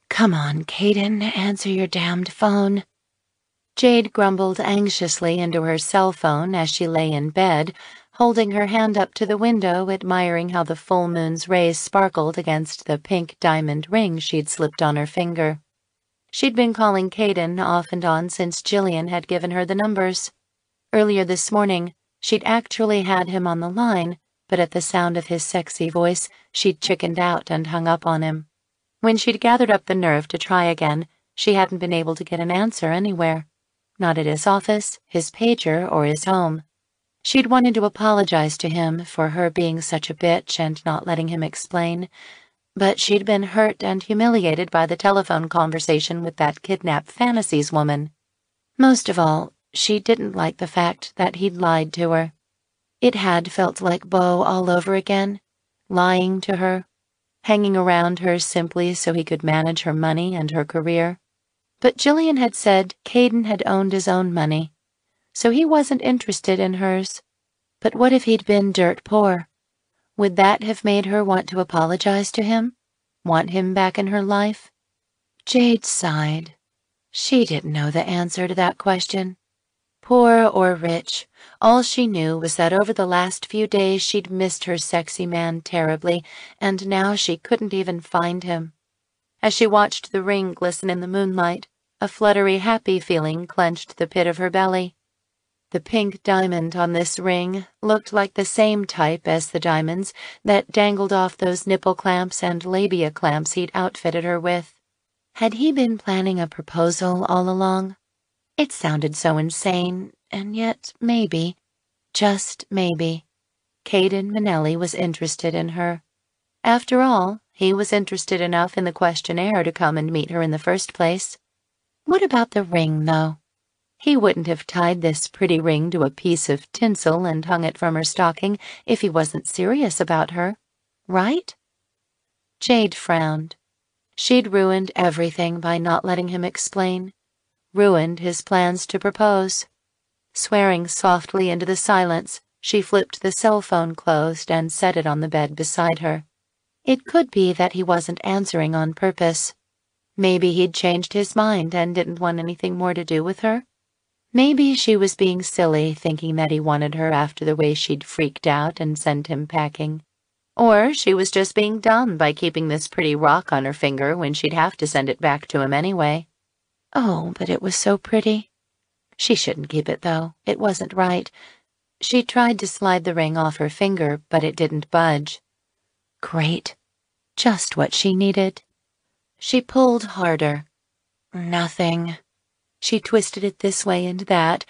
Come on, Caden, answer your damned phone. Jade grumbled anxiously into her cell phone as she lay in bed, holding her hand up to the window, admiring how the full moon's rays sparkled against the pink diamond ring she'd slipped on her finger. She'd been calling Caden off and on since Jillian had given her the numbers. Earlier this morning, she'd actually had him on the line, but at the sound of his sexy voice, she'd chickened out and hung up on him. When she'd gathered up the nerve to try again, she hadn't been able to get an answer anywhere. Not at his office, his pager, or his home. She'd wanted to apologize to him for her being such a bitch and not letting him explain, but she'd been hurt and humiliated by the telephone conversation with that Kidnap Fantasies woman. Most of all, she didn't like the fact that he'd lied to her. It had felt like Beau all over again, lying to her, hanging around her simply so he could manage her money and her career. But Jillian had said Caden had owned his own money, so he wasn't interested in hers. But what if he'd been dirt poor? Would that have made her want to apologize to him? Want him back in her life? Jade sighed. She didn't know the answer to that question. Poor or rich, all she knew was that over the last few days she'd missed her sexy man terribly, and now she couldn't even find him. As she watched the ring glisten in the moonlight, a fluttery, happy feeling clenched the pit of her belly. The pink diamond on this ring looked like the same type as the diamonds that dangled off those nipple clamps and labia clamps he'd outfitted her with. Had he been planning a proposal all along? It sounded so insane, and yet maybe, just maybe, Caden Manelli was interested in her. After all, he was interested enough in the questionnaire to come and meet her in the first place. What about the ring, though? He wouldn't have tied this pretty ring to a piece of tinsel and hung it from her stocking if he wasn't serious about her, right? Jade frowned. She'd ruined everything by not letting him explain, ruined his plans to propose. Swearing softly into the silence, she flipped the cell phone closed and set it on the bed beside her. It could be that he wasn't answering on purpose. Maybe he'd changed his mind and didn't want anything more to do with her. Maybe she was being silly, thinking that he wanted her after the way she'd freaked out and sent him packing. Or she was just being dumb by keeping this pretty rock on her finger when she'd have to send it back to him anyway. Oh, but it was so pretty. She shouldn't keep it, though. It wasn't right. She tried to slide the ring off her finger, but it didn't budge. Great. Just what she needed. She pulled harder. Nothing. She twisted it this way and that.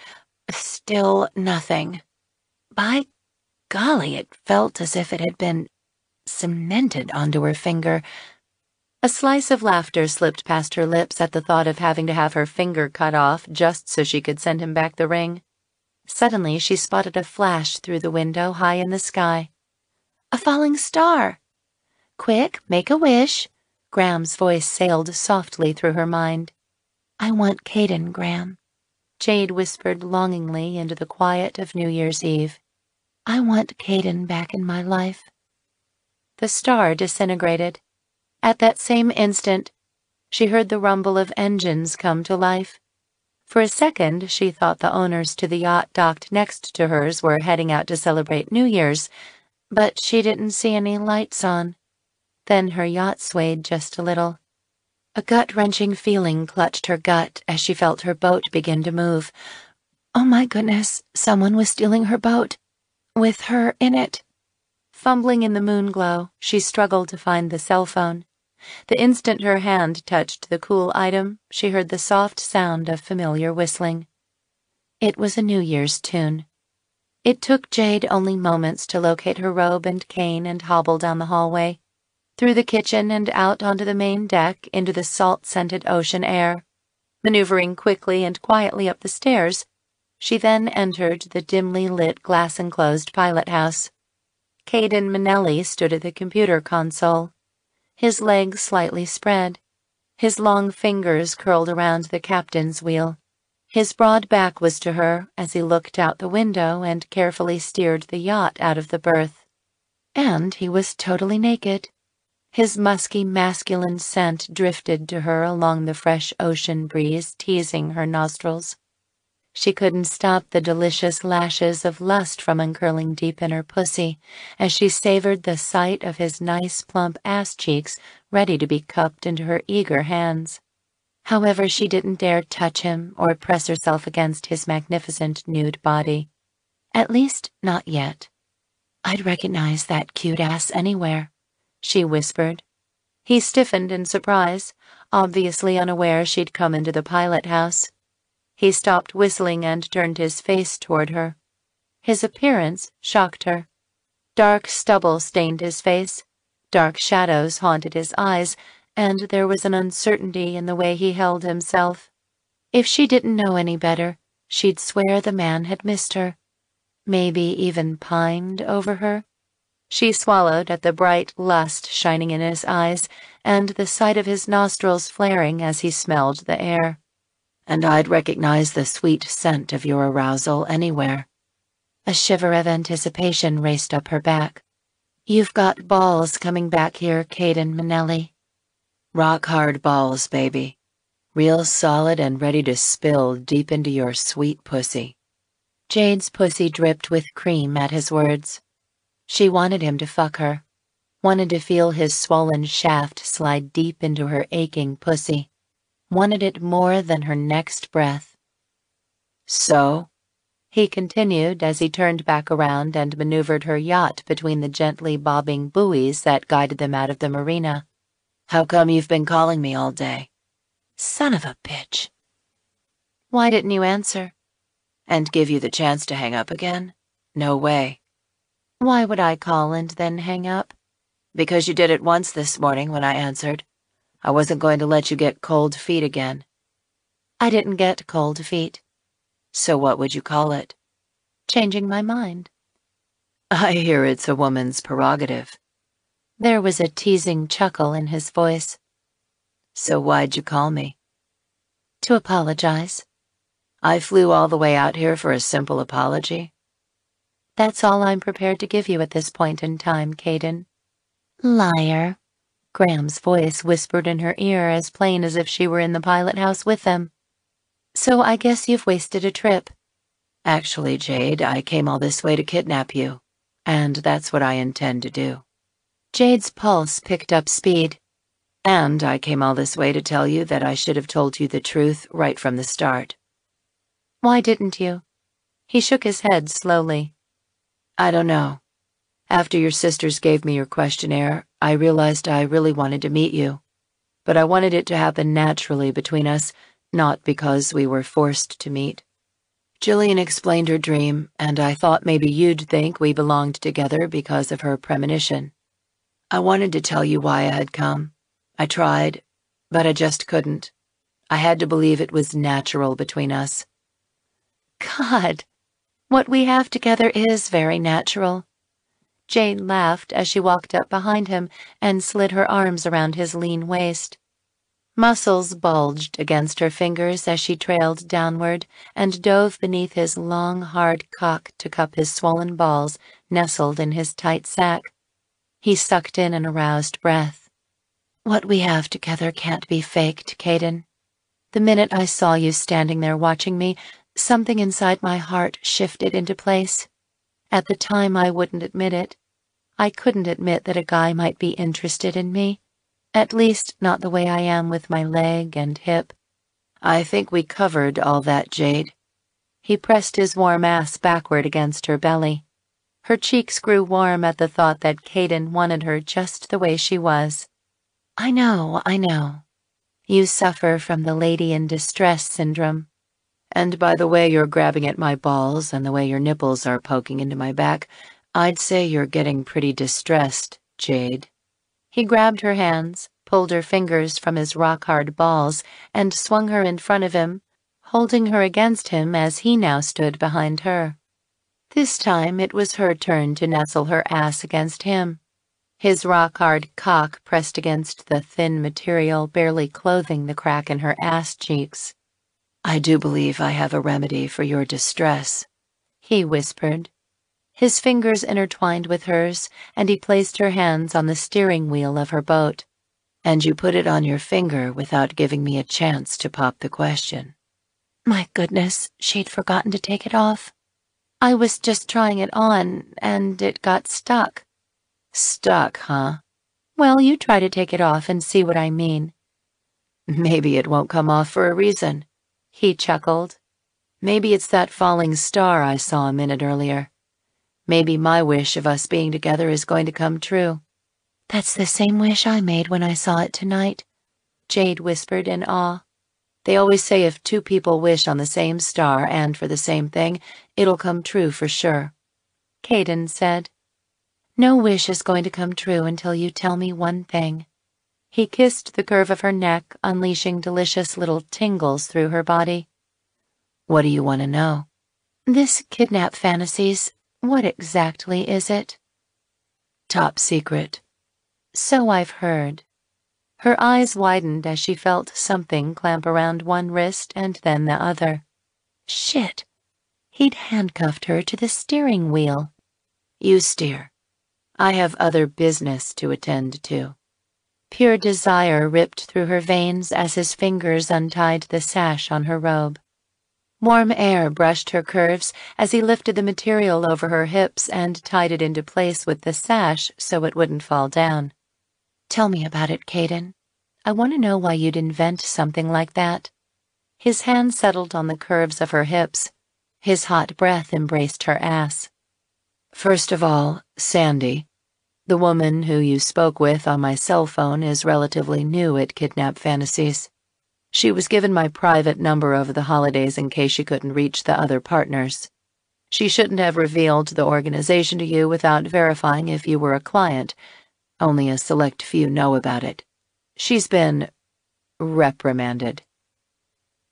Still nothing. By golly, it felt as if it had been cemented onto her finger. A slice of laughter slipped past her lips at the thought of having to have her finger cut off just so she could send him back the ring. Suddenly, she spotted a flash through the window high in the sky. A falling star! Quick, make a wish. Graham's voice sailed softly through her mind. I want Caden, Graham. Jade whispered longingly into the quiet of New Year's Eve. I want Caden back in my life. The star disintegrated. At that same instant, she heard the rumble of engines come to life. For a second, she thought the owners to the yacht docked next to hers were heading out to celebrate New Year's, but she didn't see any lights on. Then her yacht swayed just a little. A gut-wrenching feeling clutched her gut as she felt her boat begin to move. Oh my goodness, someone was stealing her boat, with her in it. Fumbling in the moonglow, she struggled to find the cell phone. The instant her hand touched the cool item, she heard the soft sound of familiar whistling. It was a New Year's tune. It took Jade only moments to locate her robe and cane and hobble down the hallway, through the kitchen and out onto the main deck into the salt-scented ocean air. Maneuvering quickly and quietly up the stairs, she then entered the dimly lit glass-enclosed pilot house. Caden Manelli stood at the computer console, his legs slightly spread, his long fingers curled around the captain's wheel. His broad back was to her as he looked out the window and carefully steered the yacht out of the berth. And he was totally naked. His musky, masculine scent drifted to her along the fresh ocean breeze, teasing her nostrils. She couldn't stop the delicious lashes of lust from uncurling deep in her pussy as she savored the sight of his nice, plump ass cheeks ready to be cupped into her eager hands. However, she didn't dare touch him or press herself against his magnificent nude body. At least, not yet. "I'd recognize that cute ass anywhere," she whispered. He stiffened in surprise, obviously unaware she'd come into the pilot house. He stopped whistling and turned his face toward her. His appearance shocked her. Dark stubble stained his face, dark shadows haunted his eyes, and there was an uncertainty in the way he held himself. If she didn't know any better, she'd swear the man had missed her, maybe even pined over her. She swallowed at the bright lust shining in his eyes and the sight of his nostrils flaring as he smelled the air. "And I'd recognize the sweet scent of your arousal anywhere." A shiver of anticipation raced up her back. "You've got balls coming back here, Caden Manelli." "Rock-hard balls, baby. Real solid and ready to spill deep into your sweet pussy." Jade's pussy dripped with cream at his words. She wanted him to fuck her, wanted to feel his swollen shaft slide deep into her aching pussy, wanted it more than her next breath. "So?" he continued as he turned back around and maneuvered her yacht between the gently bobbing buoys that guided them out of the marina. "How come you've been calling me all day?" "Son of a bitch." "Why didn't you answer?" "And give you the chance to hang up again? No way." "Why would I call and then hang up?" "Because you did it once this morning when I answered. I wasn't going to let you get cold feet again." "I didn't get cold feet." "So what would you call it?" "Changing my mind." "I hear it's a woman's prerogative." There was a teasing chuckle in his voice. "So why'd you call me?" "To apologize." "I flew all the way out here for a simple apology?" "That's all I'm prepared to give you at this point in time, Caden." "Liar." Graham's voice whispered in her ear as plain as if she were in the pilot house with them. "So I guess you've wasted a trip." "Actually, Jade, I came all this way to kidnap you, and that's what I intend to do." Jade's pulse picked up speed. "And I came all this way to tell you that I should have told you the truth right from the start." "Why didn't you?" He shook his head slowly. "I don't know. After your sisters gave me your questionnaire, I realized I really wanted to meet you. But I wanted it to happen naturally between us, not because we were forced to meet. Jillian explained her dream, and I thought maybe you'd think we belonged together because of her premonition. I wanted to tell you why I had come. I tried, but I just couldn't. I had to believe it was natural between us." "God, what we have together is very natural." Jane laughed as she walked up behind him and slid her arms around his lean waist. Muscles bulged against her fingers as she trailed downward and dove beneath his long, hard cock to cup his swollen balls nestled in his tight sack. He sucked in an aroused breath. "What we have together can't be faked, Caden. The minute I saw you standing there watching me, something inside my heart shifted into place. At the time, I wouldn't admit it. I couldn't admit that a guy might be interested in me. At least, not the way I am with my leg and hip." "I think we covered all that, Jade." He pressed his warm ass backward against her belly. Her cheeks grew warm at the thought that Caden wanted her just the way she was. I know. You suffer from the lady in distress syndrome." "And by the way you're grabbing at my balls and the way your nipples are poking into my back, I'd say you're getting pretty distressed, Jade." He grabbed her hands, pulled her fingers from his rock-hard balls, and swung her in front of him, holding her against him as he now stood behind her. This time it was her turn to nestle her ass against him, his rock-hard cock pressed against the thin material barely clothing the crack in her ass cheeks. "I do believe I have a remedy for your distress," he whispered. His fingers intertwined with hers, and he placed her hands on the steering wheel of her boat. And you put it on your finger without giving me a chance to pop the question. My goodness, she'd forgotten to take it off. I was just trying it on, and it got stuck. Stuck, huh? Well, you try to take it off and see what I mean. Maybe it won't come off for a reason. He chuckled. Maybe it's that falling star I saw a minute earlier. Maybe my wish of us being together is going to come true. That's the same wish I made when I saw it tonight, Jade whispered in awe. They always say if two people wish on the same star and for the same thing, it'll come true for sure. Caden said. No wish is going to come true until you tell me one thing. He kissed the curve of her neck, unleashing delicious little tingles through her body. What do you want to know? This Kidnap Fantasies, what exactly is it? Top secret. So I've heard. Her eyes widened as she felt something clamp around one wrist and then the other. Shit. He'd handcuffed her to the steering wheel. You steer. I have other business to attend to. Pure desire ripped through her veins as his fingers untied the sash on her robe. Warm air brushed her curves as he lifted the material over her hips and tied it into place with the sash so it wouldn't fall down. Tell me about it, Caden. I want to know why you'd invent something like that. His hand settled on the curves of her hips. His hot breath embraced her ass. First of all, Sandy, the woman who you spoke with on my cell phone, is relatively new at Kidnap Fantasies. She was given my private number over the holidays in case she couldn't reach the other partners. She shouldn't have revealed the organization to you without verifying if you were a client. Only a select few know about it. She's been reprimanded.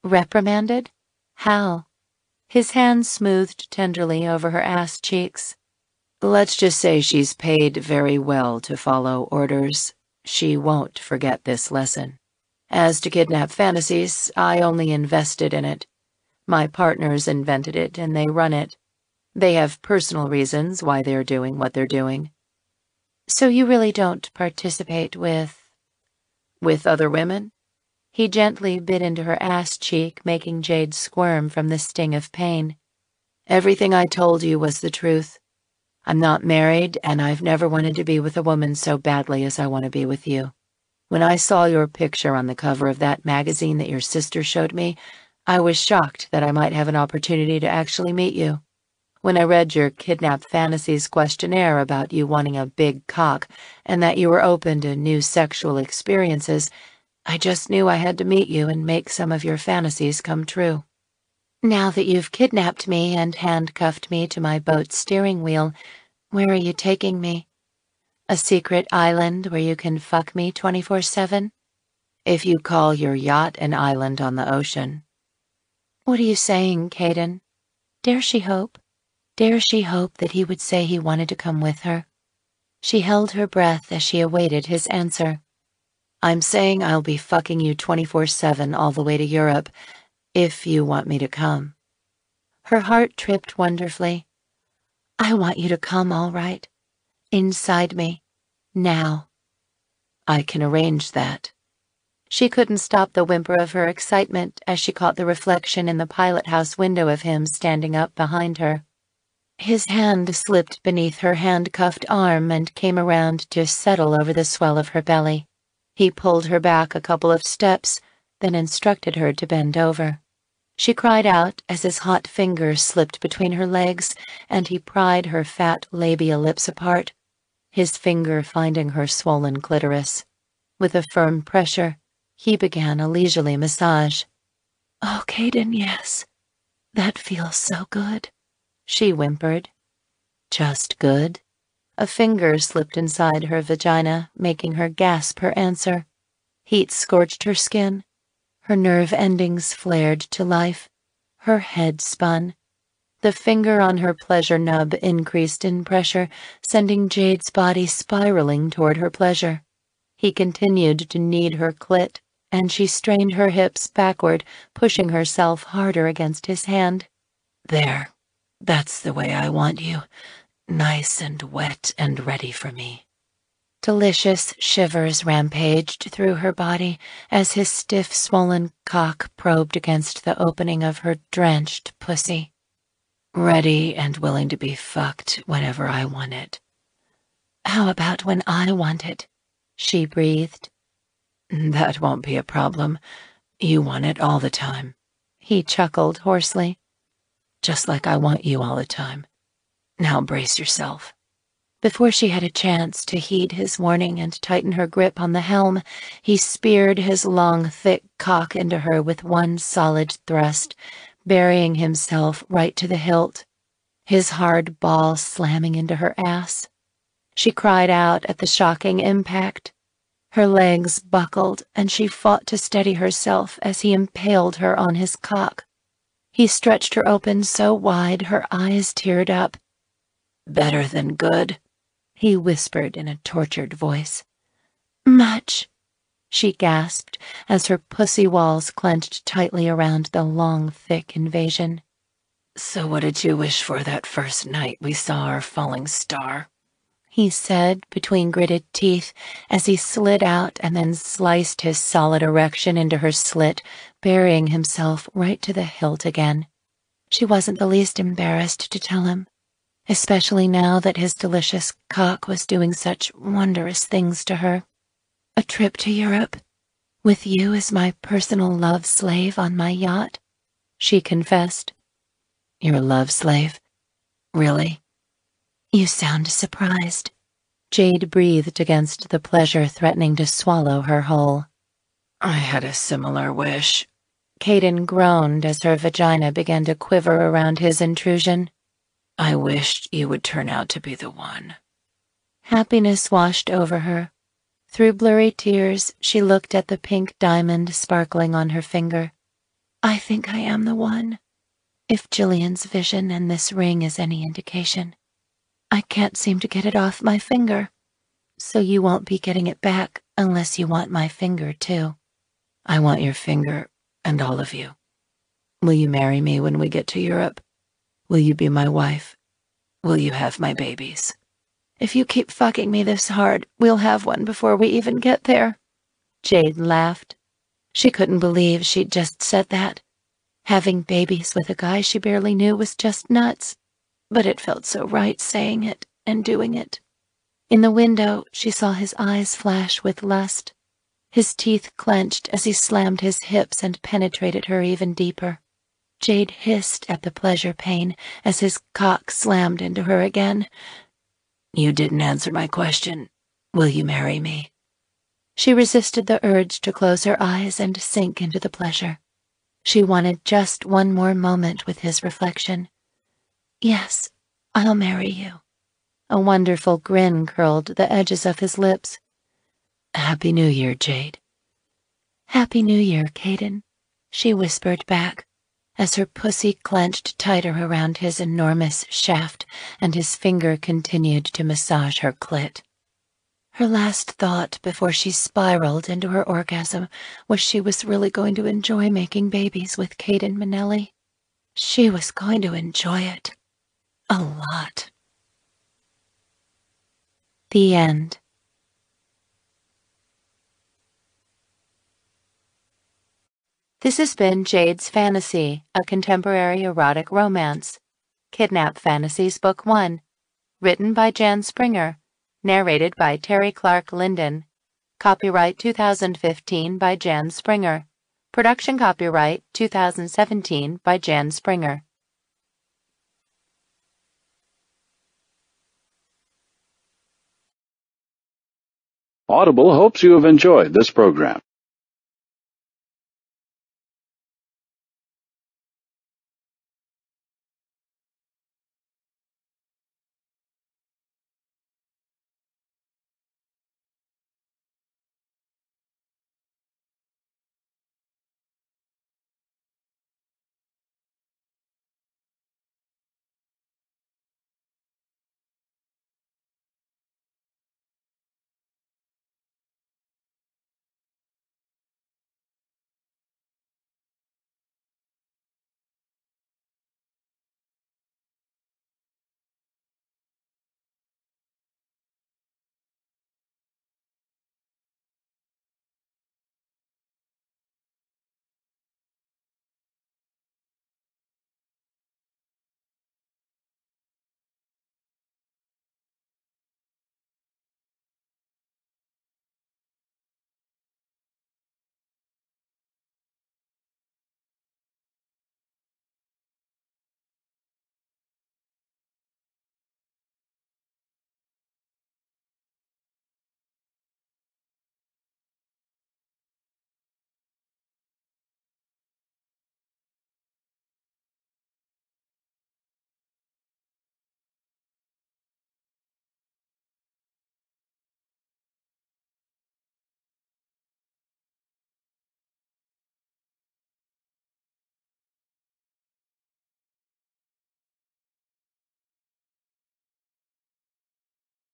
Reprimanded? How? His hand smoothed tenderly over her ass cheeks. Let's just say she's paid very well to follow orders. She won't forget this lesson. As to Kidnap Fantasies, I only invested in it. My partners invented it and they run it. They have personal reasons why they're doing what they're doing. So you really don't participate with other women? He gently bit into her ass cheek, making Jade squirm from the sting of pain. Everything I told you was the truth. I'm not married, and I've never wanted to be with a woman so badly as I want to be with you. When I saw your picture on the cover of that magazine that your sister showed me, I was shocked that I might have an opportunity to actually meet you. When I read your Kidnap Fantasies questionnaire about you wanting a big cock and that you were open to new sexual experiences, I just knew I had to meet you and make some of your fantasies come true. Now that you've kidnapped me and handcuffed me to my boat's steering wheel, where are you taking me? A secret island where you can fuck me 24/7? If you call your yacht an island on the ocean. What are you saying, Caden? Dare she hope? Dare she hope that he would say he wanted to come with her? She held her breath as she awaited his answer. I'm saying I'll be fucking you 24/7 all the way to Europe, if you want me to come. Her heart tripped wonderfully. I want you to come, all right. Inside me. Now. I can arrange that. She couldn't stop the whimper of her excitement as she caught the reflection in the pilot house window of him standing up behind her. His hand slipped beneath her handcuffed arm and came around to settle over the swell of her belly. He pulled her back a couple of steps, then instructed her to bend over. She cried out as his hot fingers slipped between her legs and he pried her fat labia lips apart, his finger finding her swollen clitoris. With a firm pressure, he began a leisurely massage. Oh, Caden, yes. That feels so good, she whimpered. Just good. A finger slipped inside her vagina, making her gasp her answer. Heat scorched her skin. Her nerve endings flared to life. Her head spun. The finger on her pleasure nub increased in pressure, sending Jade's body spiraling toward her pleasure. He continued to knead her clit, and she strained her hips backward, pushing herself harder against his hand. There. That's the way I want you. nice and wet and ready for me. Delicious shivers rampaged through her body as his stiff, swollen cock probed against the opening of her drenched pussy. Ready and willing to be fucked whenever I want it. How about when I want it? She breathed. That won't be a problem. You want it all the time. He chuckled hoarsely. Just like I want you all the time. Now brace yourself. Before she had a chance to heed his warning and tighten her grip on the helm, he speared his long, thick cock into her with one solid thrust, burying himself right to the hilt, his hard ball slamming into her ass. She cried out at the shocking impact. Her legs buckled, and she fought to steady herself as he impaled her on his cock. He stretched her open so wide her eyes teared up. Better than good, he whispered in a tortured voice. Much, she gasped as her pussy walls clenched tightly around the long, thick invasion. So what did you wish for that first night we saw our falling star? He said between gritted teeth as he slid out and then sliced his solid erection into her slit, burying himself right to the hilt again. She wasn't the least embarrassed to tell him, especially now that his delicious cock was doing such wondrous things to her. A trip to Europe, with you as my personal love slave on my yacht, she confessed. Your love slave? Really? You sound surprised. Jade breathed against the pleasure threatening to swallow her whole. I had a similar wish. Caden groaned as her vagina began to quiver around his intrusion. I wished you would turn out to be the one. Happiness washed over her. Through blurry tears, she looked at the pink diamond sparkling on her finger. I think I am the one. If Jillian's vision and this ring is any indication. I can't seem to get it off my finger, so you won't be getting it back unless you want my finger, too. I want your finger and all of you. Will you marry me when we get to Europe? Will you be my wife? Will you have my babies? If you keep fucking me this hard, we'll have one before we even get there. Jade laughed. She couldn't believe she'd just said that. Having babies with a guy she barely knew was just nuts. But it felt so right saying it and doing it. In the window, she saw his eyes flash with lust. His teeth clenched as he slammed his hips and penetrated her even deeper. Jade hissed at the pleasure pain as his cock slammed into her again. You didn't answer my question. Will you marry me? She resisted the urge to close her eyes and sink into the pleasure. She wanted just one more moment with his reflection. Yes, I'll marry you. A wonderful grin curled the edges of his lips. Happy New Year, Jade. Happy New Year, Caden, she whispered back, as her pussy clenched tighter around his enormous shaft and his finger continued to massage her clit. Her last thought before she spiraled into her orgasm was she was really going to enjoy making babies with Caden Manelli. She was going to enjoy it. A lot. The end. This has been Jade's Fantasy, a contemporary erotic romance. Kidnap Fantasies Book 1. Written by Jan Springer. Narrated by Terry Clark Linden. Copyright 2015 by Jan Springer. Production copyright 2017 by Jan Springer. Audible hopes you have enjoyed this program.